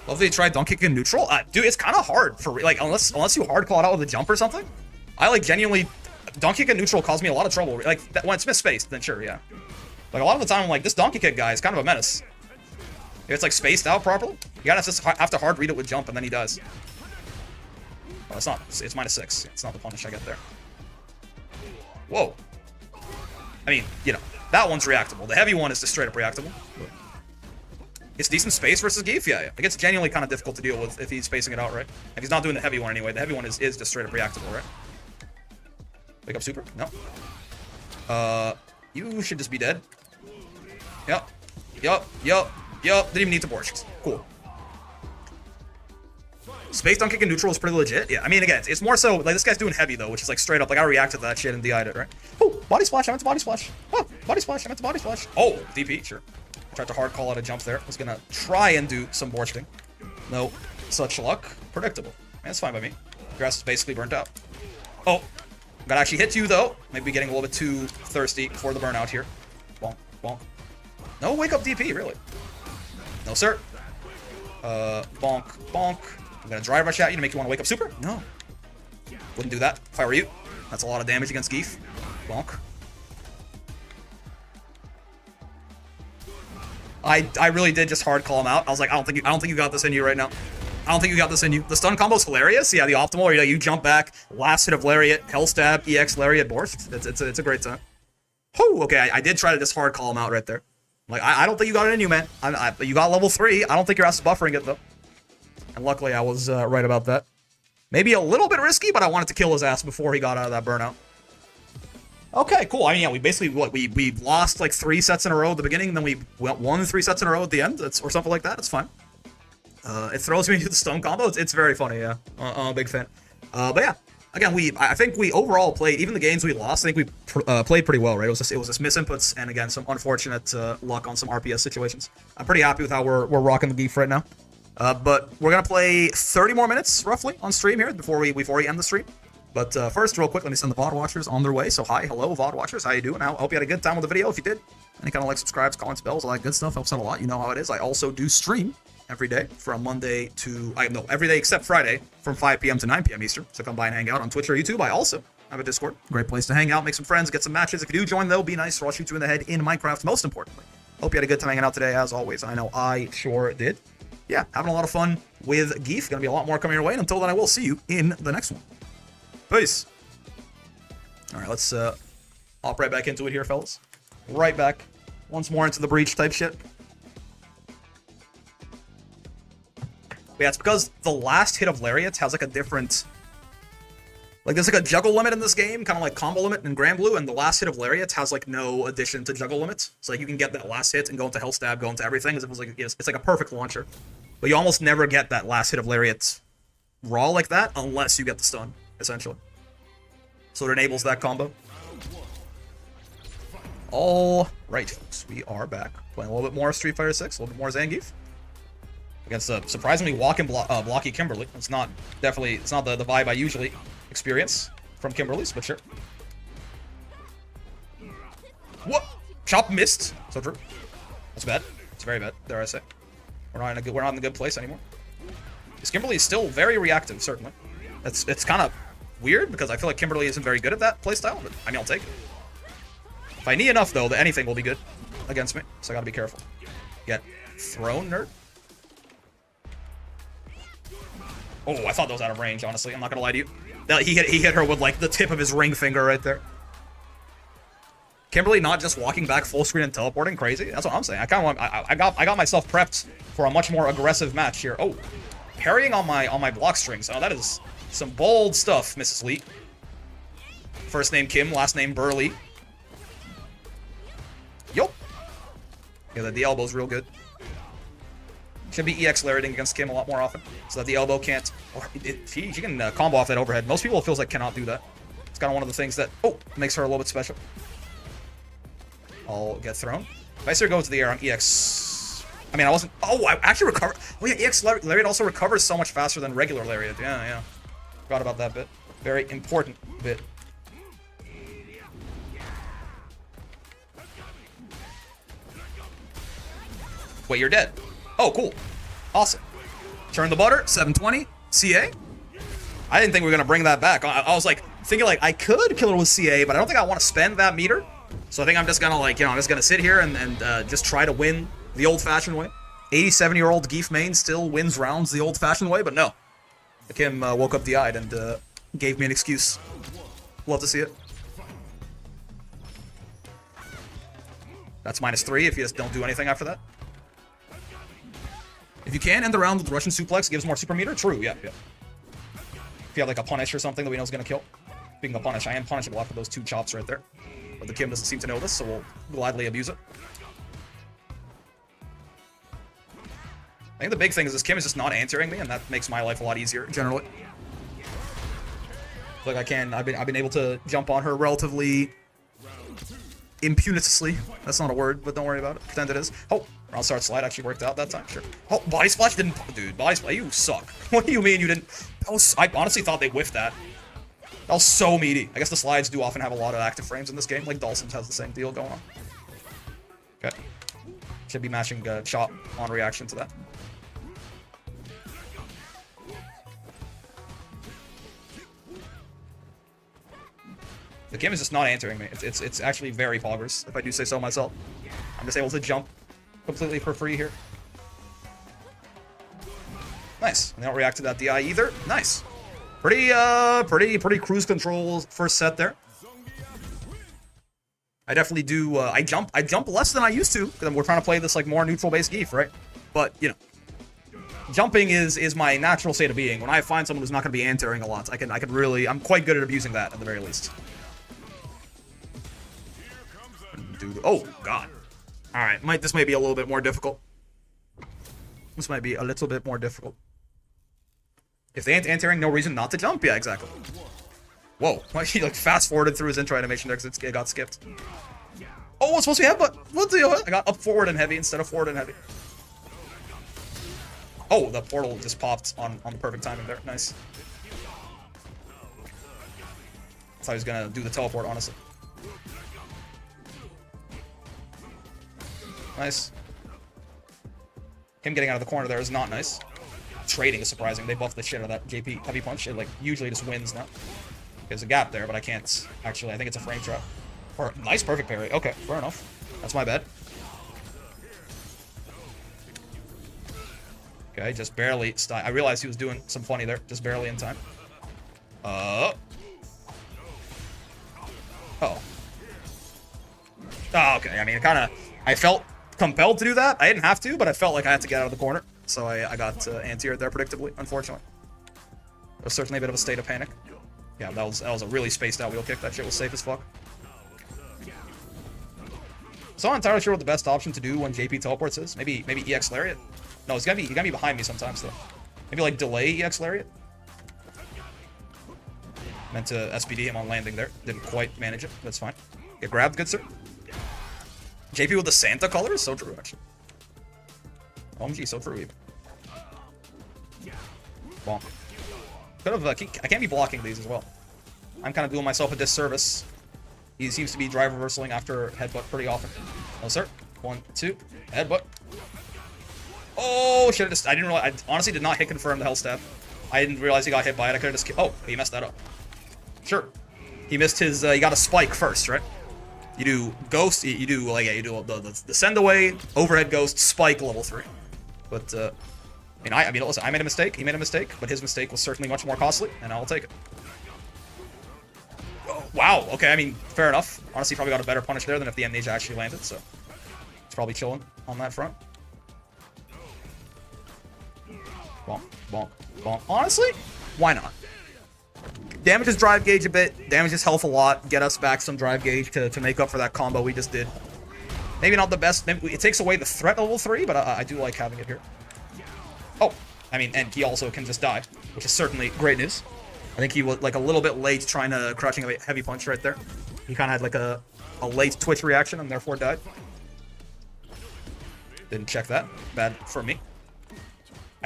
Love that you tried donkey kick in neutral. Dude, it's kind of hard for like unless you hard call it out with a jump or something. I like genuinely donkey kick in neutral caused me a lot of trouble. Like when it's misspaced, then sure, yeah. Like a lot of the time, I'm like, this donkey kick guy is kind of a menace. If it's like spaced out properly, you gotta just have to hard read it with jump, and then he does. Oh, it's not. It's -6. It's not the punish I get there. Whoa. I mean, you know, that one's reactable. The heavy one is just straight up reactable. It's decent space versus Geef, yeah. Like it's genuinely kind of difficult to deal with if he's spacing it out right. If he's not doing the heavy one anyway, the heavy one is just straight up reactable, right? Wake up super? No. You should just be dead. Yup. Didn't even need to Borsch. Cool. Space dunk kick in neutral is pretty legit. Yeah, I mean, again, it's more so, like, this guy's doing heavy, though, which is, like, straight up, like, I reacted to that shit and DI'd it, right? Oh, body splash, I meant to body splash. Oh, body splash, I meant to body splash. Oh, DP, sure. Tried to hard call out a jump there. Was gonna try and do some Borchting. No such luck. Predictable. That's fine by me. Grass is basically burnt out. Oh, gotta actually hit you, though. Maybe getting a little bit too thirsty for the burnout here. Bonk, bonk. No wake up DP, really. No, sir. Bonk, bonk. I'm gonna drive rush at you to make you want to wake up super? No. Wouldn't do that if I were you. That's a lot of damage against Geef. Bonk. I really did just hard call him out. I was like, I don't think you got this in you right now. I don't think you got this in you. The stun combo's hilarious. Yeah, the optimal where you jump back, last hit of lariat, hell stab, EX lariat, Borscht. It's a great time. Whew, okay, I did try to just hard call him out right there. Like, I don't think you got it in you, man. You got level 3. I don't think your ass is buffering it, though. And luckily, I was right about that. Maybe a little bit risky, but I wanted to kill his ass before he got out of that burnout. Okay, cool. I mean, yeah, we basically, we lost like 3 sets in a row at the beginning, and then we won 3 sets in a row at the end, or something like that. It's fine. It throws me into the stone combo. It's very funny, yeah. I'm a big fan. But yeah, again, I think we overall played, even the games we lost, I think we played pretty well, right? It was just misinputs, and again, some unfortunate luck on some RPS situations. I'm pretty happy with how we're rocking the Geef right now. But we're gonna play 30 more minutes, roughly, on stream here, before we end the stream. But first, real quick, let me send the VOD watchers on their way. So hi, hello, VOD watchers, how you doing? I hope you had a good time with the video. If you did, any kind of like, subscribes, comments, bells, all that good stuff helps out a lot. You know how it is. I also do stream every day from Monday to, every day except Friday from 5 p.m. to 9 p.m. Eastern. So come by and hang out on Twitch or YouTube. I also have a Discord. Great place to hang out, make some friends, get some matches. If you do join, though, be nice or I'll shoot you in the head in Minecraft, most importantly. Hope you had a good time hanging out today, as always. I know I sure did. yeah, having a lot of fun with Geef. Gonna be a lot more coming your way. And until then, I will see you in the next one. Peace. All right, let's hop right back into it here, fellas. Right back. Once more into the breach type shit. But yeah, it's because the last hit of Lariat has like a different... Like, there's like a juggle limit in this game, kind of like combo limit in Grand Blue, and the last hit of Lariat has like no addition to juggle limits. So like you can get that last hit and go into Hell Stab, go into everything, as if it was like it's like a perfect launcher. But you almost never get that last hit of Lariat raw like that unless you get the stun, essentially. So it enables that combo. All right, folks, we are back playing a little bit more Street Fighter 6, a little bit more Zangief against a surprisingly blocky Kimberly. It's not the vibe I usually experience from Kimberly's, but sure. What? Chop missed. So true. That's bad. It's very bad. Dare I say? We're not in a good place anymore. This Kimberly is still very reactive, certainly. It's kind of weird because I feel like Kimberly isn't very good at that playstyle, but I mean I'll take it. If I knee enough though, that anything will be good against me, so I gotta be careful. Get thrown, nerd. Oh, I thought that was out of range, honestly. I'm not gonna lie to you. He hit her with like the tip of his ring finger right there. Kimberly not just walking back full screen and teleporting, crazy. That's what I'm saying. I kind of want. I got myself prepped for a much more aggressive match here. Oh, parrying on my block strings. Oh, that is some bold stuff, Mrs. Lee. First name Kim, last name Burley. Yup. Yeah, the elbow's real good. Should be EX lariating against Kim a lot more often, so that the elbow can't. Or she can combo off that overhead. Most people it feels like cannot do that. It's kind of one of the things that makes her a little bit special. I'll get thrown. If I see her go into the air on EX, I mean I wasn't. Oh, I actually recovered. Oh yeah, EX lariat also recovers so much faster than regular lariat. Yeah. Forgot about that bit. Very important bit. Wait, you're dead. Oh, cool. Awesome. Churn the butter, 720. CA? I didn't think we were going to bring that back. I was like, thinking like, I could kill her with CA, but I don't think I want to spend that meter. So I think I'm just going to like, I'm just going to sit here and just try to win the old-fashioned way. 87-year-old Geef main still wins rounds the old-fashioned way, but no. Kim woke up the eyed and gave me an excuse. Love to see it. That's -3 if you just don't do anything after that. If you can end the round with Russian suplex, gives more super meter. True, yeah. If you have like a punish or something that we know is gonna kill. Speaking of punish, I am punishable after those 2 chops right there. But the Kim doesn't seem to know this, so we'll gladly abuse it. I think the big thing is this Kim is just not answering me, and that makes my life a lot easier generally. Like I've been able to jump on her relatively impunitously. That's not a word, but don't worry about it. Pretend it is. Oh, round start slide actually worked out that time. Sure. Oh, body splash didn't. Dude, body splash. You suck. What do you mean you didn't? I honestly thought they whiffed that. That was so meaty. I guess the slides do often have a lot of active frames in this game. Like Dawson's has the same deal going on. Okay. Should be mashing shot on reaction to that. The Kim is just not answering me. It's actually very poggers, if I do say so myself. I'm just able to jump completely for free here. Nice. And they don't react to that DI either. Nice. Pretty cruise control first set there. I definitely do. I jump less than I used to because we're trying to play this like more neutral-based Geef, right? But you know, jumping is my natural state of being. When I find someone who's not going to be answering a lot, I can really. I'm quite good at abusing that at the very least. Oh God! All right, this may be a little bit more difficult. This might be a little bit more difficult. If they ain't answering, no reason not to jump. Yeah, exactly. Whoa! Why he like fast forwarded through his intro animation there because it got skipped. Oh, it's supposed to be headbutt. What the hell? I got up forward and heavy instead of forward and heavy. Oh, the portal just popped on the perfect timing there. Nice. I thought he was gonna do the teleport, honestly. Nice. Him getting out of the corner there is not nice. Trading is surprising. They buffed the shit out of that JP heavy punch. It like usually just wins now. There's a gap there, but I can't actually. I think it's a frame trap. Or nice perfect parry. Okay, fair enough. That's my bad. Okay. Okay, just barely. I realized he was doing some funny there. Just barely in time. Oh. Oh, okay. I mean, I felt compelled to do that. I didn't have to, but I felt like I had to get out of the corner. So I got anti-aired there, predictably, unfortunately. It was certainly a bit of a state of panic. Yeah, that was a really spaced out wheel kick. That shit was safe as fuck. So I'm not entirely sure what the best option to do when JP teleports is. Maybe EX Lariat? No, he's gotta be behind me sometimes, though. Maybe, like, delay EX Lariat? Meant to SPD him on landing there. Didn't quite manage it. That's fine. Get grabbed, good sir. JP with the Santa colors? So true, actually. OMG, so true, even. Bonk. Could have, I can't be blocking these as well. I'm kind of doing myself a disservice. He seems to be drive reversaling after headbutt pretty often. No, sir. 1, 2. Headbutt. Oh, shit. I didn't realize. I honestly did not hit confirm the hell stab. I didn't realize he got hit by it. I could have just. Oh, he messed that up. Sure. He missed his. He got a spike first, right? You do ghost. You do like you do the send away, overhead ghost, spike level 3. But I mean, listen. I made a mistake. He made a mistake, but his mistake was certainly much more costly, and I'll take it. Oh, wow. Okay. I mean, fair enough. Honestly, probably got a better punish there than if the Amnesia actually landed. So it's probably chilling on that front. Bonk, bonk, bonk. Honestly, why not? Damage his drive gauge a bit, damage his health a lot, get us back some drive gauge to make up for that combo we just did. Maybe not the best. It takes away the threat level 3, but I do like having it here. Oh, I mean, and he also can just die, which is certainly great news. I think he was like a little bit late trying to crouching a heavy punch right there. He kind of had like a late twitch reaction and therefore died. Didn't check that. Bad for me.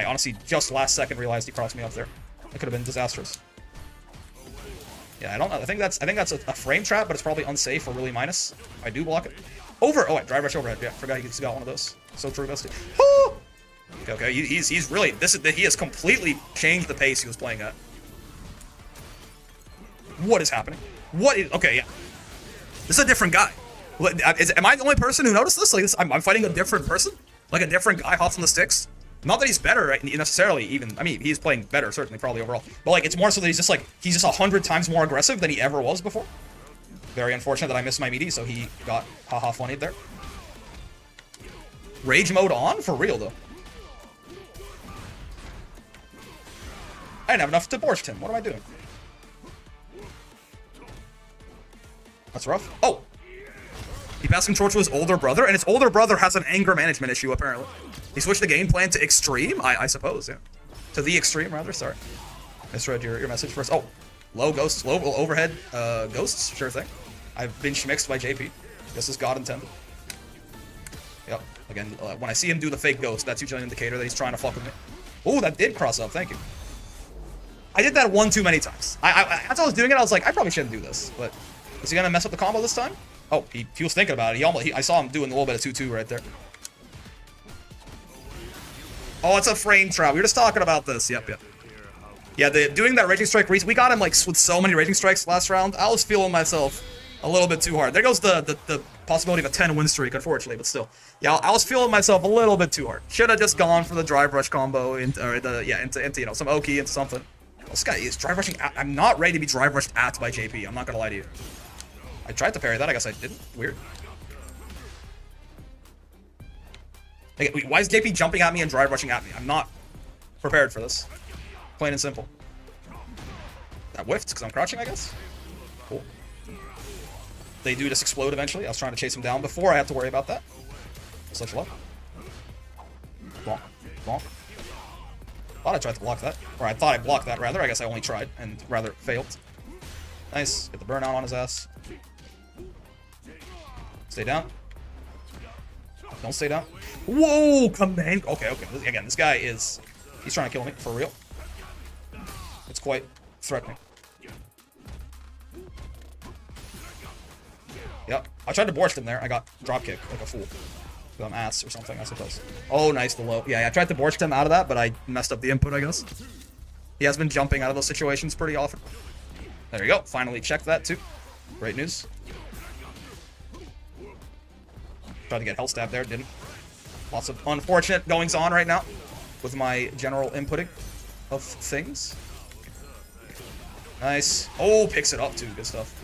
I honestly just last second realized he crossed me up there. That could have been disastrous. Yeah, I don't know. I think that's a frame trap, but it's probably unsafe or really minus. I do block it. Over. Oh, wait, drive rush overhead. Yeah, forgot he's got one of those. So true, Bestie. Oh! Okay. He's really he has completely changed the pace he was playing at. What is happening? Okay? Yeah, this is a different guy. Am I the only person who noticed this? Like this, I'm fighting a different person, like a different guy hops on the sticks. Not that he's better, right, necessarily, even. I mean, he's playing better, certainly, probably overall. But, like, it's more so that he's just 100 times more aggressive than he ever was before. Very unfortunate that I missed my meaty, so he got haha funnied there. Rage mode on? For real, though. I didn't have enough to borscht him. What am I doing? That's rough. Oh! He passed control to his older brother, and his older brother has an anger management issue, apparently. He switched the game plan to extreme? I suppose, yeah. To the extreme, rather. Sorry. Misread your message first. Oh, low ghosts, low overhead ghosts. Sure thing. I've been schmixed by JP. This is God intended. Yep. Again, when I see him do the fake ghost, that's usually an indicator that he's trying to fuck with me. Oh, that did cross up. Thank you. I did that one too many times. As I was doing it, I was like, I probably shouldn't do this. But is he going to mess up the combo this time? Oh, he was thinking about it. I saw him doing a little bit of 2-2 right there. Oh, it's a frame trap. We were just talking about this. Yep. Yeah, doing that Raging Strike, we got him like with so many Raging Strikes last round. I was feeling myself a little bit too hard. There goes the possibility of a 10 win streak, unfortunately, but still. Yeah, I was feeling myself a little bit too hard. Should have just gone for the drive rush combo into some Oki, into something. This guy is drive rushing. I'm not ready to be drive rushed at by JP. I'm not gonna lie to you. I tried to parry that. I guess I didn't. Weird. Like, why is JP jumping at me and drive rushing at me? I'm not prepared for this. Plain and simple. That whiffed because I'm crouching, I guess. Cool. They do just explode eventually. I was trying to chase him down before I had to worry about that. Such luck. Bonk. Bonk. Thought I tried to block that. Or I thought I blocked that, rather. I guess I only tried and rather failed. Nice. Get the burnout on his ass. Stay down. Don't stay down. Whoa, command. Okay. Again, this guy is... He's trying to kill me, for real. It's quite threatening. Yep. I tried to borscht him there. I got dropkick like a fool. I'm ass or something, I suppose. Oh, nice, the low. Yeah, I tried to borscht him out of that, but I messed up the input, I guess. He has been jumping out of those situations pretty often. There you go. Finally checked that, too. Great news. Tried to get hell stab there, didn't. Lots of unfortunate goings on right now. with my general inputting of things. Nice. Oh, picks it up too. Good stuff.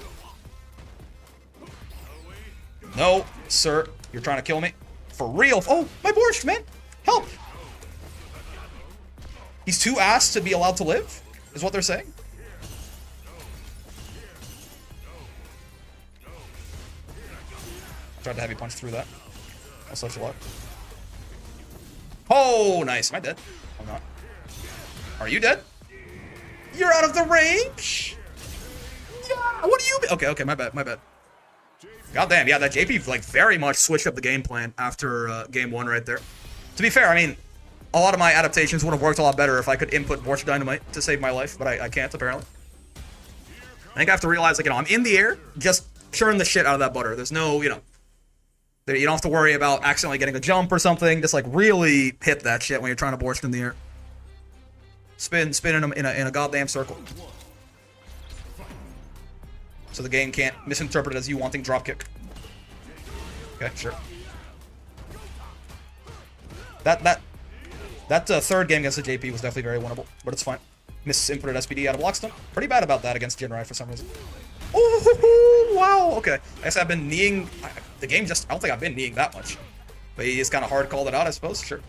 No, sir. You're trying to kill me. For real. Oh, my Borscht, man. Help. He's too ass to be allowed to live, is what they're saying. Tried to heavy punch through that. That's such a lot. Oh, nice. Am I dead? I'm not. Are you dead? You're out of the range? Yeah. What do you... Okay, my bad. God damn, yeah, that JP, like, very much switched up the game plan after game 1 right there. To be fair, I mean, a lot of my adaptations would have worked a lot better if I could input Borscht Dynamite to save my life, but I can't, apparently. I think I have to realize, like, I'm in the air, just churn the shit out of that butter. There's no, you don't have to worry about accidentally getting a jump or something. Just, like, really hit that shit when you're trying to Borscht in the air. Spin in a goddamn circle. So the game can't misinterpret it as you wanting dropkick. Okay, sure. That third game against the JP was definitely very winnable, but it's fine. Misinputted SPD out of block stun. Pretty bad about that against Jinrai for some reason. Oh, wow, okay. I guess I've been kneeing... the game just... I don't think I've been kneeing that much. But he just kind of hard called it out, I suppose. Sure.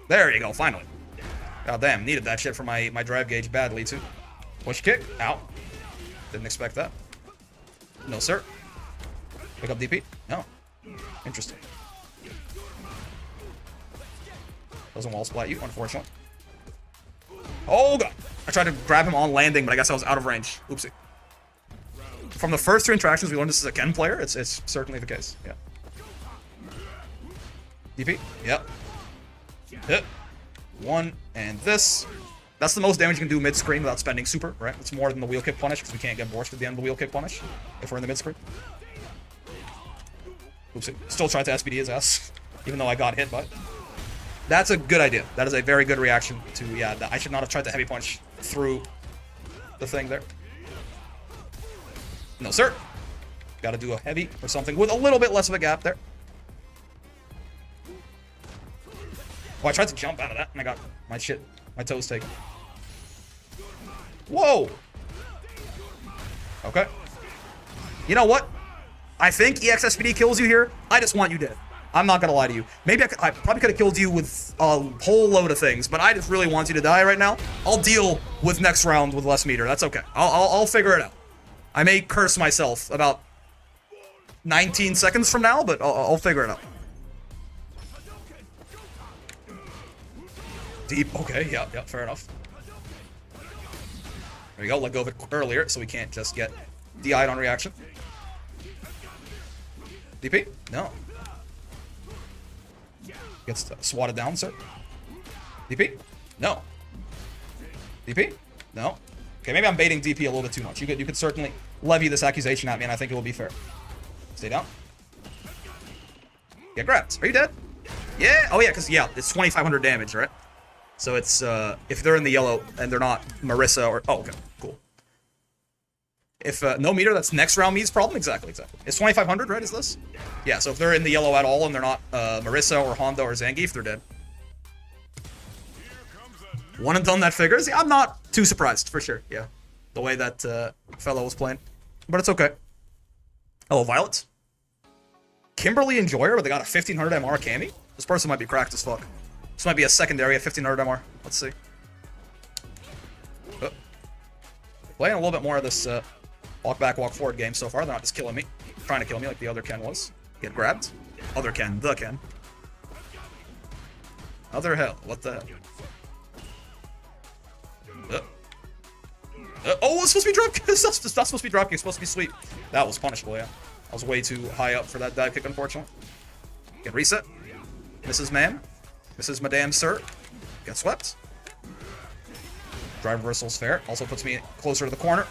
There you go, finally. God damn, needed that shit for my drive gauge badly, too. Push kick. Ow. Didn't expect that. No, sir. Pick up DP? No. Interesting. Doesn't wall splat you, unfortunately. Oh, God. I tried to grab him on landing, but I guess I was out of range. Oopsie. From the first 2 interactions, we learned this is a Ken player. It's certainly the case. Yeah. DP? Yep. Hit. 1, and this. That's the most damage you can do mid-screen without spending super, right? It's more than the wheel kick punish, because we can't get Borscht at the end of the wheel kick punish if we're in the mid-screen. Oopsie. Still tried to SPD his ass, even though I got hit by it. That's a good idea. That is a very good reaction to, yeah, I should not have tried to heavy punch through the thing there. No, sir. Gotta do a heavy or something with a little bit less of a gap there. Oh, I tried to jump out of that, and I got my toes taken. Whoa! Okay. You know what? I think EXSPD kills you here. I just want you dead. I'm not gonna lie to you. Maybe I probably could have killed you with a whole load of things, but I just really want you to die right now. I'll deal with next round with less meter. That's okay. I'll figure it out. I may curse myself about 19 seconds from now, but I'll figure it out. Deep. Okay, yeah, fair enough. There we go. Let go of it earlier, so we can't just get DI'd on reaction. DP? No. Gets swatted down, sir. DP? No. DP? No. Okay, maybe I'm baiting DP a little bit too much. You could certainly levy this accusation at me, and I think it will be fair. Stay down. Get grabbed. Are you dead? Yeah. Oh yeah, because yeah, it's 2,500 damage, right? So it's if they're in the yellow and they're not Marissa or okay, cool. If no meter, that's next round me's problem. Exactly. It's 2,500, right? Is this? Yeah. So if they're in the yellow at all and they're not Marissa or Honda or Zangief, they're dead. One and done that figures. Yeah, I'm not too surprised for sure. Yeah, the way that fellow was playing, but it's okay. Hello, Violet. Kimberly and Joyer, but they got a 1,500 MR Cammy. This person might be cracked as fuck. This might be a secondary at 1,500 MR. Let's see. Oh. Playing a little bit more of this walk back, walk forward game so far. They're not just killing me, trying to kill me like the other Ken was. Get grabbed. Other Ken, the Ken. Other hell, what the hell? Oh, it's supposed to be drop kick. That's not supposed to be drop kick. It's supposed to be sweep. That was punishable, yeah. I was way too high up for that dive kick, unfortunately. Get reset. Mrs. Ma'am. Mrs. Madame Sir. Get swept. Drive reversal's fair. Also puts me closer to the corner.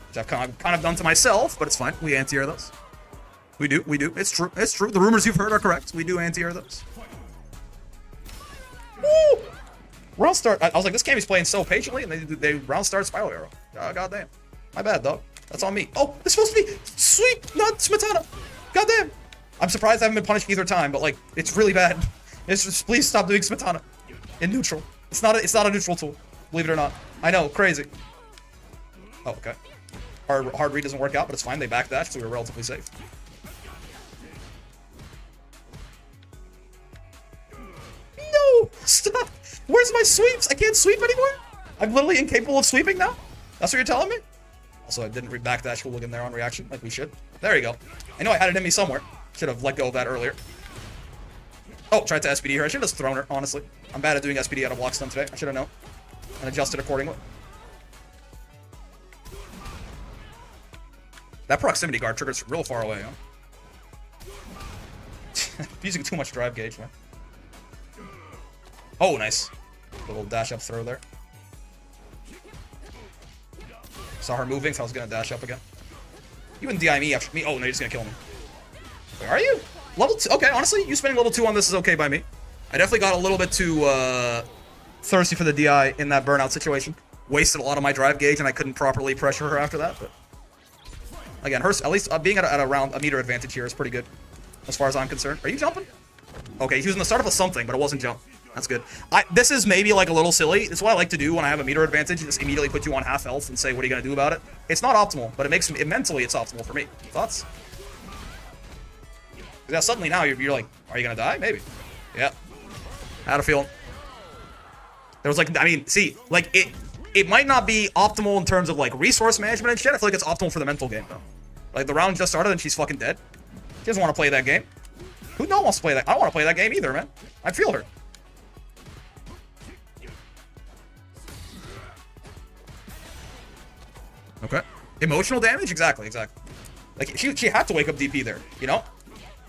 Which I've kind of done to myself, but it's fine. We anti-air those. We do. It's true. The rumors you've heard are correct. We do anti-air those. Woo! Round start. I was like, this game is playing so patiently, and they round start spiral arrow. Oh, goddamn. My bad, dog. That's on me. Oh, it's supposed to be sweep, not Smetana. Goddamn. I'm surprised I haven't been punished either time, but like, it's really bad. It's just, please stop doing Smetana in neutral. It's not a neutral tool, believe it or not. I know, crazy. Oh, okay. Hard read doesn't work out, but it's fine. They backdash, so we're relatively safe. No! Stop! Where's my sweeps? I can't sweep anymore? I'm literally incapable of sweeping now? That's what you're telling me? Also, I didn't backdash Hooligan there on reaction, like we should. There you go. I know I had it in me somewhere. Should have let go of that earlier. Oh, tried to SPD her. I should have just thrown her, honestly. I'm bad at doing SPD out of block stun today. I should have known. And adjusted accordingly. That proximity guard triggers real far away, huh? Using too much drive gauge, man. Oh, nice. Little dash up throw there. Saw her moving, so I was gonna dash up again. You wouldn't DI me after me. Oh, no, you're just gonna kill me. Where are you? Level 2. Okay, honestly, you spending level 2 on this is okay by me. I definitely got a little bit too thirsty for the DI in that burnout situation. Wasted a lot of my drive gauge, and I couldn't properly pressure her after that. But again, her at least being at a meter advantage here is pretty good, as far as I'm concerned. Are you jumping? Okay, he's using the startup of something, but it wasn't jump. That's good. This is maybe like a little silly. It's what I like to do when I have a meter advantage. Just immediately put you on half health and say, what are you going to do about it? It's not optimal, but mentally it's optimal for me. Thoughts? Yeah, suddenly now you're like, are you going to die? Maybe. Yeah. I had a feeling. There was like, I mean, see, like it might not be optimal in terms of like resource management and shit. I feel like it's optimal for the mental game though. Like the round just started and she's fucking dead. She doesn't want to play that game. Who no wants to play that? I don't want to play that game either, man. I feel her. Okay. Emotional damage? Exactly. Like, she had to wake up DP there, you know?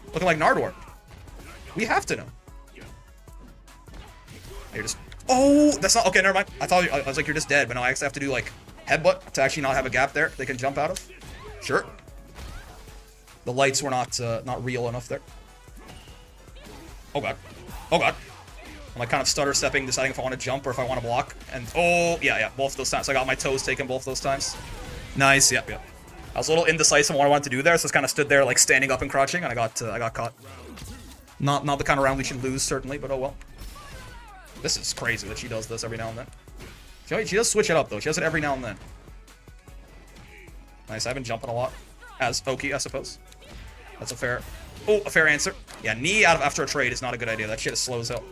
Looking like Nardwar. We have to know. You're just... Oh, that's not... Okay, never mind. I was like, you're just dead, but no, I actually have to do, like, headbutt to actually not have a gap there they can jump out of. Sure. The lights were not real enough there. Oh, God. Oh, God. I'm, like, kind of stutter stepping, deciding if I want to jump or if I want to block. And, oh, yeah, both those times. So I got my toes taken both those times. Nice, yep. I was a little indecisive on what I wanted to do there, so I just kind of stood there, like, standing up and crouching, and I got caught. Not the kind of round we should lose, certainly, but oh well. This is crazy that she does this every now and then. She does switch it up, though. She does it every now and then. Nice, I've been jumping a lot. As Oki, I suppose. That's a fair answer. Yeah, knee out of after a trade is not a good idea. That shit is slow as hell.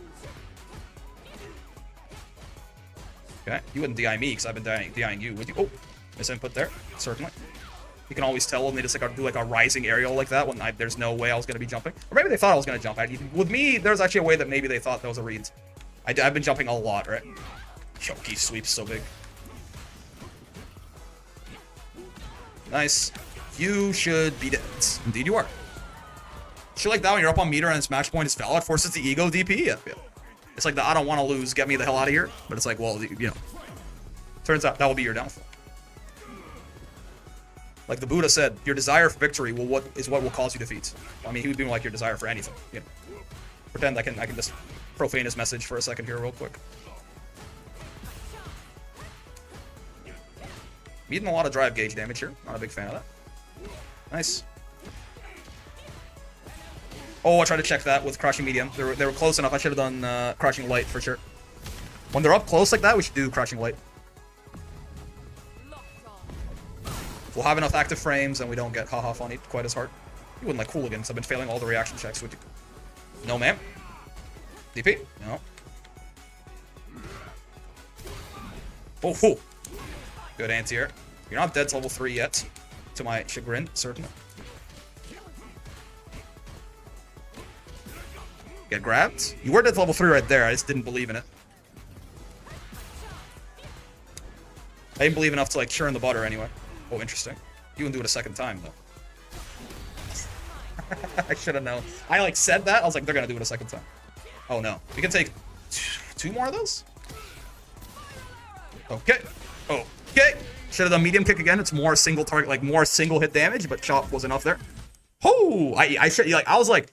Okay, you wouldn't DI me, because I've been DIing you, would you? Oh, misinput there, certainly. You can always tell when they just like do like a rising aerial like that when there's no way I was going to be jumping. Or maybe they thought I was going to jump. With me, there's actually a way that maybe they thought that was a read. I've been jumping a lot, right? Choky sweeps so big. Nice. You should be dead. Indeed you are. Shit like that when you're up on meter and its match point is valid forces the ego DP. Yeah. It's like the I don't want to lose, get me the hell out of here. But it's like, well, you know. Turns out that will be your downfall. Like the Buddha said, your desire for victory is what will cause you defeat. I mean, he would be like your desire for anything. You know. Pretend I can just profane his message for a second here real quick. Meeting a lot of drive gauge damage here. Not a big fan of that. Nice. Oh, I tried to check that with crouching medium. They were close enough. I should have done crouching light for sure. When they're up close like that, we should do crouching light. If we'll have enough active frames and we don't get haha funny quite as hard. You wouldn't like hooligans. I've been failing all the reaction checks with you. No, ma'am. DP? No. Oh. Good anti-air. You're not dead to level 3 yet. To my chagrin, certainly. Get grabbed? You were dead to level 3 right there. I just didn't believe in it. I didn't believe enough to like churn the butter anyway. Oh, interesting. You wouldn't do it a second time though. I should have known. I like said that. I was like, they're gonna do it a second time. Oh no. We can take 2 more of those? Okay. Okay. Should have done medium kick again. It's more single target, like more single hit damage, but chop was enough there. Oh, I should like. I was like,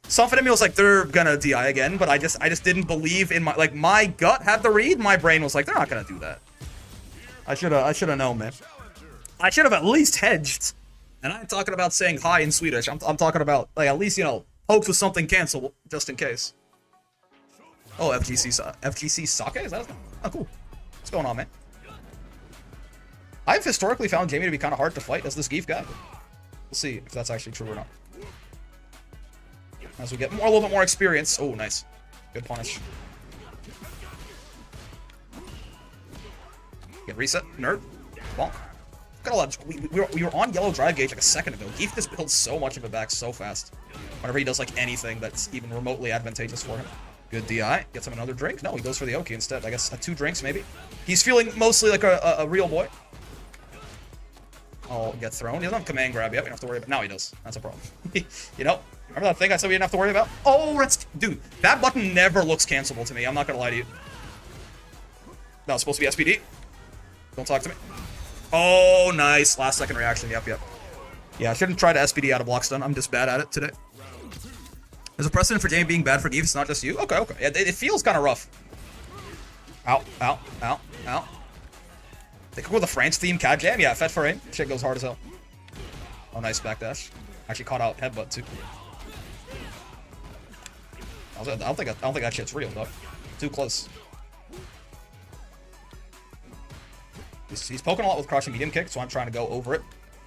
something in me was like, they're gonna DI again, but I just didn't believe in my gut had the read. My brain was like, they're not gonna do that. I should have known, man. I should have at least hedged. And I'm talking about saying hi in Swedish. I'm talking about like at least, you know, hopes with something cancelable just in case. Oh, FGC Sake? Is that his name? Oh, cool. What's going on, man? I've historically found Jamie to be kind of hard to fight as this Geef guy. We'll see if that's actually true or not. As we get a little bit more experience. Oh, nice. Good punish. Get reset. Nerd. Bonk. Got a lot of, we were on yellow drive gauge like a second ago. Geef just builds so much of it back so fast. Whenever he does like anything that's even remotely advantageous for him. Good DI. Gets him another drink. No, he goes for the Oki instead. I guess 2 drinks maybe. He's feeling mostly like a real boy. I'll get thrown. He doesn't have command grab yet. We don't have to worry about. Now he does. That's a problem. You know? Remember that thing I said we didn't have to worry about? Oh, that's... Dude, that button never looks cancelable to me. I'm not gonna lie to you. That was supposed to be SPD. Don't talk to me. Oh, nice. Last second reaction. Yep. Yeah, I shouldn't try to SPD out of block stun. I'm just bad at it today. There's a precedent for Jamie being bad for Geef. It's not just you. Okay. Yeah, it feels kind of rough. Out. They could go with the France theme cat jam. Yeah, Fet for aim. Shit goes hard as hell. Oh, nice backdash. Actually caught out headbutt too. I don't think that shit's real, though. Too close. He's poking a lot with crouching medium kick, so I'm trying to go over it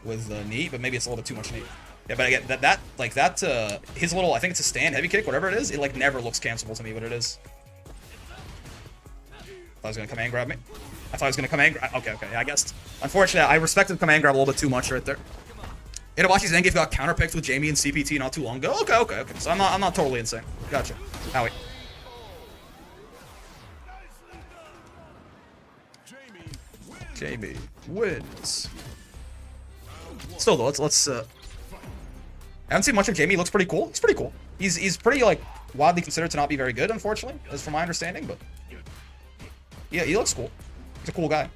with the knee, but maybe it's a little bit too much knee. Yeah, but again, his little, I think it's a stand heavy kick, whatever it is, it like never looks cancelable to me, but it is. Thought he was gonna command grab me. I thought he was gonna command grab. Okay, I guess. Unfortunately, I respected the command grab a little bit too much right there. Itabachi's Zangief got counterpicked with Jamie and CPT not too long ago. Okay. So I'm not totally insane. Gotcha. Howie. Jamie wins. Still though, let's I haven't seen much of Jamie. He looks pretty cool. He's pretty cool. He's pretty like widely considered to not be very good, unfortunately, as from my understanding, but yeah, he looks cool. He's a cool guy.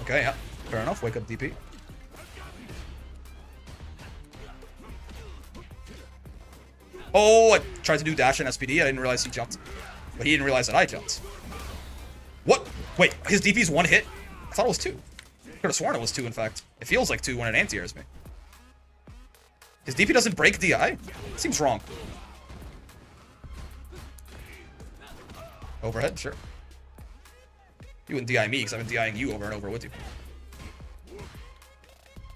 Okay, yeah. Fair enough. Wake up DP. Oh, I tried to do dash and SPD. I didn't realize he jumped. But he didn't realize that I jumped. What? Wait, his DP's 1 hit? I thought it was 2. Could have sworn it was 2, in fact. It feels like 2 when it anti-airs me. His DP doesn't break DI? Seems wrong. Overhead? Sure. You wouldn't DI me, because I've been DIing you over and over with you.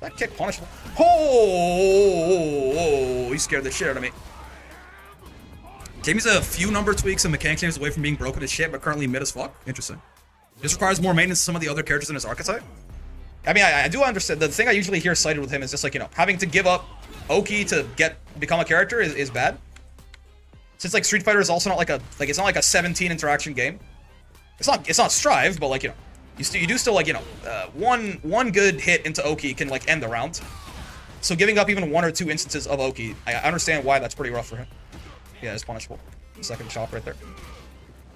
That kick punishable. Oh, he scared the shit out of me. Jamie's a few number tweaks and mechanic changes away from being broken as shit, but currently mid as fuck. Interesting. This requires more maintenance than some of the other characters in his archetype. I mean, I do understand. The thing I usually hear cited with him is just like, you know, having to give up Oki to become a character is bad. Since like Street Fighter is also not like it's not like a 17 interaction game. It's not Strive, but like, you know, you do still like, you know, one good hit into Oki can like end the round. So giving up even 1 or 2 instances of Oki, I understand why that's pretty rough for him. Yeah, it's punishable. Second chop right there.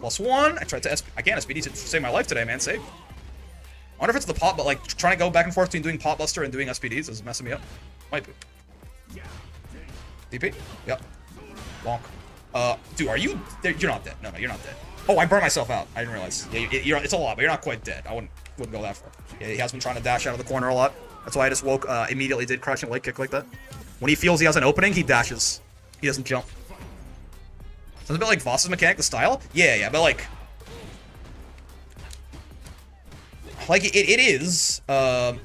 +1. I tried to I can't SPD to save my life today, man. Save. I wonder if it's the pot, but like trying to go back and forth between doing pot buster and doing SPDs is messing me up. Might be. DP? Yep. Bonk. Dude, are you? You're not dead. No, you're not dead. Oh, I burned myself out. I didn't realize. Yeah, it's a lot, but you're not quite dead. I wouldn't go that far. Yeah, he has been trying to dash out of the corner a lot. That's why I just woke. Immediately did crouching leg kick like that. When he feels he has an opening, he dashes. He doesn't jump. Sounds a bit like Voss's mechanic, the style. Yeah, but like it is. But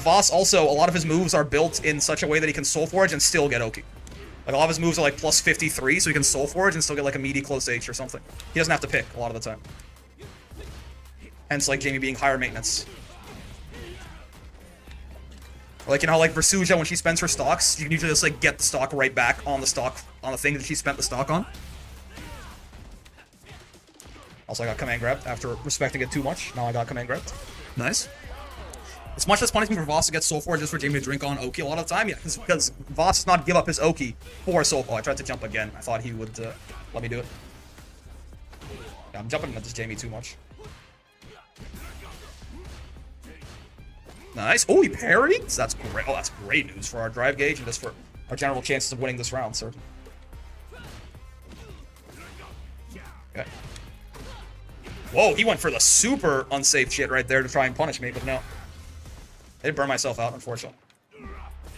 Voss also, a lot of his moves are built in such a way that he can Soul Forge and still get Oki. Like a lot of his moves are like +53, so he can Soul Forge and still get like a meaty close H or something. He doesn't have to pick a lot of the time. Hence, like Jamie being higher maintenance. Or like, you know, like Versuja, when she spends her stocks, you can usually just like get the stock right back on the thing that she spent the stock on. Also, I got command grabbed after respecting it too much. Now I got command grabbed. Nice. It's much less punishment for Voss to get Soul Forge just for Jamie to drink on Oki a lot of the time. Yeah, because Voss does not give up his Oki for Soul Forge. I tried to jump again. I thought he would let me do it. Yeah, I'm jumping into this Jamie too much. Nice. Oh, he parried? That's great. Oh, that's great news for our drive gauge and just for our general chances of winning this round, sir. Okay. Whoa, he went for the super unsafe shit right there to try and punish me, but no. I did burn myself out, unfortunately.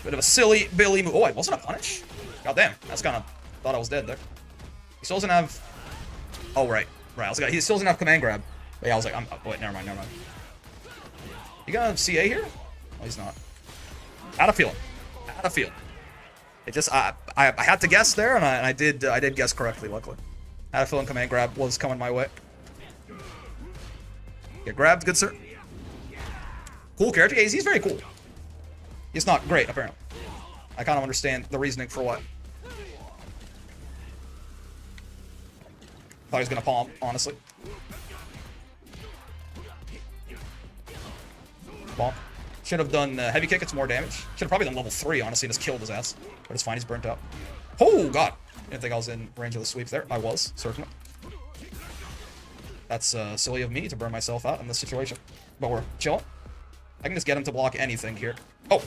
Bit of a silly Billy move. Oh, it wasn't a punish? God damn, that's kind of... Thought I was dead there. He still doesn't have... Oh, right. Right, I was like, he still doesn't have command grab. But yeah, I was like, oh, wait, never mind. You got CA here? Oh, he's not. Had a feeling. It just, I had to guess there, and I did guess correctly, luckily. Had a feeling command grab was coming my way. Get grabbed, good sir. Cool character. Yeah, he's very cool. He's not great, apparently. I kind of understand the reasoning for what. Thought he was gonna palm, honestly. Bonk. Should have done heavy kick, it's more damage. Should have probably done level 3, honestly, and just killed his ass. But it's fine, he's burnt out. Oh, God! Didn't think I was in range of the sweeps there. I was, certainly. That's silly of me to burn myself out in this situation. But we're chilling. I can just get him to block anything here. Oh!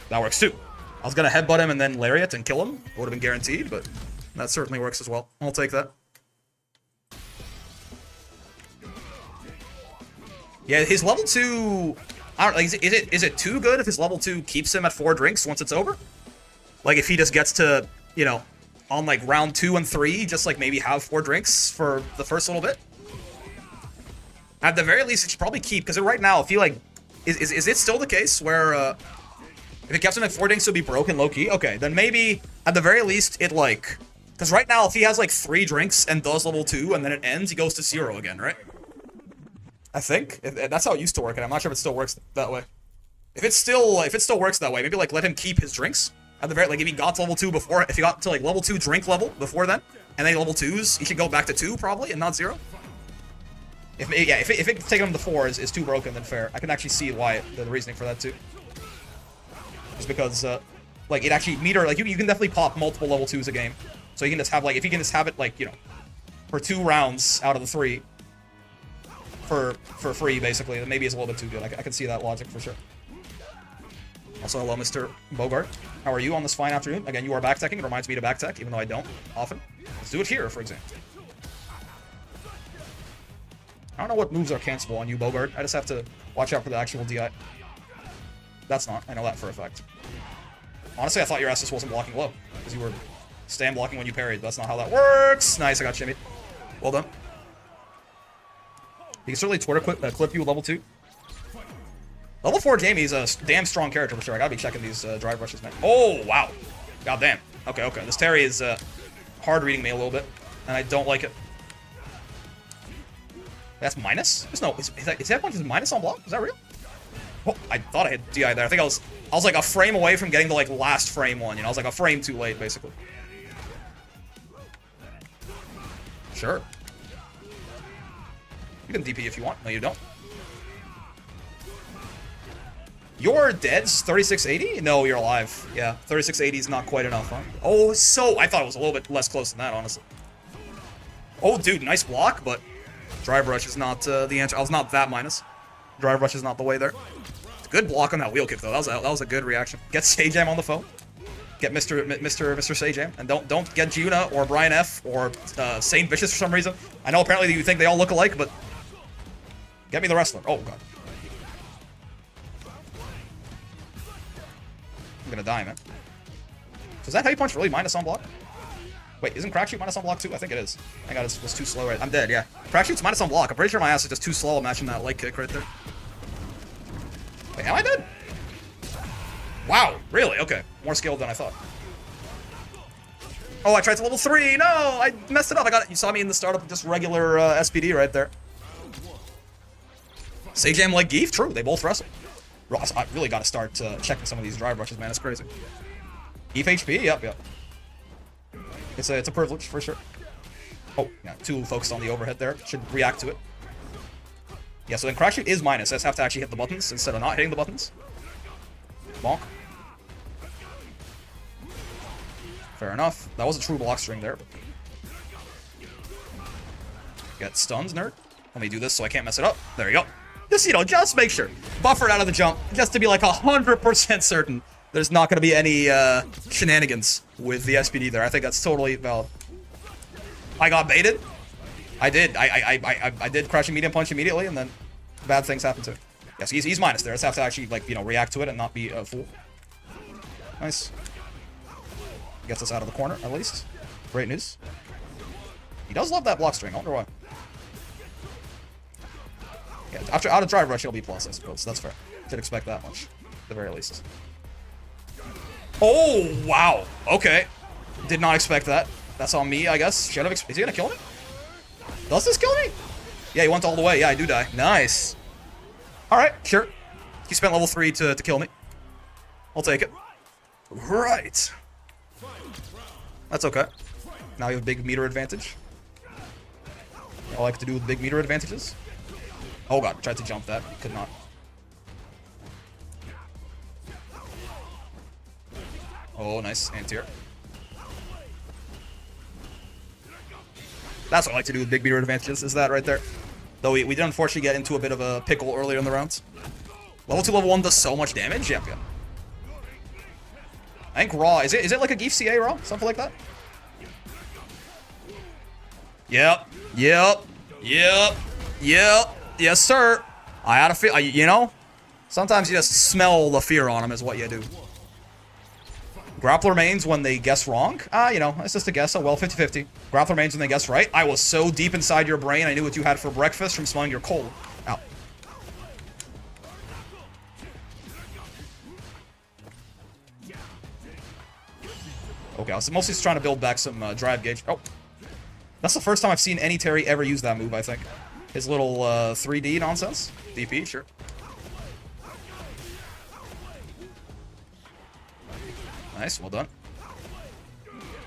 That works too. I was gonna headbutt him and then lariat and kill him. It would have been guaranteed, but that certainly works as well. I'll take that. Yeah, his level 2... I don't know, is it too good if his level 2 keeps him at 4 drinks once it's over? Like, if he just gets to, you know, on, like, round 2 and 3, just, like, maybe have 4 drinks for the first little bit? At the very least, it should probably keep, because right now, I feel like... Is it still the case where, if it kept him at 4 drinks, he'll be broken low-key? Okay, then maybe, at the very least, it, like... Because right now, if he has, like, 3 drinks and does level 2, and then it ends, he goes to 0 again, right? I think that's how it used to work, and I'm not sure if it still works that way. If it still works that way, maybe like let him keep his drinks at the very, like if he got to level 2 before, if he got to like level 2 drink level before then, and then level 2s, he should go back to 2 probably and not 0. If it taking him to 4 is too broken, then fair. I can actually see why the reasoning for that too. Just because like it actually meter like you can definitely pop multiple level 2s a game, so you can just have like if you can just have it like you know for 2 rounds out of the 3. For free, basically. Then maybe it's a little bit too good. I can see that logic for sure. Also, hello, Mr. Bogart. How are you on this fine afternoon? Again, you are backteching. It reminds me to backtech, even though I don't often. Let's do it here, for example. I don't know what moves are cancelable on you, Bogart. I just have to watch out for the actual DI. That's not. I know that for a fact. Honestly, I thought your ass just wasn't blocking low, because you were stand blocking when you parried. That's not how that works. Nice, I got shimmied. Well done. He can certainly Twitter clip you with level 2. Level 4 Jamie is a damn strong character for sure. I gotta be checking these drive rushes, man. Oh, wow. God damn. Okay. This Terry is hard reading me a little bit, and I don't like it. That's minus? There's no... Is that punch is minus on block? Is that real? Oh, I thought I had DI there. I think I was like a frame away from getting the like last frame one. You know, I was like a frame too late, basically. Sure. You can DP if you want. No, you don't. You're dead? 3680? No, you're alive. Yeah, 3680 is not quite enough, huh? Oh, so... I thought it was a little bit less close than that, honestly. Oh, dude, nice block, but... Drive rush is not the answer. I was not that minus. Drive rush is not the way there. Good block on that wheel kick, though. That was a good reaction. Get Sajam on the phone. Get Mr. Sajam. And don't get Juna or Brian F. or Saint Vicious for some reason. I know apparently you think they all look alike, but... Get me the wrestler. Oh, God. I'm gonna die, man. So is that heavy punch really minus on block? Wait, isn't crack shoot minus on block too? I think it is. Thank God it's too slow. Right? I'm dead, yeah. Crack shoot's minus on block. I'm pretty sure my ass is just too slow matching that leg kick right there. Wait, am I dead? Wow, really? Okay. More skilled than I thought. Oh, I tried to level 3. No, I messed it up. I got it. You saw me in the startup with just regular SPD right there. Sajam like Geef? True, they both wrestle. Ross, I really got to start checking some of these drive rushes, man. It's crazy. Geef HP? Yep. It's a privilege, for sure. Oh, yeah, too focused on the overhead there. Should react to it. Yeah, so then crack shoot is minus. I just have to actually hit the buttons instead of not hitting the buttons. Bonk. Fair enough. That was a true block string there. Get stuns, nerd. Let me do this so I can't mess it up. There you go. Just, you know, just make sure. Buffer it out of the jump, just to be like 100% certain there's not going to be any shenanigans with the SPD there. I think that's totally valid. I got baited. I did. I did crashing medium punch immediately, and then bad things happened to it. Yes, he's minus there. I just have to actually, like, you know, react to it and not be a fool. Nice. Gets us out of the corner, at least. Great news. He does love that block string. I wonder why. Yeah, after out of drive rush, he'll be plus, I suppose. That's fair. Did expect that much, at the very least. Oh, wow. Okay. Did not expect that. That's on me, I guess. Should have. Is he gonna kill me? Does this kill me? Yeah, he went all the way. Yeah, I do die. Nice. All right, sure. He spent level 3 to kill me. I'll take it. Right. That's okay. Now you have a big meter advantage. I like to do with big meter advantages. Oh god, tried to jump that. Could not. Oh, nice. Anti-air. That's what I like to do with big meter advantages, is that right there. Though we did unfortunately get into a bit of a pickle earlier in the rounds. Level 2, level 1 does so much damage? Yep, yep. I think Raw, is it like a Geef CA Raw? Something like that? Yep. Yep. Yep. Yep. Yes, sir. I had a feel, you know? Sometimes you just smell the fear on them is what you do. Grappler mains when they guess wrong? You know, it's just a guess. Oh, well, 50-50. Grappler mains when they guess right. I was so deep inside your brain, I knew what you had for breakfast from smelling your coal. Ow. Okay, I was mostly just trying to build back some drive gauge. Oh. That's the first time I've seen any Terry ever use that move, I think. His little 3D nonsense. DP, sure. Nice, well done.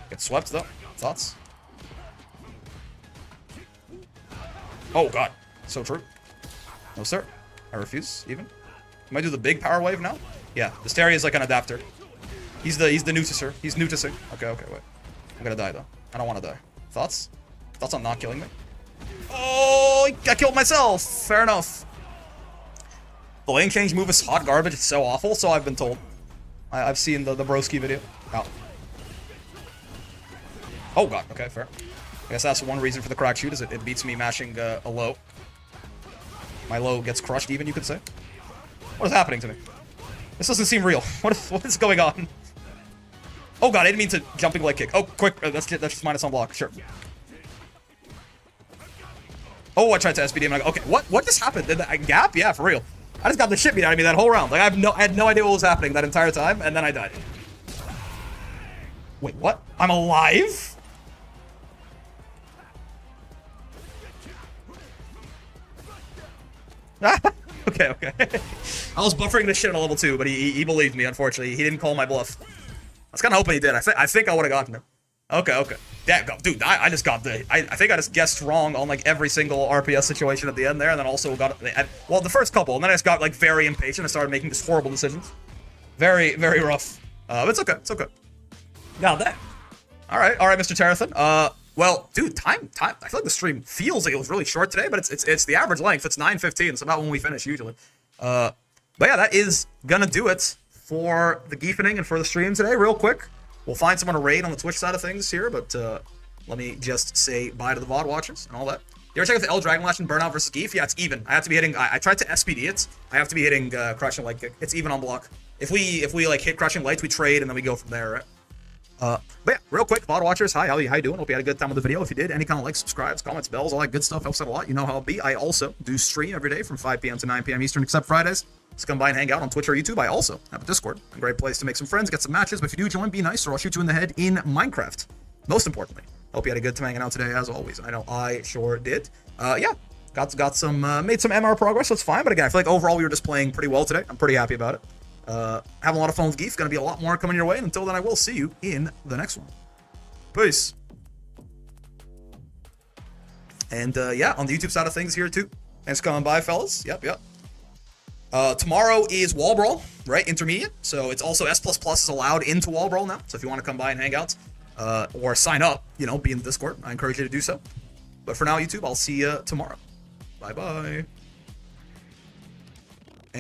Get swept, though. Thoughts? Oh, God. So true. No, sir. I refuse, even. Am I do the big power wave now? Yeah, this Terry is like an adapter. He's the nutisser. He's nutising. Okay, okay, wait. I'm gonna die, though. I don't want to die. Thoughts? Thoughts on not killing me? Oh, I killed myself. Fair enough. The lane change move is hot garbage. It's so awful, so I've been told. I've seen the broski video. Ow. Oh, God. Okay, fair. I guess that's one reason for the crack shoot, is it beats me mashing a low. My low gets crushed even, you could say. What is happening to me? This doesn't seem real. What is going on? Oh, God, I didn't mean to jumping leg kick. Oh, quick. That's just minus on block. Sure. Oh, I tried to SBD him. Okay, what just happened? Did that gap? Yeah, for real. I just got the shit beat out of me that whole round. Like, I had no idea what was happening that entire time, and then I died. Wait, what? I'm alive? Okay, okay. I was buffering this shit on level 2, but he believed me, unfortunately. He didn't call my bluff. I was kind of hoping he did. I think I would have gotten him. Okay, okay. Yeah, dude, I just got the... I think I just guessed wrong on, like, every single RPS situation at the end there, and then also got... well, the first couple, and then I just got, like, very impatient and started making just horrible decisions. Very, very rough. But it's okay, it's okay. Now that... Alright, Mr. Terathan. Well, dude, time. I feel like the stream feels like it was really short today, but it's the average length. It's 9:15. It's about when we finish, usually. But yeah, that is gonna do it for the Geefening and for the stream today, real quick. We'll find someone to raid on the Twitch side of things here, but let me just say bye to the VOD watchers and all that. You ever check out the L Dragon Lash and Burnout versus Geef? Yeah, it's even. I have to be hitting... I tried to SPD it. I have to be hitting Crushing Light Kick. It's even on block. If we like hit Crushing Lights, we trade, and then we go from there, right? But yeah, real quick, VOD watchers, hi, how you doing? Hope you had a good time with the video. If you did, any kind of likes, subscribes, comments, bells, all that good stuff helps out a lot. You know how it be. I also do stream every day from 5 p.m. to 9 p.m. Eastern, except Fridays. So come by and hang out on Twitch or YouTube. I also have a Discord. A great place to make some friends, get some matches. But if you do join, be nice, or I'll shoot you in the head in Minecraft. Most importantly, hope you had a good time hanging out today, as always. I know I sure did. Yeah, got some, made some MR progress, so it's fine. But again, I feel like overall we were just playing pretty well today. I'm pretty happy about it. Having a lot of fun with Geef. Gonna be a lot more coming your way. And until then, I will see you in the next one. Peace. And yeah, on the YouTube side of things here too. Thanks for coming by, fellas. Yep. Tomorrow is Wall Brawl, right? Intermediate. So it's also S++ is allowed into Wall Brawl now. So if you want to come by and hang out, or sign up, you know, be in the Discord, I encourage you to do so. But for now, YouTube, I'll see you tomorrow. Bye-bye.